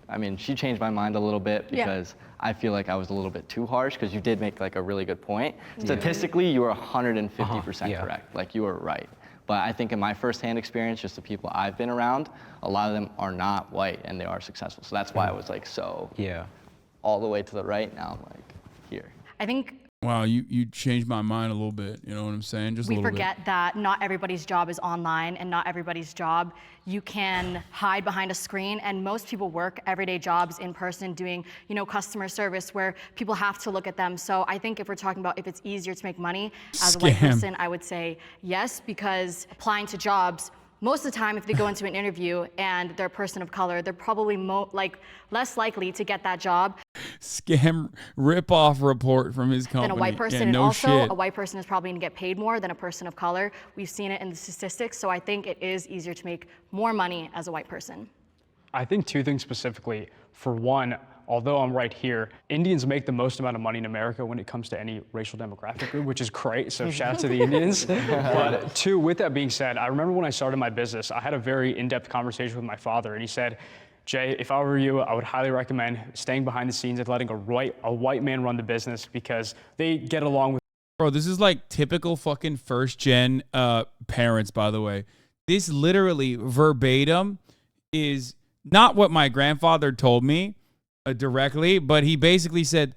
I mean, she changed my mind a little bit because I feel like I was a little bit too harsh, because you did make like a really good point. Statistically, you were 150% correct. Like, you were right. But I think in my firsthand experience, just the people I've been around, a lot of them are not white and they are successful. So that's why I was like all the way to the right. Now I'm like here. I think wow, you changed my mind a little bit. You know what I'm saying? Just a we little forget bit. that not everybody's job is online, and not everybody's job you can hide behind a screen. And most people work everyday jobs in person, doing, you know, customer service where people have to look at them. So I think if we're talking about if it's easier to make money as a white person, I would say yes, because applying to jobs, most of the time, if they go into an interview and they're a person of color, they're probably less likely to get that job. Scam rip-off report from his company. Than a white person, yeah, and no also shit. a white person is probably going to get paid more than a person of color. We've seen it in the statistics, so I think it is easier to make more money as a white person. I think two things specifically. For one, although I'm right here, Indians make the most amount of money in America when it comes to any racial demographic group, which is great, so shout out to the Indians. But two, with that being said, I remember when I started my business, I had a very in-depth conversation with my father, and he said, Jay, if I were you, I would highly recommend staying behind the scenes and letting a white man run the business, because they get along with Bro, this is like typical fucking first gen parents, by the way. This literally verbatim is not what my grandfather told me directly, but he basically said,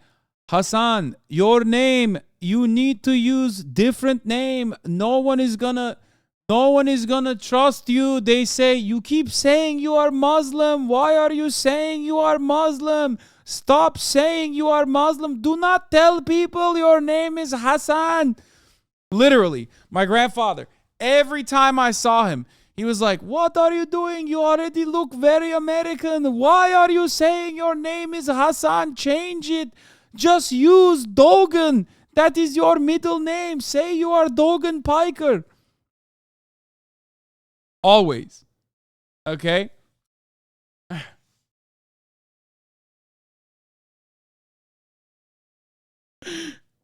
Hasan, your name, you need to use different name. No one is gonna trust you. They say, you keep saying you are Muslim. Why are you saying you are Muslim? Stop saying you are Muslim. Do not tell people your name is Hasan. Literally, my grandfather, every time I saw him, he was like, what are you doing? You already look very American. Why are you saying your name is Hasan? Change it. Just use Dogan. That is your middle name. Say you are Dogan Piker. Always. Okay?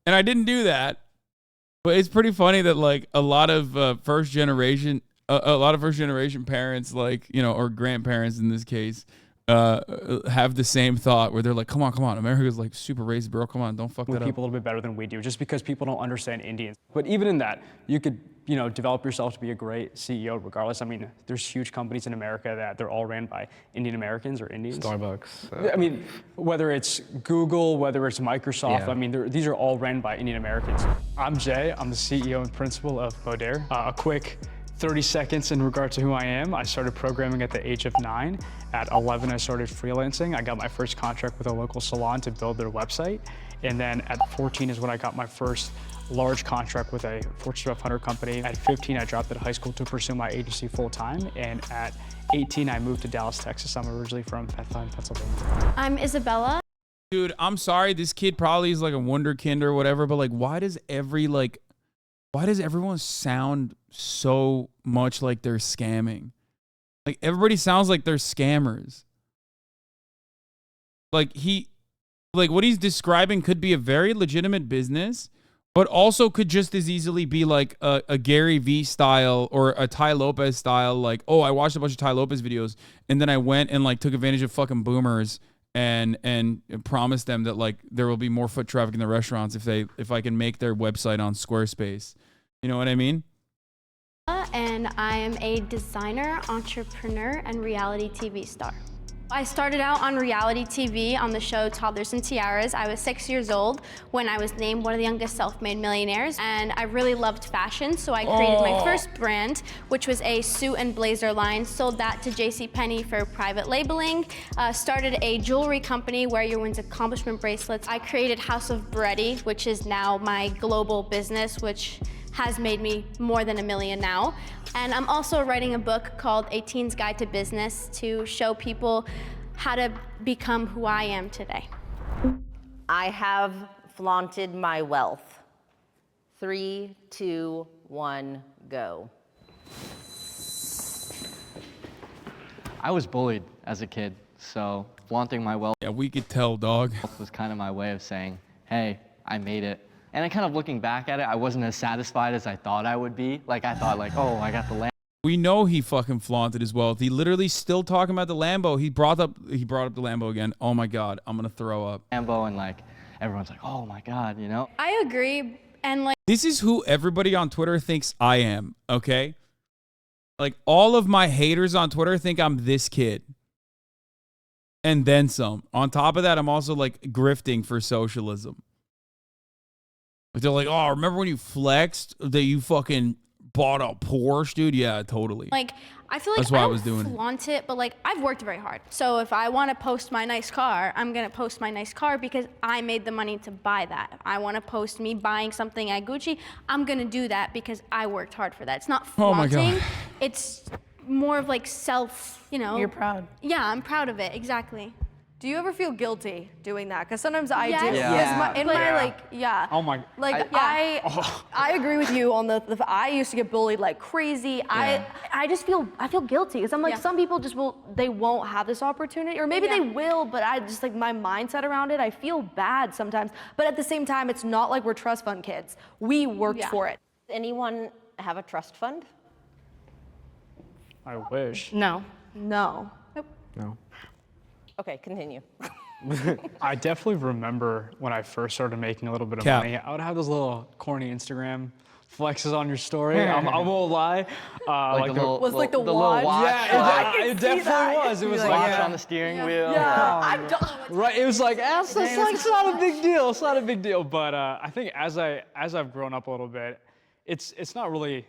And I didn't do that. But it's pretty funny that like a lot of first generation parents, like, you know, or grandparents in this case, have the same thought where they're like, come on, America's like super racist, bro. Come on, don't fuck that up. People a little bit better than we do, just because people don't understand Indians. But even in that, you could, you know, develop yourself to be a great CEO regardless. I mean, there's huge companies in America that they're all ran by Indian Americans or Indians. Starbucks. I mean, whether it's Google, whether it's Microsoft, Yeah. I mean, these are all ran by Indian Americans. I'm Jay, I'm the CEO and principal of VODs. A quick 30 seconds in regard to who I am. I started programming at the age of 9. At 11, I started freelancing. I got my first contract with a local salon to build their website. And then at 14 is when I got my first large contract with a Fortune 500 company. At 15, I dropped out of high school to pursue my agency full time. And at 18, I moved to Dallas, Texas. I'm originally from Bethlehem, Pennsylvania. I'm Isabella. Dude, I'm sorry. This kid probably is like a wunderkind or whatever, but like, why does everyone sound so much like they're scamming? Like, everybody sounds like they're scammers. Like, what he's describing could be a very legitimate business, but also could just as easily be like a Gary Vee style or a Tai Lopez style. Like, oh, I watched a bunch of Tai Lopez videos and then I went and like took advantage of fucking boomers and promised them that like there will be more foot traffic in the restaurants if I can make their website on Squarespace. You know what I mean? And I am a designer, entrepreneur, and reality TV star. I started out on reality TV on the show Toddlers and Tiaras. I was 6 years old when I was named one of the youngest self-made millionaires, and I really loved fashion, so I created my first brand, which was a suit and blazer line, sold that to JCPenney for private labeling, started a jewelry company where you wins accomplishment bracelets. I created House of Bready, which is now my global business, which has made me more than $1 million now. And I'm also writing a book called A Teen's Guide to Business to show people how to become who I am today. I have flaunted my wealth. 3, 2, 1, go. I was bullied as a kid, so flaunting my wealth. Yeah, we could tell, dog. Was kind of my way of saying, hey, I made it. And kind of looking back at it, I wasn't as satisfied as I thought I would be. Like, I thought, like, oh, I got the Lambo. We know he fucking flaunted his wealth. He literally still talking about the Lambo. He brought up the Lambo again. Oh my God, I'm gonna throw up. Lambo, and like, everyone's like, oh my God, you know? I agree, and like— This is who everybody on Twitter thinks I am, okay? Like, all of my haters on Twitter think I'm this kid. And then some. On top of that, I'm also like grifting for socialism. They're like, oh, remember when you flexed that you fucking bought a Porsche, dude? Yeah, totally. Like, I feel like That's why I I was doing it. flaunt it, but like, I've worked very hard. So if I want to post my nice car, I'm going to post my nice car because I made the money to buy that. If I want to post me buying something at Gucci, I'm going to do that because I worked hard for that. It's not Oh my flaunting. God. It's more of like self, you know. You're proud. Yeah, I'm proud of it. Exactly. Do you ever feel guilty doing that? Because sometimes I Yes. do. Yeah. In my like, yeah. Oh my. I agree with you on the I used to get bullied like crazy. I just feel guilty because I'm like, some people just they won't have this opportunity, or maybe they will, but I just like my mindset around it. I feel bad sometimes, but at the same time, it's not like we're trust fund kids. We worked for it. Anyone have a trust fund? I wish. No. No. No. Okay, continue. I definitely remember when I first started making a little bit of Cap. money, I would have those little corny Instagram flexes on your story. I won't lie. Like the little, Was like the little watch? watch. Yeah, it definitely was. It was like Watch on the steering wheel. Yeah, I'm done. Right, it was like, it's not a big deal. It's not a big deal. But I think as I've grown up a little bit, it's not really.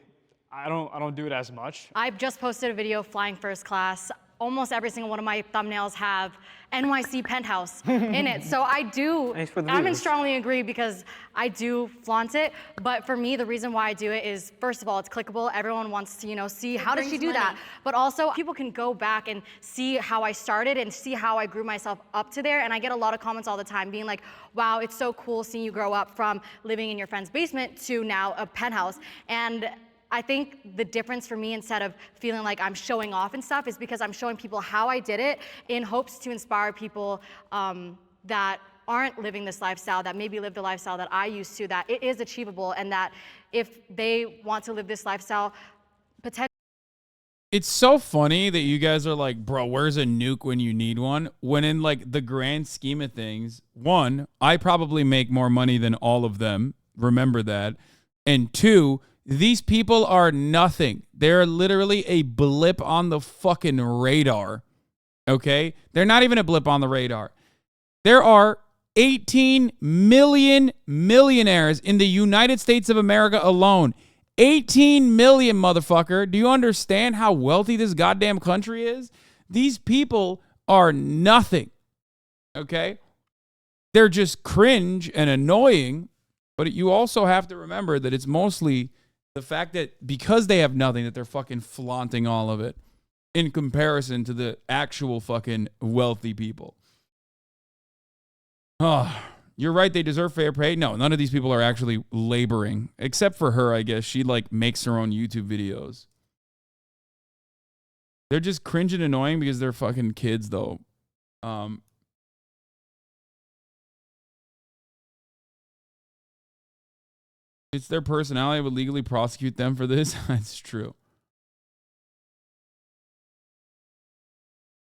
I don't do it as much. I've just posted a video flying first class. Almost every single one of my thumbnails have NYC penthouse in it. So I do, Thanks for the I'm in views. strongly agree because I do flaunt it. But for me, the reason why I do it is, first of all, it's clickable. Everyone wants to, see how did she do that? But also people can go back and see how I started and see how I grew myself up to there. And I get a lot of comments all the time being like, wow, it's so cool seeing you grow up from living in your friend's basement to now a penthouse. And I think the difference for me, instead of feeling like I'm showing off and stuff, is because I'm showing people how I did it in hopes to inspire people that aren't living this lifestyle, that maybe live the lifestyle that I used to, that it is achievable, and that if they want to live this lifestyle, potentially. It's so funny that you guys are like, bro, where's a nuke when you need one? When in like the grand scheme of things, one, I probably make more money than all of them. Remember that. And two, these people are nothing. They're literally a blip on the fucking radar. Okay? They're not even a blip on the radar. There are 18 million millionaires in the United States of America alone. 18 million, motherfucker. Do you understand how wealthy this goddamn country is? These people are nothing. Okay? They're just cringe and annoying, but you also have to remember that it's mostly the fact that because they have nothing, that they're fucking flaunting all of it in comparison to the actual fucking wealthy people. Oh, you're right. They deserve fair pay. No, none of these people are actually laboring, except for her, I guess. She like makes her own YouTube videos. They're just cringe and annoying because they're fucking kids, though. It's their personality would legally prosecute them for this. That's true.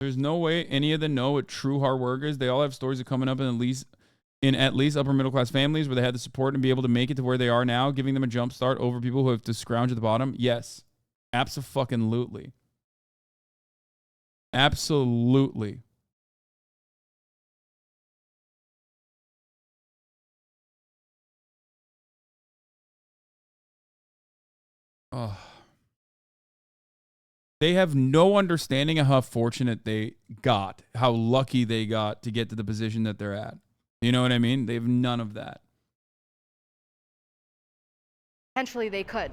There's no way any of them know what true hard work is. They all have stories of coming up in at least upper middle class families where they had the support and be able to make it to where they are now, giving them a jump start over people who have to scrounge at the bottom. Yes, abso-fucking-lutely. Absolutely. Oh. They have no understanding of how fortunate they got, how lucky they got to get to the position that they're at. You know what I mean? They have none of that. Potentially they could.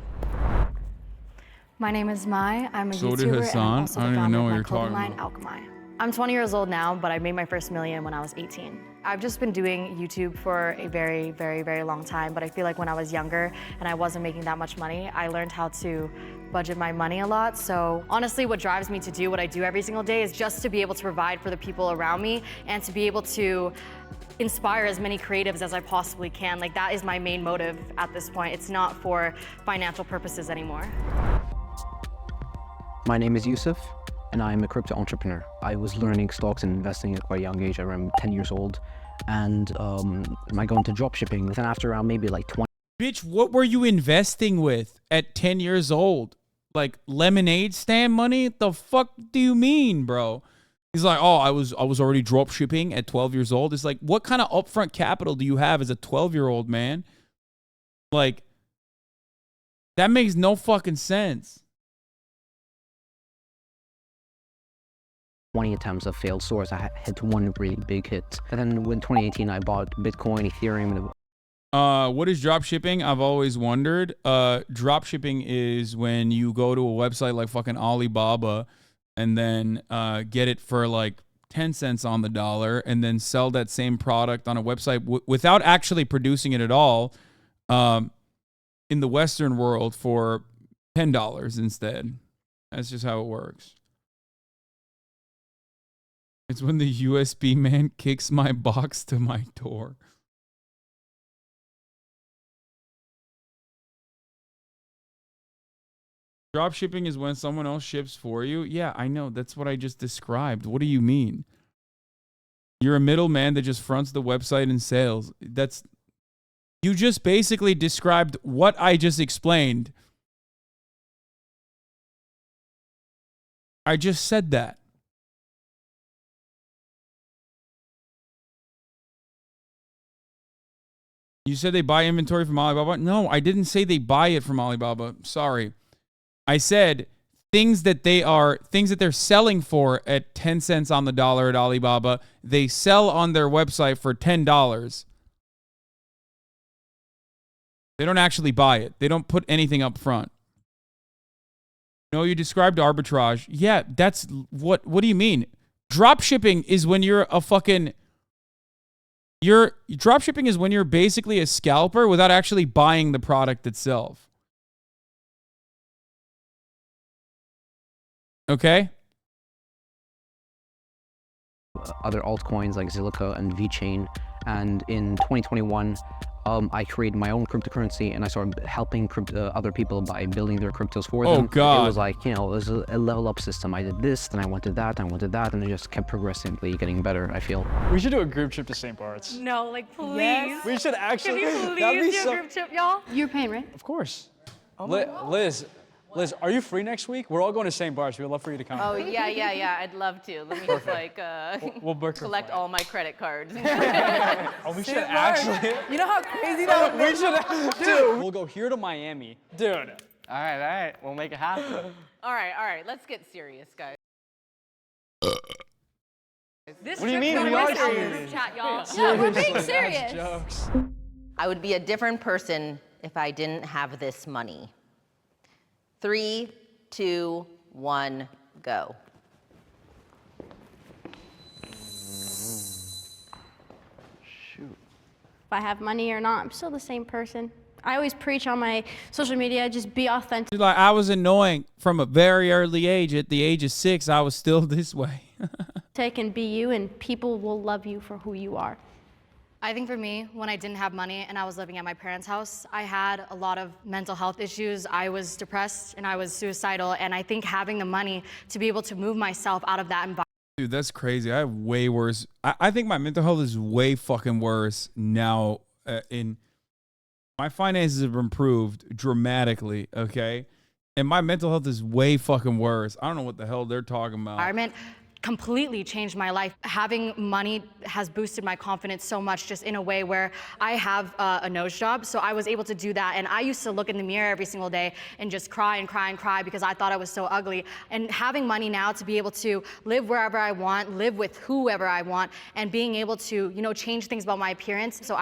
My name is Mai. I'm a So did YouTuber and Hasan. I'm also I the don't even founder know of what my you're clothing talking line, Alchemy. I'm 20 years old now, but I made my first million when I was 18. I've just been doing YouTube for a very, very, very long time, but I feel like when I was younger and I wasn't making that much money, I learned how to budget my money a lot. So honestly, what drives me to do what I do every single day is just to be able to provide for the people around me and to be able to inspire as many creatives as I possibly can. Like, that is my main motive at this point. It's not for financial purposes anymore. My name is Yusuf, and I'm a crypto entrepreneur. I was learning stocks and investing at quite a young age, around 10 years old, and I go into dropshipping. Then after around maybe like 20. Bitch, what were you investing with at 10 years old? Like lemonade stand money? The fuck do you mean, bro? He's like, oh, I was already drop shipping at 12 years old. It's like, what kind of upfront capital do you have as a 12-year-old man? Like, that makes no fucking sense. 20 attempts of failed stores. I hit one really big hit. And then in 2018, I bought Bitcoin, Ethereum. What is drop shipping? I've always wondered. Drop shipping is when you go to a website like fucking Alibaba and then get it for like 10 cents on the dollar and then sell that same product on a website without actually producing it at all in the Western world for $10 instead. That's just how it works. It's when the USB man kicks my box to my door. Drop shipping is when someone else ships for you. Yeah, I know. That's what I just described. What do you mean? You're a middleman that just fronts the website and sales. You just basically described what I just explained. I just said that. You said they buy inventory from Alibaba? No, I didn't say they buy it from Alibaba. Sorry. I said things that they're selling for at 10 cents on the dollar at Alibaba, they sell on their website for $10. They don't actually buy it. They don't put anything up front. No, you described arbitrage. Yeah, that's what do you mean? Drop shipping is when you're a fucking drop shipping is when you're basically a scalper without actually buying the product itself. Okay? Other altcoins like Zilliqa and VeChain, and in 2021 I created my own cryptocurrency and I started helping other people by building their cryptos for them. Oh God. It was like, you know, it was a level up system. I did this, then I wanted that, and it just kept progressively getting better, I feel. We should do a group trip to St. Bart's. No, like please. Yes. We should actually. Can you that'd be please do a group trip, y'all? You're paying, right? Of course. Liz, are you free next week? We're all going to St. Bart's. We'd love for you to come. Oh, yeah. I'd love to. Let me just like we'll book collect all my credit cards. Oh, we should actually. You know how crazy that would be? We should. Dude, we'll go here to Miami. Dude. All right. We'll make it happen. All right. Let's get serious, guys. This What do you trip's mean? going We are right out of serious. this chat, y'all. Yeah, we're being serious. Jokes. I would be a different person if I didn't have this money. 3, 2, 1, go. If I have money or not, I'm still the same person. I always preach on my social media, just be authentic. Like, I was annoying from a very early age. At the age of 6, I was still this way. And be you, and people will love you for who you are. I think for me, when I didn't have money and I was living at my parents' house, I had a lot of mental health issues. I was depressed and I was suicidal. And I think having the money to be able to move myself out of that environment. Dude, that's crazy. I have way worse. I think my mental health is way fucking worse now. My finances have improved dramatically, okay? And my mental health is way fucking worse. I don't know what the hell they're talking about. Environment completely changed my life. Having money has boosted my confidence so much, just in a way where I have a nose job, so I was able to do that. And I used to look in the mirror every single day and just cry because I thought I was so ugly. And having money now to be able to live wherever I want, live with whoever I want, and being able to, change things about my appearance. So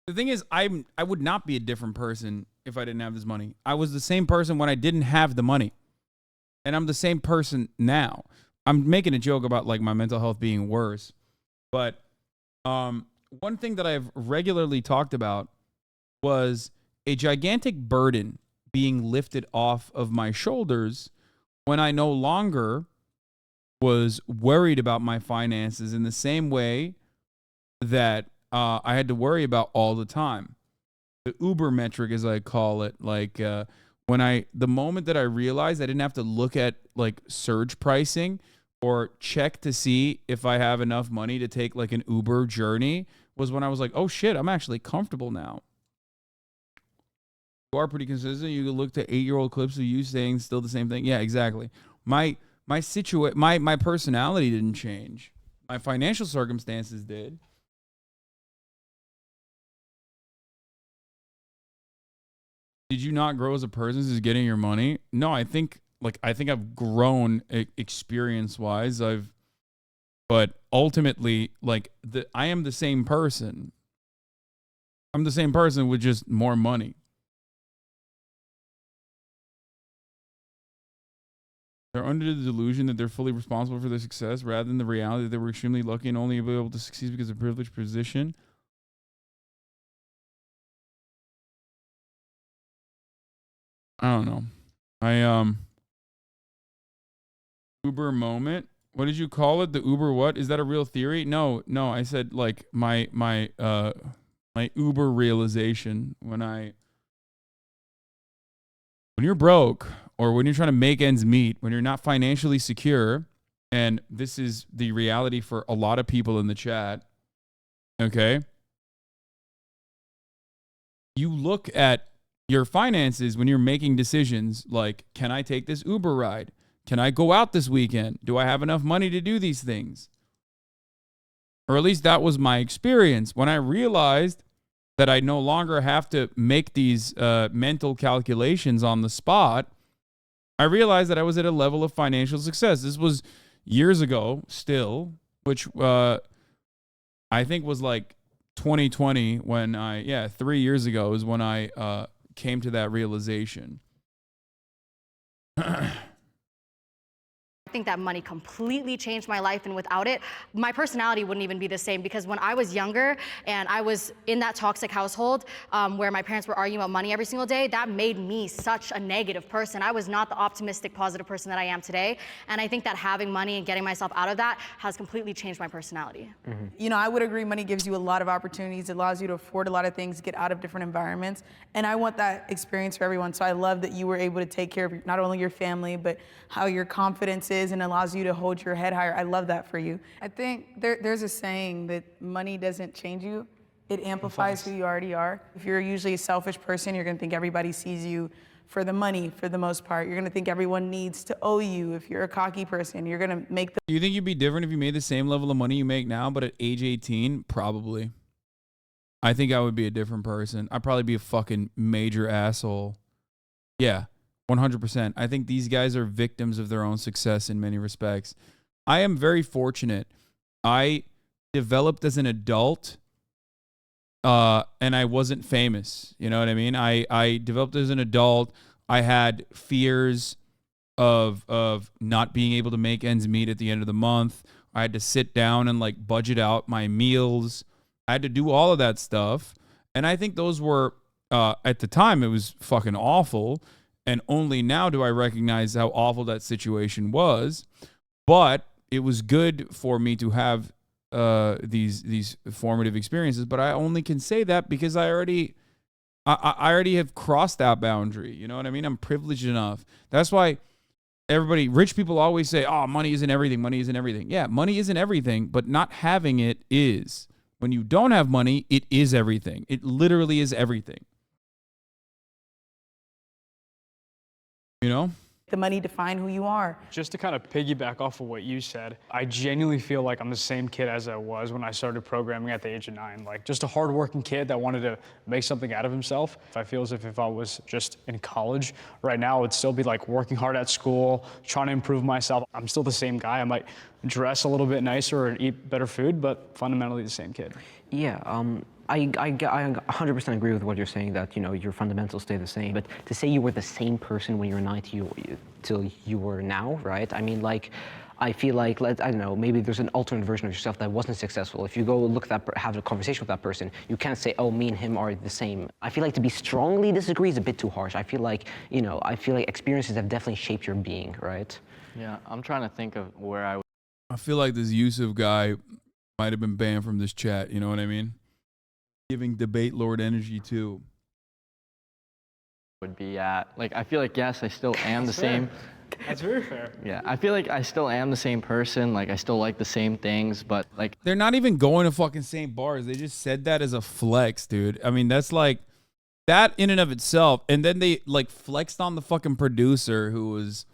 the thing is, I would not be a different person if I didn't have this money. I was the same person when I didn't have the money. And I'm the same person now. I'm making a joke about like my mental health being worse. But one thing that I've regularly talked about was a gigantic burden being lifted off of my shoulders when I no longer was worried about my finances in the same way that I had to worry about all the time. The Uber metric, as I call it, like the moment that I realized I didn't have to look at like surge pricing or check to see if I have enough money to take like an Uber journey, was when I was like, oh shit, I'm actually comfortable now. You are pretty consistent. You can look to 8-year-old clips of you saying still the same thing. Yeah, exactly. My personality didn't change. My financial circumstances did. Did you not grow as a person since getting your money? No, I think I've grown experience-wise. But ultimately, I am the same person. I'm the same person with just more money. They're under the delusion that they're fully responsible for their success rather than the reality that they were extremely lucky and only able to succeed because of a privileged position. I don't know. Uber moment. What did you call it? The Uber what? Is that a real theory? No. I said like my Uber realization when you're broke or when you're trying to make ends meet, when you're not financially secure, and this is the reality for a lot of people in the chat, okay? You look at your finances when you're making decisions like, can I take this Uber ride? Can I go out this weekend? Do I have enough money to do these things? Or at least that was my experience. When I realized that I no longer have to make these mental calculations on the spot, I realized that I was at a level of financial success. This was years ago still, which I think was like 2020 when 3 years ago is when I came to that realization. I think that money completely changed my life, and without it, my personality wouldn't even be the same, because when I was younger and I was in that toxic household where my parents were arguing about money every single day, that made me such a negative person. I was not the optimistic, positive person that I am today, and I think that having money and getting myself out of that has completely changed my personality. You know, I would agree money gives you a lot of opportunities. It allows you to afford a lot of things, get out of different environments, and I want that experience for everyone. So I love that you were able to take care of not only your family, but how your confidence is, and allows you to hold your head higher. I love that for you. I think there's a saying that money doesn't change you, it amplifies who you already are. If you're usually a selfish person, you're gonna think everybody sees you for the money for the most part. You're gonna think everyone needs to owe you. If you're a cocky person, you're gonna make the— Do you think you'd be different if you made the same level of money you make now, but at age 18? Probably. I think I would be a different person. I'd probably be a fucking major asshole. Yeah. 100%. I think these guys are victims of their own success in many respects. I am very fortunate. I developed as an adult, and I wasn't famous. You know what I mean? I developed as an adult. I had fears of not being able to make ends meet at the end of the month. I had to sit down and like budget out my meals. I had to do all of that stuff. And I think those were, at the time, it was fucking awful. And only now do I recognize how awful that situation was. But it was good for me to have these formative experiences. But I only can say that because I already have crossed that boundary. You know what I mean? I'm privileged enough. That's why rich people always say, oh, money isn't everything. Money isn't everything. Yeah, money isn't everything, but not having it is. When you don't have money, it is everything. It literally is everything. You know? The money define who you are. Just to kind of piggyback off of what you said, I genuinely feel like I'm the same kid as I was when I started programming at the age of 9. Like, just a hardworking kid that wanted to make something out of himself. I feel as if I was just in college right now, I would still be like working hard at school, trying to improve myself. I'm still the same guy. I might dress a little bit nicer and eat better food, but fundamentally the same kid. Yeah, I 100% agree with what you're saying, that, you know, your fundamentals stay the same. But to say you were the same person when you were 9 till you were now, right? I mean, like, I feel like, I don't know, maybe there's an alternate version of yourself that wasn't successful. If you go look at that, have a conversation with that person, you can't say, oh, me and him are the same. I feel like to be strongly disagree is a bit too harsh. I feel like, you know, experiences have definitely shaped your being, right? Yeah, I'm trying to think of where I feel like this Yusuf guy might have been banned from this chat. You know what I mean? Giving debate lord energy too. would be at. Like, I feel like, yes, I still am the same. That's very fair. Yeah, I feel like I still am the same person. Like, I still like the same things, but like, they're not even going to fucking same bars. They just said that as a flex, dude. I mean, that's like that in and of itself. And then they like flexed on the fucking producer who was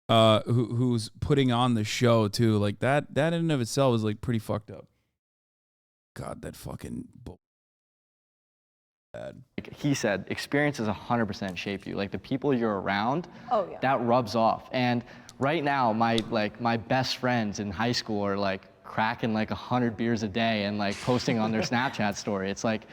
who's putting on the show too. Like that in and of itself is like pretty fucked up. God, that fucking bull. Bad. Like he said, experiences 100% shape you. Like the people you're around, Oh, yeah. that rubs off. And right now, my best friends in high school are like cracking like 100 beers a day and like posting on their Snapchat story. It's like,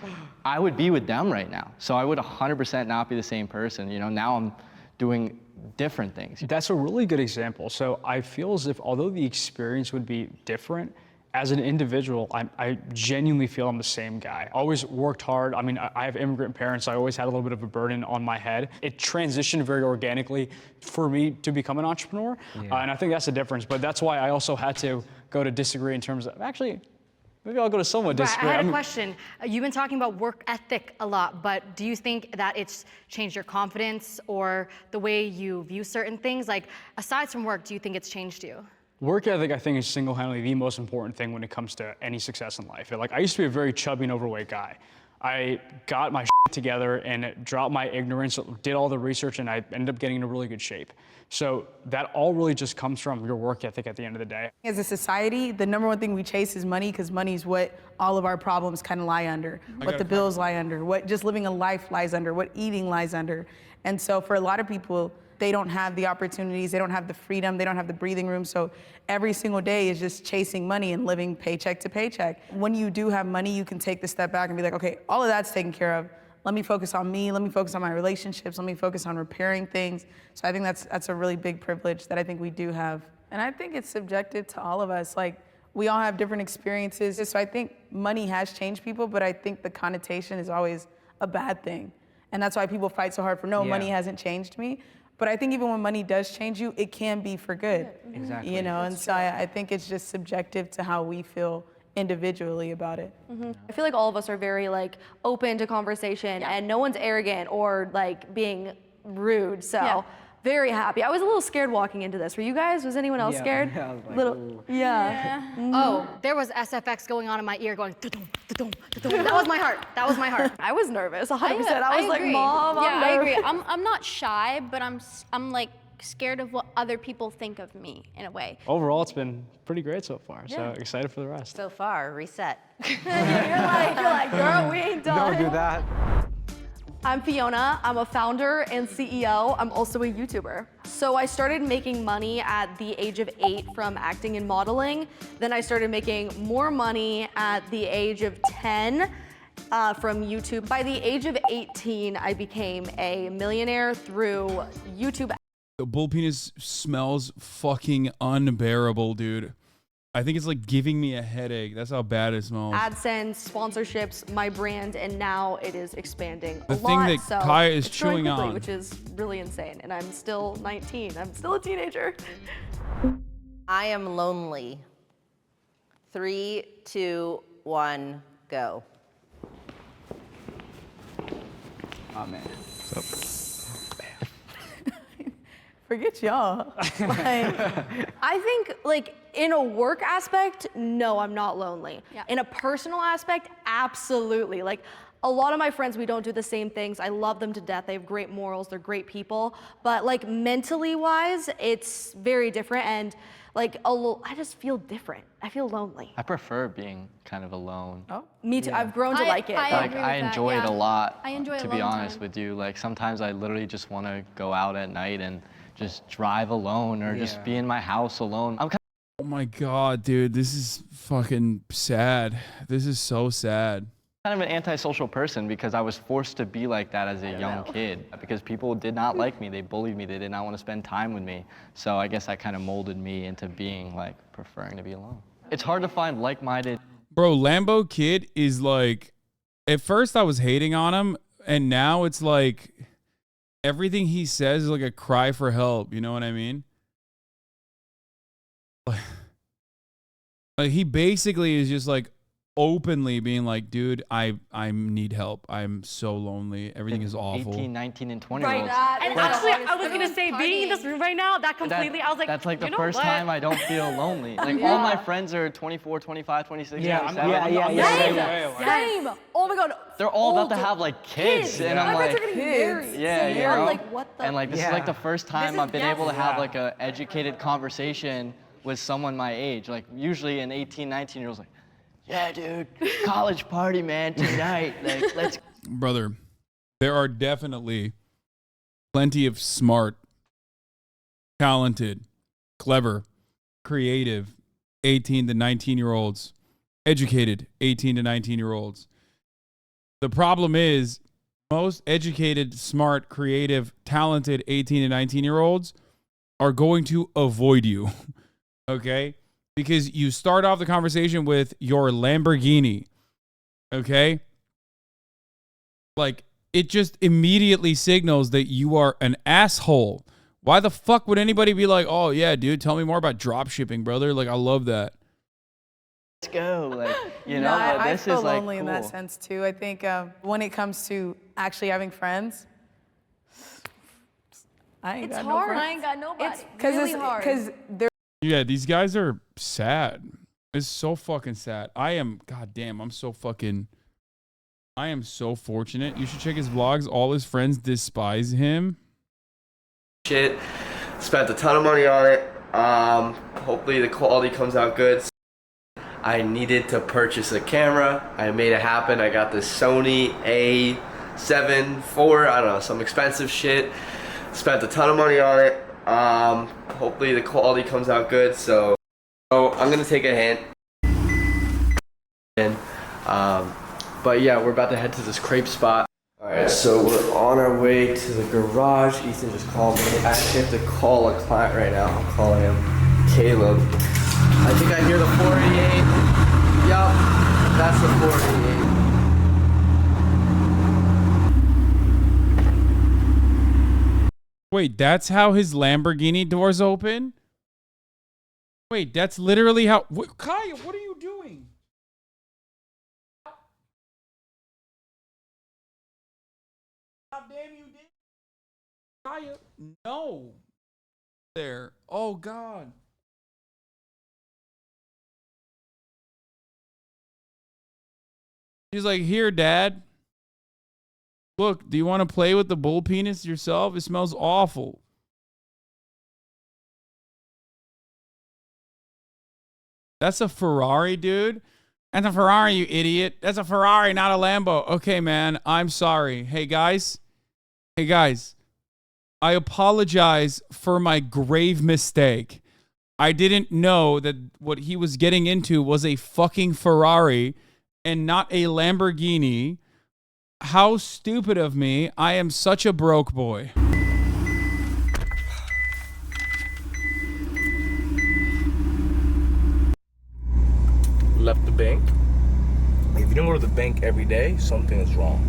I would be with them right now. So I would 100% not be the same person. You know, now I'm doing different things. That's a really good example. So I feel as if although the experience would be different, as an individual, I genuinely feel I'm the same guy. Always worked hard. I mean, I have immigrant parents. So I always had a little bit of a burden on my head. It transitioned very organically for me to become an entrepreneur. Yeah. And I think that's the difference. But that's why I also had to go to disagree in terms of, actually, maybe I'll go to somewhat disagree. I had a question. You've been talking about work ethic a lot, but do you think that it's changed your confidence or the way you view certain things? Like, aside from work, do you think it's changed you? Work ethic, I think, is single-handedly the most important thing when it comes to any success in life. Like, I used to be a very chubby and overweight guy. I got my shit together and dropped my ignorance, did all the research, and I ended up getting into really good shape. So that all really just comes from your work ethic at the end of the day. As a society, the number one thing we chase is money, because money is what all of our problems kind of lie under, what the bills lie under, what just living a life lies under, what eating lies under. And so for a lot of people, they don't have the opportunities, they don't have the freedom, they don't have the breathing room. So every single day is just chasing money and living paycheck to paycheck. When you do have money, you can take the step back and be like, okay, all of that's taken care of. Let me focus on me, let me focus on my relationships, let me focus on repairing things. So I think that's a really big privilege that I think we do have. And I think it's subjective to all of us. Like, we all have different experiences. So I think money has changed people, but I think the connotation is always a bad thing. And that's why people fight so hard for, no, money hasn't changed me. But I think even when money does change you, it can be for good. Exactly. You know, and so I think it's just subjective to how we feel individually about it. I feel like all of us are very like open to conversation, and no one's arrogant or like being rude. So very happy. I was a little scared walking into this. Were you guys? Was anyone else scared? I was like, Little, Oh, there was SFX going on in my ear going, "Da-dum, da-dum, da-dum." That was my heart. That was my heart. I was nervous, 100%. I was like, agree. Mom, I'm I agree. nervous. I'm not shy, but I'm like scared of what other people think of me in a way. Overall, it's been pretty great so far, so excited for the rest. So far, reset. you're like, girl, we ain't done. Don't do that. I'm Fiona. I'm a founder and CEO. I'm also a YouTuber. So I started making money at the age of 8 from acting and modeling. Then I started making more money at the age of 10 from YouTube. By the age of 18, I became a millionaire through YouTube. The bull penis smells fucking unbearable, dude. I think it's like giving me a headache. That's how bad it smells. AdSense, sponsorships, my brand, and now it is expanding The a thing lot. that so Kaya is it's growing chewing quickly, on. which is really insane. And I'm still 19. I'm still a teenager. I am lonely. 3, 2, 1, go. Oh man. Forget y'all. I think, like, in a work aspect, no, I'm not lonely. Yeah. In a personal aspect, absolutely. Like, a lot of my friends, we don't do the same things. I love them to death. They have great morals. They're great people. But, like, mentally wise, it's very different. And, like, I just feel different. I feel lonely. I prefer being kind of alone. Oh, me too. I've grown to like it. I enjoy it a lot. I enjoy to alone be honest time. with you. Like sometimes I literally just want to go out at night and just drive alone or just be in my house alone. I'm Oh my god, dude, this is fucking sad. This is so sad. kind of an antisocial person because I was forced to be like that as a young kid because people did not like me. They bullied me. They did not want to spend time with me. So I guess that kind of molded me into being like preferring to be alone. It's hard to find like-minded. Bro, Lambo Kid is like, at first I was hating on him, and now it's like everything he says is like a cry for help. You know what I mean? Like he basically is just like openly being like, dude, I need help. I'm so lonely. Everything is awful. 18, 19, and 20 Right. year olds. And actually, I was going to say, being in this room right now, that completely, I was like, That's like the you know first what? time I don't feel lonely. Like all my friends are 24, 25, 26, Yeah, 27. Same. Oh my god. They're all about to have like kids, and I'm My like, friends are getting married. yeah, you I'm know? like, what the? And like this is like the first time I've been able to have like a educated conversation with someone my age. Like usually an 18, 19-year-old's like, yeah, dude, college party, man, tonight. Like, let's. Brother, there are definitely plenty of smart, talented, clever, creative 18 to 19-year-olds, educated 18 to 19-year-olds. The problem is most educated, smart, creative, talented 18 to 19-year-olds are going to avoid you, okay? Because you start off the conversation with your Lamborghini, okay? Like, it just immediately signals that you are an asshole. Why the fuck would anybody be like, oh, yeah, dude, tell me more about drop shipping, brother? Like, I love that. Let's go, like, you know, No, but I this feel is like lonely in that cool. sense too. I think when it comes to actually having friends, I ain't It's got hard. no friends. I ain't got nobody. It's Because really hard. Because they're Yeah, these guys are sad. It's so fucking sad. Goddamn, I'm so fortunate. You should check his vlogs. All his friends despise him. Shit. Spent a ton of money on it. Hopefully the quality comes out good. I needed to purchase a camera. I made it happen. I got this Sony A7 IV, I don't know, some expensive shit. Spent a ton of money on it. Hopefully the quality comes out good. So I'm gonna take a hint. But yeah, we're about to head to this crepe spot. Alright, so we're on our way to the garage. Ethan just called me. I actually have to call a client right now. I'm calling him Caleb. I think I hear the 488. Yup, that's the 488. Wait, that's how his Lamborghini doors open? Wait, that's literally how... Kaya, what are you doing? Goddamn you did. Kaya, no. There. Oh, God. He's like, here, Dad. Look, do you want to play with the bull penis yourself? It smells awful. That's a Ferrari, dude. That's a Ferrari, you idiot. That's a Ferrari, not a Lambo. Okay, man. I'm sorry. Hey, guys. Hey, guys. I apologize for my grave mistake. I didn't know that what he was getting into was a fucking Ferrari and not a Lamborghini. How stupid of me. I am such a broke boy. Left the bank. If you don't go to the bank every day, something is wrong.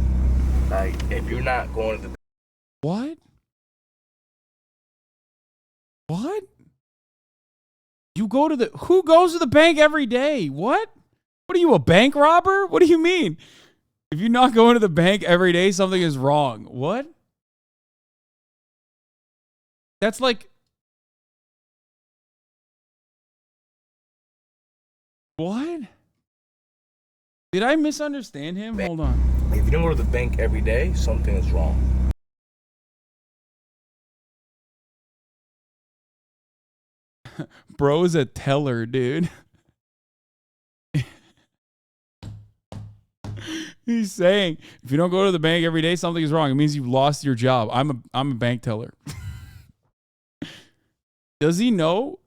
Like, if you're not going to the bank. What? What? You go to the... Who goes to the bank every day? What? What are you, a bank robber? What do you mean? If you're not going to the bank every day, something is wrong. What? That's like... What? Did I misunderstand him? Hold on. If you don't go to the bank every day, something is wrong. Bro's a teller, dude. He's saying, if you don't go to the bank every day, something is wrong. It means you've lost your job. I'm a bank teller. Does he know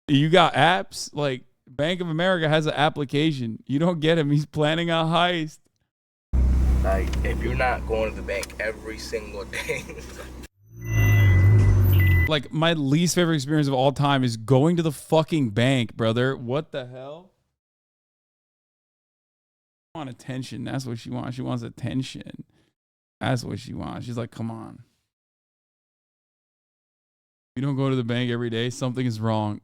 you got apps? Like, Bank of America has an application. You don't get him. He's planning a heist. Like, if you're not going to the bank every single day. Like, my least favorite experience of all time is going to the fucking bank, brother. What the hell? I want attention. That's what she wants. She wants attention. That's what she wants. She's like, come on. You don't go to the bank every day, something is wrong.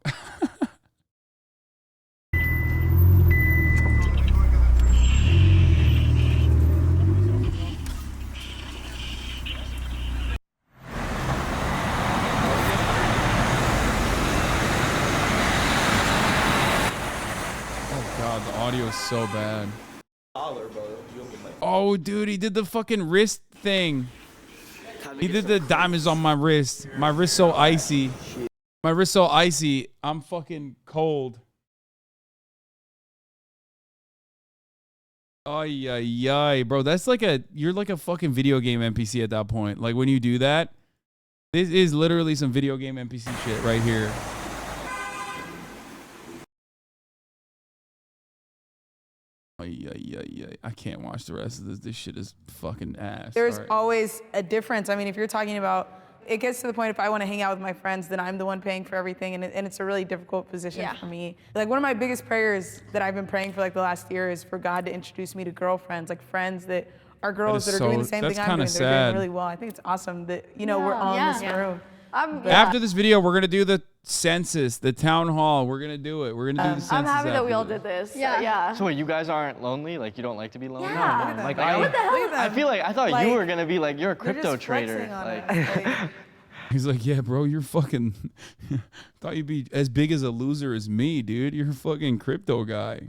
The audio is so bad. Oh, dude, he did the fucking wrist thing. He did the diamonds on my wrist. My wrist so icy. My wrist so icy. I'm fucking cold. Ay, ay, ay, bro. That's like you're like a fucking video game NPC at that point. Like when you do that, this is literally some video game NPC shit right here. I can't watch the rest of this. This shit is fucking ass. There's always a difference. I mean, if you're talking about, it gets to the point if I want to hang out with my friends, then I'm the one paying for everything, and it's a really difficult position for me. Like one of my biggest prayers that I've been praying for like the last year is for God to introduce me to girlfriends, like friends that are girls that are doing the same thing I'm doing. They're doing really well. I think it's awesome that, you know, we're all in this room. After this video, we're gonna do the census, the town hall. We're gonna do it. We're gonna do the census. I'm happy that we all this. did this. Yeah. So wait, you guys aren't lonely? Like you don't like to be lonely? Yeah. No. Like what the hell? I feel like I thought Like, you were gonna be like you're a crypto trader. He's like, yeah, bro, you're fucking, thought you'd be as big as a loser as me, dude. You're a fucking crypto guy.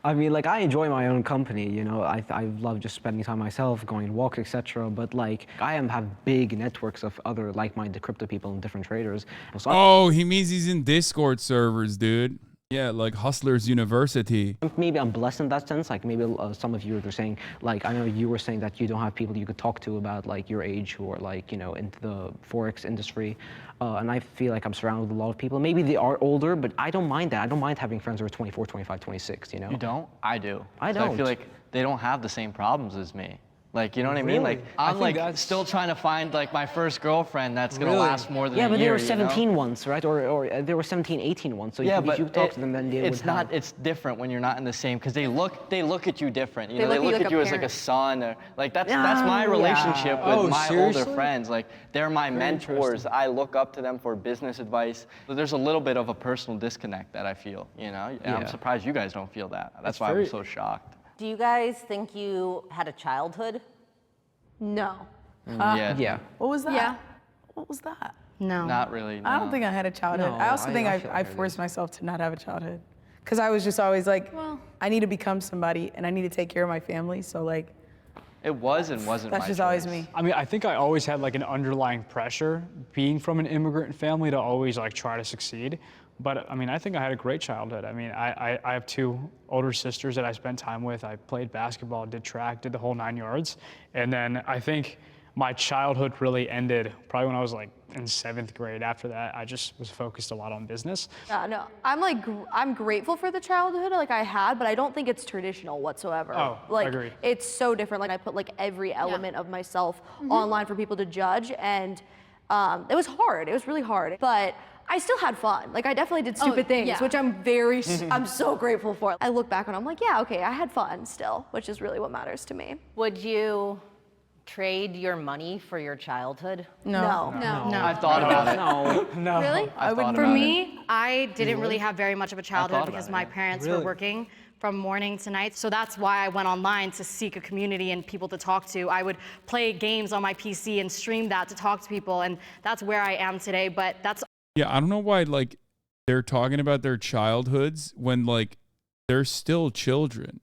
I mean, like, I enjoy my own company, you know. I love just spending time myself, going on walks, etc. But like, have big networks of other like-minded crypto people and different traders. So Oh, he means he's in Discord servers, dude. Yeah, like Hustlers University. maybe I'm blessed in that sense. Like maybe some of you are saying, like I know you were saying that you don't have people you could talk to about like your age who are like, you know, into the Forex industry. And I feel like I'm surrounded with a lot of people. Maybe they are older, but I don't mind that. I don't mind having friends who are 24, 25, 26, you know? You don't? I do. I So don't. I feel like they don't have the same problems as me. Like, you know what I mean? Really? Like, I I'm think like still trying to find like my first girlfriend that's gonna last more than yeah, a but year. they were you 17 know? once, right? Or they were 17, 18 once. So Yeah, if but you talk to them, then they it's would not. have... It's different when you're not in the same because they look at you different. You know, They they look look at at you you like as a like a son or like that's Yeah. my relationship with Oh, my seriously? older friends. Like they're my mentors. I look up to them for business advice. So there's a little bit of a personal disconnect that I feel. You know, and I'm Yeah. surprised you guys don't feel that. That's It's why very- I'm so shocked. Do you guys think you had a childhood? No. Yeah. What was that? Yeah. What was that? No. Not really. I don't no. think I had a childhood. No, I also think I feel I like I forced myself to not have a childhood. Because I was just always like, I need to become somebody and I need to take care of my family. So like, It was and wasn't that's my just choice. always me. I mean, I think I always had like an underlying pressure being from an immigrant family to always like try to succeed. But I mean, I think I had a great childhood. I mean, I have two older sisters that I spent time with. I played basketball, did track, did the whole 9 yards. And then I think my childhood really ended probably when I was like in 7th grade. After that, I just was focused a lot on business. Yeah, no, I'm grateful for the childhood like I had, but I don't think it's traditional whatsoever. Oh, like agreed. it's so different. Like I put like every element of myself online for people to judge, and it was hard. It was really hard, but I still had fun. Like I definitely did stupid things, yeah. which I'm so grateful for. I look back and I'm like, yeah, okay, I had fun still, which is really what matters to me. Would you trade your money for your childhood? No. I've thought about it. No. Really? I've thought For about me, I didn't really have very much of a childhood thought because about my it, yeah. parents were working from morning to night. So that's why I went online to seek a community and people to talk to. I would play games on my PC and stream that to talk to people, and that's where I am today. But that's Yeah, I don't know why like they're talking about their childhoods when like they're still children.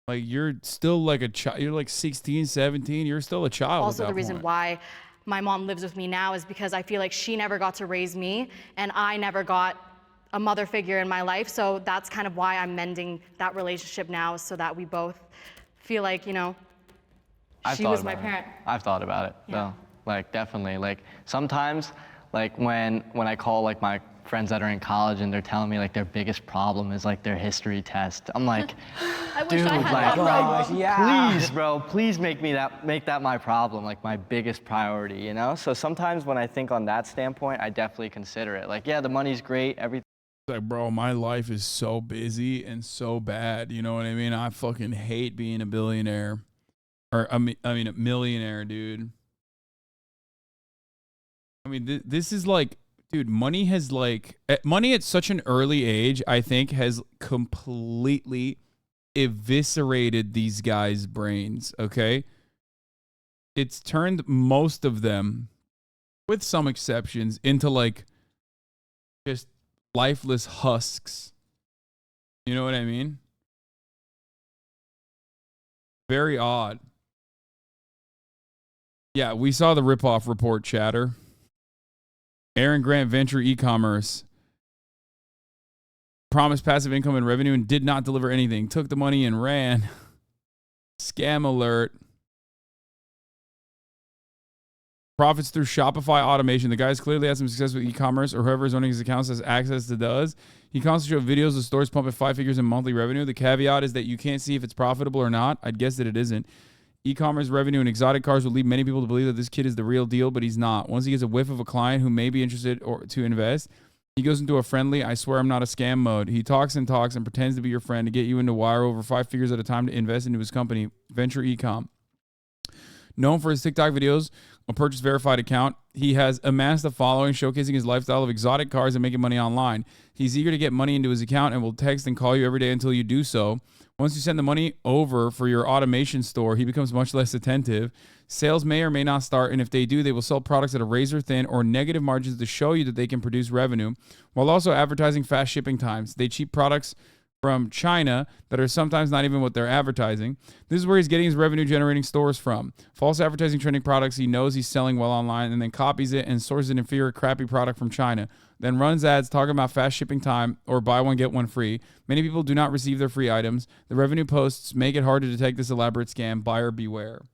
Like you're still like a child. You're like 16, 17. You're still a child. also at the that reason point. why my mom lives with me now is because I feel like she never got to raise me and I never got a mother figure in my life. So that's kind of why I'm mending that relationship now, so that we both feel like, you know, I've she thought was my about it. parent. I've thought about it, Yeah. though. Like, definitely. Like, sometimes, like, when I call, like, my friends that are in college and they're telling me, like, their biggest problem is, like, their history test, I'm like, dude, like, please, bro, please make that my problem, like, my biggest priority, you know? So sometimes when I think on that standpoint, I definitely consider it. Like, yeah, the money's great, everything. Like, bro, my life is so busy and so bad. You know what I mean? I fucking hate being a billionaire. Or, I mean, a millionaire, dude. I mean, this is like, dude, money has like, money at such an early age, I think, has completely eviscerated these guys' brains, okay? It's turned most of them, with some exceptions, into like just lifeless husks. You know what I mean? Very odd. Yeah, we saw the ripoff report, chatter. Aaron Grant Venture e-commerce promised passive income and revenue and did not deliver anything. Took the money and ran. Scam alert. Profits through Shopify automation. The guy's clearly had some success with e-commerce, or whoever is owning his accounts has access to does. He constantly shows videos of stores pumping 5 figures in monthly revenue. The caveat is that you can't see if it's profitable or not. I'd guess that it isn't. E-commerce revenue and exotic cars will lead many people to believe that this kid is the real deal, but he's not. Once he gets a whiff of a client who may be interested or to invest, he goes into a friendly, I swear I'm not a scam mode. He talks and pretends to be your friend to get you into wire over 5 figures at a time to invest into his company, Venture Ecom. Known for his TikTok videos, a purchase verified account, he has amassed a following showcasing his lifestyle of exotic cars and making money online. He's eager to get money into his account and will text and call you every day until you do so. Once you send the money over for your automation store, he becomes much less attentive. Sales may or may not start, and if they do, they will sell products at a razor-thin or negative margins to show you that they can produce revenue, while also advertising fast shipping times. They cheap products from China that are sometimes not even what they're advertising. This is where he's getting his revenue-generating stores from. False advertising trending products he knows he's selling well online and then copies it and sources an inferior, crappy product from China. Then runs ads talking about fast shipping time or buy one, get one free. Many people do not receive their free items. The revenue posts make it hard to detect this elaborate scam. Buyer beware.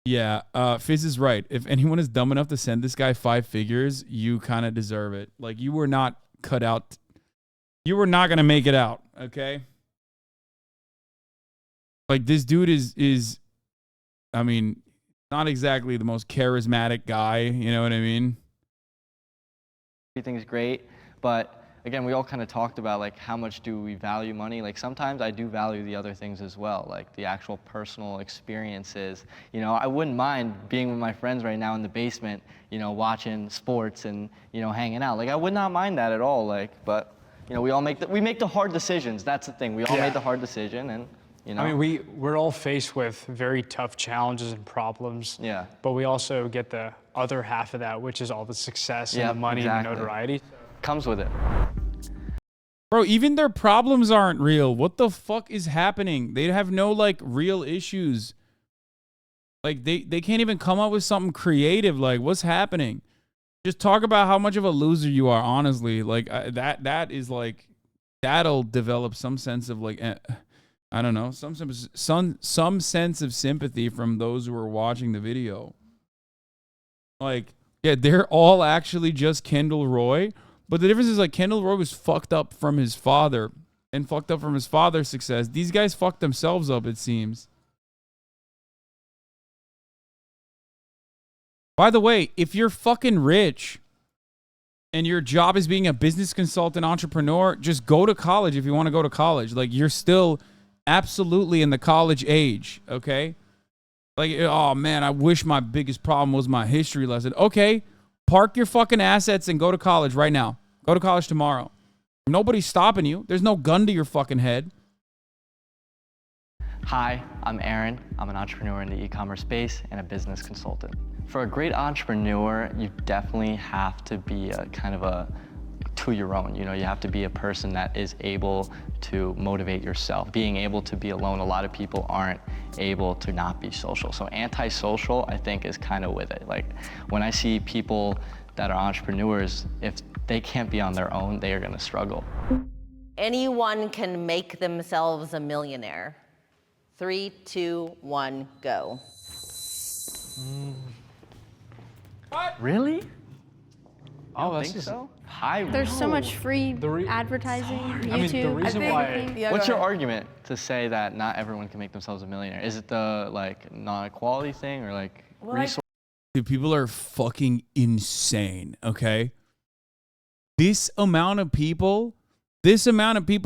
Yeah, Fizz is right. If anyone is dumb enough to send this guy 5 figures, you kind of deserve it. Like, you were not cut out. You were not going to make it out, okay? Like, this dude is, I mean, not exactly the most charismatic guy, you know what I mean? Everything's great, but again, we all kind of talked about like how much do we value money. Like sometimes I do value the other things as well, like the actual personal experiences. You know, I wouldn't mind being with my friends right now in the basement, you know, watching sports and, you know, hanging out. Like I would not mind that at all. Like, but you know, we make the hard decisions. That's the thing. We all made the hard decision, and you know. I mean, we're all faced with very tough challenges and problems. Yeah. But we also get the other half of that, which is all the success and the money and the notoriety. Comes with it. Bro, even their problems aren't real. What the fuck is happening? They have no like real issues. Like they can't even come up with something creative. Like, what's happening? Just talk about how much of a loser you are, honestly. Like that is like, that'll develop some sense of like, I don't know, some sense of sympathy from those who are watching the video. Like, yeah, they're all actually just Kendall Roy, but the difference is like Kendall Roy was fucked up from his father and fucked up from his father's success. These guys fucked themselves up, it seems. By the way, if you're fucking rich and your job is being a business consultant entrepreneur, just go to college if you want to go to college. Like, you're still absolutely in the college age, okay? Like, oh man, I wish my biggest problem was my history lesson. Okay, park your fucking assets and go to college right now. Go to college tomorrow. Nobody's stopping you. There's no gun to your fucking head. Hi, I'm Aaron. I'm an entrepreneur in the e-commerce space and a business consultant. For a great entrepreneur, you definitely have to be a kind of a to your own. You know, you have to be a person that is able to motivate yourself. Being able to be alone, a lot of people aren't able to not be social. So antisocial, I think, is kind of with it. Like when I see people that are entrepreneurs, if they can't be on their own, they are gonna struggle. Anyone can make themselves a millionaire. 3, 2, 1, go. What? Really? Oh, I think so. There's so much free advertising, YouTube. I mean, the reason why. What's your argument to say that not everyone can make themselves a millionaire? Is it the like non-equality thing or like resource? Dude, people are fucking insane, okay? This amount of people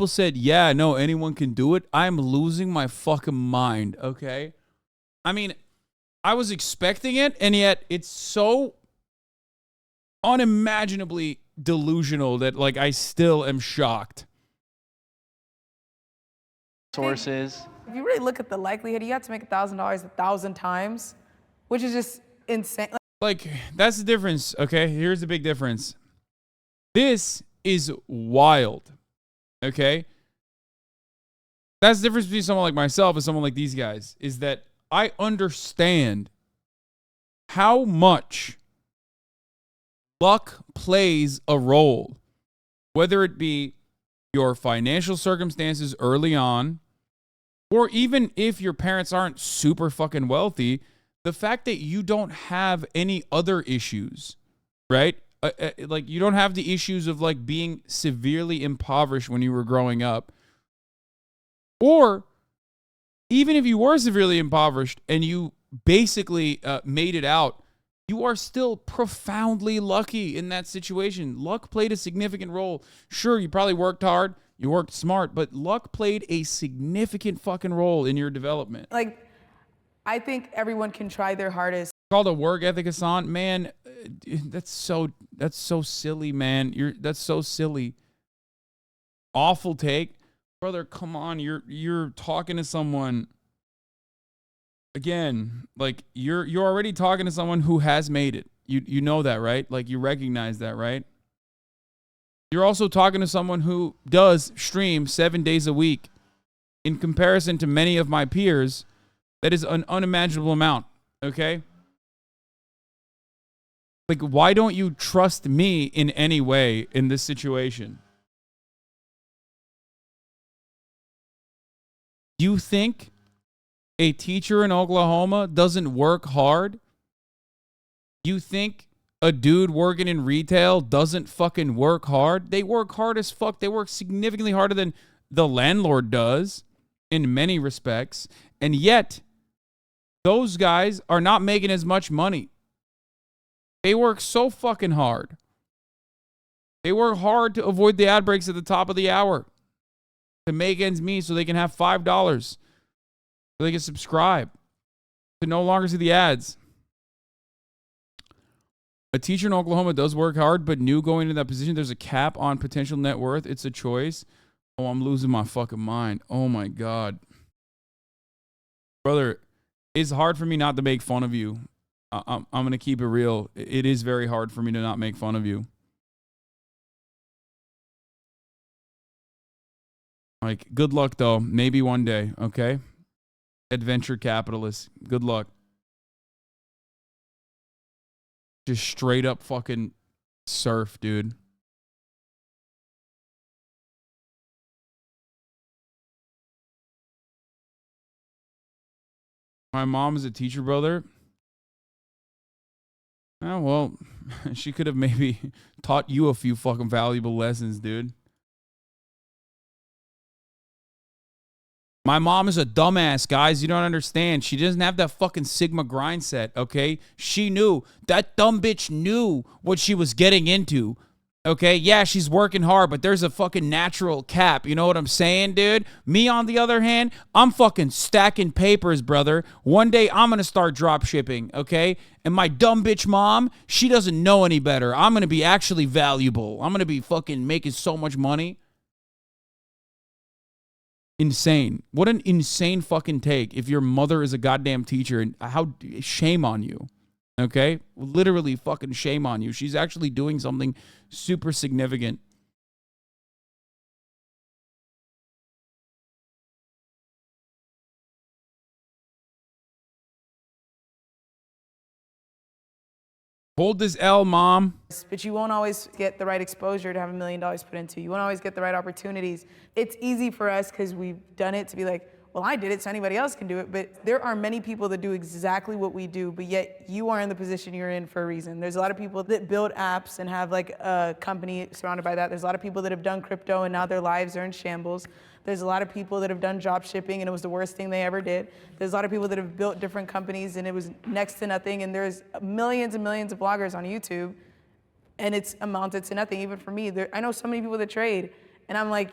said, yeah, no, anyone can do it. I'm losing my fucking mind, okay? I mean, I was expecting it, and yet it's so unimaginably delusional that like I still am shocked. Sources. If you really look at the likelihood, you have to make $1,000 1,000 times, which is just insane. Like, that's the difference, okay? Here's the big difference. This is wild, okay? That's the difference between someone like myself and someone like these guys, is that I understand how much luck plays a role, whether it be your financial circumstances early on, or even if your parents aren't super fucking wealthy, the fact that you don't have any other issues, right? Like you don't have the issues of like being severely impoverished when you were growing up, or even if you were severely impoverished and you basically made it out, you are still profoundly lucky in that situation. Luck played a significant role. Sure, you probably worked hard, you worked smart, but luck played a significant fucking role in your development. Like, I think everyone can try their hardest. Called a work ethic, Hasan. Man, that's so silly, man. That's so silly. Awful take. Brother, come on. You're talking to someone. Again, like you're already talking to someone who has made it. You know that, right? Like you recognize that, right? You're also talking to someone who does stream 7 days a week. In comparison to many of my peers, that is an unimaginable amount, okay? Like, why don't you trust me in any way in this situation? You think a teacher in Oklahoma doesn't work hard? You think a dude working in retail doesn't fucking work hard? They work hard as fuck. They work significantly harder than the landlord does in many respects. And yet, those guys are not making as much money. They work so fucking hard. They work hard to avoid the ad breaks at the top of the hour, to make ends meet so they can have $5, so they can subscribe, to no longer see the ads. A teacher in Oklahoma does work hard, but knew going into that position there's a cap on potential net worth. It's a choice. Oh, I'm losing my fucking mind. Oh my God. Brother, it's hard for me not to make fun of you. I'm going to keep it real. It is very hard for me to not make fun of you. Like, good luck, though. Maybe one day, okay? Adventure capitalist. Good luck. Just straight up fucking surf, dude. My mom is a teacher, brother. Oh, well, she could have maybe taught you a few fucking valuable lessons, dude. My mom is a dumbass, guys. You don't understand. She doesn't have that fucking Sigma grind set, okay? She knew. That dumb bitch knew what she was getting into, okay? Yeah, she's working hard, but there's a fucking natural cap. You know what I'm saying, dude? Me, on the other hand, I'm fucking stacking papers, brother. One day, I'm going to start drop shipping, okay? And my dumb bitch mom, she doesn't know any better. I'm going to be actually valuable. I'm going to be fucking making so much money. Insane. What an insane fucking take if your mother is a goddamn teacher, and how shame on you. Okay? Literally fucking shame on you. She's actually doing something super significant. Hold this L, mom. But you won't always get the right exposure to have $1 million put into. You won't always get the right opportunities. It's easy for us because we've done it to be like, well, I did it, so anybody else can do it. But there are many people that do exactly what we do, but yet you are in the position you're in for a reason. There's a lot of people that build apps and have like a company surrounded by that. There's a lot of people that have done crypto and now their lives are in shambles. There's a lot of people that have done drop shipping and it was the worst thing they ever did. There's a lot of people that have built different companies and it was next to nothing. And there's millions and millions of bloggers on YouTube and it's amounted to nothing. Even for me, I know so many people that trade and I'm like,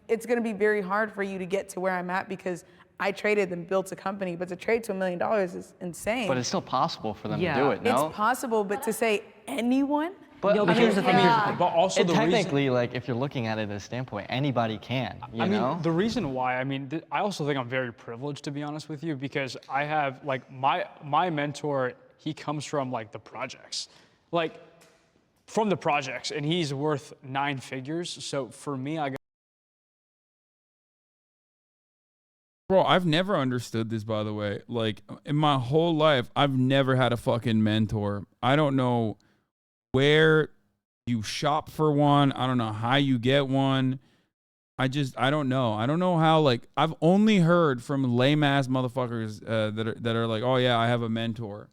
it's gonna be very hard for you to get to where I'm at because I traded and built a company, but to trade to $1 million is insane. But it's still possible for them to do it, no? It's possible, but to say anyone? But, no, but here's the thing. But also the technically, like, if you're looking at it as a standpoint, anybody can, you know? The reason why, I also think I'm very privileged, to be honest with you, because I have, like, my mentor, he comes from, like, the projects. Like, from the projects, and he's worth 9 figures. So for me, I got... Bro, I've never understood this, by the way. Like, in my whole life, I've never had a fucking mentor. I don't know where you shop for one. I don't know how you get one. I don't know. I don't know how, like, I've only heard from lame-ass motherfuckers that are like, oh, yeah, I have a mentor.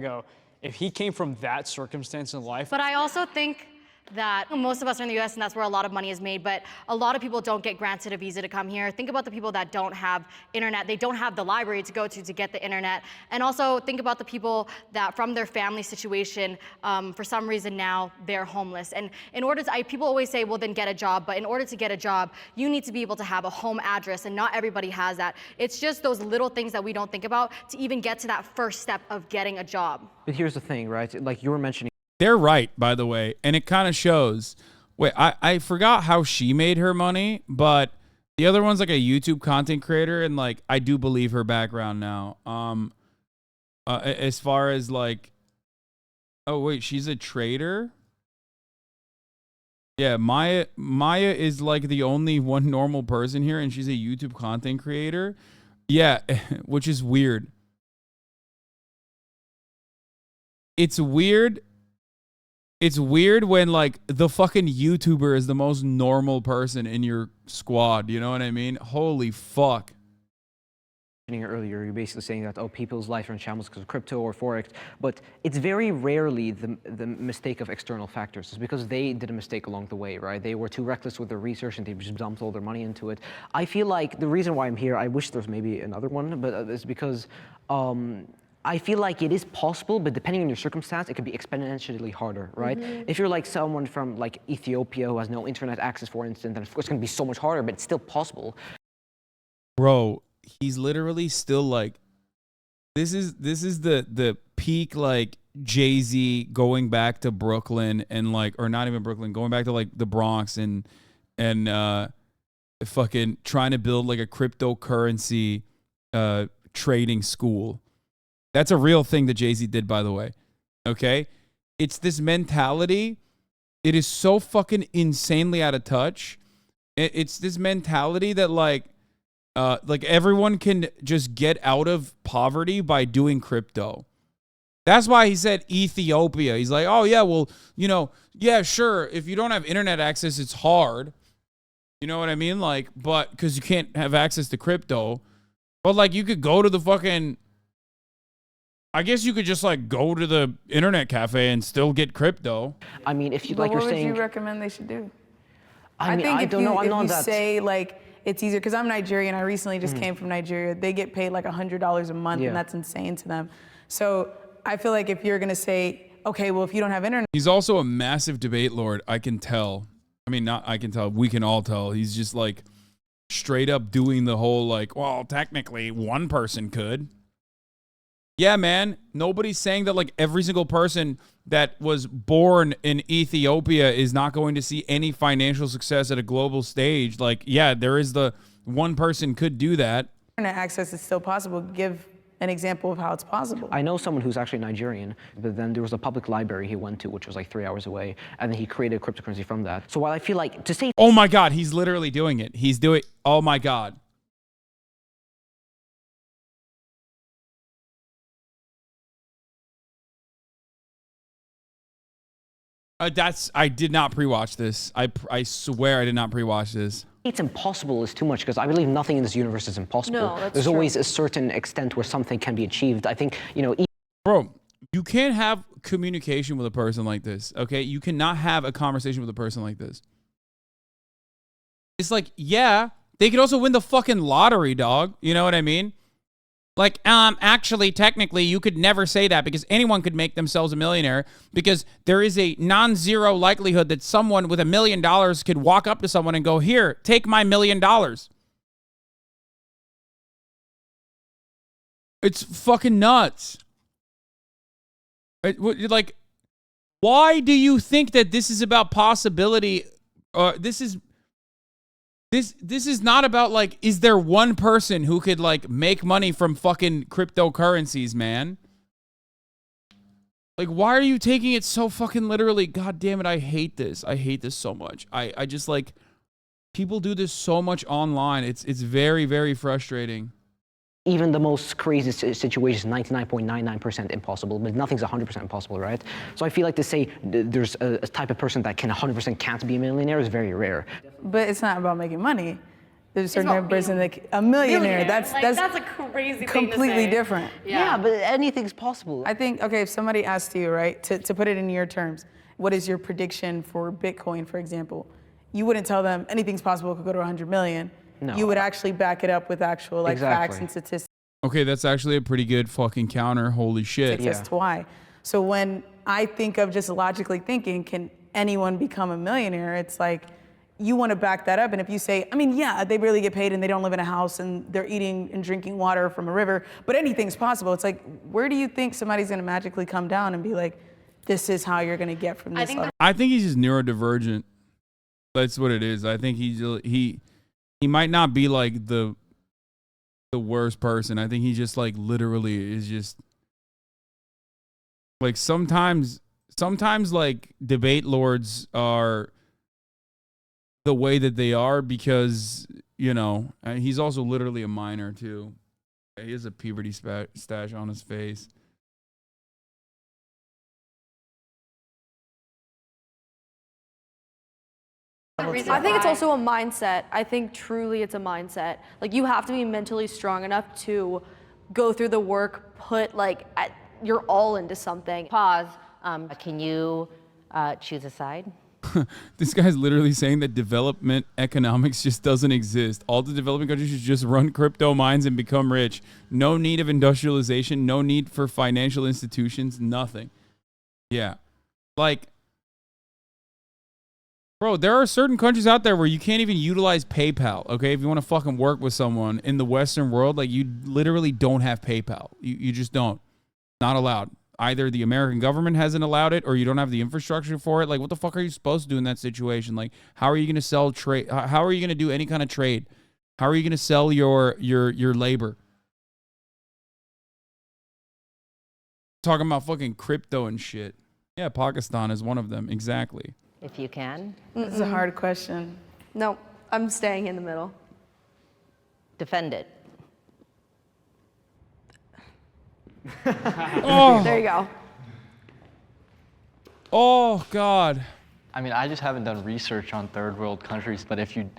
Go, if he came from that circumstance in life. But I also think that most of us are in the US and that's where a lot of money is made, but a lot of people don't get granted a visa to come here. Think about the people that don't have internet. They don't have the library to go to get the internet. And also think about the people that from their family situation, for some reason now they're homeless. And in order to, people always say, well then get a job, but in order to get a job, you need to be able to have a home address, and not everybody has that. It's just those little things that we don't think about to even get to that first step of getting a job. But here's the thing, right? Like you were mentioning. They're right, by the way, and it kind of shows. Wait, I forgot how she made her money, but the other one's like a YouTube content creator, and like I do believe her background now. As far as like, oh wait, she's a trader. Yeah, Maya is like the only one normal person here, and she's a YouTube content creator. Yeah, which is weird. It's weird. It's weird when like the fucking YouTuber is the most normal person in your squad. You know what I mean? Holy fuck. Earlier, you're basically saying that, oh, people's lives are in shambles because of crypto or Forex, but it's very rarely the mistake of external factors. It's because they did a mistake along the way, right? They were too reckless with their research and they just dumped all their money into it. I feel like the reason why I'm here, I wish there was maybe another one, but it's because I feel like it is possible, but depending on your circumstance, it could be exponentially harder, right? If you're like someone from like Ethiopia who has no internet access, for instance, then of course it's gonna be so much harder, but it's still possible. Bro, he's literally still like, this is the peak like Jay-Z going back to Brooklyn and like, or not even Brooklyn, going back to like the Bronx and fucking trying to build like a cryptocurrency trading school. That's a real thing that Jay-Z did, by the way. Okay? It's this mentality. It is so fucking insanely out of touch. It's this mentality that like everyone can just get out of poverty by doing crypto. That's why he said Ethiopia. He's like, oh yeah, well, you know, yeah, sure. If you don't have internet access, it's hard. You know what I mean? Like, but because you can't have access to crypto. But like you could go to the fucking, I guess you could just like go to the internet cafe and still get crypto. I mean, if you But like, you're saying. what would you recommend they should do? I mean, think I if don't you, know. I'm if not you that. say like it's easier, because I'm Nigerian. I recently just came from Nigeria. They get paid like $100 a month, Yeah. and that's insane to them. So I feel like if you're gonna say, okay, well, if you don't have internet. He's also a massive debate lord. I can tell. I mean, not I can tell. We can all tell. He's just like straight up doing the whole like, well, technically one person could. Yeah, man. Nobody's saying that like every single person that was born in Ethiopia is not going to see any financial success at a global stage. Like, yeah, there is the one person could do that. Internet access is still possible. Give an example of how it's possible. I know someone who's actually Nigerian, but then there was a public library he went to, which was like 3 hours away, and then he created cryptocurrency from that. So while I feel like to say, Oh my God, he's literally doing it. He's doing, oh my God. I did not pre-watch this. I swear I did not pre-watch this. it's impossible is too much, because I believe nothing in this universe is impossible. No, that's There's true. always a certain extent where something can be achieved. I think, you know, Bro, you can't have communication with a person like this, okay? You cannot have a conversation with a person like this. It's like, yeah, they could also win the fucking lottery, dog. You know what I mean? Like, actually, technically, you could never say that because anyone could make themselves a millionaire because there is a non-zero likelihood that someone with $1 million could walk up to someone and go, here, take my $1 million. It's fucking nuts. Like, why do you think that this is about possibility? This is not about, like, is there one person who could, like, make money from fucking cryptocurrencies, man? Like, why are you taking it so fucking literally? God damn it, I hate this. I hate this so much. I just, like, people do this so much online. It's very, very frustrating. even the most crazy situation is 99.99% impossible, but nothing's 100% impossible, right? So I feel like to say there's a type of person that can 100% can't be a millionaire is very rare. But it's not about making money. There's a certain type of person that a millionaire. That's a crazy thing completely to say. different. Yeah, but anything's possible. I think, okay, if somebody asked you, right, to put it in your terms, what is your prediction for Bitcoin, for example? You wouldn't tell them anything's possible, it could go to 100 million. No. You would actually back it up with actual like facts and statistics Okay, that's actually a pretty good fucking counter. Holy shit. as to why. So when I think of just logically thinking, can anyone become a millionaire? It's like, you want to back that up. And if you say, I mean, yeah, they really get paid and they don't live in a house and they're eating and drinking water from a river, but anything's possible. It's like, where do you think somebody's going to magically come down and be like, this is how you're going to get from this level? I think he's just neurodivergent. That's what it is. I think he might not be like the worst person. I think he just like literally is just like sometimes like debate lords are the way that they are because, you know, he's also literally a minor too. He has a puberty stash on his face. I think it's also a mindset. I think truly it's a mindset. Like you have to be mentally strong enough to go through the work, put like your all into something. Pause. Can you choose a side? This guy's literally saying that development economics just doesn't exist. All the developing countries should just run crypto mines and become rich. No need of industrialization, no need for financial institutions, nothing. Yeah. Like, bro, there are certain countries out there where you can't even utilize PayPal, okay? If you want to fucking work with someone in the Western world, like you literally don't have PayPal. You just don't. Not allowed. Either the American government hasn't allowed it or you don't have the infrastructure for it. Like, what the fuck are you supposed to do in that situation? Like, how are you going to sell trade? How are you going to do any kind of trade? How are you going to sell your labor? Talking about fucking crypto and shit. Yeah, Pakistan is one of them. Exactly. If you can. This is a hard question. No, I'm staying in the middle. Defend it. Oh. There you go. Oh, God. I mean, I just haven't done research on third world countries, but if you,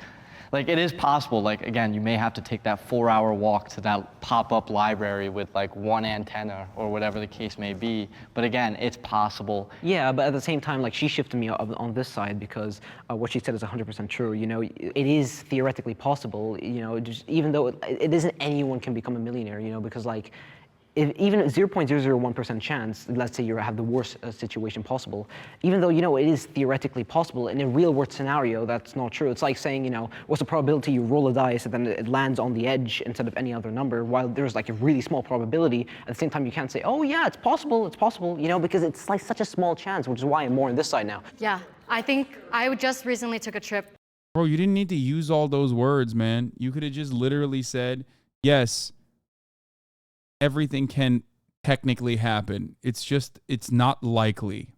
like, it is possible. Like, again, you may have to take that 4-hour walk to that pop-up library with like one antenna or whatever the case may be. But again, it's possible. Yeah, but at the same time, like she shifted me on this side because what she said is 100% true. You know, it is theoretically possible. You know, just even though it isn't anyone can become a millionaire. You know, because like. Even a 0.001% chance, let's say you have the worst situation possible, even though, you know, it is theoretically possible, in a real world scenario, that's not true. It's like saying, you know, what's the probability you roll a dice and then it lands on the edge instead of any other number, while there's like a really small probability. At the same time, you can't say, oh yeah, it's possible, you know, because it's like such a small chance, which is why I'm more on this side now. Yeah, I think I just recently took a trip. Bro, you didn't need to use all those words, man. You could have just literally said, yes, everything can technically happen. It's just, it's not likely.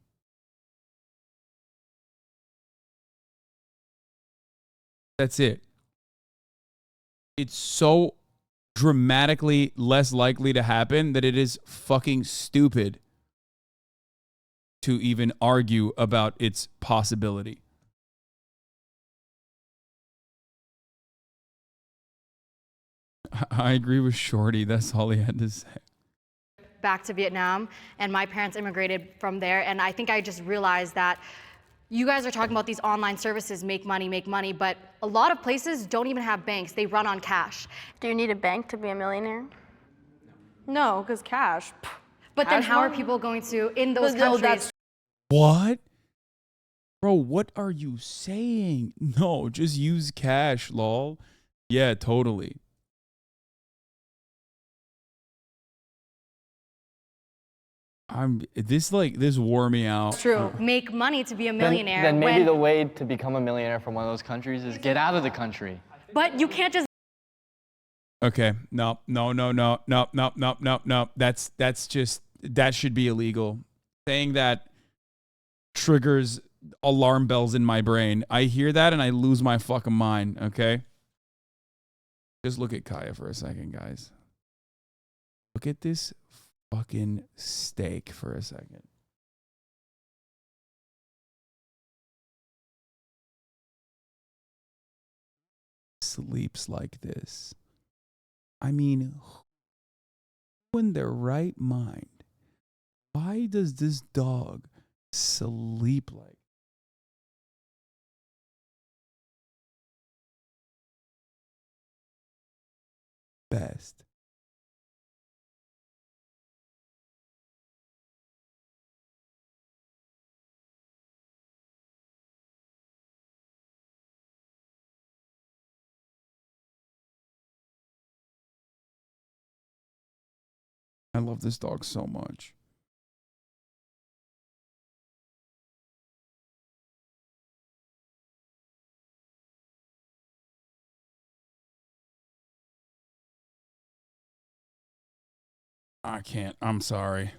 That's it. It's so dramatically less likely to happen that it is fucking stupid to even argue about its possibility. I agree with Shorty. That's all he had to say. Back to Vietnam, and my parents immigrated from there, and I think I just realized that you guys are talking about these online services make money, but a lot of places don't even have banks. They run on cash. Do you need a bank to be a millionaire? No, because cash. But then Cash how are money? people going to, in those No, countries? that's What? Bro, what are you saying? No, just use cash, lol. Yeah, totally. This wore me out. It's true. Make money to be a millionaire. Then maybe when, the way to become a millionaire from one of those countries is get out of the country. but you can't just. Okay. No. That's just, that should be illegal. Saying that triggers alarm bells in my brain. I hear that and I lose my fucking mind. Okay. Just look at Kaya for a second, guys. Look at this fucking steak for a second. Sleeps like this. I mean, who in their right mind? Why does this dog sleep like? Best. I love this dog so much. I can't. I'm sorry.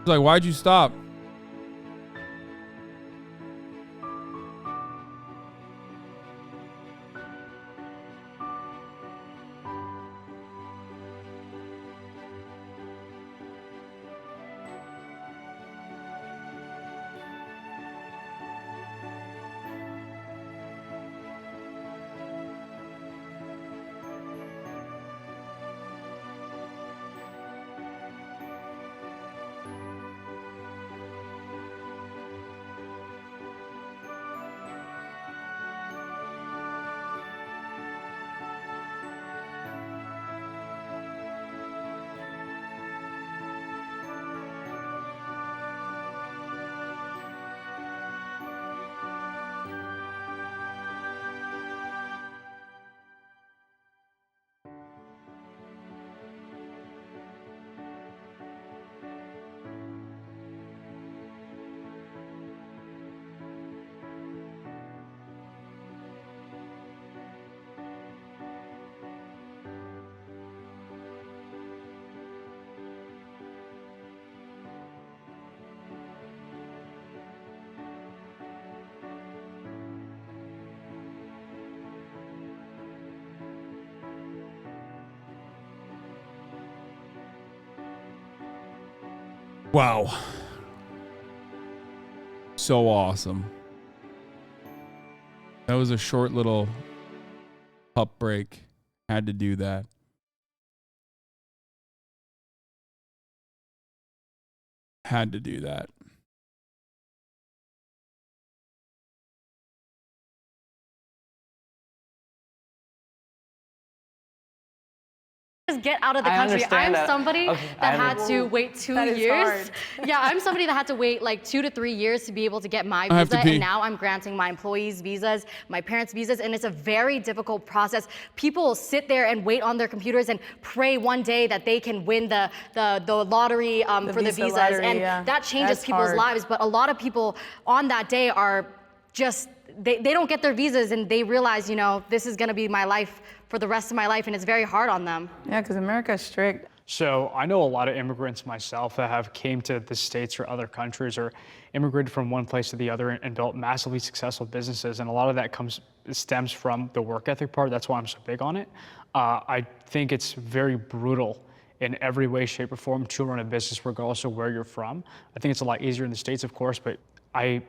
Like, why'd you stop? Wow. So awesome. That was a short little pup break. Had to do that. Had to do that. Just get out of the country. I'm somebody that had to wait 2 years. Yeah, I'm somebody that had to wait like 2 to 3 years to be able to get my visa, and now I'm granting my employees' visas, my parents' visas, and it's a very difficult process. People sit there and wait on their computers and pray one day that they can win the lottery for the visas, lottery, and that changes people's lives. But a lot of people on that day are just they don't get their visas, and they realize, you know, this is going to be my life for the rest of my life, and it's very hard on them. Yeah, because America's strict. So I know a lot of immigrants myself that have came to the States or other countries or immigrated from one place to the other and built massively successful businesses. And a lot of that stems from the work ethic part. That's why I'm so big on it. I think it's very brutal in every way, shape, or form to run a business regardless of where you're from. I think it's a lot easier in the States, of course, but I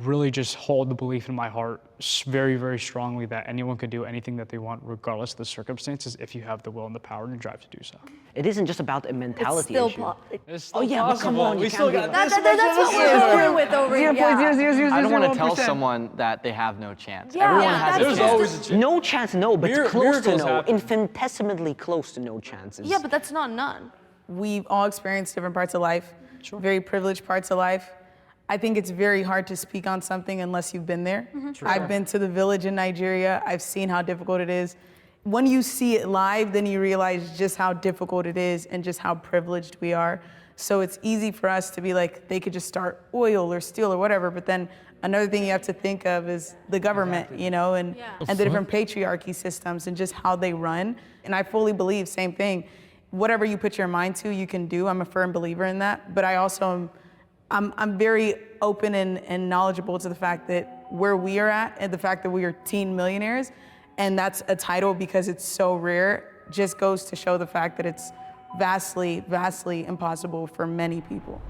really just hold the belief in my heart very, very strongly that anyone can do anything that they want regardless of the circumstances if you have the will and the power and the drive to do so. It isn't just about a mentality issue. It's still oh yeah, possible. but come on, we still got that's what we're through with over I don't want to tell someone that they have no chance. Yeah, Everyone has a There's chance. always a chance. No chance, no, but close to miracles no. happen. Infinitesimally close to no chances. Yeah, but that's not none. We've all experienced different parts of life, very privileged parts of life. I think it's very hard to speak on something unless you've been there. I've been to the village in Nigeria. I've seen how difficult it is. When you see it live, then you realize just how difficult it is and just how privileged we are. So it's easy for us to be like, they could just start oil or steel or whatever, but then another thing you have to think of is the government, you know, and the different patriarchy systems and just how they run. And I fully believe, same thing, whatever you put your mind to, you can do. I'm a firm believer in that, but I also I'm very open and knowledgeable to the fact that where we are at and the fact that we are teen millionaires, and that's a title because it's so rare, just goes to show the fact that it's vastly, vastly impossible for many people.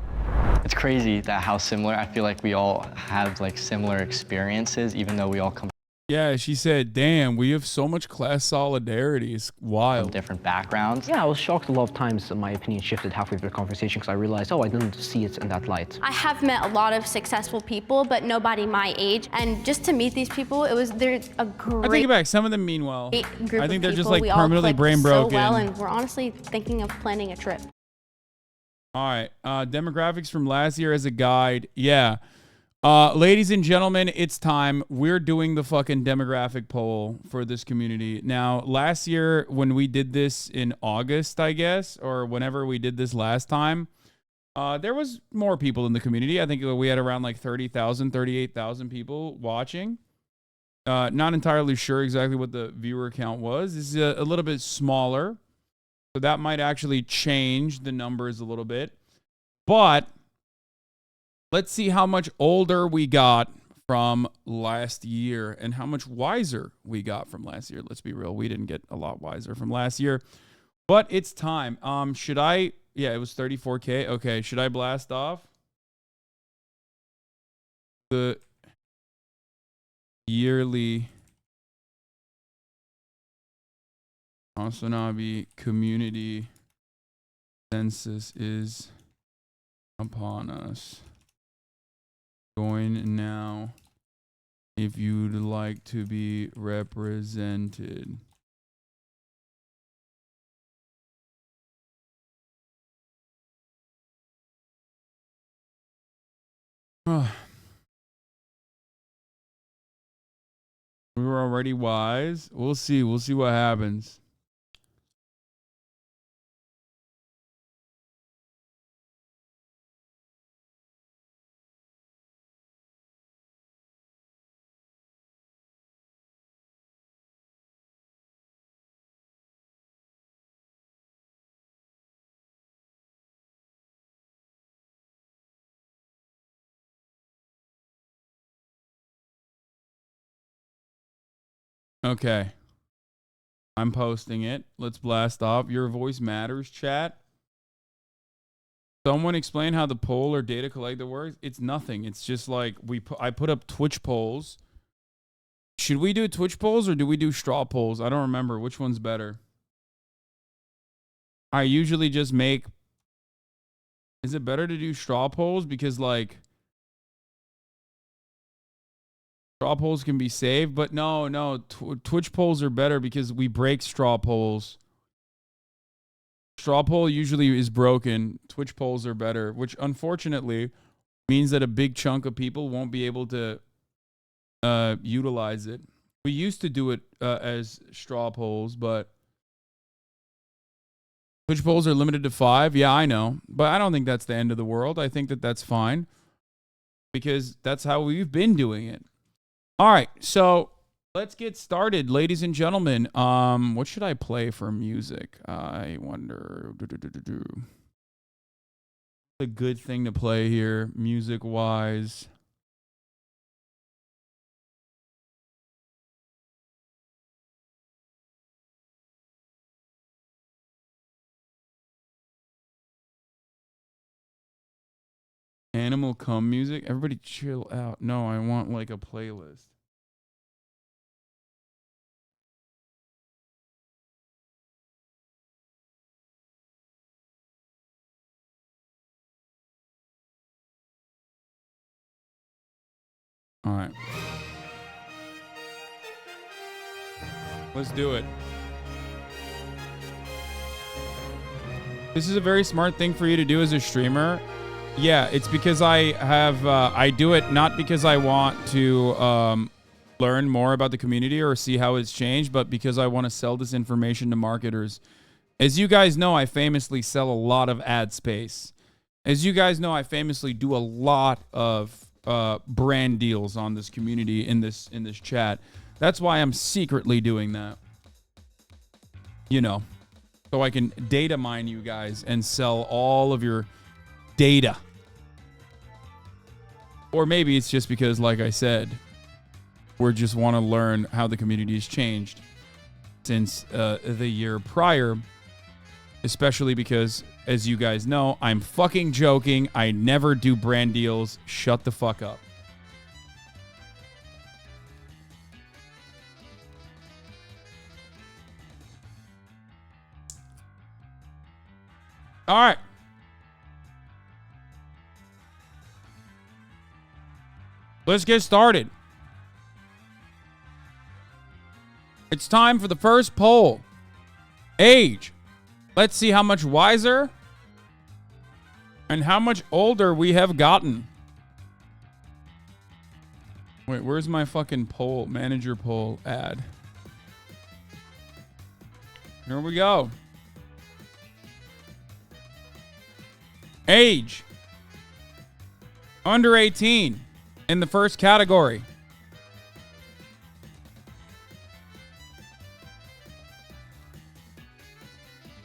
It's crazy that how similar, I feel like we all have like similar experiences, even though we all come Yeah, she said, damn, we have so much class solidarity. It's wild. from different backgrounds. Yeah, I was shocked a lot of times my opinion shifted halfway through the conversation because I realized, oh, I didn't see it in that light. I have met a lot of successful people, but nobody my age. And just to meet these people, there's a great I take it back. Some of them mean well. group I think of they're people. just like We all permanently clicked brain broken. so well, and we're honestly thinking of planning a trip. All right. Demographics from last year as a guide. Yeah. Ladies and gentlemen, it's time. We're doing the fucking demographic poll for this community. Now, last year when we did this in August, I guess, or whenever we did this last time, there was more people in the community. I think we had around like 30,000, 38,000 people watching. Not entirely sure exactly what the viewer count was. This is a little bit smaller, so that might actually change the numbers a little bit. But let's see how much older we got from last year and how much wiser we got from last year. Let's be real. We didn't get a lot wiser from last year, but it's time. Should I? Yeah, it was 34K. Okay. Should I blast off the yearly HasanAbi community census is upon us? Join now if you'd like to be represented. We were already wise. We'll see. We'll see what happens. Okay. I'm posting it. Let's blast off. Your voice matters, chat. Someone explain how the poll or data collector works. It's nothing. It's just like I put up Twitch polls. Should we do Twitch polls or do we do straw polls? I don't remember which one's better. I usually just make. Is it better to do straw polls because like straw polls can be saved, but no, Twitch polls are better because we break straw polls. Straw poll usually is broken. Twitch polls are better, which unfortunately means that a big chunk of people won't be able to utilize it. We used to do it as straw polls, but Twitch polls are limited to 5. Yeah, I know, but I don't think that's the end of the world. I think that that's fine because that's how we've been doing it. All right, so let's get started, ladies and gentlemen. What should I play for music? I wonder. A good thing to play here, music-wise. Animal Come music. Everybody chill out. No, I want like a playlist. All right. Let's do it. This is a very smart thing for you to do as a streamer. Yeah, it's because I have, I do it not because I want to learn more about the community or see how it's changed, but because I want to sell this information to marketers. As you guys know, I famously sell a lot of ad space. As you guys know, I famously do a lot of brand deals on this community in this chat. That's why I'm secretly doing that. You know, so I can data mine you guys and sell all of your data. Or maybe it's just because, like I said, we just want to learn how the community has changed since the year prior. Especially because, as you guys know, I'm fucking joking. I never do brand deals. Shut the fuck up. All right. Let's get started. It's time for the first poll. Age. Let's see how much wiser and how much older we have gotten. Wait, where's my fucking poll, manager poll ad? Here we go. Age. Under 18 in the first category.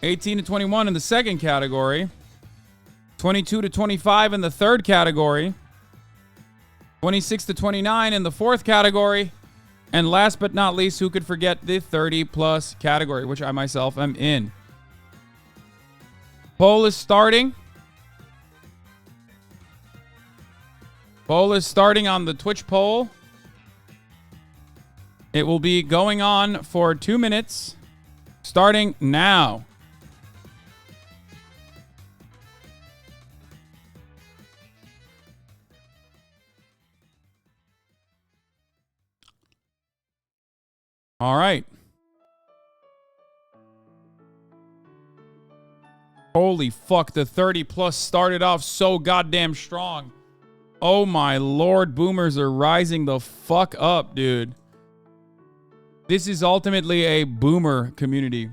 (18 to 21 in the second category, 22 to 25 in the third category, 26 to 29 in the fourth category, and last but not least, who could forget the 30 plus category, which I myself am in. Poll is starting. Poll is starting on the Twitch poll. It will be going on for 2 minutes, starting now. All right. Holy fuck, the 30 plus started off so goddamn strong. Oh my lord, boomers are rising the fuck up, dude. This is ultimately a boomer community.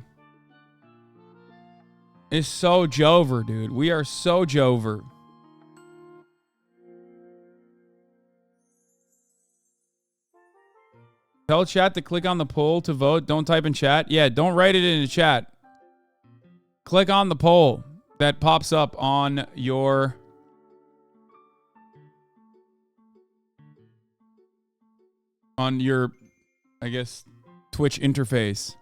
It's so Jover, dude. We are so Jover. Tell chat to click on the poll to vote. Don't type in chat. Yeah, don't write it in the chat. Click on the poll that pops up on your I guess, Twitch interface.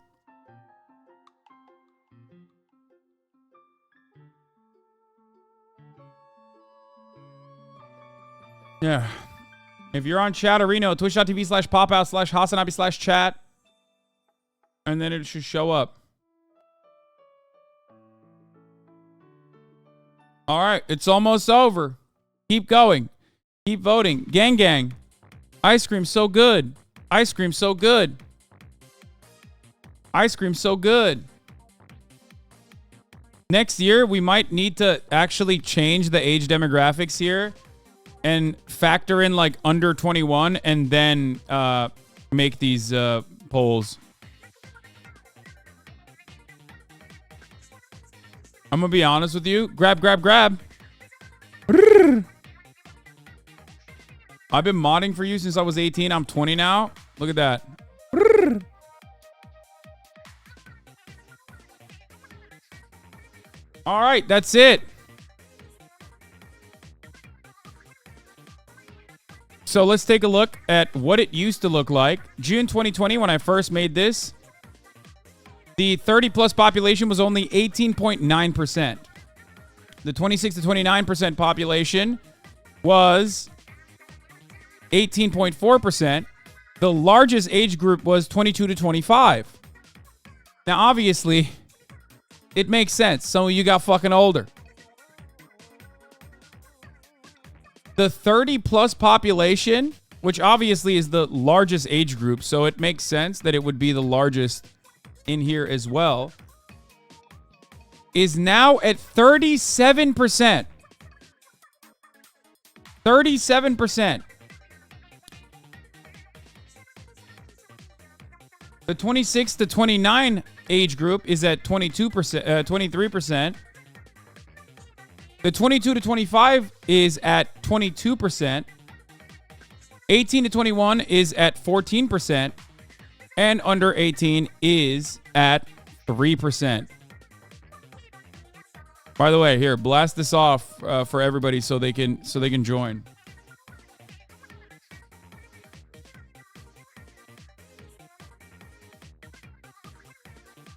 Yeah. If you're on Chatterino, twitch.tv/popout/HasanAbi/chat. And then it should show up. All right. It's almost over. Keep going. Keep voting. Gang, gang. Ice cream so good. Ice cream so good. Ice cream so good. Next year, we might need to actually change the age demographics here and factor in like under 21 and then make these polls. I'm going to be honest with you. Grab, grab, grab. I've been modding for you since I was 18. I'm 20 now. Look at that. All right, that's it. So let's take a look at what it used to look like. June 2020, when I first made this, the 30 plus population was only 18.9%. The 26 to 29% population was 18.4%. The largest age group was 22 to 25. Now, obviously, it makes sense. Some of you got fucking older. The 30 plus population which obviously is the largest age group, so it makes sense that it would be the largest in here as well, is now at 37%. 37%. The 26 to 29 age group is at 22%, 23%. The 22 to 25 is at 22%. 18 to 21 is at 14%. And under 18 is at 3%. By the way, here, blast this off for everybody so they can join.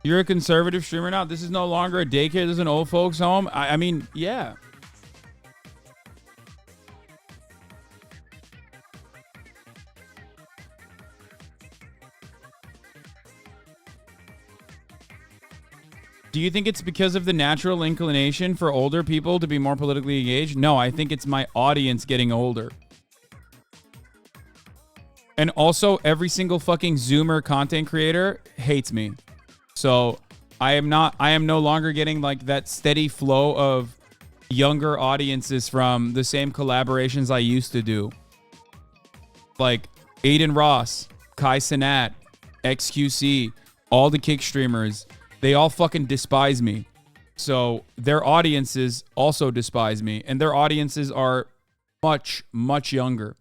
You're a conservative streamer now? This is no longer a daycare. This is an old folks home. I mean, yeah. Do you think it's because of the natural inclination for older people to be more politically engaged? No, I think it's my audience getting older. And also, every single fucking Zoomer content creator hates me. So I am no longer getting like that steady flow of younger audiences from the same collaborations I used to do. Like Aiden Ross, Kai Cenat, XQC, all the kick streamers, they all fucking despise me. So their audiences also despise me, and their audiences are much, much younger.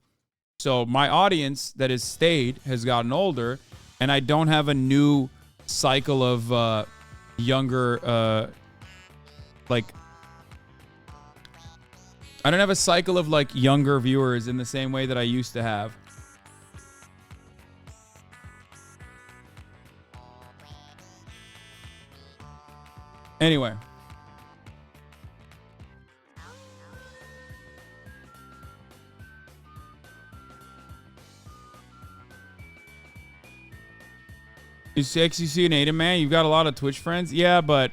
So my audience that has stayed has gotten older, and I don't have a new cycle of younger like I don't have a cycle of like younger viewers in the same way that I used to have. Anyway, is XQC and Aiden, man? You've got a lot of Twitch friends. Yeah, but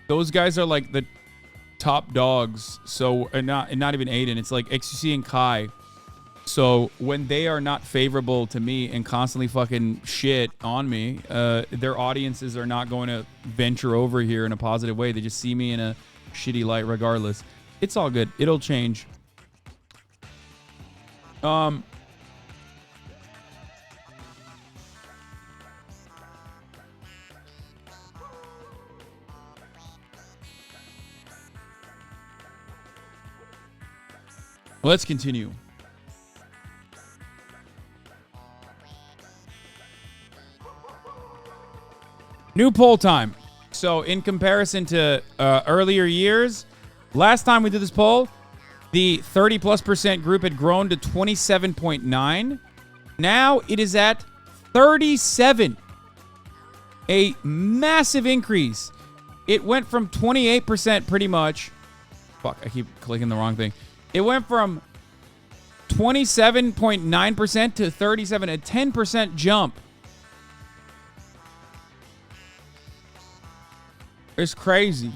those guys are like the top dogs. So, and not even Aiden. It's like XQC and Kai. So when they are not favorable to me and constantly fucking shit on me, their audiences are not going to venture over here in a positive way. They just see me in a shitty light regardless. It's all good. It'll change. Let's continue. New poll time. So in comparison to earlier years, last time we did this poll, the 30+% group had grown to 27.9. Now it is at 37. A massive increase. It went from 28% pretty much. Fuck, I keep clicking the wrong thing. It went from 27.9% to 37, a 10% jump. It's crazy.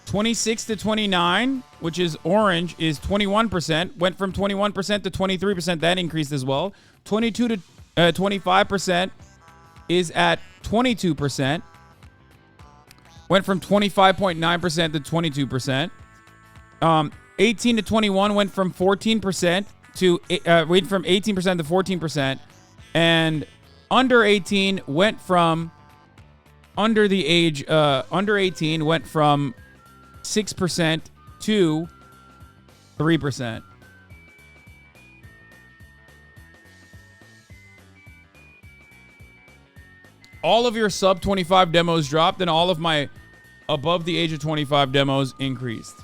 (26 to 29), which is orange, is 21%. Went from 21% to 23%. That increased as well. 22 to 25% is at 22%. Went from 25.9% to 22%. 18 to 21 went from 14% to went from 18% to 14%, and under 18 went from under 18 went from 6% to 3%. All of your sub 25 demos dropped, and all of my above the age of 25 demos increased.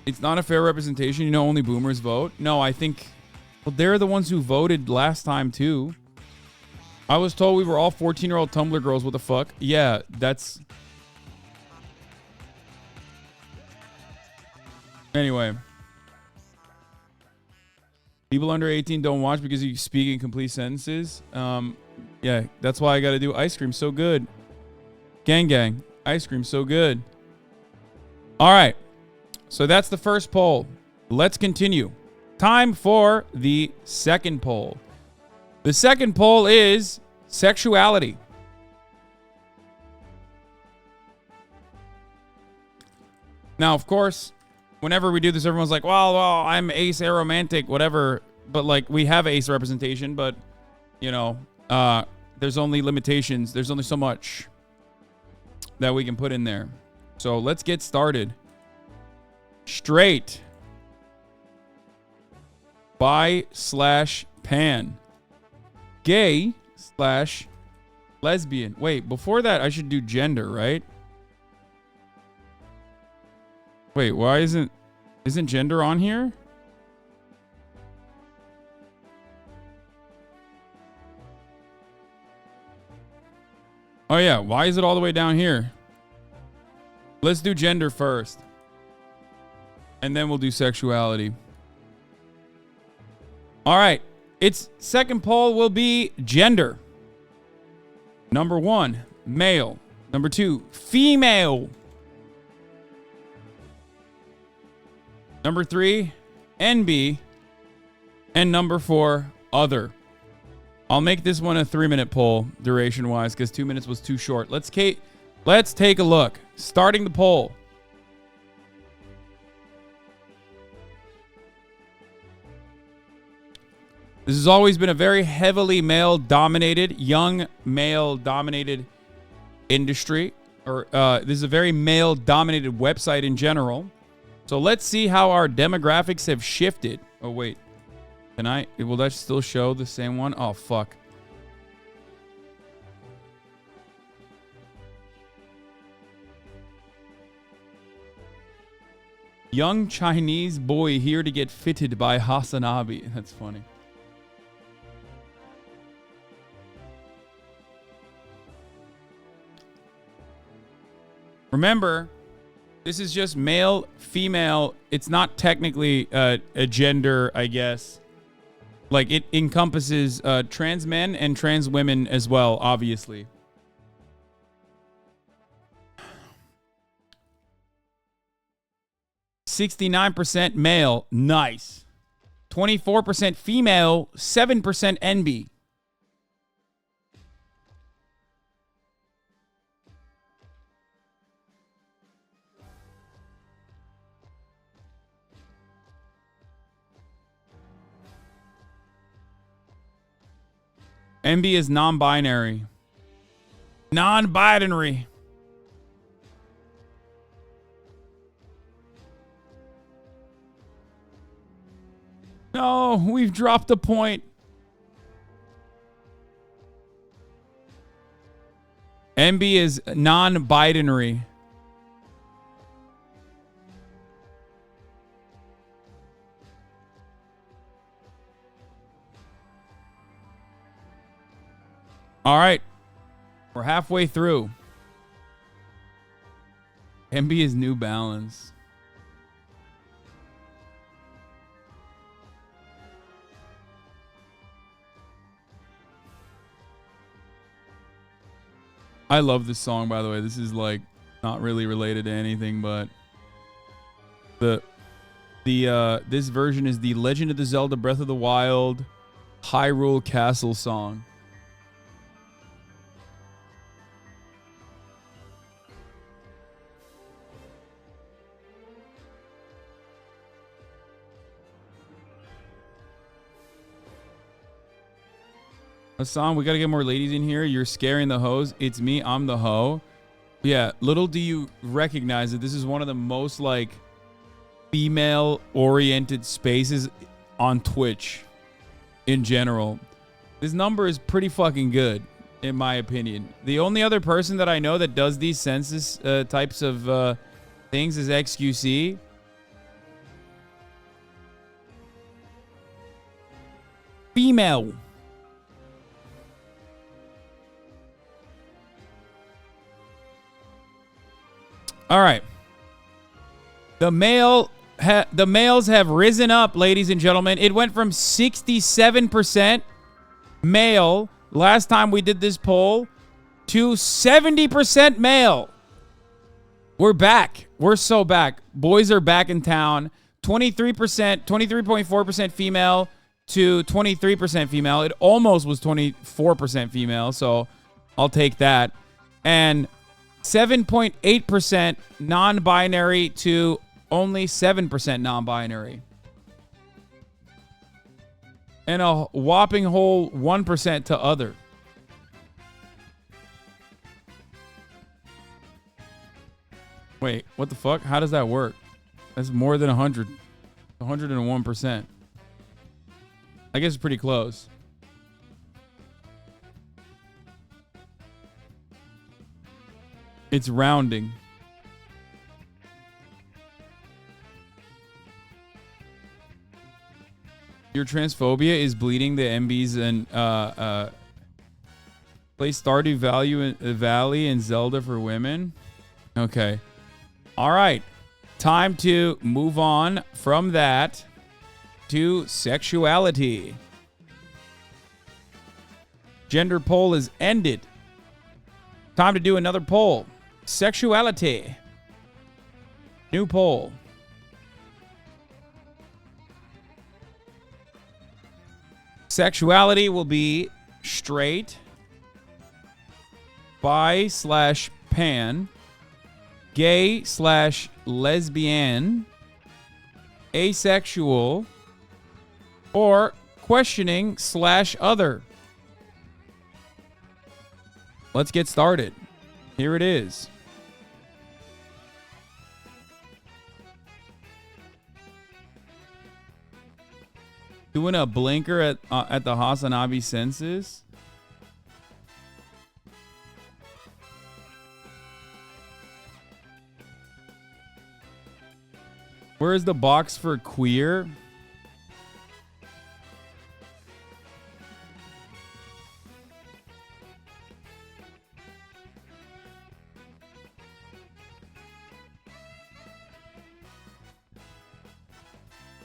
It's not a fair representation. You know, only boomers vote. No, I think, well, they're the ones who voted last time too. I was told we were all 14-year-old Tumblr girls. What the fuck? Yeah, that's... Anyway. People under 18 don't watch because you speak in complete sentences. Yeah, that's why I got to do ice cream so good. Gang gang. Ice cream so good. All right. So that's the first poll. Let's continue. Time for the second poll. The second poll is sexuality. Now, of course, whenever we do this, everyone's like, well, I'm ace aromantic, whatever. But like, we have ace representation, but you know, there's only limitations. There's only so much that we can put in there. So let's get started. Straight. Bi/pan. Gay/lesbian. Wait, before that, I should do gender, right? Wait, why isn't gender on here? Oh yeah, why is it all the way down here? Let's do gender first. And then we'll do sexuality. All right. Its second poll will be gender. Number 1, male. Number 2, female. Number 3, NB. And number 4, other. I'll make this one a 3-minute poll duration-wise because 2 minutes was too short. Let's take a look. Starting the poll. This has always been a very heavily male-dominated, young male-dominated industry. Or this is a very male-dominated website in general. So let's see how our demographics have shifted. Oh, wait. Will that still show the same one? Oh, fuck. Young Chinese boy here to get fitted by HasanAbi. That's funny. Remember, this is just male, female. It's not technically a gender, I guess. Like, it encompasses trans men and trans women as well, obviously. %69% male. Nice. 24% female. 7% NB. NB is non-binary. Non-binary. No, we've dropped a point. NB is non-binary. All right. We're halfway through. NB is New Balance. I love this song, by the way. This is like not really related to anything, but this version is the Legend of the Zelda Breath of the Wild Hyrule Castle song. Hasan, we got to get more ladies in here. You're scaring the hoes. It's me. I'm the hoe. Yeah, little do you recognize that this is one of the most like female-oriented spaces on Twitch in general. This number is pretty fucking good, in my opinion. The only other person that I know that does these census types of things is XQC. Female. All right. The males have risen up, ladies and gentlemen. It went from 67% male last time we did this poll to 70% male. We're back. We're so back. Boys are back in town. 23%, 23.4% female to 23% female. It almost was 24% female, so I'll take that. And 7.8% non-binary to only 7% non-binary. And a whopping whole 1% to other. Wait, what the fuck? How does that work? That's more than 100. 101%. I guess it's pretty close. It's rounding. Your transphobia is bleeding the MBs and play Stardew Valley and Zelda for women. Okay. All right. Time to move on from that to sexuality. Gender poll is ended. Time to do another poll. Sexuality. New poll. Sexuality will be straight, bi/pan, gay/lesbian, asexual, or questioning/other. Let's get started. Here it is. Doing a blinker at the HasanAbi census. Where is the box for queer?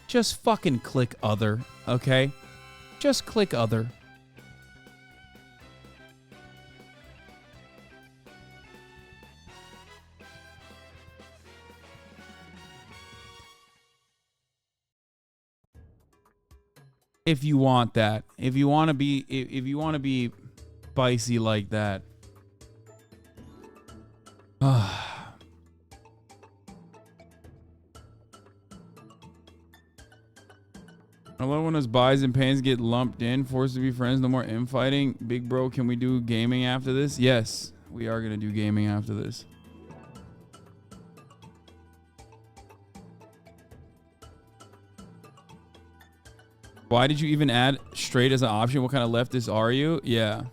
Just fucking click other, okay? Just click other. If you want that. If you want to be spicy like that. I love when those buys and pains get lumped in, forced to be friends, no more infighting. Big bro, can we do gaming after this? Yes, we are going to do gaming after this. Why did you even add straight as an option? What kind of leftist are you? Yeah.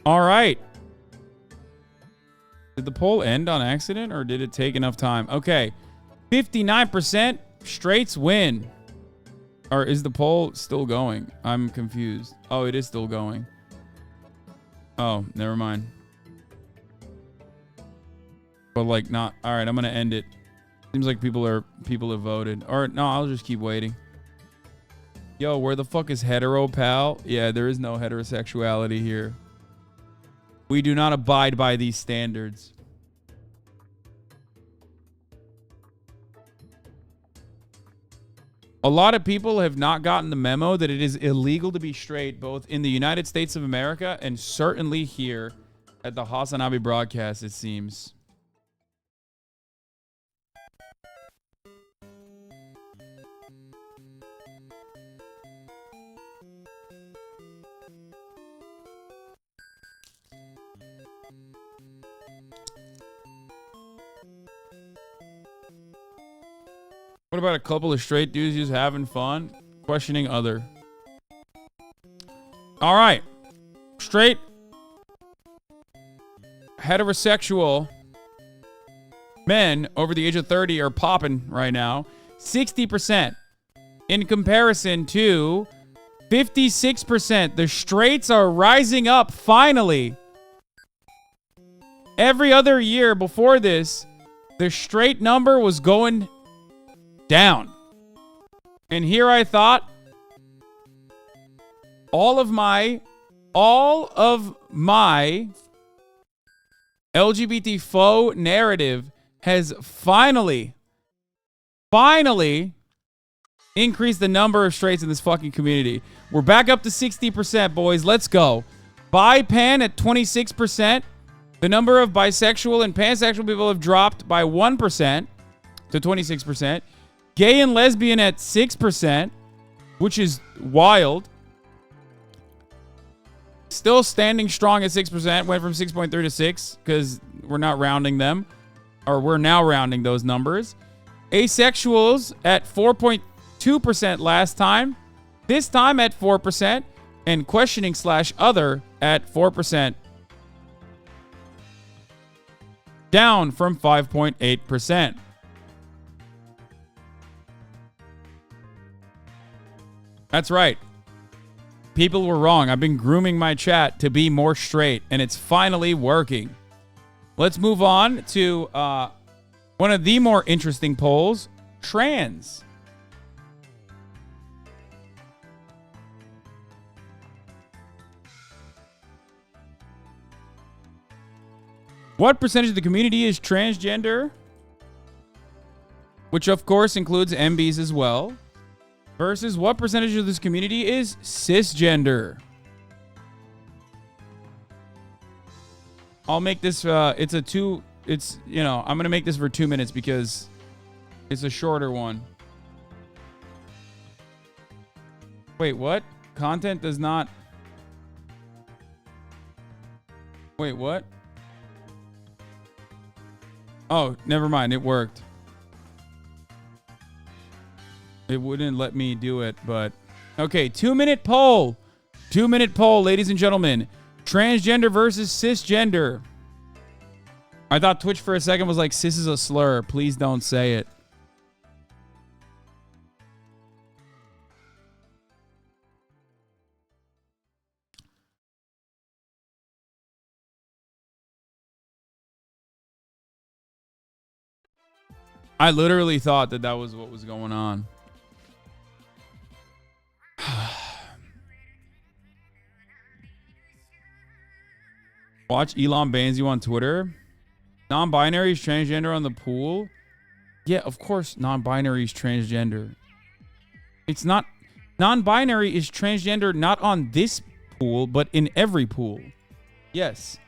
All right. Did the poll end on accident or did it take enough time? Okay. 59% straights win. Or is the poll still going? I'm confused. Oh, it is still going. Oh, never mind. But like not. All right, I'm going to end it. Seems like people have voted. Or no, I'll just keep waiting. Yo, where the fuck is hetero, pal? Yeah, there is no heterosexuality here. We do not abide by these standards. A lot of people have not gotten the memo that it is illegal to be straight, both in the United States of America and certainly here at the HasanAbi broadcast, it seems. What about a couple of straight dudes just having fun? Questioning other. All right. Straight. Heterosexual men over the age of 30 are popping right now. 60%. In comparison to 56%. The straights are rising up finally. Every other year before this, the straight number was going down. And here I thought all of my LGBT faux narrative has finally increased the number of straights in this fucking community. We're back up to 60%, boys. Let's go. Bi-pan at 26%. The number of bisexual and pansexual people have dropped by 1% to 26%. Gay and lesbian at 6%, which is wild. Still standing strong at 6%. Went from 6.3 to 6 because we're not rounding them. Or we're now rounding those numbers. Asexuals at 4.2% last time. This time at 4%. And questioning / other at 4%. Down from 5.8%. That's right. People were wrong. I've been grooming my chat to be more straight, and it's finally working. Let's move on to one of the more interesting polls, trans. What percentage of the community is transgender? Which, of course, includes MBs as well. Versus what percentage of this community is cisgender? I'll make this, I'm going to make this for 2 minutes because it's a shorter one. Wait, what? Content does not... Wait, what? Oh, never mind. It worked. It wouldn't let me do it, but... Okay, 2-minute poll. 2-minute poll, ladies and gentlemen. Transgender versus cisgender. I thought Twitch for a second was like, cis is a slur. Please don't say it. I literally thought that that was what was going on. Watch Elon bans you on Twitter. Non-binary is transgender on the pool. Yeah, of course non-binary is transgender. It's not... Non-binary is transgender not on this pool, but in every pool. Yes.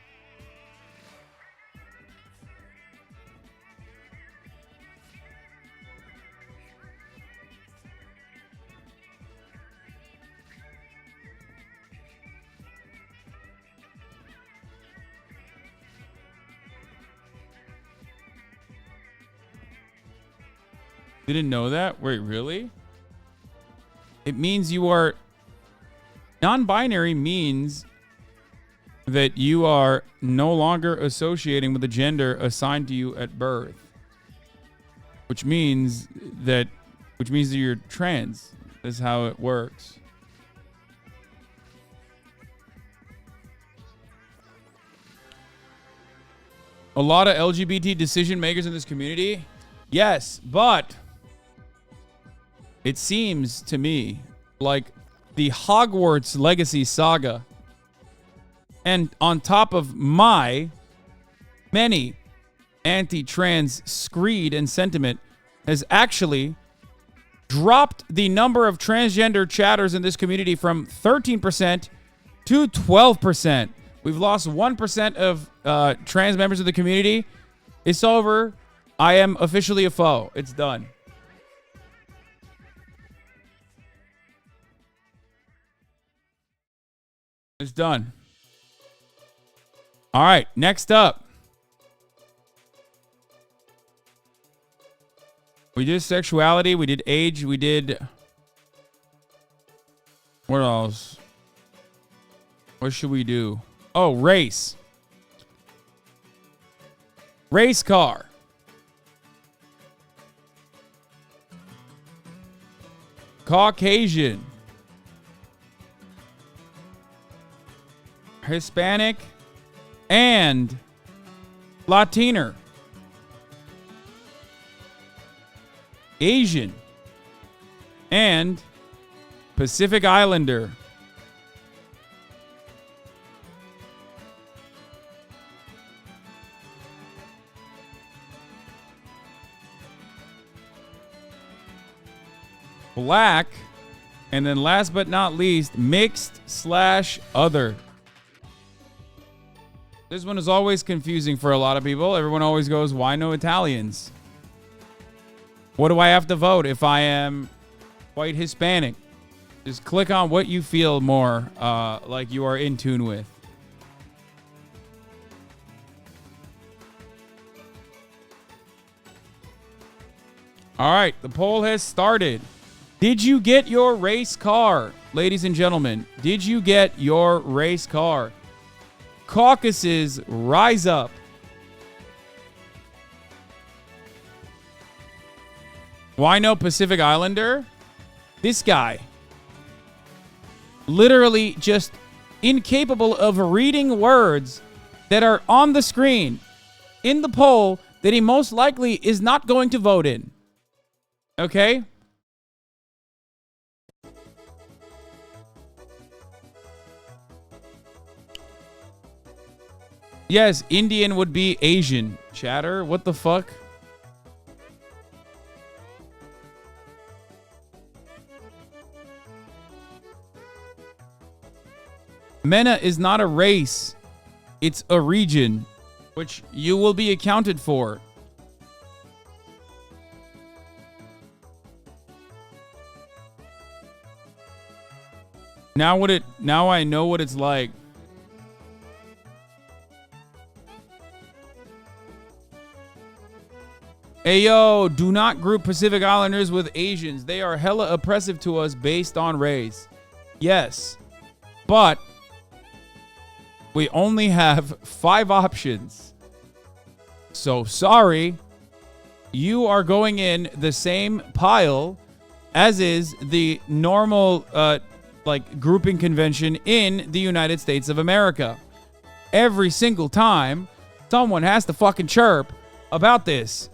Didn't know that? Wait, really? It means you are... Non-binary means that you are no longer associating with the gender assigned to you at birth. Which means that you're trans. That's how it works. A lot of LGBT decision makers in this community? Yes, but... It seems to me like the Hogwarts Legacy saga, and on top of my many anti-trans screed and sentiment, has actually dropped the number of transgender chatters in this community from 13% to 12%. We've lost 1% of trans members of the community. It's over. I am officially a foe. It's done. It's done. All right, next up. We did sexuality, we did age, we did... What else? What should we do? Oh, race. Race car. Caucasian. Hispanic, and Latiner. Asian, and Pacific Islander. Black, and then last but not least, mixed/other. This one is always confusing for a lot of people. Everyone always goes, why no Italians? What do I have to vote if I am white Hispanic? Just click on what you feel more like you are in tune with. All right, the poll has started. Did you get your race car? Ladies and gentlemen, did you get your race car? Caucuses, rise up. Why no Pacific Islander? This guy. Literally just incapable of reading words that are on the screen in the poll that he most likely is not going to vote in. Okay? Yes, Indian would be Asian. Chatter, what the fuck? MENA is not a race. It's a region, which you will be accounted for. Now I know what it's like. Hey, yo, do not group Pacific Islanders with Asians. They are hella oppressive to us based on race. Yes, but we only have 5 options. So sorry, you are going in the same pile as is the normal grouping convention in the United States of America. Every single time, someone has to fucking chirp about this.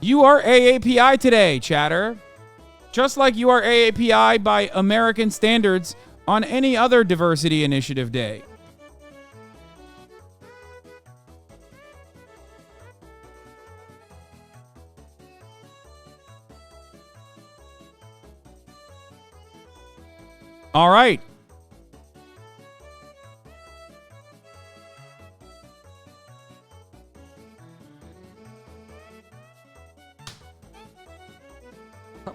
You are AAPI today, chatter. Just like you are AAPI by American standards on any other diversity initiative day. All right.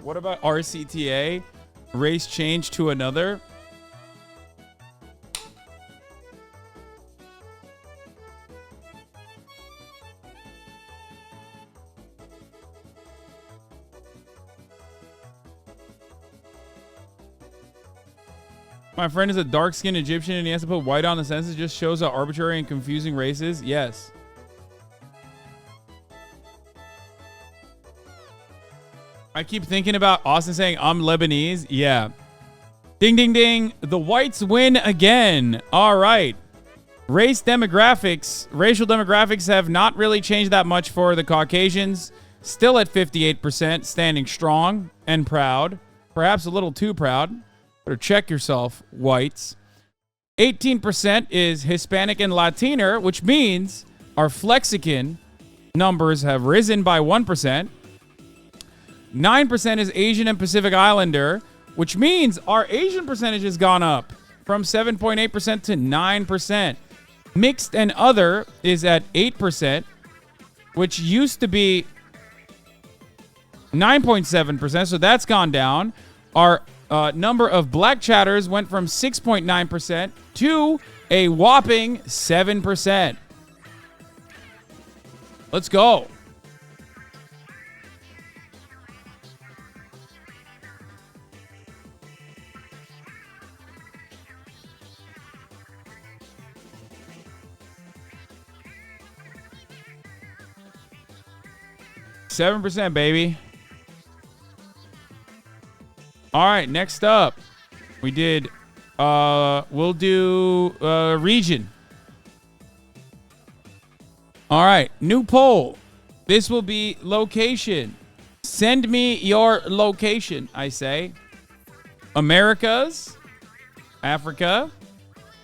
What about RCTA? Race change to another? My friend is a dark-skinned Egyptian and he has to put white on the census. Just shows how arbitrary and confusing race is. Yes. I keep thinking about Austin saying, I'm Lebanese. Yeah. Ding, ding, ding. The whites win again. All right. Racial demographics have not really changed that much for the Caucasians. Still at 58%, standing strong and proud. Perhaps a little too proud. Better check yourself, whites. 18% is Hispanic and Latiner, which means our Flexican numbers have risen by 1%. 9% is Asian and Pacific Islander, which means our Asian percentage has gone up from 7.8% to 9%. Mixed and other is at 8%, which used to be 9.7%, so that's gone down. Our number of black chatters went from 6.9% to a whopping 7%. Let's go. %, baby. All right, next up, we did We'll do region. All right, new poll. This will be location. Send me your location, I say. Americas, Africa,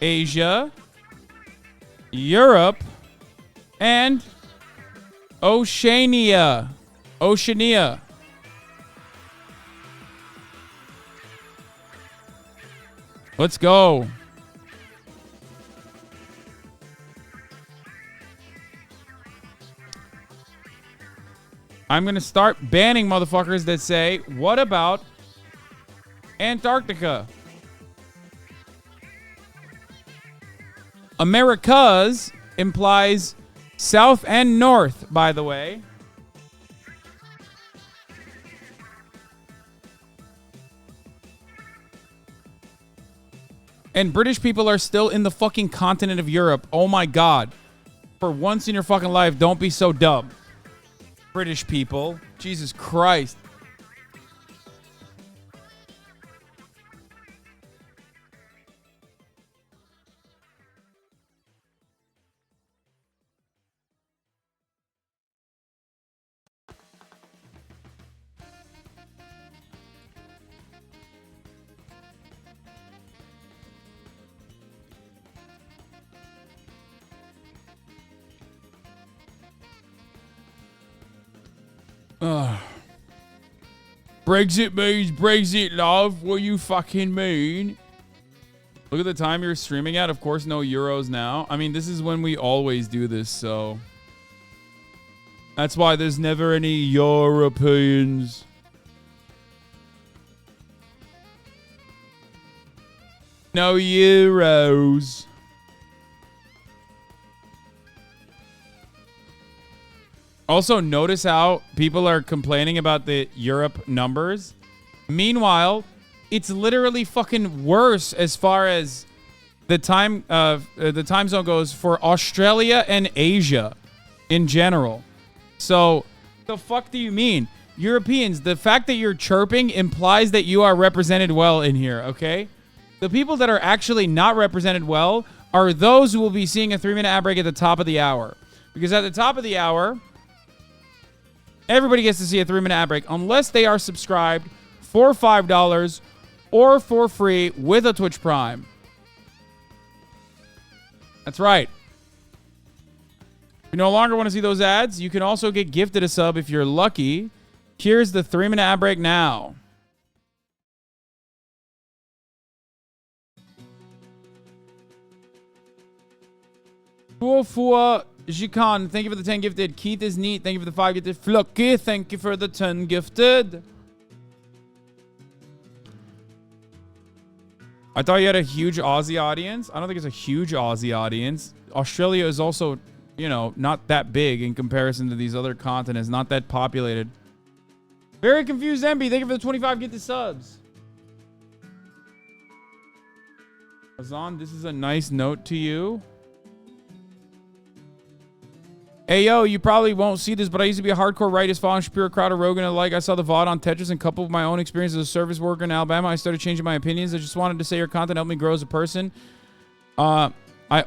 Asia, Europe, and Oceania. Oceania. Let's go. I'm going to start banning motherfuckers that say, what about Antarctica? Americas implies south and north, by the way. And British people are still in the fucking continent of Europe. Oh my God. For once in your fucking life, don't be so dumb. British people. Jesus Christ. Brexit means Brexit, love. What you fucking mean? Look at the time you're streaming at. Of course, no euros now. I mean, this is when we always do this, so... That's why there's never any Europeans. No euros. Also, notice how people are complaining about the Europe numbers. Meanwhile, it's literally fucking worse as far as the time zone goes for Australia and Asia in general. So, the fuck do you mean? Europeans, the fact that you're chirping implies that you are represented well in here, okay? The people that are actually not represented well are those who will be seeing a 3-minute ad break at the top of the hour. Because at the top of the hour... everybody gets to see a 3-minute ad break unless they are subscribed for $5 or for free with a Twitch Prime. That's right. If you no longer want to see those ads, you can also get gifted a sub if you're lucky. Here's the 3-minute ad break now. Jikan, thank you for the 10 gifted. Keith is neat. Thank you for the 5 gifted. Flucky, thank you for the 10 gifted. I thought you had a huge Aussie audience. I don't think it's a huge Aussie audience. Australia is also, you know, not that big in comparison to these other continents. Not that populated. Very confused, MB. Thank you for the 25 gifted subs. Hasan, this is a nice note to you. Hey, yo, you probably won't see this, but I used to be a hardcore rightist following Shapiro, Crowder, Rogan, and I saw the VOD on Tetris and coupled with my own experience as a service worker in Alabama. I started changing my opinions. I just wanted to say your content helped me grow as a person. I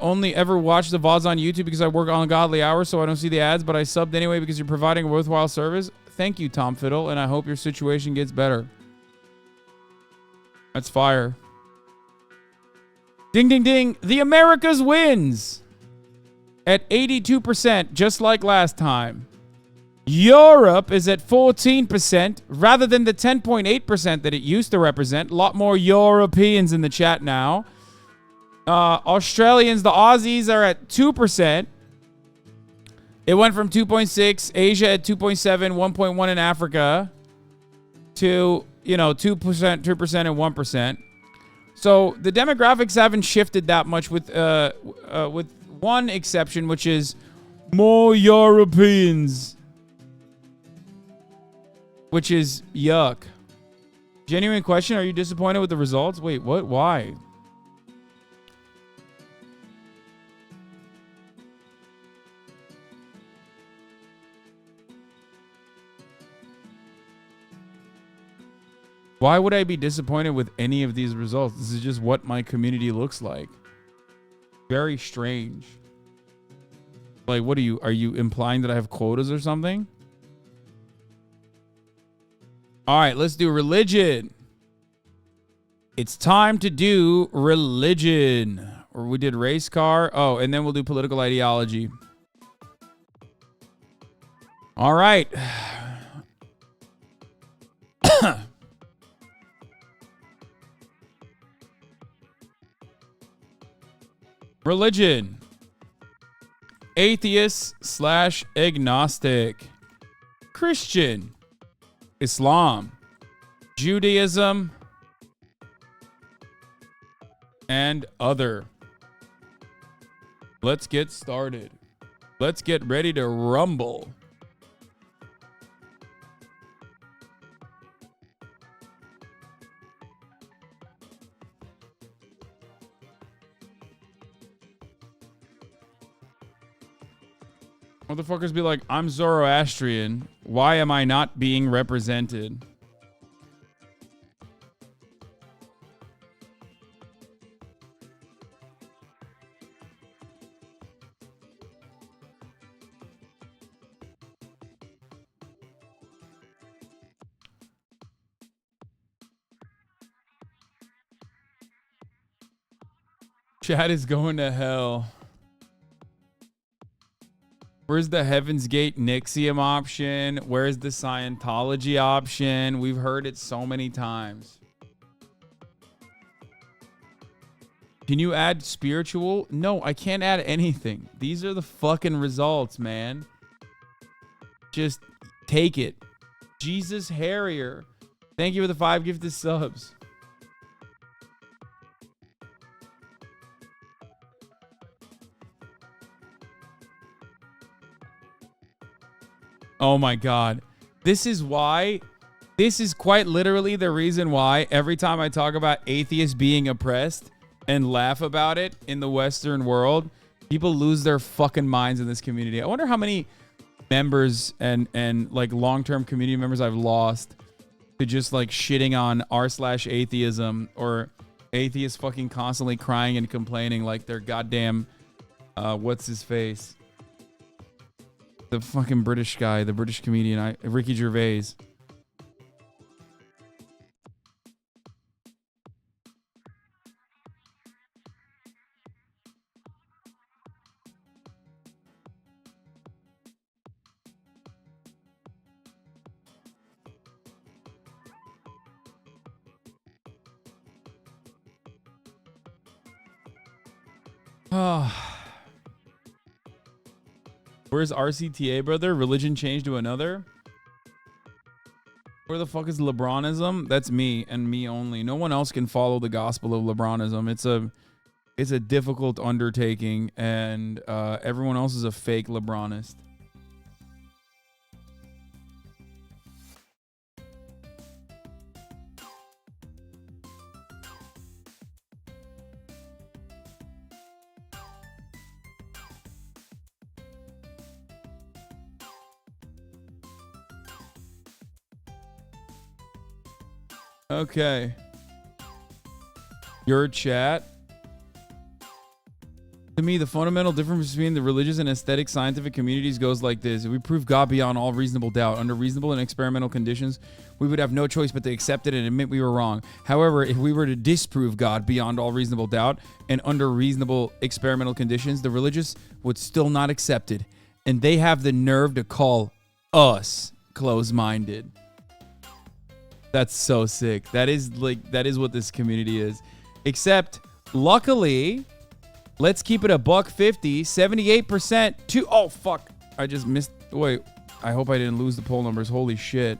only ever watch the VODs on YouTube because I work on godly hours, so I don't see the ads, but I subbed anyway because you're providing a worthwhile service. Thank you, Tom Fiddle, and I hope your situation gets better. That's fire. Ding, ding, ding. The Americas wins. At 82%, just like last time. Europe is at 14%, rather than the 10.8% that it used to represent. A lot more Europeans in the chat now. Australians, the Aussies, are at 2%. It went from 2.6, Asia at 2.7, 1.1 in Africa, to, 2%, 2%, and 1%. So the demographics haven't shifted that much with one exception, which is more Europeans, which is yuck. Genuine question, are you disappointed with the results? Wait, what? Why? Why would I be disappointed with any of these results? This is just what my community looks like. Very strange. Like, what are you implying that I have quotas or something? All right, let's do religion. It's time to do religion. Or we did race car. Oh, and then we'll do political ideology. All right. Religion. Atheist / agnostic. Christian. Islam. Judaism. And other. Let's get started. Let's get ready to rumble. Motherfuckers be like, I'm Zoroastrian. Why am I not being represented? Chat is going to hell. Where's the Heaven's Gate Nixium option? Where's the Scientology option? We've heard it so many times. Can you add spiritual? No, I can't add anything. These are the fucking results, man. Just take it. Jesus Harrier. Thank you for the 5 gifted subs. Oh my God. This is quite literally the reason why every time I talk about atheists being oppressed and laugh about it in the Western world, people lose their fucking minds in this community. I wonder how many members and like long-term community members I've lost to just like shitting on r/atheism or atheists fucking constantly crying and complaining like they're goddamn, what's his face? The fucking British guy, the British comedian, Ricky Gervais. Oh. Where's RCTA, brother? Religion changed to another? Where the fuck is LeBronism? That's me and me only. No one else can follow the gospel of LeBronism. It's a difficult undertaking, and everyone else is a fake LeBronist. Okay. Your chat. To me, the fundamental difference between the religious and aesthetic scientific communities goes like this. If we prove God beyond all reasonable doubt under reasonable and experimental conditions, we would have no choice but to accept it and admit we were wrong. However, if we were to disprove God beyond all reasonable doubt and under reasonable experimental conditions, the religious would still not accept it. And they have the nerve to call us close-minded. That's so sick. That is what this community is. Except, luckily, let's keep it a $1.50, 78% to, oh fuck. I just missed, wait, I hope I didn't lose the poll numbers. Holy shit.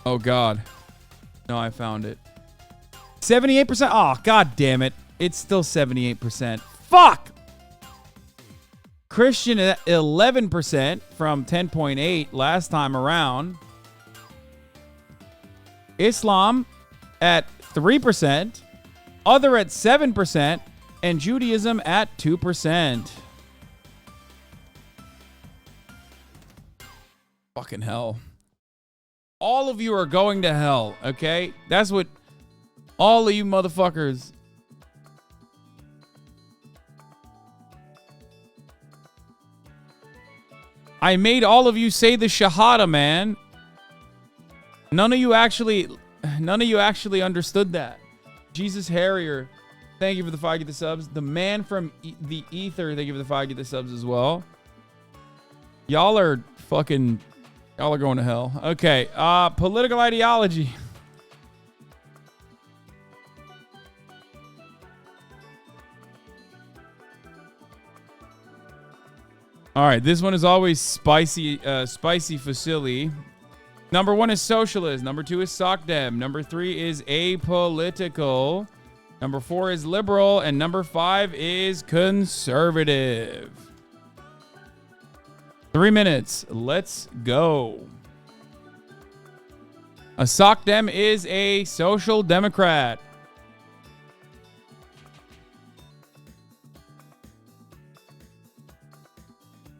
Oh God. No, I found it. 78%, oh God damn it. It's still 78%. Fuck! Christian at 11% from 10.8 last time around. Islam at 3%. Other at 7%. And Judaism at 2%. Fucking hell. All of you are going to hell, okay? That's what all of you motherfuckers. I made all of you say the Shahada, man. None of you actually understood that. Jesus Harrier, thank you for the 5 the subs. The man from the ether, thank you for the 5 the subs as well. Y'all are going to hell. Okay, political ideology. All right, this one is always spicy facility. Number 1 is socialist. Number 2 is SOCDEM. Number 3 is apolitical. Number 4 is liberal. And number 5 is conservative. 3 minutes. Let's go. A SOCDEM is a social democrat.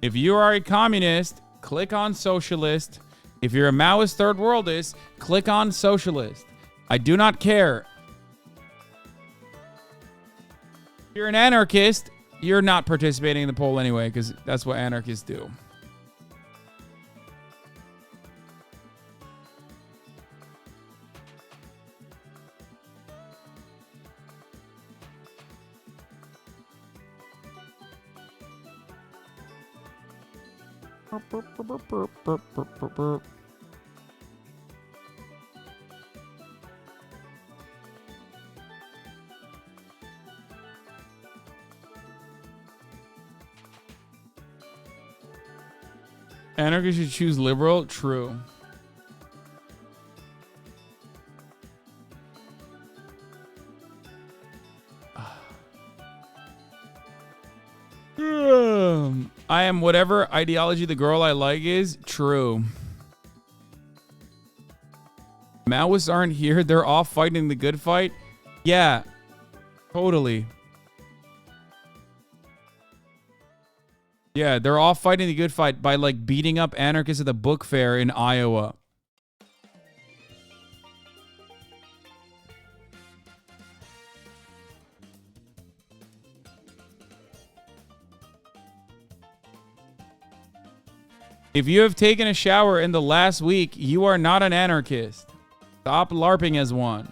If you are a communist, click on socialist. If you're a Maoist third worldist, click on socialist. I do not care. If you're an anarchist, you're not participating in the poll anyway, because that's what anarchists do. Anarchists should choose liberal. True. I am whatever ideology the girl I like is. True. Maoists aren't here. They're off fighting the good fight. Yeah, totally. Yeah, they're off fighting the good fight by like beating up anarchists at the book fair in Iowa. If you have taken a shower in the last week, you are not an anarchist. Stop LARPing as one.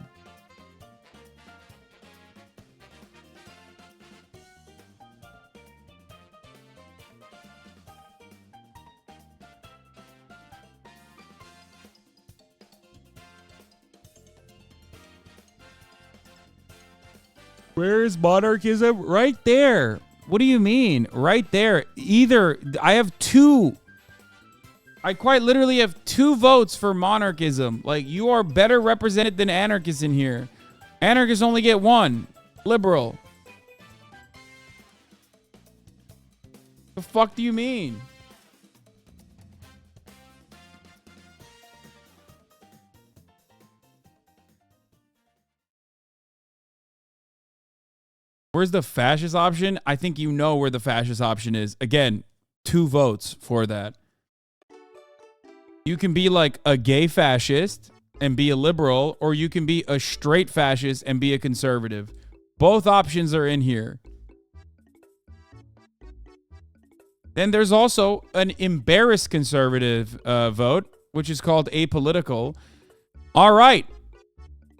Where is monarchism? Right there. What do you mean? Right there. Either I have two. I quite literally have 2 votes for monarchism. Like, you are better represented than anarchists in here. Anarchists only get 1. Liberal. The fuck do you mean? Where's the fascist option? I think you know where the fascist option is. Again, 2 votes for that. You can be like a gay fascist and be a liberal, or you can be a straight fascist and be a conservative. Both options are in here. Then there's also an embarrassed conservative vote, which is called apolitical. All right.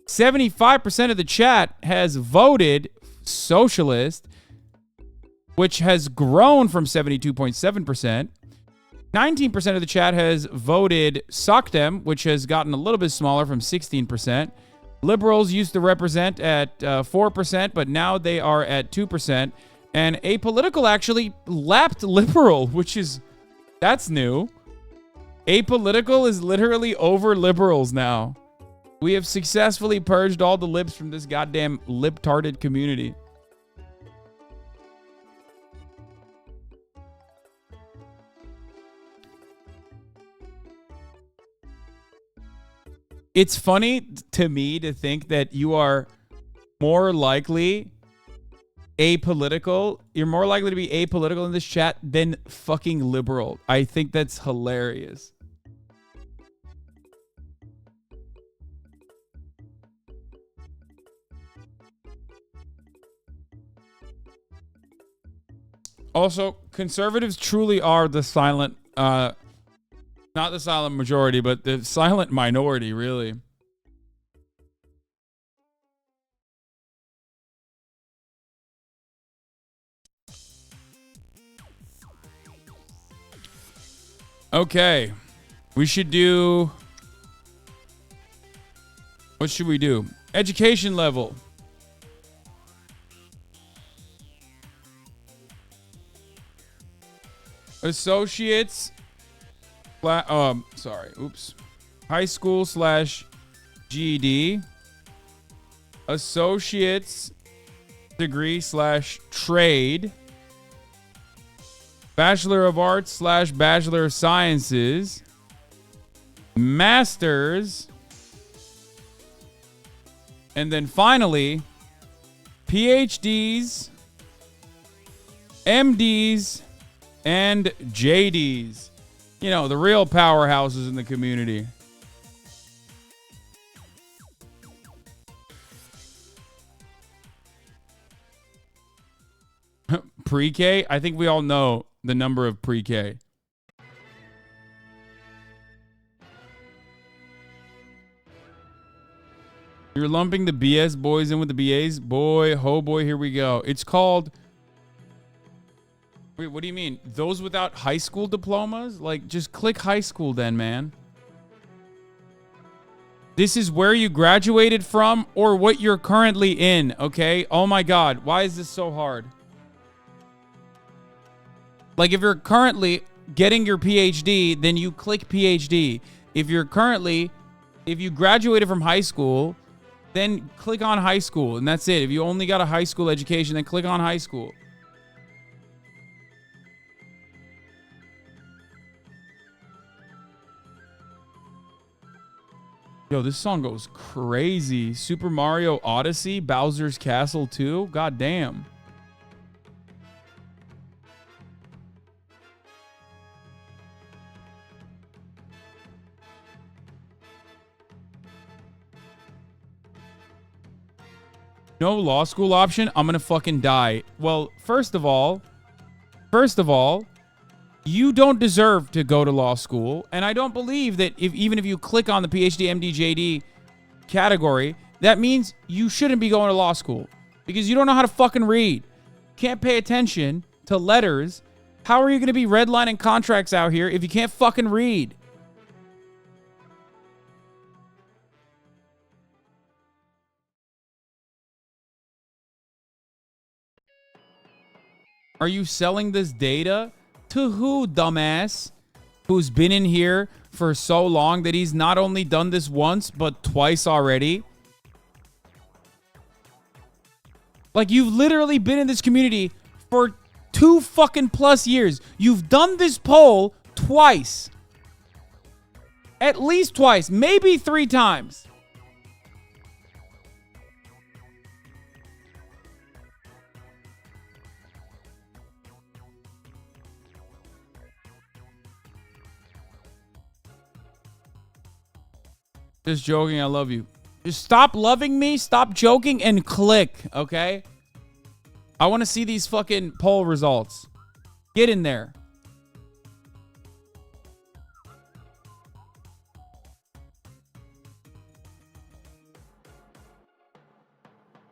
75% of the chat has voted socialist, which has grown from 72.7%. 19% of the chat has voted SOCDEM, which has gotten a little bit smaller from 16%. Liberals used to represent at 4%, but now they are at 2%. And apolitical actually lapped liberal, that's new. Apolitical is literally over liberals now. We have successfully purged all the libs from this goddamn libtarded community. It's funny to me to think that you are more likely apolitical. You're more likely to be apolitical in this chat than fucking liberal. I think that's hilarious. Also, conservatives truly are the silent, not the silent majority, but the silent minority, really. Okay. We should do... What should we do? Education level. Associates. Sorry. Oops. High school / GED. Associates degree / trade. Bachelor of Arts / Bachelor of Sciences. Masters. And then finally, PhDs, MDs, and JDs. You know, the real powerhouses in the community. Pre-K? I think we all know the number of pre-K. You're lumping the BS boys in with the BAs? Boy, oh boy, here we go. It's called... Wait, what do you mean? Those without high school diplomas? Like, just click high school then, man. This is where you graduated from or what you're currently in, okay? Oh my God, why is this so hard? Like, if you're currently getting your PhD, then you click PhD. If you graduated from high school, then click on high school, and that's it. If you only got a high school education, then click on high school. Yo, this song goes crazy. Super Mario Odyssey, Bowser's Castle 2. God damn. No law school option? I'm gonna fucking die. Well, first of all, you don't deserve to go to law school, and I don't believe that even if you click on the PhD, MD, JD category, that means you shouldn't be going to law school because you don't know how to fucking read. Can't pay attention to letters. How are you gonna be redlining contracts out here if you can't fucking read? Are you selling this data? To who, dumbass? Who's been in here for so long that he's not only done this once, but twice already? Like, you've literally been in this community for 2 fucking plus years. You've done this poll twice. At least twice, maybe 3 times. Just joking, I love you. Just stop loving me, stop joking, and click, okay? I want to see these fucking poll results. Get in there.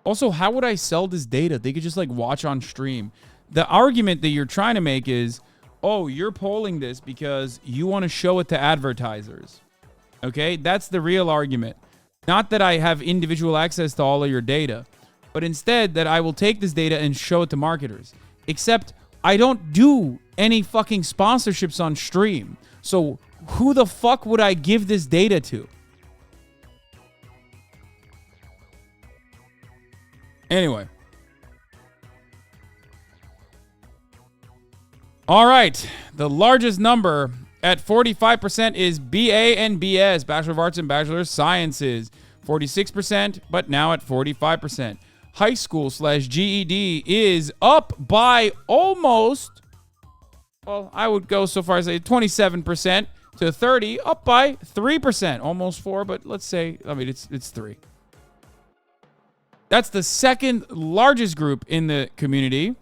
Also, how would I sell this data? They could just like watch on stream. The argument that you're trying to make is, oh, you're polling this because you want to show it to advertisers. Okay, that's the real argument. Not that I have individual access to all of your data, but instead that I will take this data and show it to marketers. Except I don't do any fucking sponsorships on stream. So who the fuck would I give this data to? Anyway. All right, the largest number at 45% is BA and BS, Bachelor of Arts and Bachelor of Sciences. 46%, but now at 45%. High school / GED is up by almost, well, I would go so far as say 27% to 30, up by 3%. Almost 4, but let's say, I mean, it's 3. That's the second largest group in the community.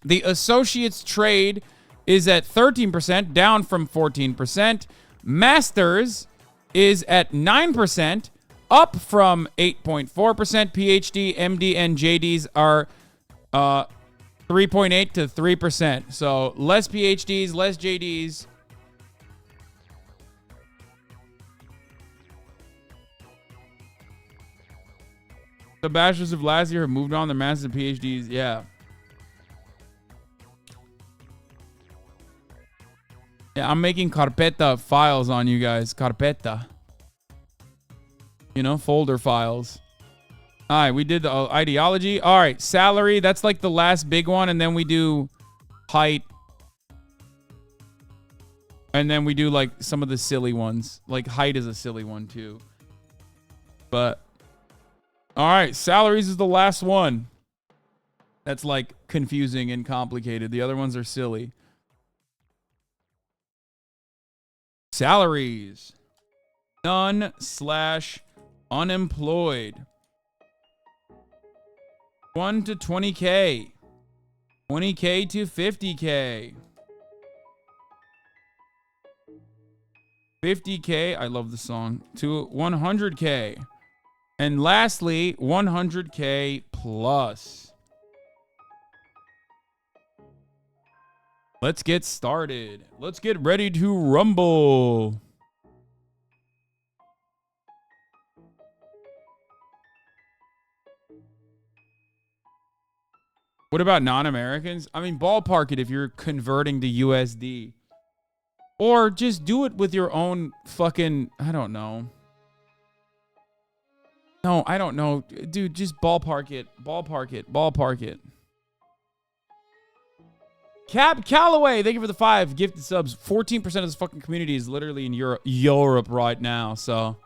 The associate's trade is at 13%, down from 14%. Master's is at 9%, up from 8.4%. PhD, MD, and JDs are 3.8 to 3%. So less PhDs, less JDs. The bachelors of last year have moved on. The masters and PhDs, yeah. Yeah, I'm making carpeta files on you guys. Carpeta. You know, folder files. All right, we did the ideology. All right, salary. That's like the last big one. And then we do height. And then we do like some of the silly ones. Like height is a silly one too. But, all right, salaries is the last one. That's like confusing and complicated. The other ones are silly. Salaries. None/unemployed. 1 to 20K. 20K to 50K. 50K, I love the song, to 100K. And lastly, 100K plus. Let's get started. Let's get ready to rumble. What about non-Americans? I mean, ballpark it if you're converting to USD. Or just do it with your own fucking, I don't know. No, I don't know. Dude, just ballpark it. Ballpark it. Ballpark it. Cap Calloway, thank you for the 5 gifted subs. 14% of this fucking community is literally in Europe right now, so.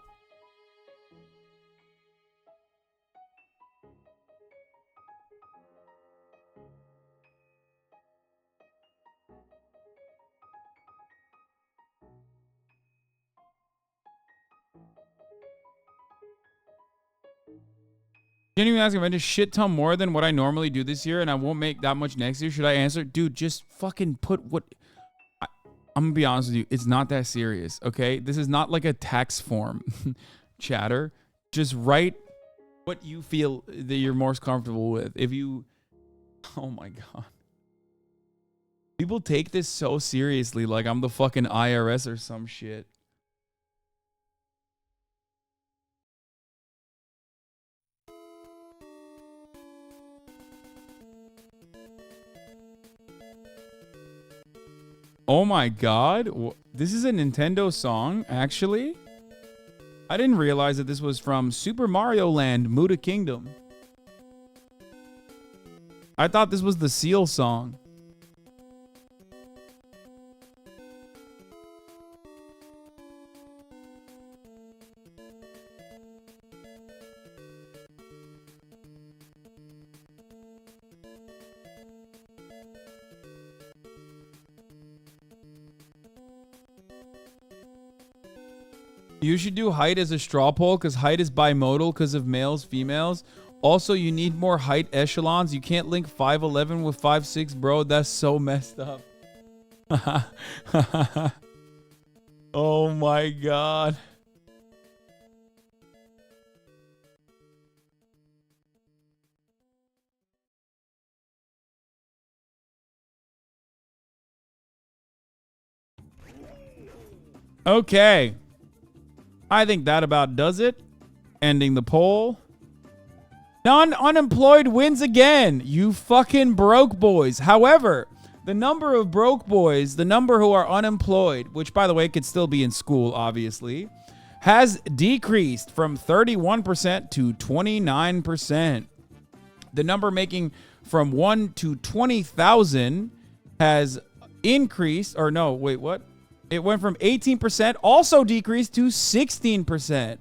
Genuinely asking if I just shit ton more than what I normally do this year and I won't make that much next year. Should I answer? Dude, just fucking put what... I'm going to be honest with you. It's not that serious, okay? This is not like a tax form chatter. Just write what you feel that you're most comfortable with. If you... Oh my God. People take this so seriously like I'm the fucking IRS or some shit. Oh my God. This is a Nintendo song, actually? I didn't realize that this was from Super Mario Land, Muda Kingdom. I thought this was the Seal song. You should do height as a straw poll because height is bimodal because of males, females. Also, you need more height echelons. You can't link 5'11 with 5'6, bro. That's so messed up. Oh my God. Okay. I think that about does it. Ending the poll. Non-unemployed wins again. You fucking broke boys. However, the number of broke boys, the number who are unemployed, which by the way could still be in school, obviously, has decreased from 31% to 29%. The number making from 1 to 20,000 has increased, or no, wait, what? It went from 18%, also decreased to 16%.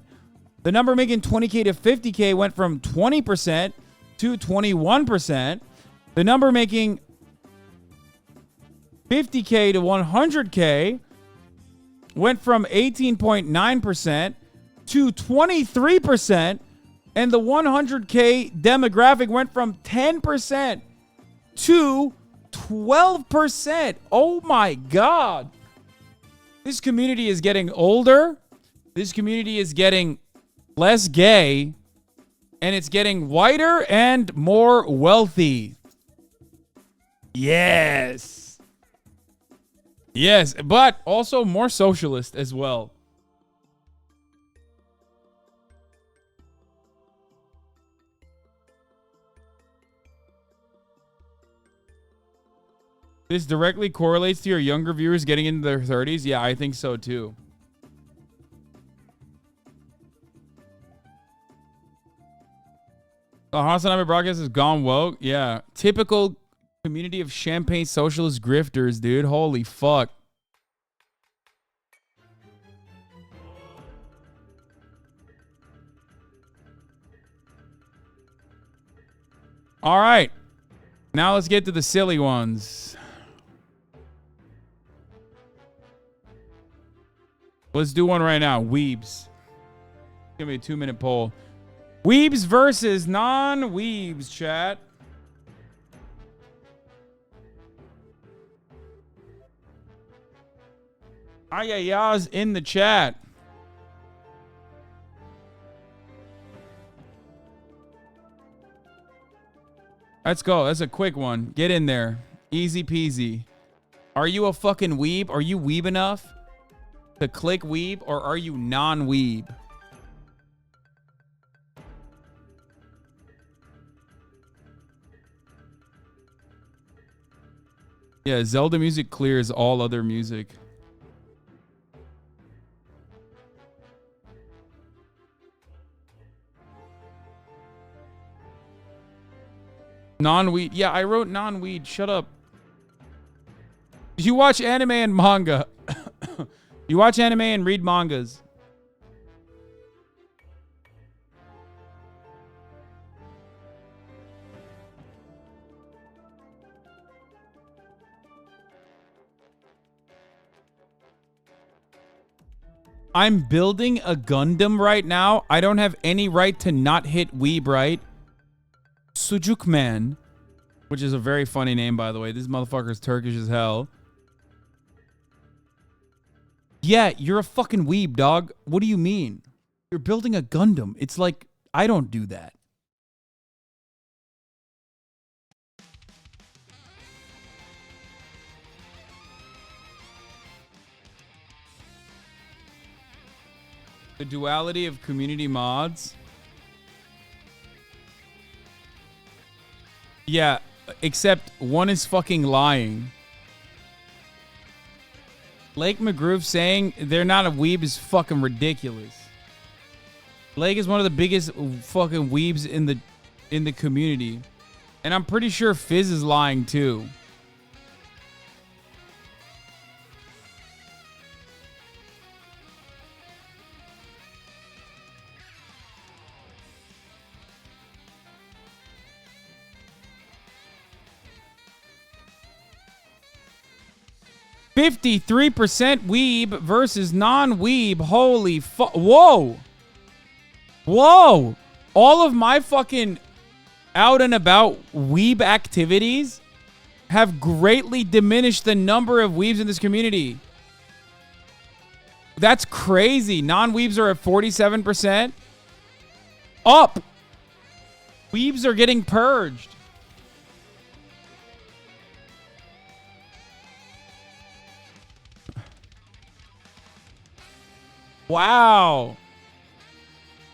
The number making 20K to 50K went from 20% to 21%. The number making 50K to 100K went from 18.9% to 23%. And the 100K demographic went from 10% to 12%. Oh my God. This community is getting older. This community is getting less gay. And it's getting whiter and more wealthy. Yes. Yes, but also more socialist as well. This directly correlates to your younger viewers getting into their 30s? Yeah, I think so too. The HasanAbi broadcast has gone woke. Yeah. Typical community of champagne socialist grifters, dude. Holy fuck. All right. Now let's get to the silly ones. Let's do one right now. Weebs. Give me a 2-minute poll. Weebs versus non-weebs, chat. Ayaya's in the chat. Let's go. That's a quick one. Get in there. Easy peasy. Are you a fucking weeb? Are you weeb enough to click weeb, or are you non-weeb? Yeah, Zelda music clears all other music. Non-weed. Yeah, I wrote non-weed. Shut up. You watch anime and manga. You watch anime and read mangas. I'm building a Gundam right now. I don't have any right to not hit weeb right. Sucukman, which is a very funny name, by the way. This motherfucker's Turkish as hell. Yeah, you're a fucking weeb, dog. What do you mean? You're building a Gundam. It's like, I don't do that. The duality of community mods. Yeah, except one is fucking lying. Lake McGroove saying they're not a weeb is fucking ridiculous. Lake is one of the biggest fucking weebs in the community. And I'm pretty sure Fizz is lying too. %53% weeb versus non-weeb. Holy fuck. Whoa. Whoa. All of my fucking out and about weeb activities have greatly diminished the number of weebs in this community. That's crazy. Non-weebs are at 47%. Up. Weebs are getting purged. Wow.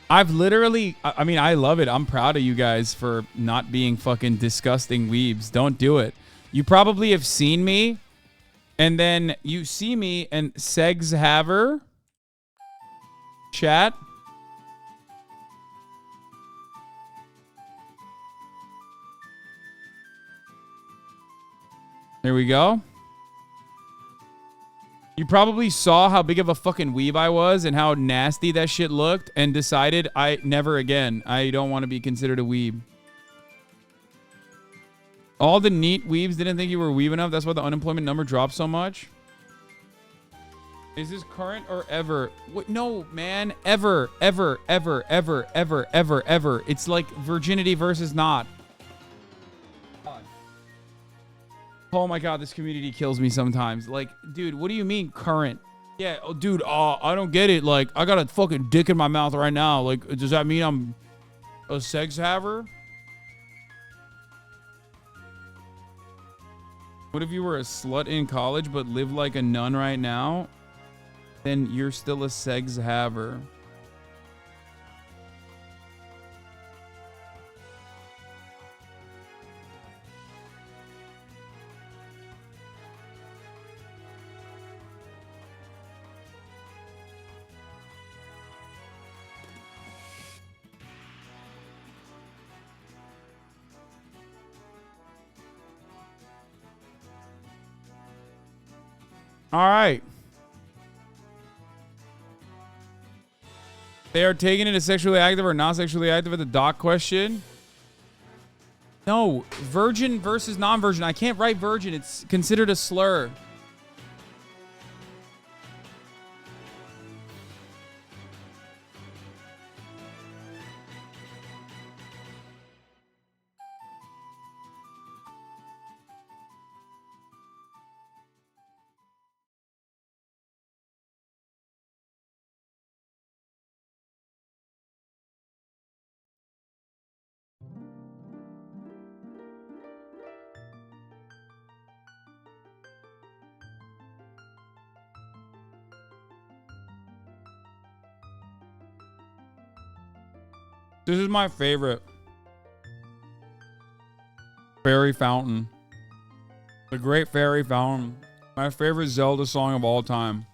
I've literally, I mean, I love it. I'm proud of you guys for not being fucking disgusting weebs. Don't do it. You probably have seen me, and then you see me and Segs Haver chat. There we go. You probably saw how big of a fucking weeb I was and how nasty that shit looked and decided I never again. I don't want to be considered a weeb. All the neat weebs didn't think you were weeb enough. That's why the unemployment number dropped so much. Is this current or ever? What? No, man. Ever, ever, ever, ever, ever, ever, ever. It's like virginity versus not. Oh my God, this community kills me sometimes. Like, dude, what do you mean current? Yeah, oh, dude, I don't get it. Like, I got a fucking dick in my mouth right now. Like, does that mean I'm a sex haver? What if you were a slut in college but live like a nun right now? Then you're still a sex haver. All right. They are taking it as sexually active or not sexually active at the doc question. No, virgin versus non-virgin. I can't write virgin. It's considered a slur. This is my favorite. Fairy Fountain. The Great Fairy Fountain. My favorite Zelda song of all time.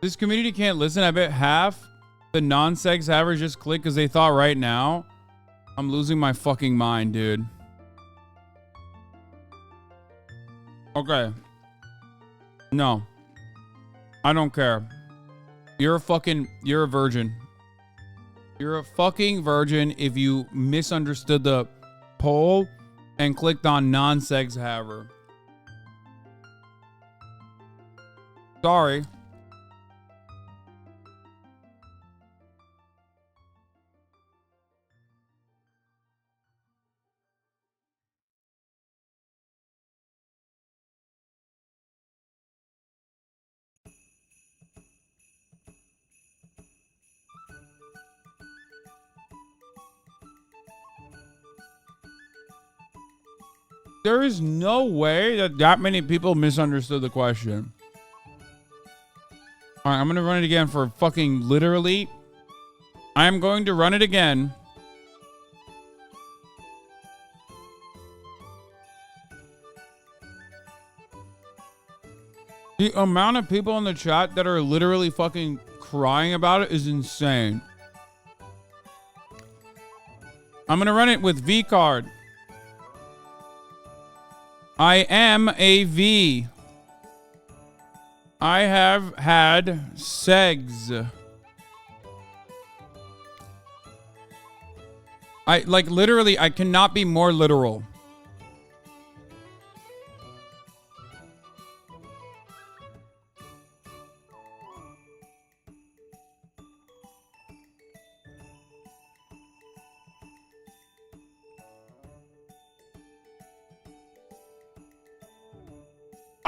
This community can't listen. I bet half the non-sex havers just click because they thought right now. I'm losing my fucking mind, dude. Okay. No. I don't care. You're a virgin. You're a fucking virgin if you misunderstood the poll and clicked on non-sex haver. Sorry. There is no way that many people misunderstood the question. All right, I'm going to run it again for fucking literally. I am going to run it again. The amount of people in the chat that are literally fucking crying about it is insane. I'm going to run it with V card. I am a V. I have had segs. Literally, I cannot be more literal.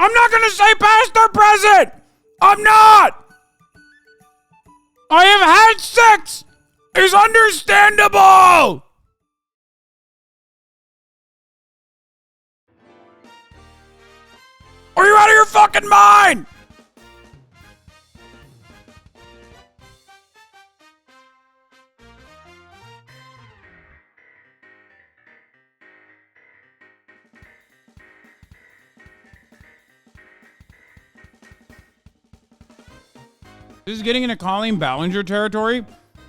I'm not going to say past or present. I'm not. I have had sex. Is understandable. Are you out of your fucking mind? This is getting into Colleen Ballinger territory?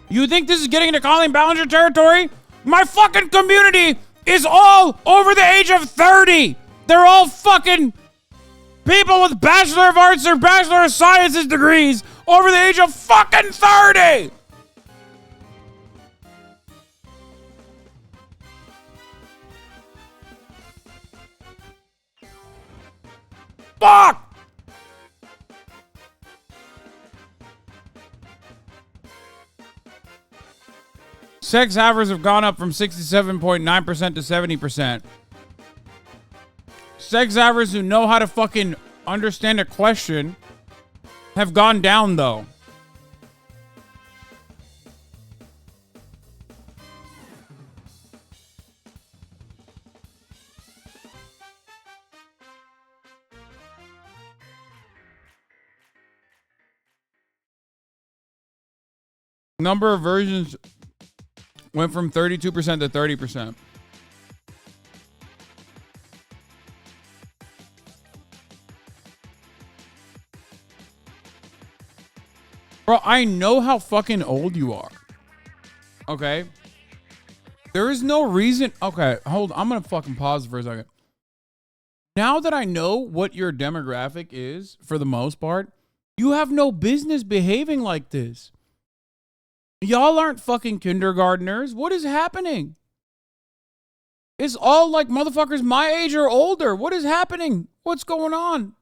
You think this is getting into Colleen Ballinger territory? My fucking community is all over the age of 30. They're all fucking people with Bachelor of Arts or Bachelor of Sciences degrees over the age of fucking 30. Fuck! Sex havers have gone up from 67.9% to 70%. Sex havers who know how to fucking understand a question have gone down, though. Number of versions went from 32% to 30%. Bro, I know how fucking old you are. Okay? There is no reason. Okay, hold on. I'm going to fucking pause for a second. Now that I know what your demographic is, for the most part, you have no business behaving like this. Y'all aren't fucking kindergartners. What is happening? It's all like motherfuckers my age or older. What is happening? What's going on?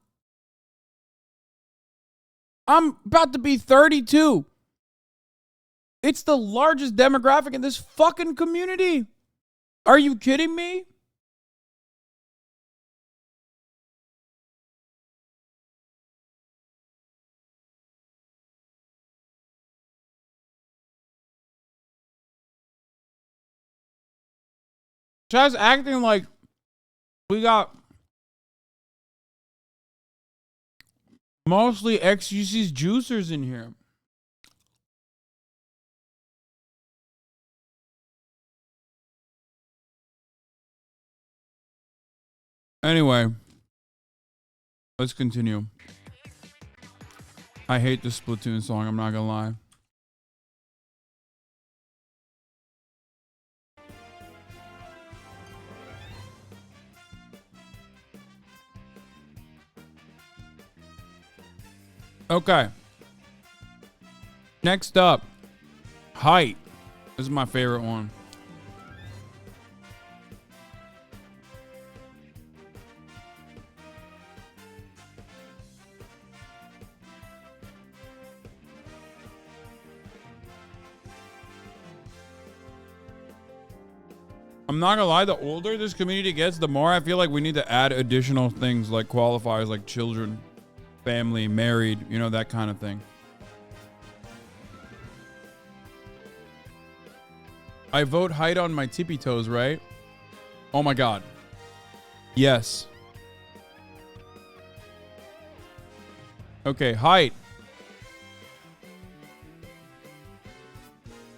I'm about to be 32. It's the largest demographic in this fucking community. Are you kidding me? Chad's acting like we got mostly ex-UC's juicers in here. Anyway, let's continue. I hate this Splatoon song, I'm not gonna lie. Okay. Next up, height. This is my favorite one. I'm not gonna lie, the older this community gets, the more I feel like we need to add additional things like qualifiers like children, family, married, you know, that kind of thing. I vote height on my tippy toes, right? Oh my God. Yes. Okay, height.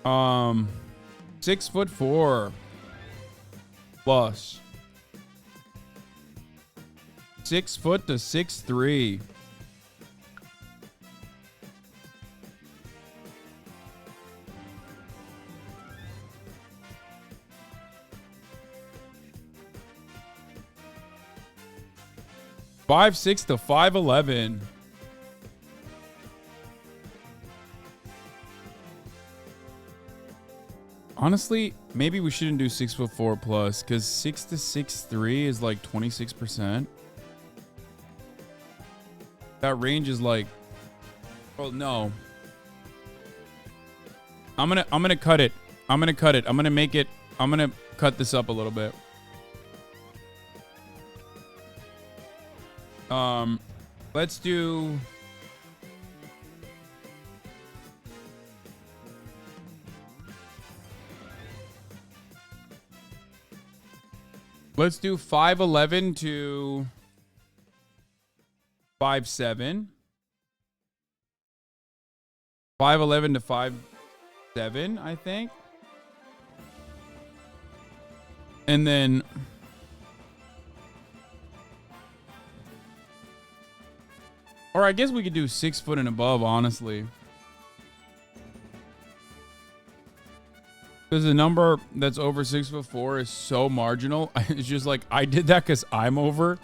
6'4" plus. 6 foot to 6'3". Five 6 to 5'11". Honestly, maybe we shouldn't do 6'4" plus, because 6 to 6'3" is like 26%. That range is like, well, no. I'm gonna cut it. I'm gonna cut it. I'm gonna cut this up a little bit. Let's do. Let's do 5'11" to 5'7". 5'11" to 5'7", I think. And then or I guess we could do 6 foot and above, honestly. Because the number that's over 6'4" is so marginal. It's just like, I did that because I'm over.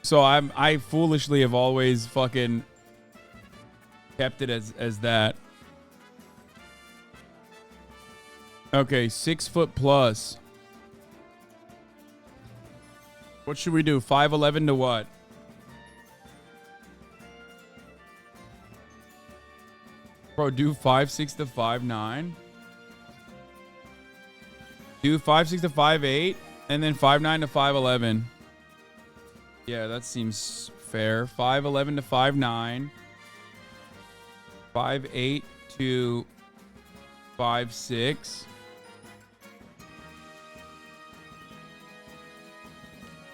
So I foolishly have always fucking kept it as that. Okay, 6 foot plus. What should we do? 5'11" to what? Bro, do 5'6" to 5'9". Do 5'6" to 5'8", and then 5'9" to 5'11". Yeah, that seems fair. 5'11" to 5'9". 5'8" to 5'6".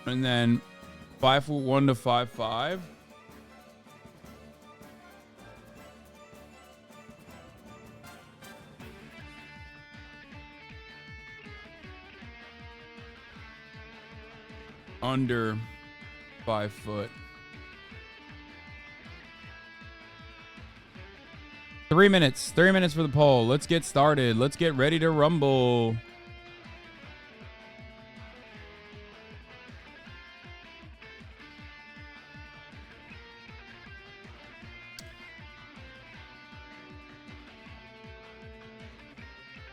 And then 5'1" to 5'5". Under 5 foot. 3 minutes. 3 minutes for the poll. Let's get started. Let's get ready to rumble.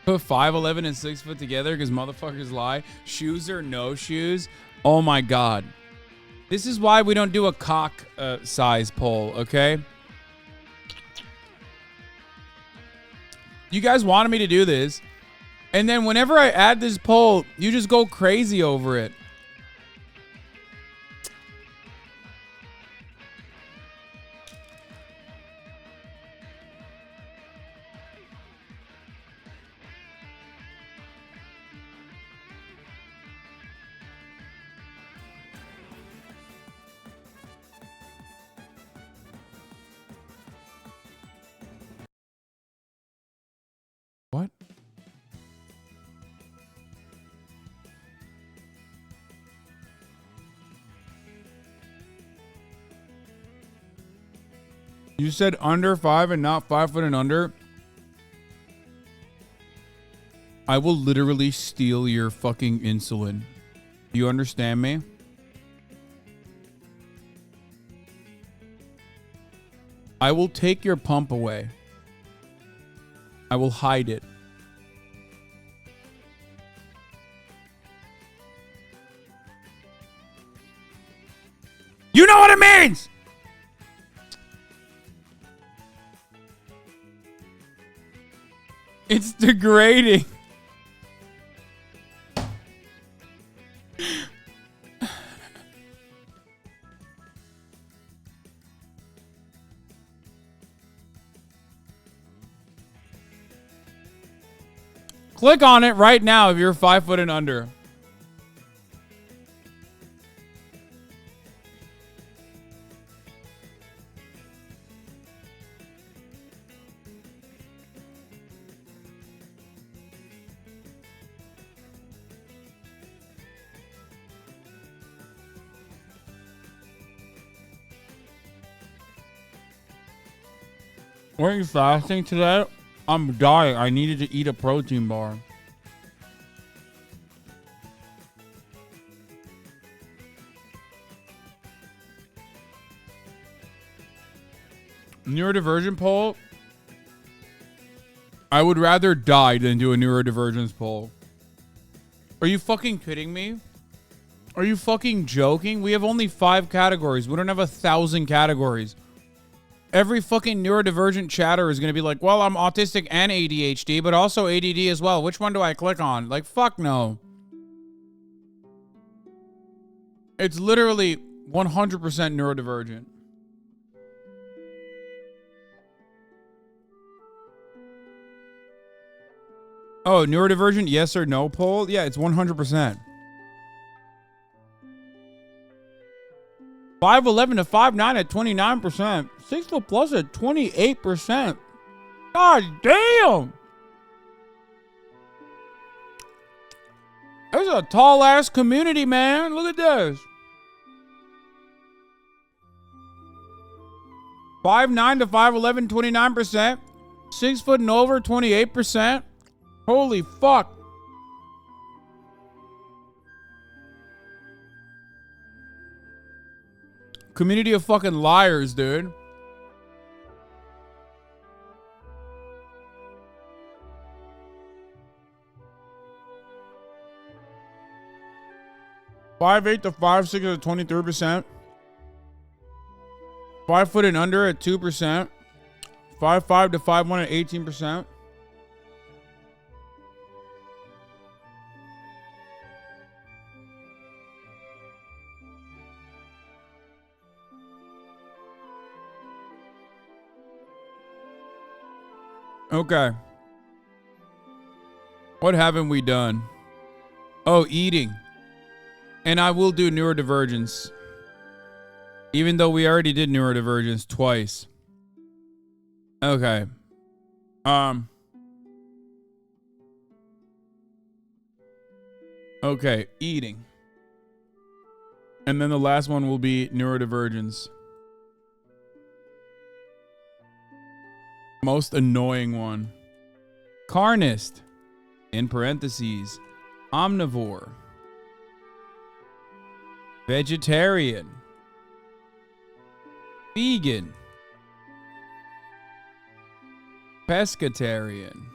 Put 5'11" and 6 foot together because motherfuckers lie. Shoes or no shoes? Oh my God. This is why we don't do a cock size poll, okay? You guys wanted me to do this. And then whenever I add this poll, you just go crazy over it. What? You said under 5 and not 5 foot and under? I will literally steal your fucking insulin. Do you understand me? I will take your pump away. I will hide it. You know what it means! It's degrading. Click on it right now if you're 5 foot and under. Weren't you fasting today? I'm dying. I needed to eat a protein bar. Neurodivergent poll. I would rather die than do a neurodivergence poll. Are you fucking kidding me? Are you fucking joking? We have only 5 categories. We don't have 1,000 categories. Every fucking neurodivergent chatter is going to be like, well, I'm autistic and ADHD, but also ADD as well. Which one do I click on? Like, fuck no. It's literally 100% neurodivergent. Oh, neurodivergent, yes or no poll? Yeah, it's 100%. 5'11" to 5'9" at 29%. 6 foot plus at 28%. God damn! There's a tall ass community, man. Look at this. 5'9" to 5'11", 29%. 6 foot and over, 28%. Holy fuck. Community of fucking liars, dude. $5'8" to $5'6" at 23%. 5 foot and under at 2%. 5'5" to 5'1" at 18%. Okay. What haven't we done? Oh, eating. And I will do neurodivergence. Even though we already did neurodivergence twice. Okay. Okay, eating. And then the last one will be neurodivergence. Most annoying one. Carnist. In parentheses. Omnivore. Vegetarian. Vegan. Pescatarian.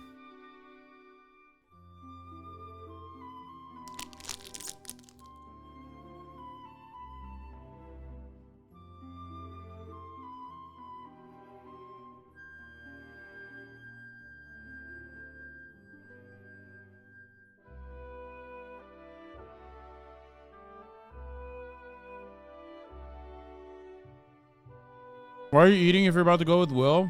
Why are you eating if you're about to go with Will?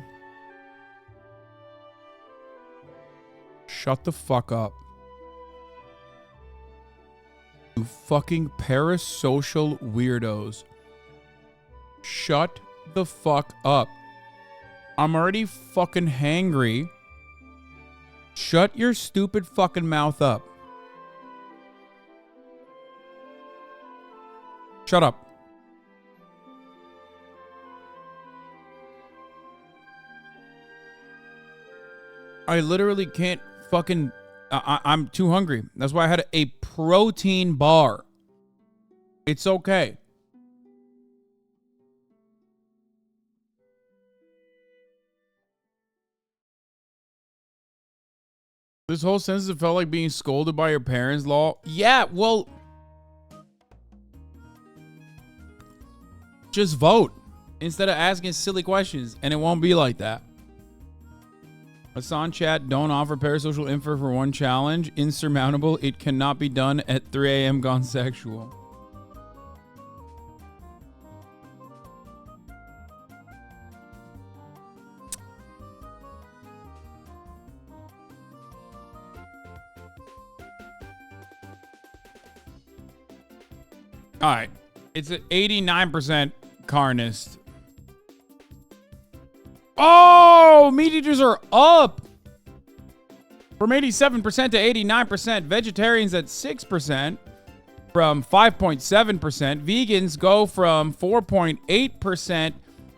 Shut the fuck up. You fucking parasocial weirdos. Shut the fuck up. I'm already fucking hangry. Shut your stupid fucking mouth up. Shut up. I literally can't fucking... I'm too hungry. That's why I had a protein bar. It's okay. This whole census felt like being scolded by your parents, lol. Yeah, well... just vote. Instead of asking silly questions. And it won't be like that. Hasan chat, don't offer parasocial info for one challenge. Insurmountable. It cannot be done at 3 a.m. gone sexual. All right. It's an 89% carnist. Oh, meat eaters are up from 87% to 89%. Vegetarians at 6% from 5.7%. Vegans go from 4.8%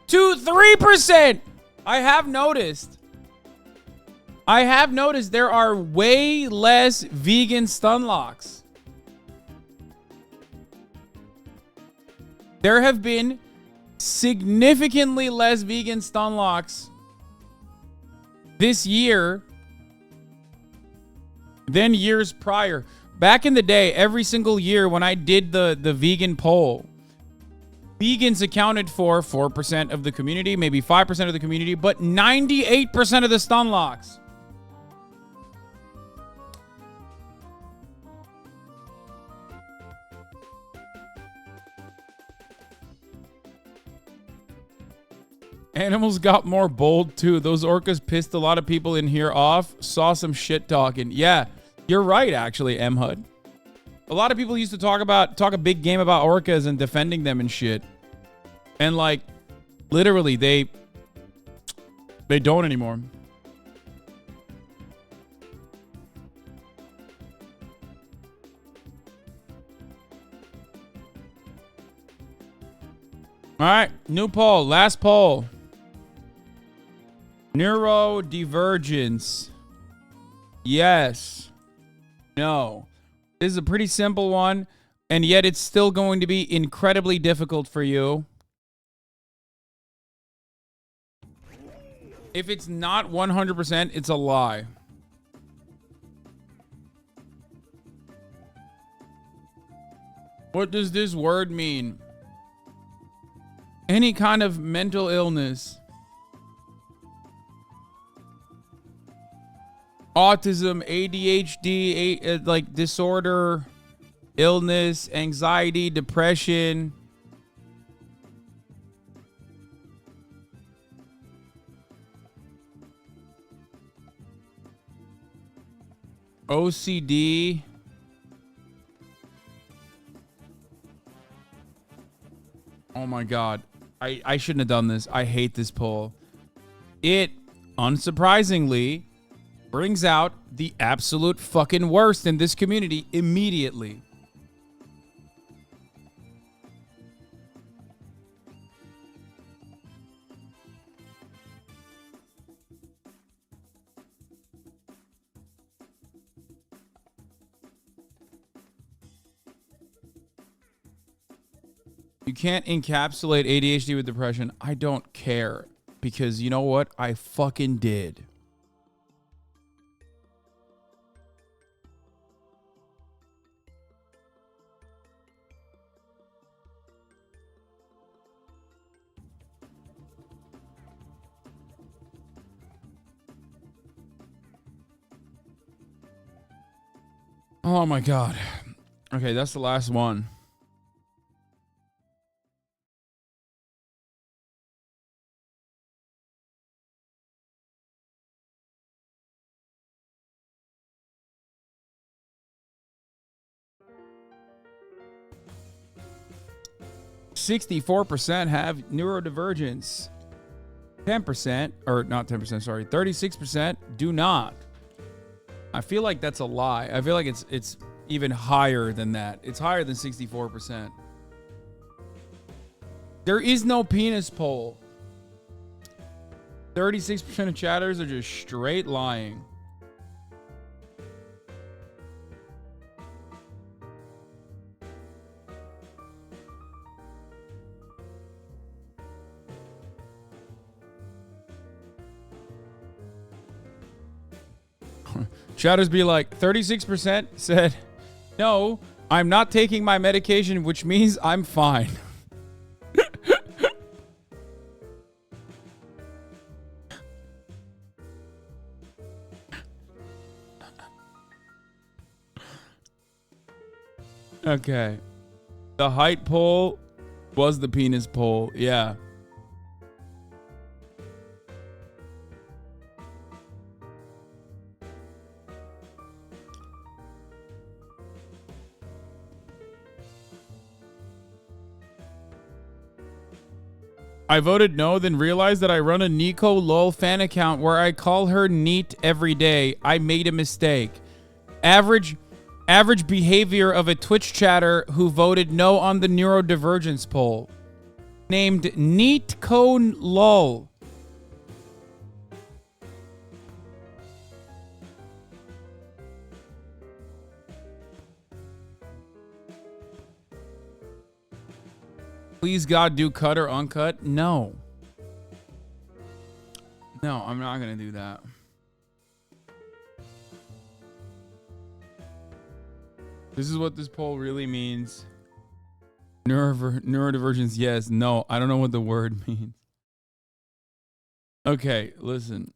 to 3%. I have noticed there are way less vegan stun locks. There have been significantly less vegan stun locks this year than years prior. Back in the day, every single year when I did the vegan poll, vegans accounted for 4% of the community, maybe 5% of the community, but 98% of the stun locks. Animals got more bold too. Those orcas pissed a lot of people in here off. Saw some shit talking. Yeah, you're right, actually, M-HUD. A lot of people used to talk a big game about orcas and defending them and shit. And like, literally, they don't anymore. All right, new poll, last poll. Neurodivergence. Yes. No. This is a pretty simple one, and yet it's still going to be incredibly difficult for you. If it's not 100%, it's a lie. What does this word mean? Any kind of mental illness. Autism, ADHD, like disorder, illness, anxiety, depression. OCD. Oh my God. I shouldn't have done this. I hate this poll. It, unsurprisingly, brings out the absolute fucking worst in this community immediately. You can't encapsulate ADHD with depression. I don't care. Because you know what? I fucking did. Oh my God. Okay, that's the last one. %64 have neurodivergence. 10%, or not 10%, sorry, 36% do not. I feel like that's a lie. I feel like it's even higher than that. It's higher than 64%. There is no penis poll. 36% of chatters are just straight lying. Chatters be like, 36% said, no, I'm not taking my medication, which means I'm fine. Okay. The height poll was the penis poll. Yeah. I voted no, then realized that I run a Nico LOL fan account where I call her neat every day. I made a mistake. Average behavior of a Twitch chatter who voted no on the neurodivergence poll. Named Neatco LOL. Please God, do cut or uncut? No. No, I'm not going to do that. This is what this poll really means. Neurodivergence, yes. No, I don't know what the word means. Okay, listen.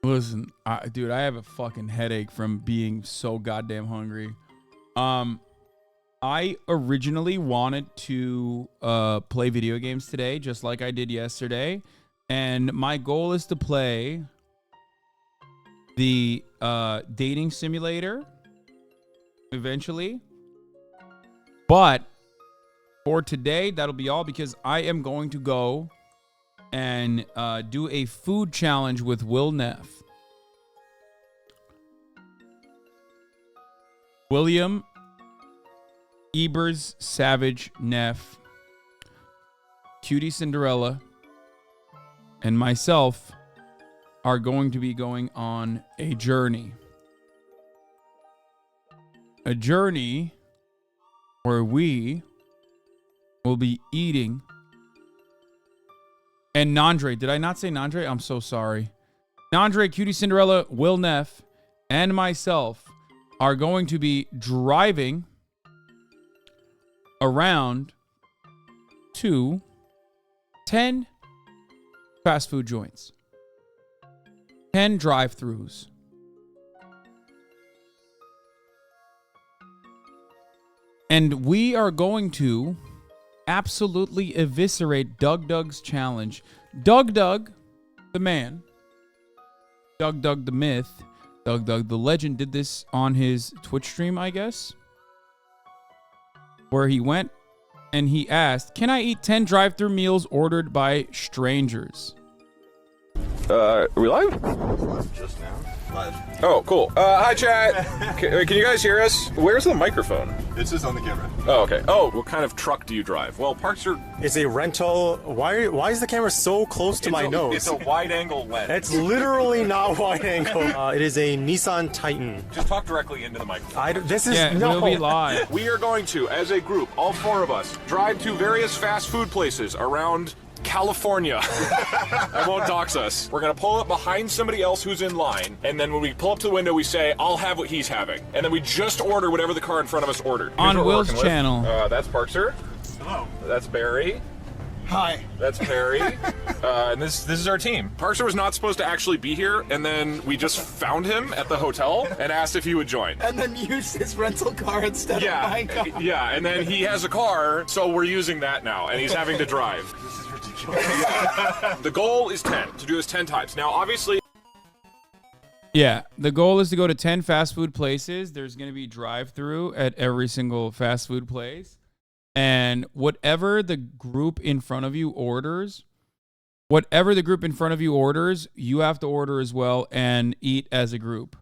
Listen, dude, I have a fucking headache from being so goddamn hungry. I originally wanted to play video games today, just like I did yesterday. And my goal is to play the dating simulator eventually. But for today, that'll be all because I am going to go and do a food challenge with Will Neff. William Ebers Savage Neff, Cutie Cinderella, and myself are going to be going on a journey. A journey where we will be eating. And Nandre, did I not say Nandre? I'm so sorry. Nandre, Cutie Cinderella, Will Neff, and myself are going to be driving around to 10 fast food joints, 10 drive-thrus. And we are going to absolutely eviscerate Doug's challenge. Doug, the man, Doug the myth, Doug the legend did this on his Twitch stream, I guess, where he went and he asked, can I eat 10 drive-thru meals ordered by strangers? Are we live? Just now. Live. Oh, cool. Hi, chat. Can you guys hear us? Where's the microphone? It's just on the camera. Oh, okay. Oh, what kind of truck do you drive? Well, parks are... It's a rental. Why is the camera so close to my nose? It's a wide-angle lens. It's literally not wide angle. It is a Nissan Titan. Just talk directly into the microphone. We'll be live. We are going to, as a group, all 4 of us, drive to various fast food places around California. I won't dox us. We're gonna pull up behind somebody else who's in line, and then when we pull up to the window, we say, I'll have what he's having. And then we just order whatever the car in front of us ordered. Here's On Will's channel. That's Parkser. Hello. That's Barry. Hi. That's Perry. And this is our team. Parkser was not supposed to actually be here, and then we just found him at the hotel and asked if he would join. And then used his rental car instead of my car. Yeah, and then he has a car, so we're using that now, and he's having to drive. This is ridiculous. The goal is 10, to do this 10 times. Now, obviously... Yeah, the goal is to go to 10 fast food places. There's going to be drive-through at every single fast food place. And whatever the group in front of you orders, you have to order as well and eat as a group.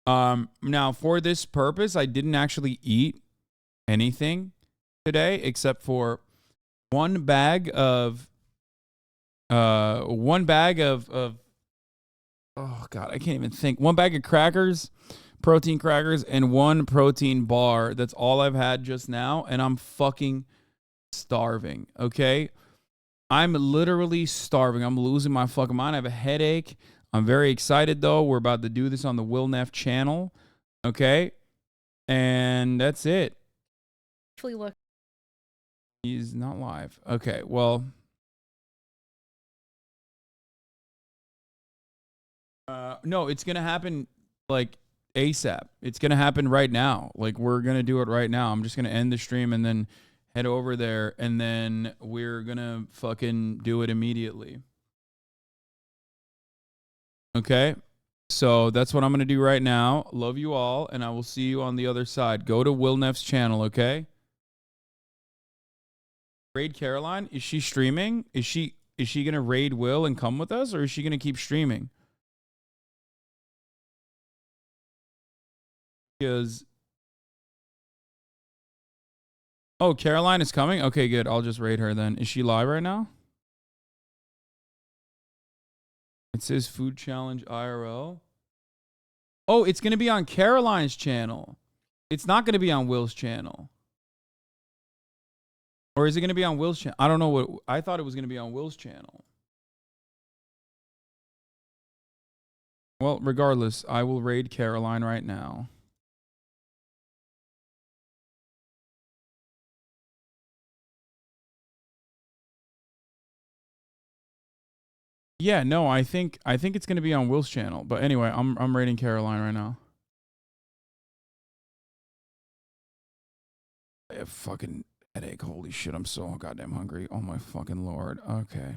Now, for this purpose, I didn't actually eat anything today except for one bag of oh God, I can't even think. One bag of crackers, protein crackers, and one protein bar. That's all I've had just now, and I'm fucking starving, okay? I'm literally starving. I'm losing my fucking mind. I have a headache. I'm very excited, though. We're about to do this on the Will Neff channel, okay? And that's it. Actually, look. He's not live. Okay, well... no, it's going to happen, like, ASAP. It's going to happen right now. Like, we're going to do it right now. I'm just going to end the stream and then head over there, and then we're going to fucking do it immediately. Okay? So that's what I'm going to do right now. Love you all, and I will see you on the other side. Go to Will Neff's channel, okay? Raid Caroline? Is she streaming? Is she going to raid Will and come with us, or is she going to keep streaming? Because oh, Caroline is coming? Okay, good. I'll just raid her then. Is she live right now? It says Food Challenge IRL. Oh, it's going to be on Caroline's channel. It's not going to be on Will's channel. Or is it going to be on Will's channel? I don't know what... I thought it was going to be on Will's channel. Well, regardless, I will raid Caroline right now. Yeah, no, I think it's gonna be on Will's channel. But anyway, I'm rating Caroline right now. I have fucking headache. Holy shit, I'm so goddamn hungry. Oh my fucking lord. Okay.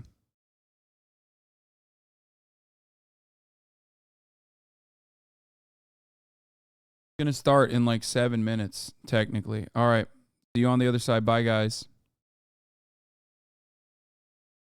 Gonna start in like 7 minutes, technically. All right. See you on the other side. Bye, guys.